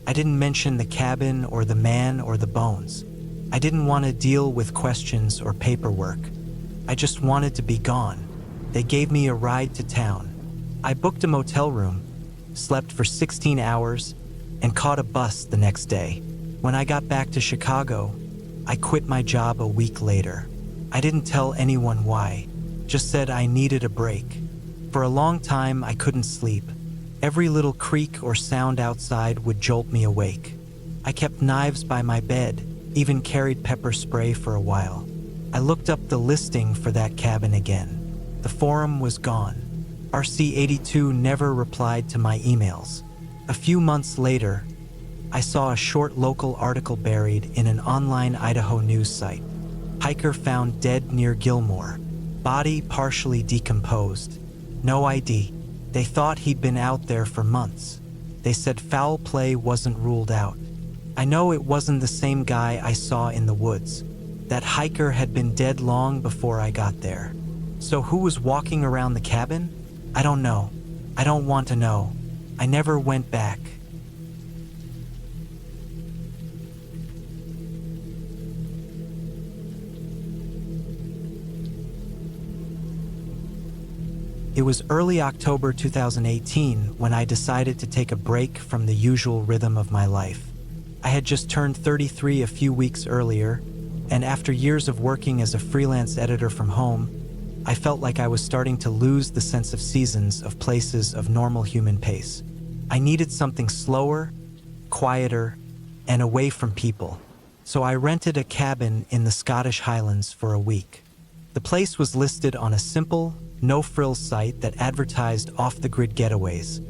[SPEAKER 1] I didn't mention the cabin or the man or the bones. I didn't want to deal with questions or paperwork. I just wanted to be gone. They gave me a ride to town. I booked a motel room, slept for 16 hours, and caught a bus the next day. When I got back to Chicago, I quit my job a week later. I didn't tell anyone why, just said I needed a break. For a long time, I couldn't sleep. Every little creak or sound outside would jolt me awake. I kept knives by my bed, even carried pepper spray for a while. I looked up the listing for that cabin again. The forum was gone. RC82 never replied to my emails. A few months later, I saw a short local article buried in an online Idaho news site. Hiker found dead near Gilmore. Body partially decomposed. No ID. They thought he'd been out there for months. They said foul play wasn't ruled out. I know it wasn't the same guy I saw in the woods. That hiker had been dead long before I got there. So who was walking around the cabin? I don't know. I don't want to know. I never went back. It was early October 2018 when I decided to take a break from the usual rhythm of my life. I had just turned 33 a few weeks earlier, and after years of working as a freelance editor from home, I felt like I was starting to lose the sense of seasons, of places, of normal human pace. I needed something slower, quieter, and away from people. So I rented a cabin in the Scottish Highlands for a week. The place was listed on a simple, no-frills site that advertised off-the-grid getaways.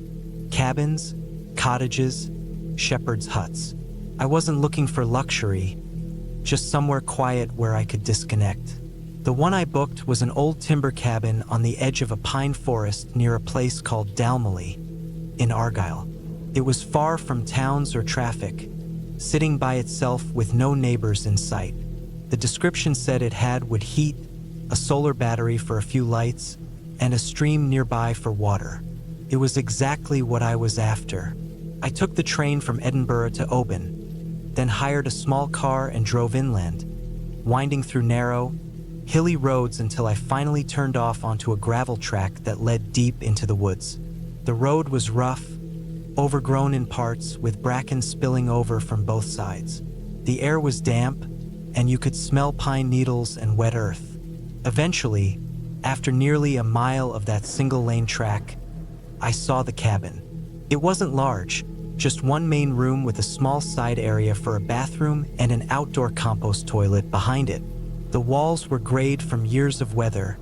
[SPEAKER 1] Cabins, cottages, shepherd's huts. I wasn't looking for luxury, just somewhere quiet where I could disconnect. The one I booked was an old timber cabin on the edge of a pine forest near a place called Delmaly in Argyll. It was far from towns or traffic, sitting by itself with no neighbors in sight. The description said it had wood heat, a solar battery for a few lights, and a stream nearby for water. It was exactly what I was after. I took the train from Edinburgh to Oban, then hired a small car and drove inland, winding through narrow, hilly roads until I finally turned off onto a gravel track that led deep into the woods. The road was rough, overgrown in parts, with bracken spilling over from both sides. The air was damp, and you could smell pine needles and wet earth. Eventually, after nearly a mile of that single-lane track, I saw the cabin. It wasn't large, just one main room with a small side area for a bathroom and an outdoor compost toilet behind it. The walls were grayed from years of weather,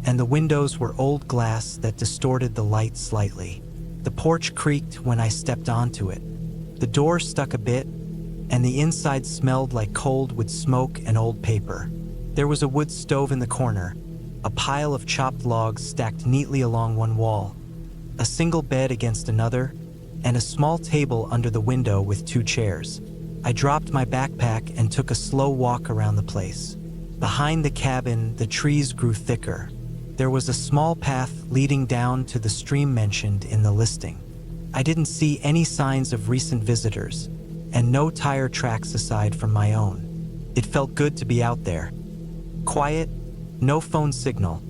[SPEAKER 1] and the windows were old glass that distorted the light slightly. The porch creaked when I stepped onto it. The door stuck a bit, and the inside smelled like cold wood smoke and old paper. There was a wood stove in the corner, a pile of chopped logs stacked neatly along one wall, a single bed against another, and a small table under the window with 2 chairs. I dropped my backpack and took a slow walk around the place. Behind the cabin, the trees grew thicker. There was a small path leading down to the stream mentioned in the listing. I didn't see any signs of recent visitors, and no tire tracks aside from my own. It felt good to be out there. Quiet, no phone signal,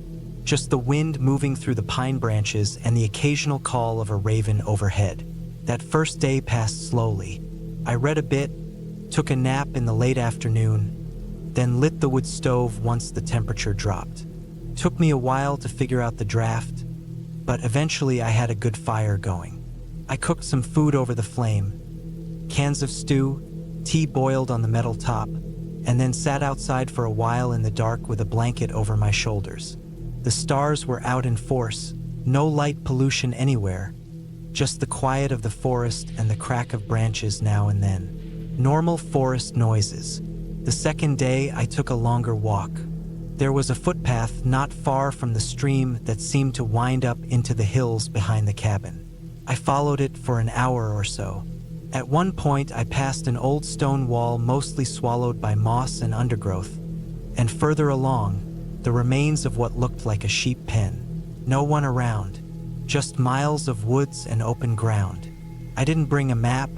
[SPEAKER 1] just the wind moving through the pine branches and the occasional call of a raven overhead. That first day passed slowly. I read a bit, took a nap in the late afternoon, then lit the wood stove once the temperature dropped. Took me a while to figure out the draft, but eventually I had a good fire going. I cooked some food over the flame, cans of stew, tea boiled on the metal top, and then sat outside for a while in the dark with a blanket over my shoulders. The stars were out in force, no light pollution anywhere, just the quiet of the forest and the crack of branches now and then. Normal forest noises. The second day, I took a longer walk. There was a footpath not far from the stream that seemed to wind up into the hills behind the cabin. I followed it for an hour or so. At one point, I passed an old stone wall mostly swallowed by moss and undergrowth, and further along, the remains of what looked like a sheep pen. No one around, just miles of woods and open ground. I didn't bring a map,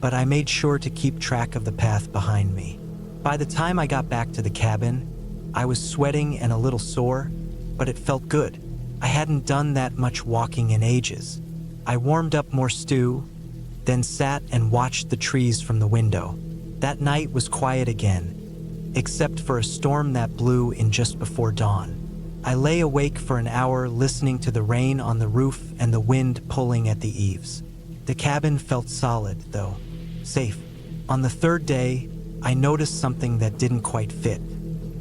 [SPEAKER 1] but I made sure to keep track of the path behind me. By the time I got back to the cabin, I was sweating and a little sore, but it felt good. I hadn't done that much walking in ages. I warmed up more stew, then sat and watched the trees from the window. That night was quiet again, except for a storm that blew in just before dawn. I lay awake for an hour listening to the rain on the roof and the wind pulling at the eaves. The cabin felt solid, though, safe. On the third day, I noticed something that didn't quite fit.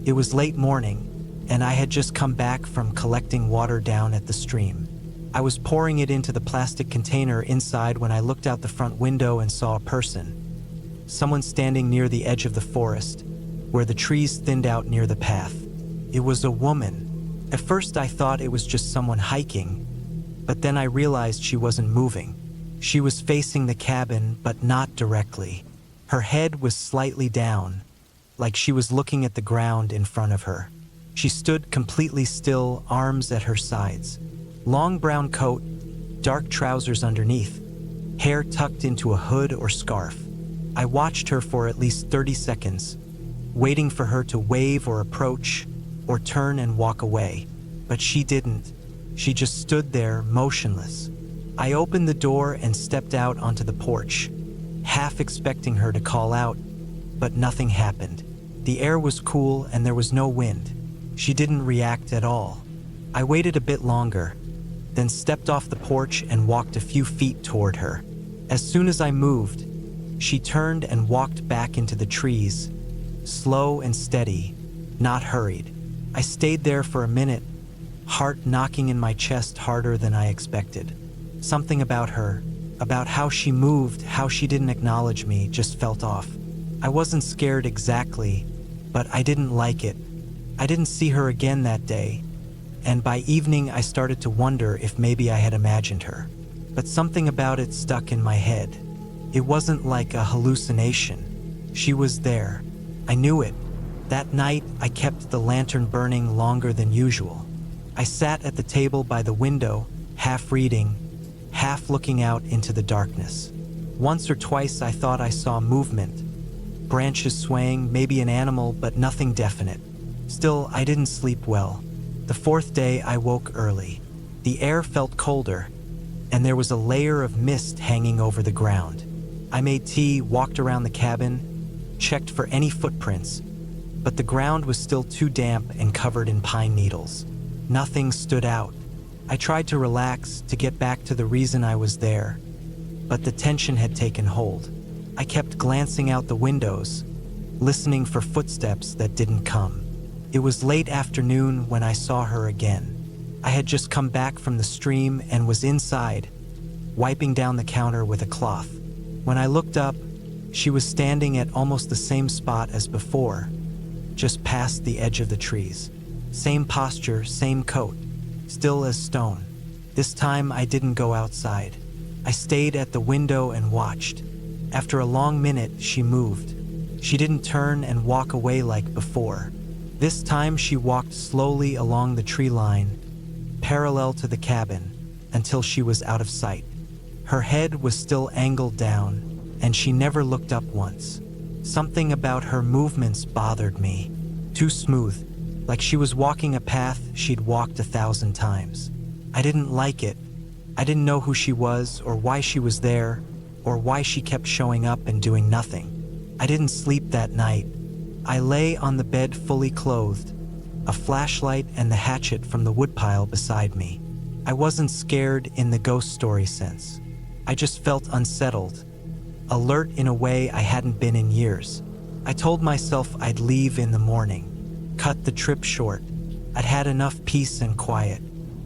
[SPEAKER 1] It was late morning, and I had just come back from collecting water down at the stream. I was pouring it into the plastic container inside when I looked out the front window and saw a person. Someone standing near the edge of the forest, where the trees thinned out near the path. It was a woman. At first I thought it was just someone hiking, but then I realized she wasn't moving. She was facing the cabin, but not directly. Her head was slightly down, like she was looking at the ground in front of her. She stood completely still, arms at her sides. Long brown coat, dark trousers underneath, hair tucked into a hood or scarf. I watched her for at least 30 seconds, waiting for her to wave or approach, or turn and walk away. But she didn't. She just stood there, motionless. I opened the door and stepped out onto the porch, half expecting her to call out, but nothing happened. The air was cool and there was no wind. She didn't react at all. I waited a bit longer, then stepped off the porch and walked a few feet toward her. As soon as I moved, she turned and walked back into the trees, slow and steady, not hurried. I stayed there for a minute, heart knocking in my chest harder than I expected. Something about her, about how she moved, how she didn't acknowledge me, just felt off. I wasn't scared exactly, but I didn't like it. I didn't see her again that day, and by evening I started to wonder if maybe I had imagined her. But something about it stuck in my head. It wasn't like a hallucination. She was there. I knew it. That night, I kept the lantern burning longer than usual. I sat at the table by the window, half reading, half looking out into the darkness. Once or twice I thought I saw movement. Branches swaying, maybe an animal, but nothing definite. Still, I didn't sleep well. The fourth day, I woke early. The air felt colder, and there was a layer of mist hanging over the ground. I made tea, walked around the cabin, checked for any footprints, but the ground was still too damp and covered in pine needles. Nothing stood out. I tried to relax, to get back to the reason I was there, but the tension had taken hold. I kept glancing out the windows, listening for footsteps that didn't come. It was late afternoon when I saw her again. I had just come back from the stream and was inside, wiping down the counter with a cloth. When I looked up, she was standing at almost the same spot as before, just past the edge of the trees. Same posture, same coat, still as stone. This time I didn't go outside. I stayed at the window and watched. After a long minute, she moved. She didn't turn and walk away like before. This time she walked slowly along the tree line, parallel to the cabin, until she was out of sight. Her head was still angled down, and she never looked up once. Something about her movements bothered me. Too smooth, like she was walking a path she'd walked 1,000 times. I didn't like it. I didn't know who she was, or why she was there, or why she kept showing up and doing nothing. I didn't sleep that night. I lay on the bed fully clothed, a flashlight and the hatchet from the woodpile beside me. I wasn't scared in the ghost story sense. I just felt unsettled, alert in a way I hadn't been in years. I told myself I'd leave in the morning, cut the trip short. I'd had enough peace and quiet.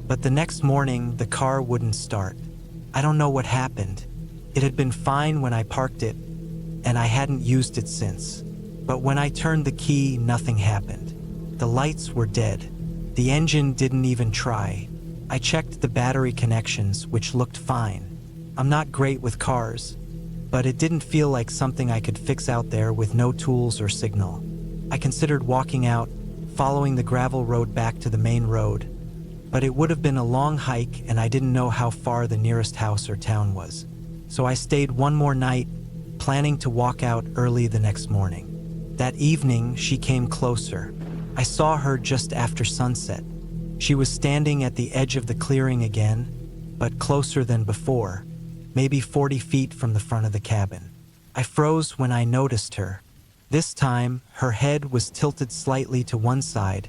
[SPEAKER 1] But the next morning, the car wouldn't start. I don't know what happened. It had been fine when I parked it, and I hadn't used it since. But when I turned the key, nothing happened. The lights were dead. The engine didn't even try. I checked the battery connections, which looked fine. I'm not great with cars, but it didn't feel like something I could fix out there with no tools or signal. I considered walking out, following the gravel road back to the main road, but it would have been a long hike and I didn't know how far the nearest house or town was. So I stayed one more night, planning to walk out early the next morning. That evening, she came closer. I saw her just after sunset. She was standing at the edge of the clearing again, but closer than before, maybe 40 feet from the front of the cabin. I froze when I noticed her. This time, her head was tilted slightly to one side,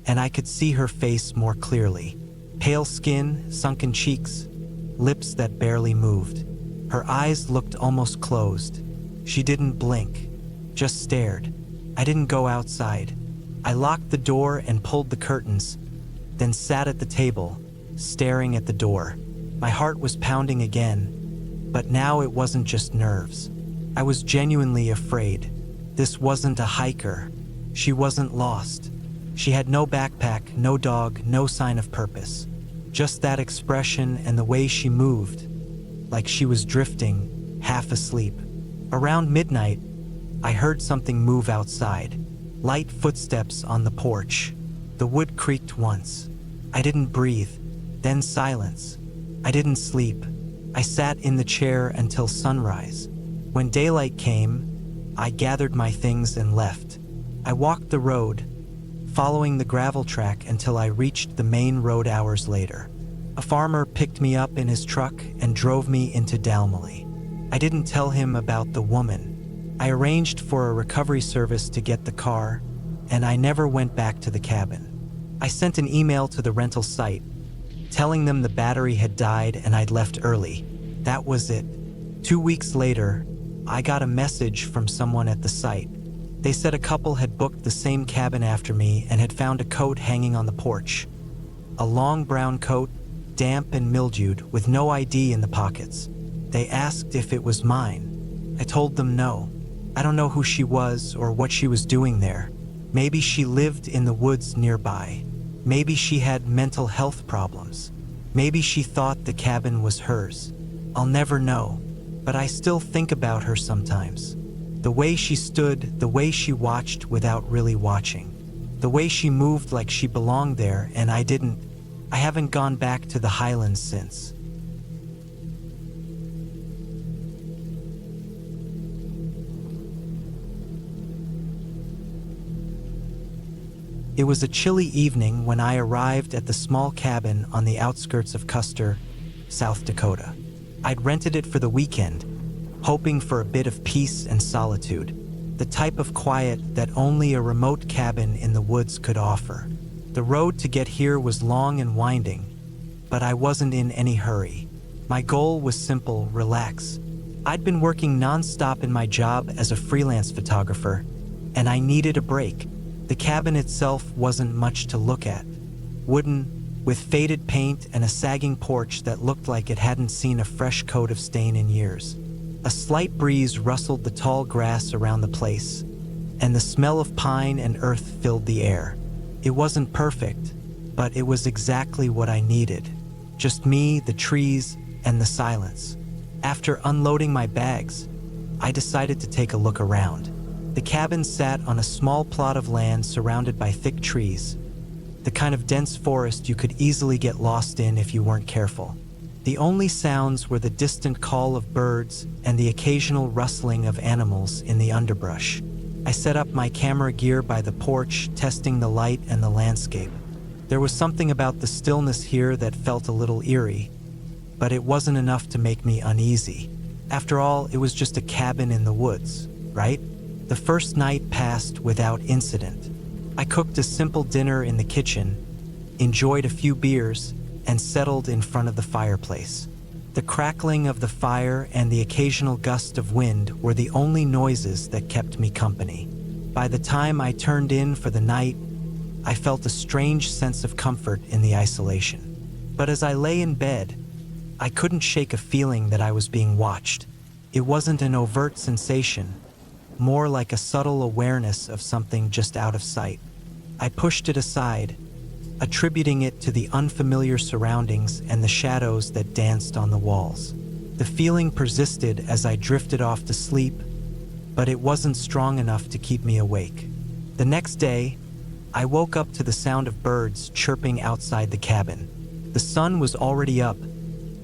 [SPEAKER 1] and I could see her face more clearly. Pale skin, sunken cheeks, lips that barely moved. Her eyes looked almost closed. She didn't blink, just stared. I didn't go outside. I locked the door and pulled the curtains, then sat at the table, staring at the door. My heart was pounding again, but now it wasn't just nerves. I was genuinely afraid. This wasn't a hiker. She wasn't lost. She had no backpack, no dog, no sign of purpose. Just that expression and the way she moved, like she was drifting, half asleep. Around midnight, I heard something move outside. Light footsteps on the porch. The wood creaked once. I didn't breathe. Then silence. I didn't sleep. I sat in the chair until sunrise. When daylight came, I gathered my things and left. I walked the road, following the gravel track until I reached the main road hours later. A farmer picked me up in his truck and drove me into Delmaly. I didn't tell him about the woman. I arranged for a recovery service to get the car, and I never went back to the cabin. I sent an email to the rental site, telling them the battery had died and I'd left early. That was it. 2 weeks later, I got a message from someone at the site. They said a couple had booked the same cabin after me and had found a coat hanging on the porch. A long brown coat, damp and mildewed, with no ID in the pockets. They asked if it was mine. I told them no. I don't know who she was or what she was doing there. Maybe she lived in the woods nearby. Maybe she had mental health problems. Maybe she thought the cabin was hers. I'll never know, but I still think about her sometimes. The way she stood, the way she watched without really watching. The way she moved like she belonged there and I didn't. I haven't gone back to the Highlands since. It was a chilly evening when I arrived at the small cabin on the outskirts of Custer, South Dakota. I'd rented it for the weekend, hoping for a bit of peace and solitude, the type of quiet that only a remote cabin in the woods could offer. The road to get here was long and winding, but I wasn't in any hurry. My goal was simple: relax. I'd been working non-stop in my job as a freelance photographer, and I needed a break. The cabin itself wasn't much to look at. Wooden, with faded paint and a sagging porch that looked like it hadn't seen a fresh coat of stain in years. A slight breeze rustled the tall grass around the place, and the smell of pine and earth filled the air. It wasn't perfect, but it was exactly what I needed. Just me, the trees, and the silence. After unloading my bags, I decided to take a look around. The cabin sat on a small plot of land surrounded by thick trees, the kind of dense forest you could easily get lost in if you weren't careful. The only sounds were the distant call of birds and the occasional rustling of animals in the underbrush. I set up my camera gear by the porch, testing the light and the landscape. There was something about the stillness here that felt a little eerie, but it wasn't enough to make me uneasy. After all, it was just a cabin in the woods, right? The first night passed without incident. I cooked a simple dinner in the kitchen, enjoyed a few beers, and settled in front of the fireplace. The crackling of the fire and the occasional gust of wind were the only noises that kept me company. By the time I turned in for the night, I felt a strange sense of comfort in the isolation. But as I lay in bed, I couldn't shake a feeling that I was being watched. It wasn't an overt sensation, more like a subtle awareness of something just out of sight. I pushed it aside, attributing it to the unfamiliar surroundings and the shadows that danced on the walls. The feeling persisted as I drifted off to sleep, but it wasn't strong enough to keep me awake. The next day, I woke up to the sound of birds chirping outside the cabin. The sun was already up,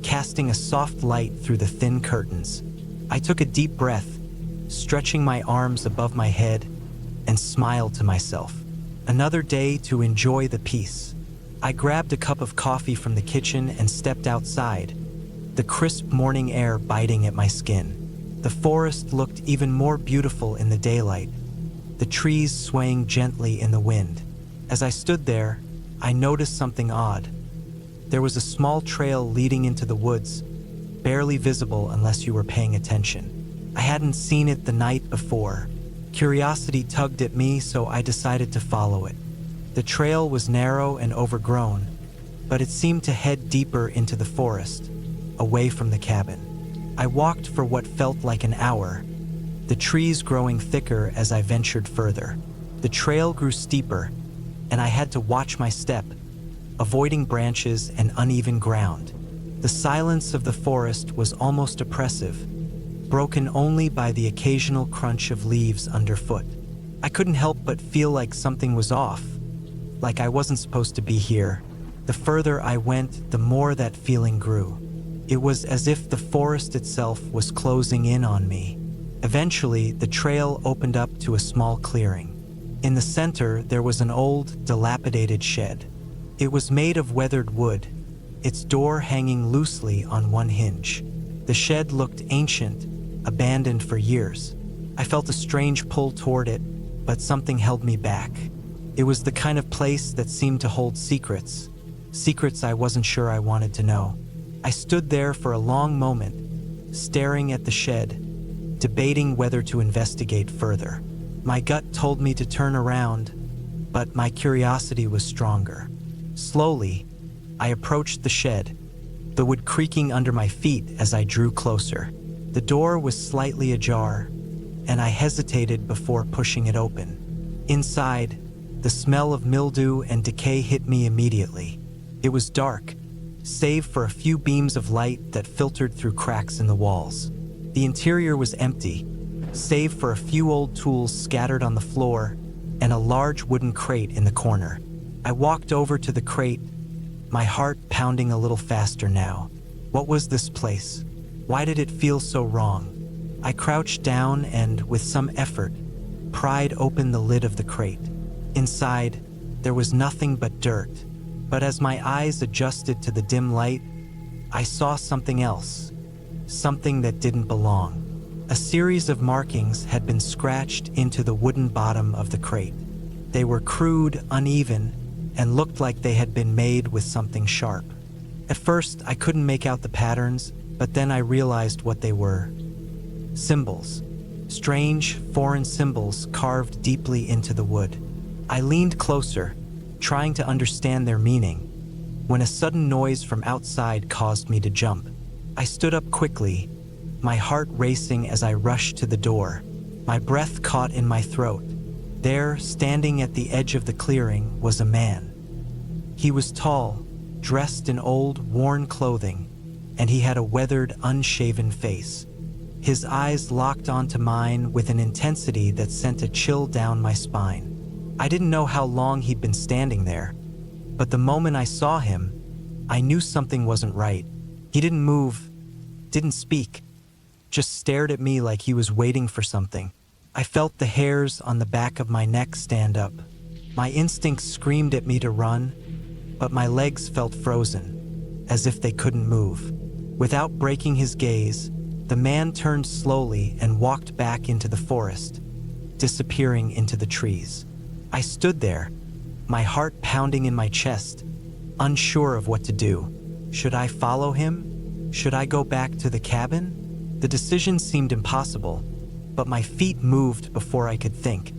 [SPEAKER 1] casting a soft light through the thin curtains. I took a deep breath, stretching my arms above my head, and smiled to myself. Another day to enjoy the peace. I grabbed a cup of coffee from the kitchen and stepped outside, the crisp morning air biting at my skin. The forest looked even more beautiful in the daylight, the trees swaying gently in the wind. As I stood there, I noticed something odd. There was a small trail leading into the woods, barely visible unless you were paying attention. I hadn't seen it the night before. Curiosity tugged at me, so I decided to follow it. The trail was narrow and overgrown, but it seemed to head deeper into the forest, away from the cabin. I walked for what felt like an hour, the trees growing thicker as I ventured further. The trail grew steeper, and I had to watch my step, avoiding branches and uneven ground. The silence of the forest was almost oppressive, broken only by the occasional crunch of leaves underfoot. I couldn't help but feel like something was off, like I wasn't supposed to be here. The further I went, the more that feeling grew. It was as if the forest itself was closing in on me. Eventually, the trail opened up to a small clearing. In the center, there was an old, dilapidated shed. It was made of weathered wood, its door hanging loosely on one hinge. The shed looked ancient, abandoned for years. I felt a strange pull toward it, but something held me back. It was the kind of place that seemed to hold secrets I wasn't sure I wanted to know. I stood there for a long moment, staring at the shed, debating whether to investigate further. My gut told me to turn around, but my curiosity was stronger. Slowly, I approached the shed, the wood creaking under my feet as I drew closer. The door was slightly ajar, and I hesitated before pushing it open. Inside, the smell of mildew and decay hit me immediately. It was dark, save for a few beams of light that filtered through cracks in the walls. The interior was empty, save for a few old tools scattered on the floor and a large wooden crate in the corner. I walked over to the crate, my heart pounding a little faster now. What was this place? Why did it feel so wrong? I crouched down and, with some effort, pried open the lid of the crate. Inside, there was nothing but dirt. But as my eyes adjusted to the dim light, I saw something else. Something that didn't belong. A series of markings had been scratched into the wooden bottom of the crate. They were crude, uneven, and looked like they had been made with something sharp. At first, I couldn't make out the patterns, but then I realized what they were. Symbols. Strange, foreign symbols carved deeply into the wood. I leaned closer, trying to understand their meaning, when a sudden noise from outside caused me to jump. I stood up quickly, my heart racing as I rushed to the door. My breath caught in my throat. There, standing at the edge of the clearing, was a man. He was tall, dressed in old, worn clothing, and he had a weathered, unshaven face. His eyes locked onto mine with an intensity that sent a chill down my spine. I didn't know how long he'd been standing there, but the moment I saw him, I knew something wasn't right. He didn't move, didn't speak, just stared at me like he was waiting for something. I felt the hairs on the back of my neck stand up. My instincts screamed at me to run, but my legs felt frozen, as if they couldn't move. Without breaking his gaze, the man turned slowly and walked back into the forest, disappearing into the trees. I stood there, my heart pounding in my chest, unsure of what to do. Should I follow him? Should I go back to the cabin? The decision seemed impossible, but my feet moved before I could think,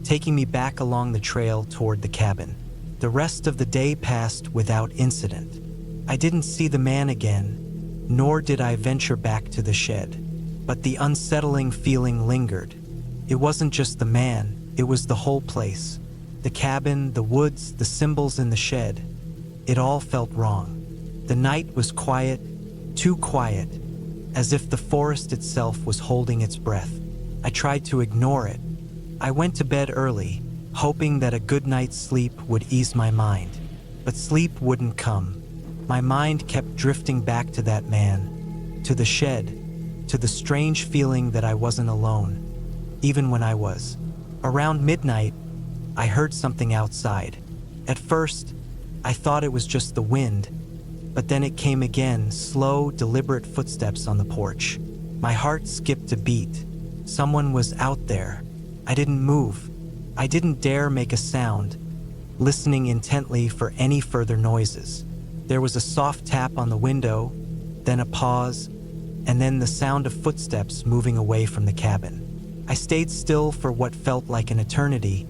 [SPEAKER 1] taking me back along the trail toward the cabin. The rest of the day passed without incident. I didn't see the man again, nor did I venture back to the shed. But the unsettling feeling lingered. It wasn't just the man, it was the whole place. The cabin, the woods, the symbols in the shed. It all felt wrong. The night was quiet, too quiet, as if the forest itself was holding its breath. I tried to ignore it. I went to bed early, hoping that a good night's sleep would ease my mind. But sleep wouldn't come. My mind kept drifting back to that man, to the shed, to the strange feeling that I wasn't alone, even when I was. Around midnight, I heard something outside. At first, I thought it was just the wind, but then it came again, slow, deliberate footsteps on the porch. My heart skipped a beat. Someone was out there. I didn't move. I didn't dare make a sound, listening intently for any further noises. There was a soft tap on the window, then a pause, and then the sound of footsteps moving away from the cabin. I stayed still for what felt like an eternity,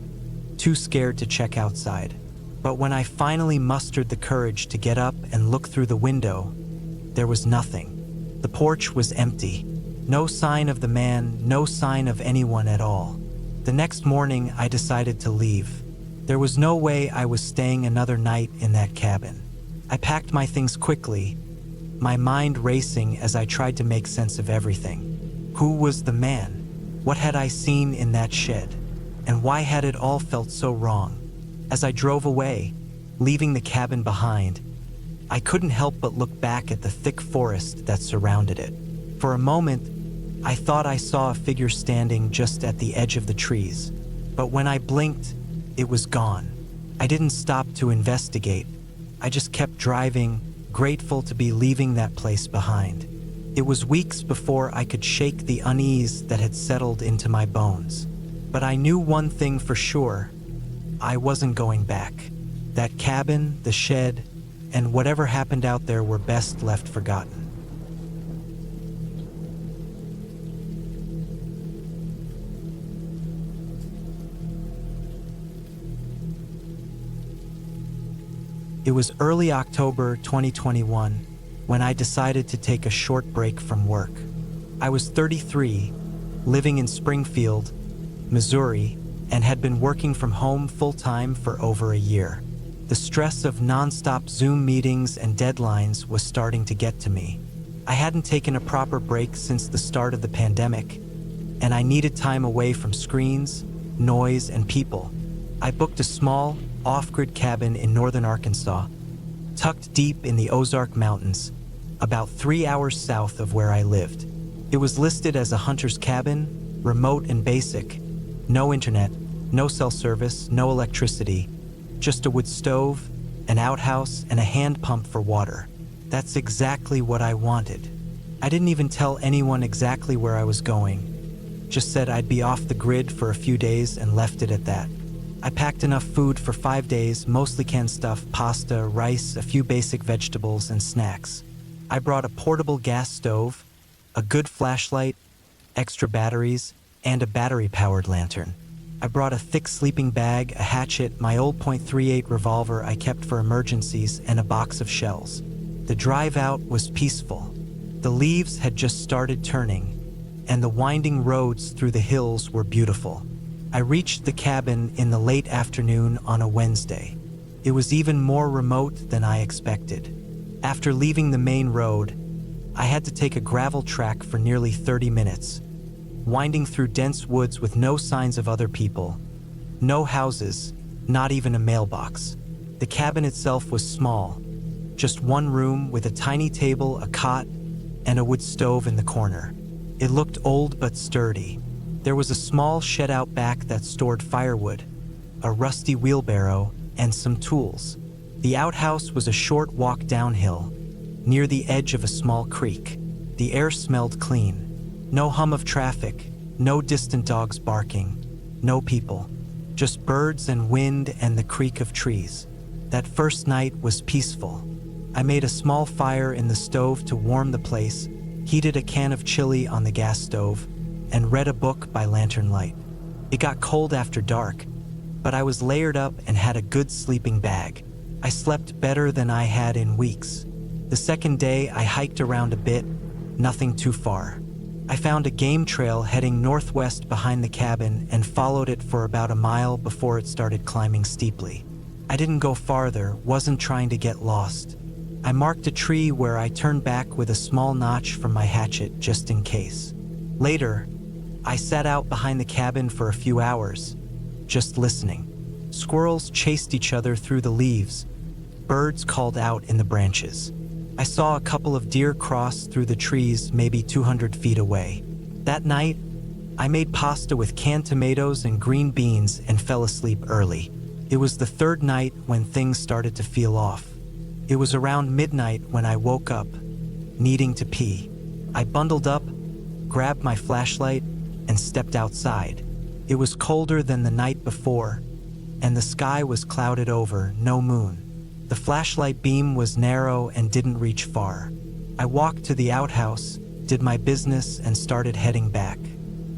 [SPEAKER 1] too scared to check outside. But when I finally mustered the courage to get up and look through the window, there was nothing. The porch was empty. No sign of the man, no sign of anyone at all. The next morning, I decided to leave. There was no way I was staying another night in that cabin. I packed my things quickly, my mind racing as I tried to make sense of everything. Who was the man? What had I seen in that shed? And why had it all felt so wrong? As I drove away, leaving the cabin behind, I couldn't help but look back at the thick forest that surrounded it. For a moment, I thought I saw a figure standing just at the edge of the trees, but when I blinked, it was gone. I didn't stop to investigate. I just kept driving, grateful to be leaving that place behind. It was weeks before I could shake the unease that had settled into my bones. But I knew one thing for sure. I wasn't going back. That cabin, the shed, and whatever happened out there were best left forgotten. It was early October 2021 when I decided to take a short break from work. I was 33, living in Springfield, Missouri, and had been working from home full-time for over a year. The stress of non-stop Zoom meetings and deadlines was starting to get to me. I hadn't taken a proper break since the start of the pandemic, and I needed time away from screens, noise, and people. I booked a small, off-grid cabin in northern Arkansas, tucked deep in the Ozark Mountains, about 3 hours south of where I lived. It was listed as a hunter's cabin, remote and basic, no internet, no cell service, no electricity, just a wood stove, an outhouse, and a hand pump for water. That's exactly what I wanted. I didn't even tell anyone exactly where I was going, just said I'd be off the grid for a few days and left it at that. I packed enough food for 5 days, mostly canned stuff, pasta, rice, a few basic vegetables, and snacks. I brought a portable gas stove, a good flashlight, extra batteries, and a battery-powered lantern. I brought a thick sleeping bag, a hatchet, my old .38 revolver I kept for emergencies, and a box of shells. The drive out was peaceful. The leaves had just started turning, and the winding roads through the hills were beautiful. I reached the cabin in the late afternoon on a Wednesday. It was even more remote than I expected. After leaving the main road, I had to take a gravel track for nearly 30 minutes, winding through dense woods with no signs of other people, no houses, not even a mailbox. The cabin itself was small, just one room with a tiny table, a cot, and a wood stove in the corner. It looked old but sturdy. There was a small shed out back that stored firewood, a rusty wheelbarrow, and some tools. The outhouse was a short walk downhill, near the edge of a small creek. The air smelled clean. No hum of traffic, no distant dogs barking, no people, just birds and wind and the creak of trees. That first night was peaceful. I made a small fire in the stove to warm the place, heated a can of chili on the gas stove, and read a book by lantern light. It got cold after dark, but I was layered up and had a good sleeping bag. I slept better than I had in weeks. The second day, I hiked around a bit, nothing too far. I found a game trail heading northwest behind the cabin and followed it for about a mile before it started climbing steeply. I didn't go farther, wasn't trying to get lost. I marked a tree where I turned back with a small notch from my hatchet just in case. Later, I sat out behind the cabin for a few hours, just listening. Squirrels chased each other through the leaves. Birds called out in the branches. I saw a couple of deer cross through the trees maybe 200 feet away. That night, I made pasta with canned tomatoes and green beans and fell asleep early. It was the third night when things started to feel off. It was around midnight when I woke up, needing to pee. I bundled up, grabbed my flashlight, and stepped outside. It was colder than the night before, and the sky was clouded over, no moon. The flashlight beam was narrow and didn't reach far. I walked to the outhouse, did my business, and started heading back.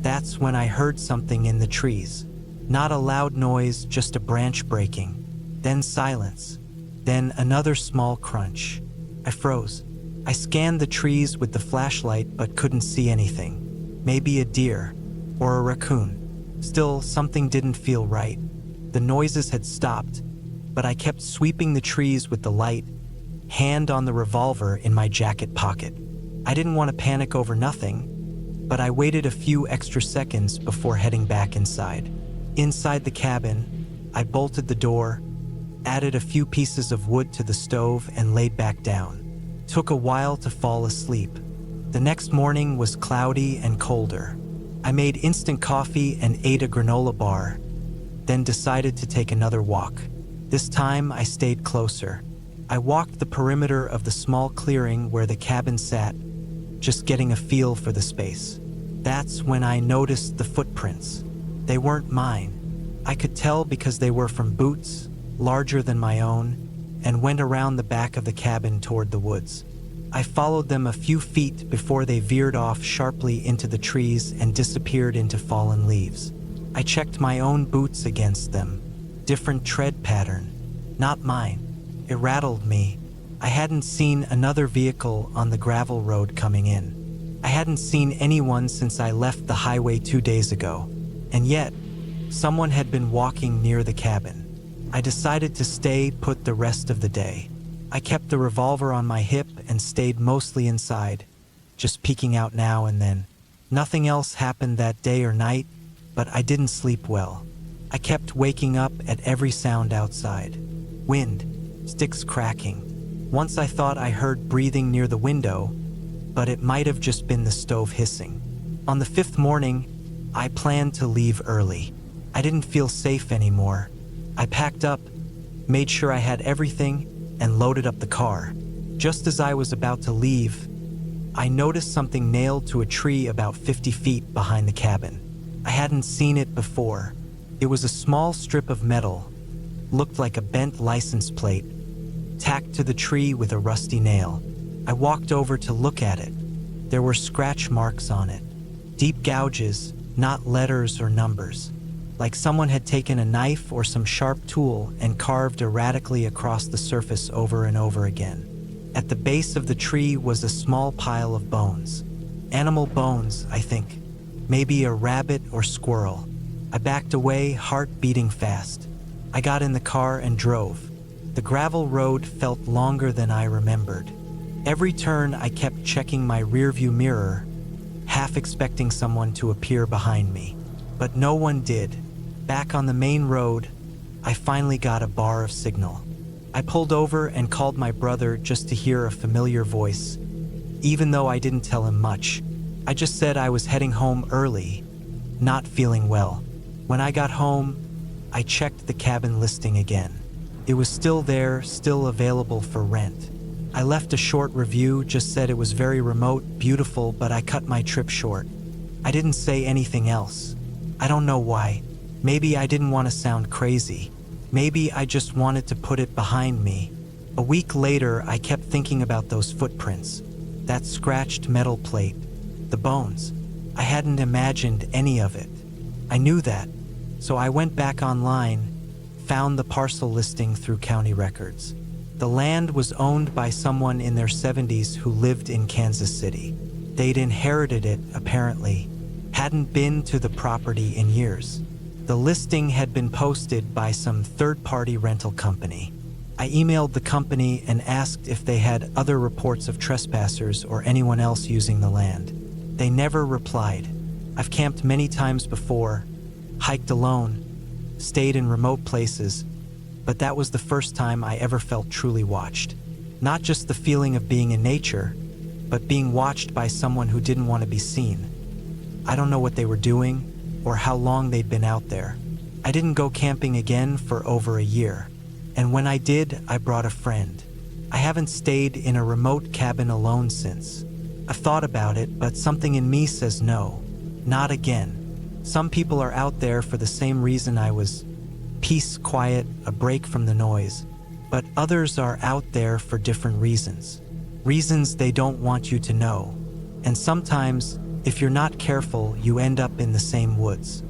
[SPEAKER 1] That's when I heard something in the trees. Not a loud noise, just a branch breaking. Then silence. Then another small crunch. I froze. I scanned the trees with the flashlight but couldn't see anything. Maybe a deer or a raccoon. Still, something didn't feel right. The noises had stopped, but I kept sweeping the trees with the light, hand on the revolver in my jacket pocket. I didn't want to panic over nothing, but I waited a few extra seconds before heading back inside. Inside the cabin, I bolted the door, added a few pieces of wood to the stove, and laid back down. Took a while to fall asleep. The next morning was cloudy and colder. I made instant coffee and ate a granola bar, then decided to take another walk. This time I stayed closer. I walked the perimeter of the small clearing where the cabin sat, just getting a feel for the space. That's when I noticed the footprints. They weren't mine. I could tell because they were from boots, larger than my own, and went around the back of the cabin toward the woods. I followed them a few feet before they veered off sharply into the trees and disappeared into fallen leaves. I checked my own boots against them. Different tread pattern. Not mine. It rattled me. I hadn't seen another vehicle on the gravel road coming in. I hadn't seen anyone since I left the highway 2 days ago. And yet, someone had been walking near the cabin. I decided to stay put the rest of the day. I kept the revolver on my hip and stayed mostly inside, just peeking out now and then. Nothing else happened that day or night, but I didn't sleep well. I kept waking up at every sound outside. Wind, sticks cracking. Once I thought I heard breathing near the window, but it might have just been the stove hissing. On the 5th morning, I planned to leave early. I didn't feel safe anymore. I packed up, made sure I had everything, and loaded up the car. Just as I was about to leave, I noticed something nailed to a tree about 50 feet behind the cabin. I hadn't seen it before. It was a small strip of metal, looked like a bent license plate, tacked to the tree with a rusty nail. I walked over to look at it. There were scratch marks on it. Deep gouges, not letters or numbers. Like someone had taken a knife or some sharp tool and carved erratically across the surface over and over again. At the base of the tree was a small pile of bones. Animal bones, I think. Maybe a rabbit or squirrel. I backed away, heart beating fast. I got in the car and drove. The gravel road felt longer than I remembered. Every turn I kept checking my rearview mirror, half expecting someone to appear behind me. But no one did. Back on the main road, I finally got a bar of signal. I pulled over and called my brother just to hear a familiar voice, even though I didn't tell him much. I just said I was heading home early, not feeling well. When I got home, I checked the cabin listing again. It was still there, still available for rent. I left a short review, just said it was very remote, beautiful, but I cut my trip short. I didn't say anything else. I don't know why. Maybe I didn't want to sound crazy. Maybe I just wanted to put it behind me. A week later, I kept thinking about those footprints, that scratched metal plate, the bones. I hadn't imagined any of it. I knew that, so I went back online, found the parcel listing through county records. The land was owned by someone in their 70s who lived in Kansas City. They'd inherited it, apparently, hadn't been to the property in years. The listing had been posted by some third-party rental company. I emailed the company and asked if they had other reports of trespassers or anyone else using the land. They never replied. I've camped many times before, hiked alone, stayed in remote places, but that was the first time I ever felt truly watched. Not just the feeling of being in nature, but being watched by someone who didn't want to be seen. I don't know what they were doing or how long they'd been out there. I didn't go camping again for over a year, and when I did, I brought a friend. I haven't stayed in a remote cabin alone since. I've thought about it, but something in me says no, not again. Some people are out there for the same reason I was. Peace, quiet, a break from the noise. But others are out there for different reasons. Reasons they don't want you to know. And sometimes, if you're not careful, you end up in the same woods.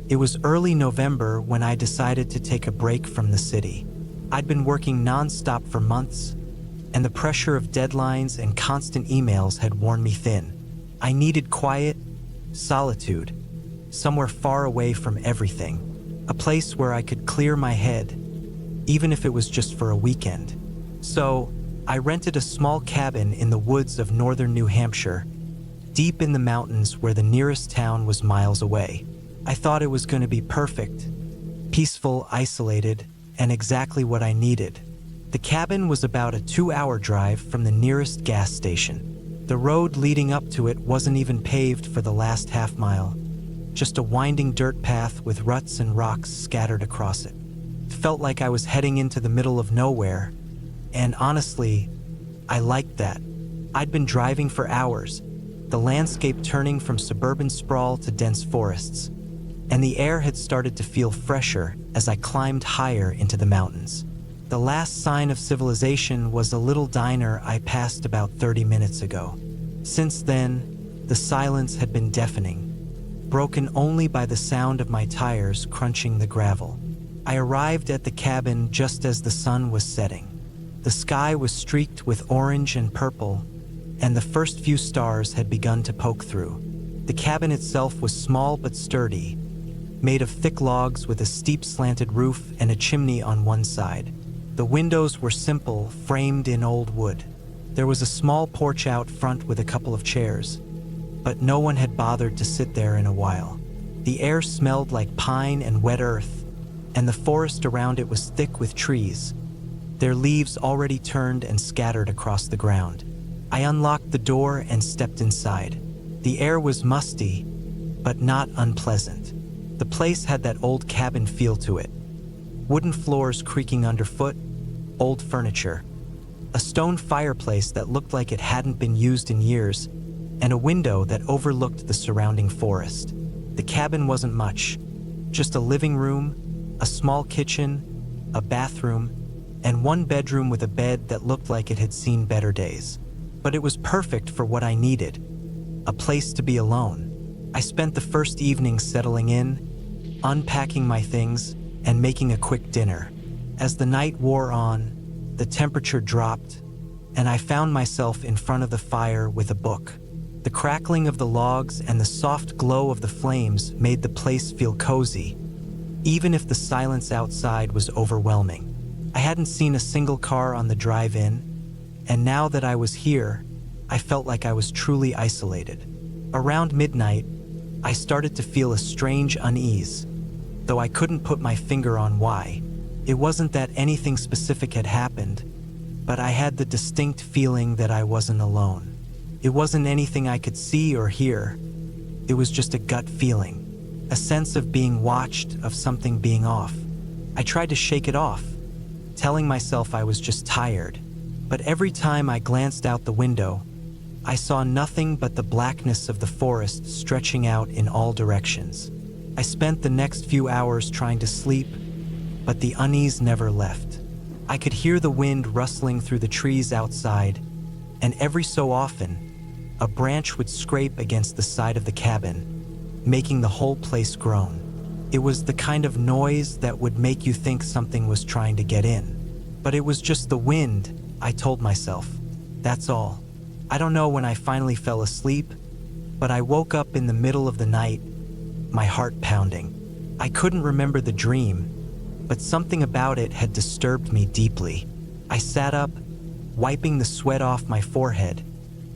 [SPEAKER 1] It was early November when I decided to take a break from the city. I'd been working non-stop for months, and the pressure of deadlines and constant emails had worn me thin. I needed quiet, solitude, somewhere far away from everything. A place where I could clear my head, even if it was just for a weekend. So, I rented a small cabin in the woods of northern New Hampshire, deep in the mountains where the nearest town was miles away. I thought it was going to be perfect, peaceful, isolated, and exactly what I needed. The cabin was about a 2-hour drive from the nearest gas station. The road leading up to it wasn't even paved for the last half mile, just a winding dirt path with ruts and rocks scattered across it. It felt like I was heading into the middle of nowhere, and honestly, I liked that. I'd been driving for hours, the landscape turning from suburban sprawl to dense forests, and the air had started to feel fresher as I climbed higher into the mountains. The last sign of civilization was a little diner I passed about 30 minutes ago. Since then, the silence had been deafening, broken only by the sound of my tires crunching the gravel. I arrived at the cabin just as the sun was setting. The sky was streaked with orange and purple, and the first few stars had begun to poke through. The cabin itself was small but sturdy, made of thick logs with a steep slanted roof and a chimney on one side. The windows were simple, framed in old wood. There was a small porch out front with a couple of chairs, but no one had bothered to sit there in a while. The air smelled like pine and wet earth, and the forest around it was thick with trees, their leaves already turned and scattered across the ground. I unlocked the door and stepped inside. The air was musty, but not unpleasant. The place had that old cabin feel to it. Wooden floors creaking underfoot, old furniture, a stone fireplace that looked like it hadn't been used in years, and a window that overlooked the surrounding forest. The cabin wasn't much, just a living room, a small kitchen, a bathroom, and one bedroom with a bed that looked like it had seen better days. But it was perfect for what I needed, a place to be alone. I spent the first evening settling in, unpacking my things, and making a quick dinner. As the night wore on, the temperature dropped, and I found myself in front of the fire with a book. The crackling of the logs and the soft glow of the flames made the place feel cozy, even if the silence outside was overwhelming. I hadn't seen a single car on the drive-in, and now that I was here, I felt like I was truly isolated. Around midnight, I started to feel a strange unease, though I couldn't put my finger on why. It wasn't that anything specific had happened, but I had the distinct feeling that I wasn't alone. It wasn't anything I could see or hear. It was just a gut feeling, a sense of being watched, of something being off. I tried to shake it off, telling myself I was just tired, but every time I glanced out the window, I saw nothing but the blackness of the forest stretching out in all directions. I spent the next few hours trying to sleep, but the unease never left. I could hear the wind rustling through the trees outside, and every so often, a branch would scrape against the side of the cabin, making the whole place groan. It was the kind of noise that would make you think something was trying to get in. But it was just the wind, I told myself. That's all. I don't know when I finally fell asleep, but I woke up in the middle of the night, my heart pounding. I couldn't remember the dream, but something about it had disturbed me deeply. I sat up, wiping the sweat off my forehead,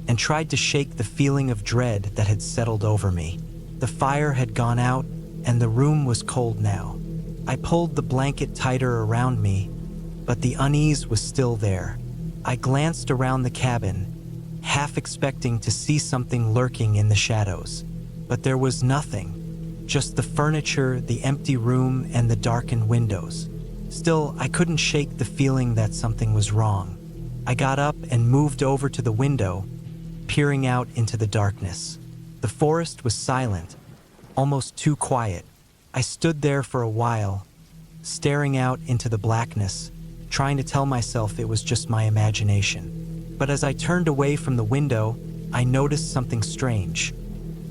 [SPEAKER 1] and tried to shake the feeling of dread that had settled over me. The fire had gone out, and the room was cold now. I pulled the blanket tighter around me, but the unease was still there. I glanced around the cabin, half expecting to see something lurking in the shadows. But there was nothing, just the furniture, the empty room, and the darkened windows. Still, I couldn't shake the feeling that something was wrong. I got up and moved over to the window, peering out into the darkness. The forest was silent, almost too quiet. I stood there for a while, staring out into the blackness, trying to tell myself it was just my imagination. But as I turned away from the window, I noticed something strange,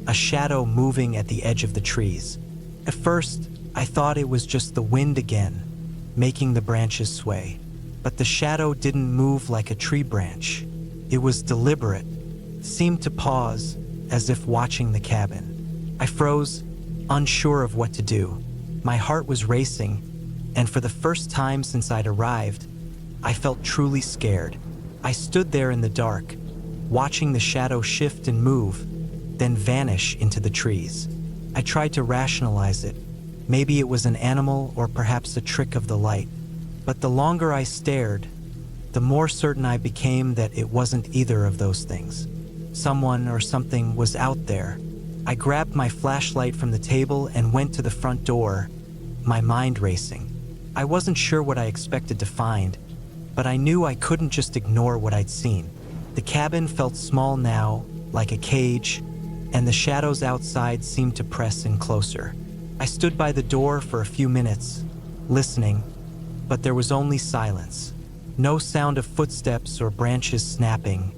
[SPEAKER 1] a shadow moving at the edge of the trees. At first, I thought it was just the wind again, making the branches sway. But the shadow didn't move like a tree branch. It was deliberate, seemed to pause, as if watching the cabin. I froze, unsure of what to do. My heart was racing, and for the first time since I'd arrived, I felt truly scared. I stood there in the dark, watching the shadow shift and move, then vanish into the trees. I tried to rationalize it. Maybe it was an animal or perhaps a trick of the light. But the longer I stared, the more certain I became that it wasn't either of those things. someone or something was out there. I grabbed my flashlight from the table and went to the front door, my mind racing. I wasn't sure what I expected to find, but I knew I couldn't just ignore what I'd seen. The cabin felt small now, like a cage, and the shadows outside seemed to press in closer. I stood by the door for a few minutes, listening, but there was only silence. No sound of footsteps or branches snapping.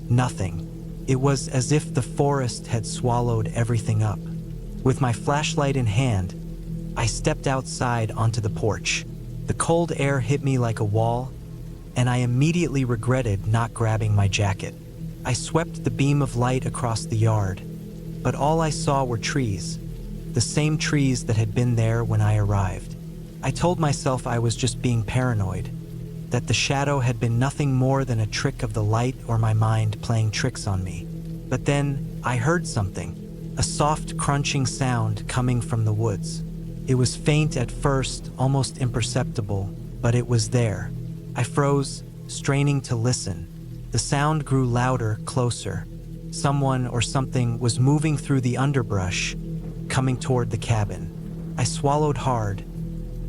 [SPEAKER 1] Nothing. It was as if the forest had swallowed everything up. With my flashlight in hand, I stepped outside onto the porch. The cold air hit me like a wall, and I immediately regretted not grabbing my jacket. I swept the beam of light across the yard, but all I saw were trees, the same trees that had been there when I arrived. I told myself I was just being paranoid, that the shadow had been nothing more than a trick of the light or my mind playing tricks on me. But then I heard something, a soft crunching sound coming from the woods. It was faint at first, almost imperceptible, but it was there. I froze, straining to listen. The sound grew louder, closer. Someone or something was moving through the underbrush, coming toward the cabin. I swallowed hard,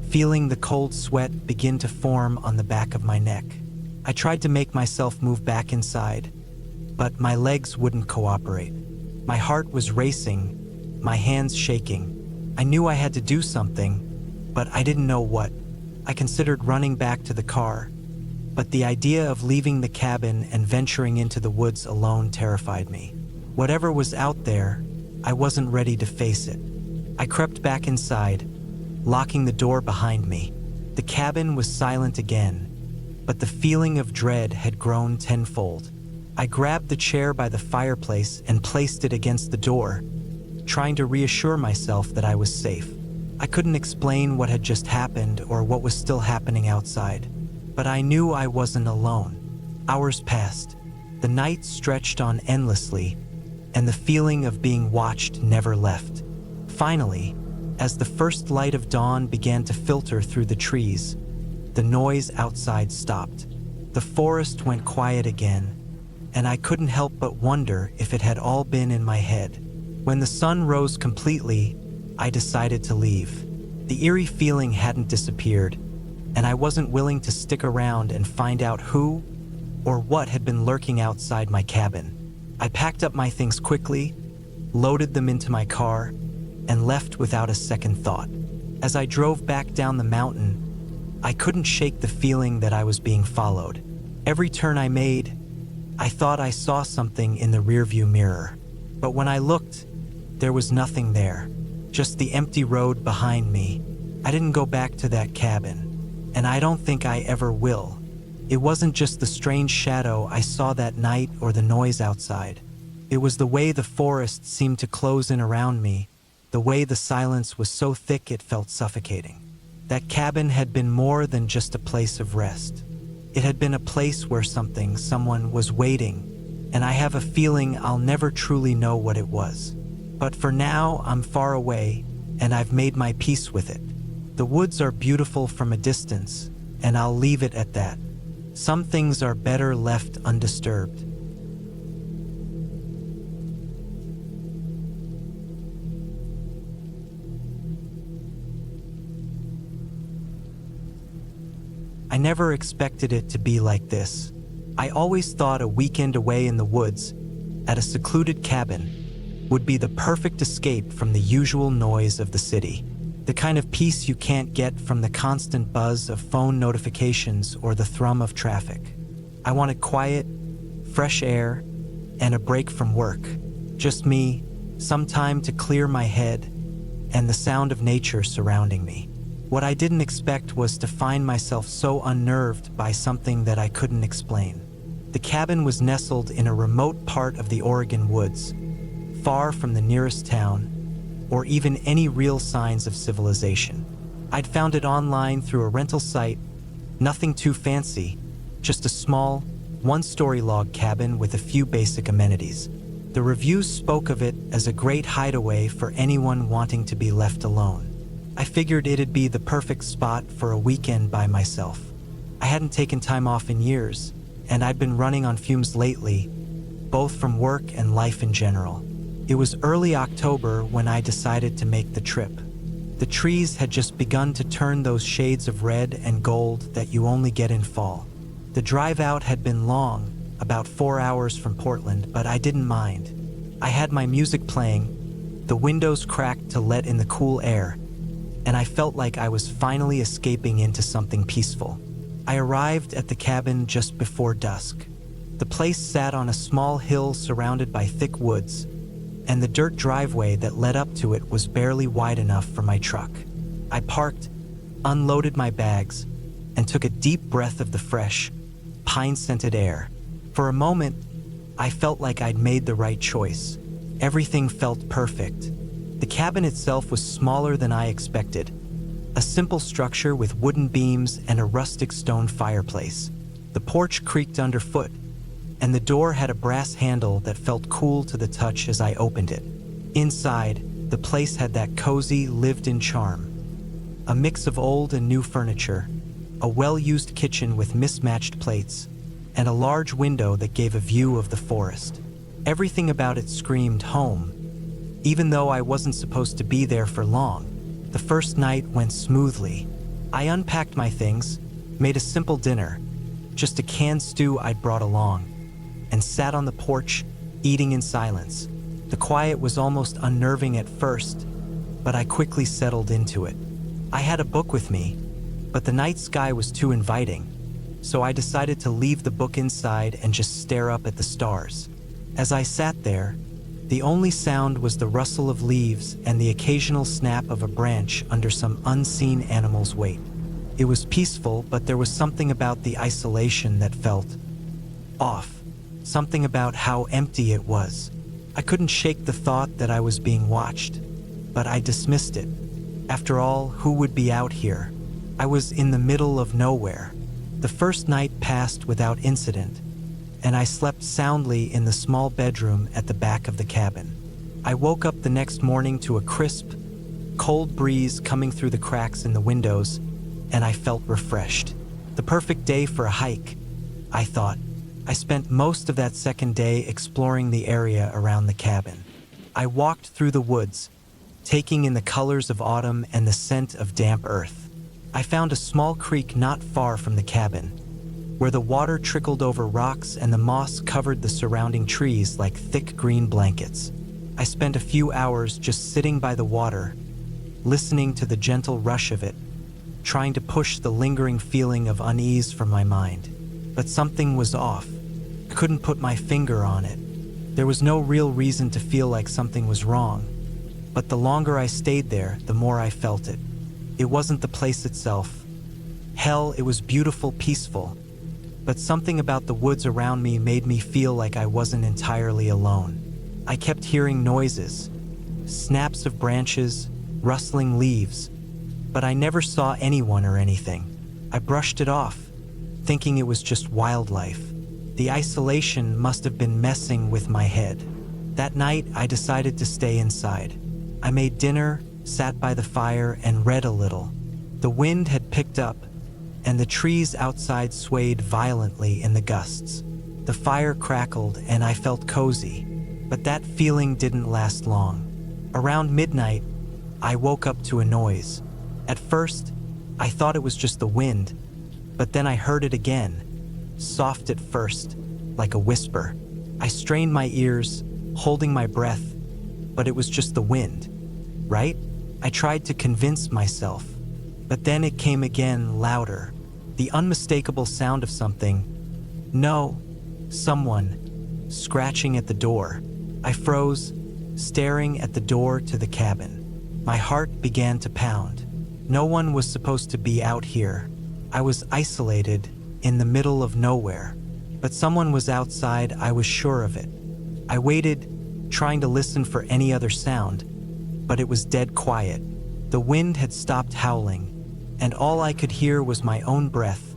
[SPEAKER 1] feeling the cold sweat begin to form on the back of my neck. I tried to make myself move back inside, but my legs wouldn't cooperate. My heart was racing, my hands shaking. I knew I had to do something, but I didn't know what. I considered running back to the car, but the idea of leaving the cabin and venturing into the woods alone terrified me. Whatever was out there, I wasn't ready to face it. I crept back inside, locking the door behind me. The cabin was silent again, but the feeling of dread had grown tenfold. I grabbed the chair by the fireplace and placed it against the door, trying to reassure myself that I was safe. I couldn't explain what had just happened or what was still happening outside, but I knew I wasn't alone. Hours passed. The night stretched on endlessly, and the feeling of being watched never left. Finally, as the first light of dawn began to filter through the trees, the noise outside stopped. The forest went quiet again, and I couldn't help but wonder if it had all been in my head. When the sun rose completely, I decided to leave. The eerie feeling hadn't disappeared, and I wasn't willing to stick around and find out who or what had been lurking outside my cabin. I packed up my things quickly, loaded them into my car, and left without a second thought. As I drove back down the mountain, I couldn't shake the feeling that I was being followed. Every turn I made, I thought I saw something in the rearview mirror. But when I looked, there was nothing there, just the empty road behind me. I didn't go back to that cabin, and I don't think I ever will. It wasn't just the strange shadow I saw that night or the noise outside. It was the way the forest seemed to close in around me, the way the silence was so thick it felt suffocating. That cabin had been more than just a place of rest. It had been a place where someone was waiting, and I have a feeling I'll never truly know what it was. But for now, I'm far away, and I've made my peace with it. The woods are beautiful from a distance, and I'll leave it at that. Some things are better left undisturbed. I never expected it to be like this. I always thought a weekend away in the woods, at a secluded cabin, would be the perfect escape from the usual noise of the city. The kind of peace you can't get from the constant buzz of phone notifications or the thrum of traffic. I wanted quiet, fresh air, and a break from work. Just me, some time to clear my head, and the sound of nature surrounding me. What I didn't expect was to find myself so unnerved by something that I couldn't explain. The cabin was nestled in a remote part of the Oregon woods, far from the nearest town, or even any real signs of civilization. I'd found it online through a rental site, nothing too fancy, just a small, one-story log cabin with a few basic amenities. The reviews spoke of it as a great hideaway for anyone wanting to be left alone. I figured it'd be the perfect spot for a weekend by myself. I hadn't taken time off in years, and I'd been running on fumes lately, both from work and life in general. It was early October when I decided to make the trip. The trees had just begun to turn those shades of red and gold that you only get in fall. The drive out had been long, about 4 hours from Portland, but I didn't mind. I had my music playing, the windows cracked to let in the cool air, and I felt like I was finally escaping into something peaceful. I arrived at the cabin just before dusk. The place sat on a small hill surrounded by thick woods, and the dirt driveway that led up to it was barely wide enough for my truck. I parked, unloaded my bags, and took a deep breath of the fresh, pine-scented air. For a moment, I felt like I'd made the right choice. Everything felt perfect. The cabin itself was smaller than I expected. A simple structure with wooden beams and a rustic stone fireplace. The porch creaked underfoot, and the door had a brass handle that felt cool to the touch as I opened it. Inside, the place had that cozy, lived-in charm. A mix of old and new furniture, a well-used kitchen with mismatched plates, and a large window that gave a view of the forest. Everything about it screamed home. Even though I wasn't supposed to be there for long, the first night went smoothly. I unpacked my things, made a simple dinner, just a canned stew I'd brought along, and sat on the porch, eating in silence. The quiet was almost unnerving at first, but I quickly settled into it. I had a book with me, but the night sky was too inviting, so I decided to leave the book inside and just stare up at the stars. As I sat there, the only sound was the rustle of leaves and the occasional snap of a branch under some unseen animal's weight. It was peaceful, but there was something about the isolation that felt off. Something about how empty it was. I couldn't shake the thought that I was being watched, but I dismissed it. After all, who would be out here? I was in the middle of nowhere. The first night passed without incident, and I slept soundly in the small bedroom at the back of the cabin. I woke up the next morning to a crisp, cold breeze coming through the cracks in the windows, and I felt refreshed. The perfect day for a hike, I thought. I spent most of that second day exploring the area around the cabin. I walked through the woods, taking in the colors of autumn and the scent of damp earth. I found a small creek not far from the cabin, where the water trickled over rocks and the moss covered the surrounding trees like thick green blankets. I spent a few hours just sitting by the water, listening to the gentle rush of it, trying to push the lingering feeling of unease from my mind. But something was off. I couldn't put my finger on it. There was no real reason to feel like something was wrong, but the longer I stayed there, the more I felt it. It wasn't the place itself. Hell, it was beautiful, peaceful, but something about the woods around me made me feel like I wasn't entirely alone. I kept hearing noises, snaps of branches, rustling leaves, but I never saw anyone or anything. I brushed it off, thinking it was just wildlife. The isolation must have been messing with my head. That night, I decided to stay inside. I made dinner, sat by the fire, and read a little. The wind had picked up, and the trees outside swayed violently in the gusts. The fire crackled, and I felt cozy, but that feeling didn't last long. Around midnight, I woke up to a noise. At first, I thought it was just the wind, but then I heard it again, soft at first, like a whisper. I strained my ears, holding my breath, but it was just the wind, right? I tried to convince myself, but then it came again, louder, the unmistakable sound of something. No, someone, scratching at the door. I froze, staring at the door to the cabin. My heart began to pound. No one was supposed to be out here. I was isolated, in the middle of nowhere. But someone was outside, I was sure of it. I waited, trying to listen for any other sound, but it was dead quiet. The wind had stopped howling, and all I could hear was my own breath,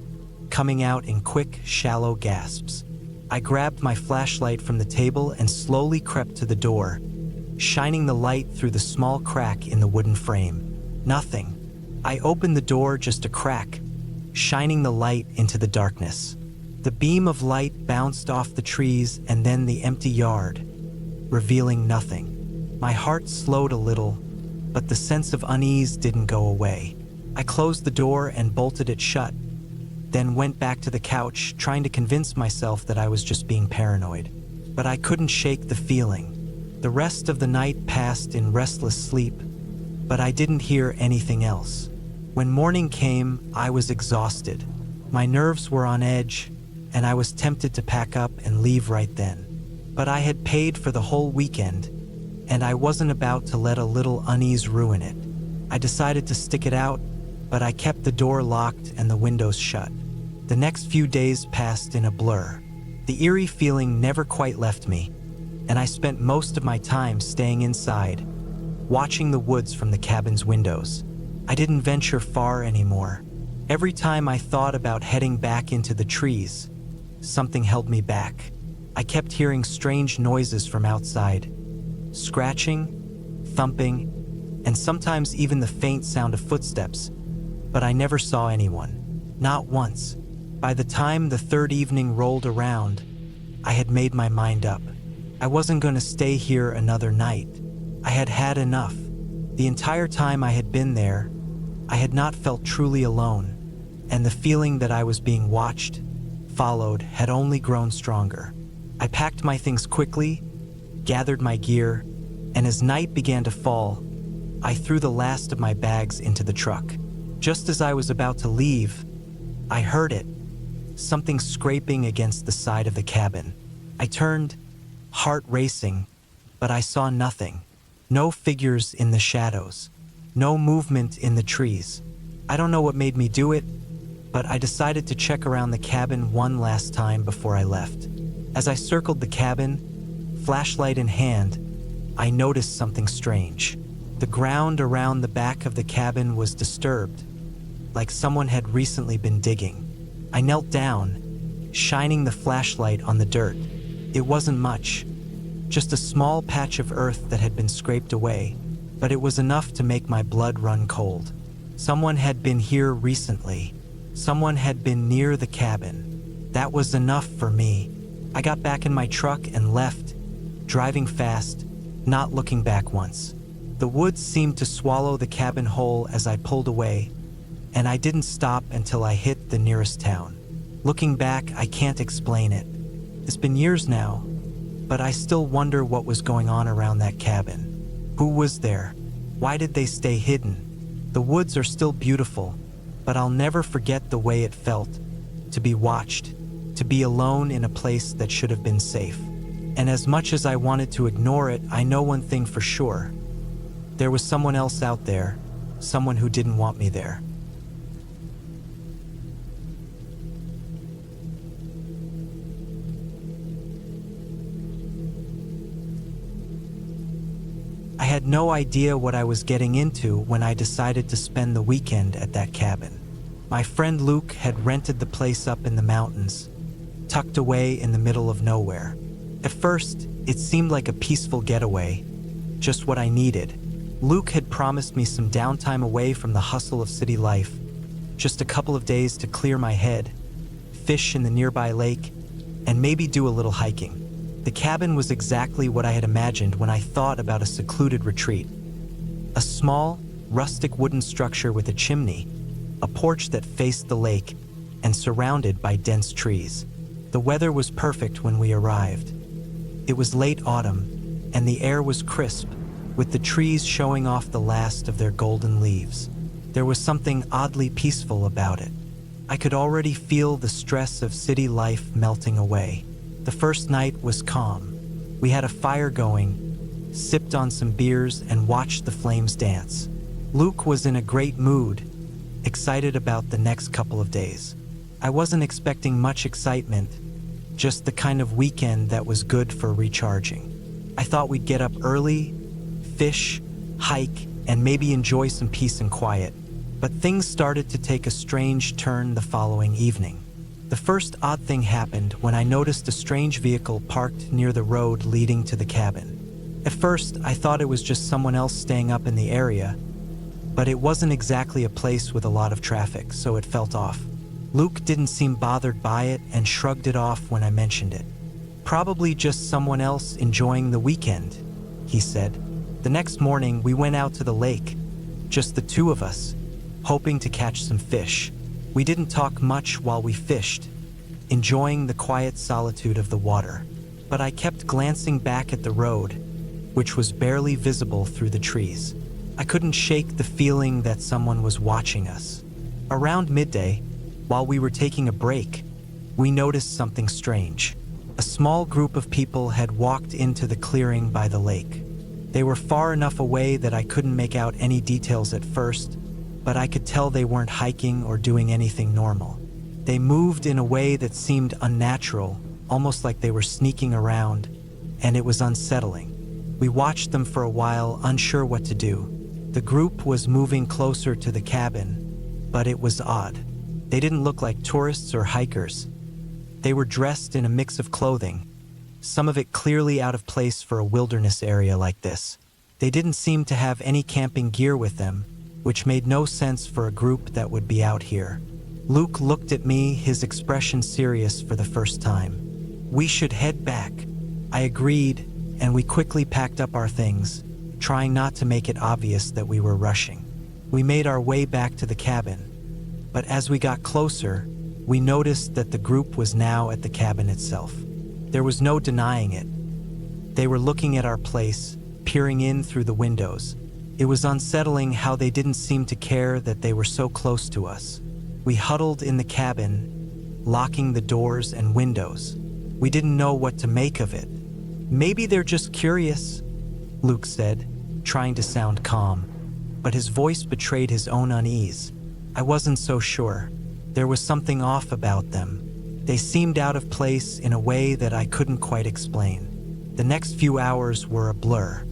[SPEAKER 1] coming out in quick, shallow gasps. I grabbed my flashlight from the table and slowly crept to the door, shining the light through the small crack in the wooden frame. Nothing. I opened the door just a crack, shining the light into the darkness. The beam of light bounced off the trees and then the empty yard, revealing nothing. My heart slowed a little, but the sense of unease didn't go away. I closed the door and bolted it shut, then went back to the couch, trying to convince myself that I was just being paranoid. But I couldn't shake the feeling. The rest of the night passed in restless sleep, but I didn't hear anything else. When morning came, I was exhausted. My nerves were on edge, and I was tempted to pack up and leave right then. But I had paid for the whole weekend, and I wasn't about to let a little unease ruin it. I decided to stick it out, but I kept the door locked and the windows shut. The next few days passed in a blur. The eerie feeling never quite left me, and I spent most of my time staying inside, watching the woods from the cabin's windows. I didn't venture far anymore. Every time I thought about heading back into the trees, something held me back. I kept hearing strange noises from outside, scratching, thumping, and sometimes even the faint sound of footsteps, but I never saw anyone. Not once. By the time the third evening rolled around, I had made my mind up. I wasn't going to stay here another night. I had had enough. The entire time I had been there, I had not felt truly alone, and the feeling that I was being watched, followed, had only grown stronger. I packed my things quickly, gathered my gear, and as night began to fall, I threw the last of my bags into the truck. Just as I was about to leave, I heard it, something scraping against the side of the cabin. I turned, heart racing, but I saw nothing. No figures in the shadows. No movement in the trees. I don't know what made me do it, but I decided to check around the cabin one last time before I left. As I circled the cabin, flashlight in hand, I noticed something strange. The ground around the back of the cabin was disturbed, like someone had recently been digging. I knelt down, shining the flashlight on the dirt. It wasn't much, just a small patch of earth that had been scraped away, but it was enough to make my blood run cold. Someone had been here recently. Someone had been near the cabin. That was enough for me. I got back in my truck and left, driving fast, not looking back once. The woods seemed to swallow the cabin whole as I pulled away, and I didn't stop until I hit the nearest town. Looking back, I can't explain it. It's been years now, but I still wonder what was going on around that cabin. Who was there? Why did they stay hidden? The woods are still beautiful, but I'll never forget the way it felt to be watched, to be alone in a place that should have been safe. And as much as I wanted to ignore it, I know one thing for sure. There was someone else out there, someone who didn't want me there. I had no idea what I was getting into when I decided to spend the weekend at that cabin. My friend Luke had rented the place up in the mountains, tucked away in the middle of nowhere. At first, it seemed like a peaceful getaway, just what I needed. Luke had promised me some downtime away from the hustle of city life, just a couple of days to clear my head, fish in the nearby lake, and maybe do a little hiking. The cabin was exactly what I had imagined when I thought about a secluded retreat. A small, rustic wooden structure with a chimney, a porch that faced the lake, and surrounded by dense trees. The weather was perfect when we arrived. It was late autumn, and the air was crisp, with the trees showing off the last of their golden leaves. There was something oddly peaceful about it. I could already feel the stress of city life melting away. The first night was calm. We had a fire going, sipped on some beers, and watched the flames dance. Luke was in a great mood, excited about the next couple of days. I wasn't expecting much excitement, just the kind of weekend that was good for recharging. I thought we'd get up early, fish, hike, and maybe enjoy some peace and quiet. But things started to take a strange turn the following evening. The first odd thing happened when I noticed a strange vehicle parked near the road leading to the cabin. At first, I thought it was just someone else staying up in the area, but it wasn't exactly a place with a lot of traffic, so it felt off. Luke didn't seem bothered by it and shrugged it off when I mentioned it. "Probably just someone else enjoying the weekend," he said. The next morning, we went out to the lake, just the two of us, hoping to catch some fish. We didn't talk much while we fished, enjoying the quiet solitude of the water. But I kept glancing back at the road, which was barely visible through the trees. I couldn't shake the feeling that someone was watching us. Around midday, while we were taking a break, we noticed something strange. A small group of people had walked into the clearing by the lake. They were far enough away that I couldn't make out any details at first, but I could tell they weren't hiking or doing anything normal. They moved in a way that seemed unnatural, almost like they were sneaking around, and it was unsettling. We watched them for a while, unsure what to do. The group was moving closer to the cabin, but it was odd. They didn't look like tourists or hikers. They were dressed in a mix of clothing, some of it clearly out of place for a wilderness area like this. They didn't seem to have any camping gear with them, which made no sense for a group that would be out here. Luke looked at me, his expression serious for the first time. "We should head back," I agreed, and we quickly packed up our things, trying not to make it obvious that we were rushing. We made our way back to the cabin, but as we got closer, we noticed that the group was now at the cabin itself. There was no denying it. They were looking at our place, peering in through the windows. It was unsettling how they didn't seem to care that they were so close to us. We huddled in the cabin, locking the doors and windows. We didn't know what to make of it. "Maybe they're just curious," Luke said, trying to sound calm, but his voice betrayed his own unease. I wasn't so sure. There was something off about them. They seemed out of place in a way that I couldn't quite explain. The next few hours were a blur.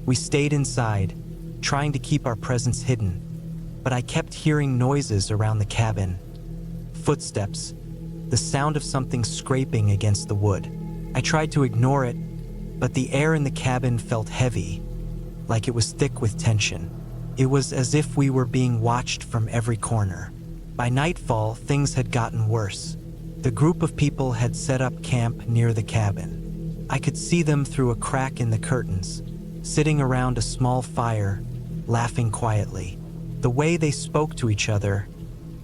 [SPEAKER 1] We stayed inside, trying to keep our presence hidden, but I kept hearing noises around the cabin. Footsteps, the sound of something scraping against the wood. I tried to ignore it, but the air in the cabin felt heavy, like it was thick with tension. It was as if we were being watched from every corner. By nightfall, things had gotten worse. The group of people had set up camp near the cabin. I could see them through a crack in the curtains, sitting around a small fire, laughing quietly. The way they spoke to each other,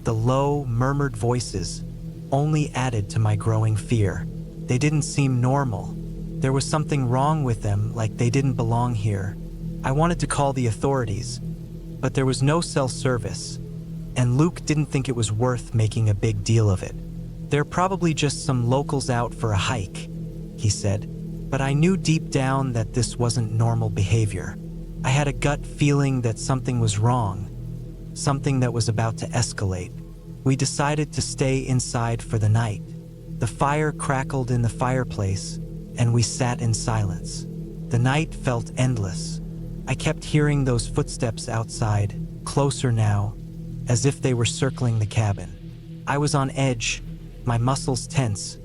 [SPEAKER 1] the low, murmured voices, only added to my growing fear. They didn't seem normal. There was something wrong with them, like they didn't belong here. I wanted to call the authorities, but there was no cell service, and Luke didn't think it was worth making a big deal of it. "They're probably just some locals out for a hike," he said, but I knew deep down that this wasn't normal behavior. I had a gut feeling that something was wrong, something that was about to escalate. We decided to stay inside for the night. The fire crackled in the fireplace, and we sat in silence. The night felt endless. I kept hearing those footsteps outside, closer now, as if they were circling the cabin. I was on edge, my muscles tense,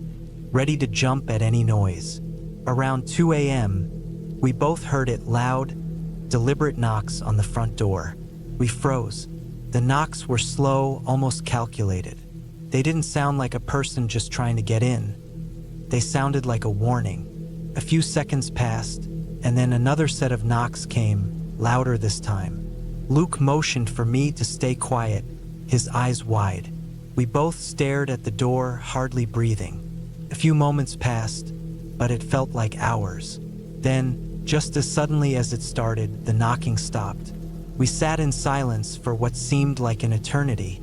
[SPEAKER 1] ready to jump at any noise. Around 2 a.m., we both heard it loud, deliberate knocks on the front door. We froze. The knocks were slow, almost calculated. They didn't sound like a person just trying to get in. They sounded like a warning. A few seconds passed, and then another set of knocks came, louder this time. Luke motioned for me to stay quiet, his eyes wide. We both stared at the door, hardly breathing. A few moments passed, but it felt like hours. Then, just as suddenly as it started, the knocking stopped. We sat in silence for what seemed like an eternity,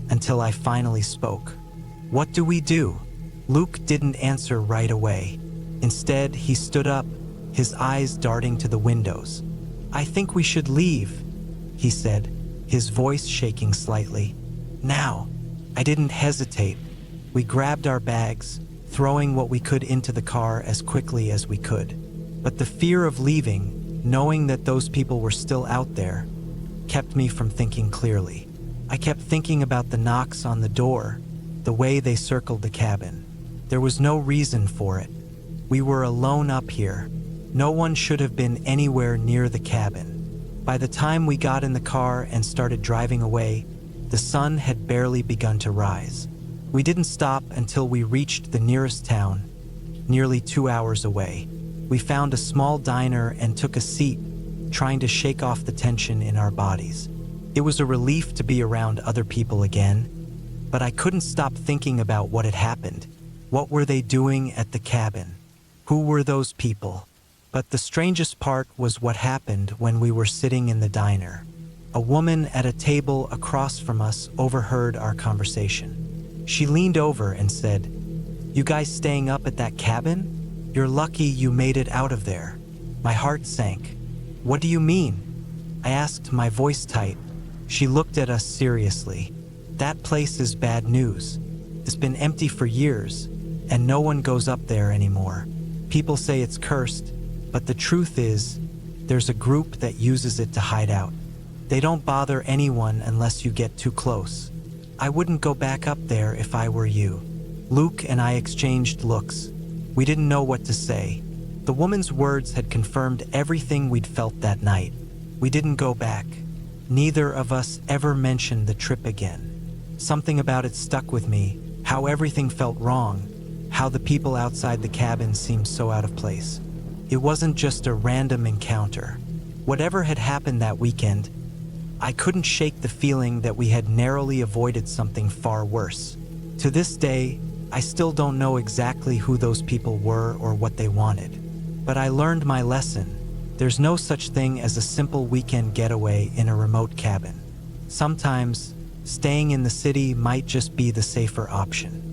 [SPEAKER 1] until I finally spoke. "What do we do?" Luke didn't answer right away. Instead, he stood up, his eyes darting to the windows. "I think we should leave," he said, his voice shaking slightly. "Now." I didn't hesitate. We grabbed our bags, throwing what we could into the car as quickly as we could. But the fear of leaving, knowing that those people were still out there, kept me from thinking clearly. I kept thinking about the knocks on the door, the way they circled the cabin. There was no reason for it. We were alone up here. No one should have been anywhere near the cabin. By the time we got in the car and started driving away, the sun had barely begun to rise. We didn't stop until we reached the nearest town, nearly 2 hours away. We found a small diner and took a seat, trying to shake off the tension in our bodies. It was a relief to be around other people again, but I couldn't stop thinking about what had happened. What were they doing at the cabin? Who were those people? But the strangest part was what happened when we were sitting in the diner. A woman at a table across from us overheard our conversation. She leaned over and said, "You guys staying up at that cabin? You're lucky you made it out of there." My heart sank. "What do you mean?" I asked, my voice tight. She looked at us seriously. "That place is bad news. It's been empty for years, and no one goes up there anymore. People say it's cursed, but the truth is, there's a group that uses it to hide out. They don't bother anyone unless you get too close. I wouldn't go back up there if I were you." Luke and I exchanged looks. We didn't know what to say. The woman's words had confirmed everything we'd felt that night. We didn't go back. Neither of us ever mentioned the trip again. Something about it stuck with me, how everything felt wrong, how the people outside the cabin seemed so out of place. It wasn't just a random encounter. Whatever had happened that weekend, I couldn't shake the feeling that we had narrowly avoided something far worse. To this day, I still don't know exactly who those people were or what they wanted. But I learned my lesson. There's no such thing as a simple weekend getaway in a remote cabin. Sometimes, staying in the city might just be the safer option.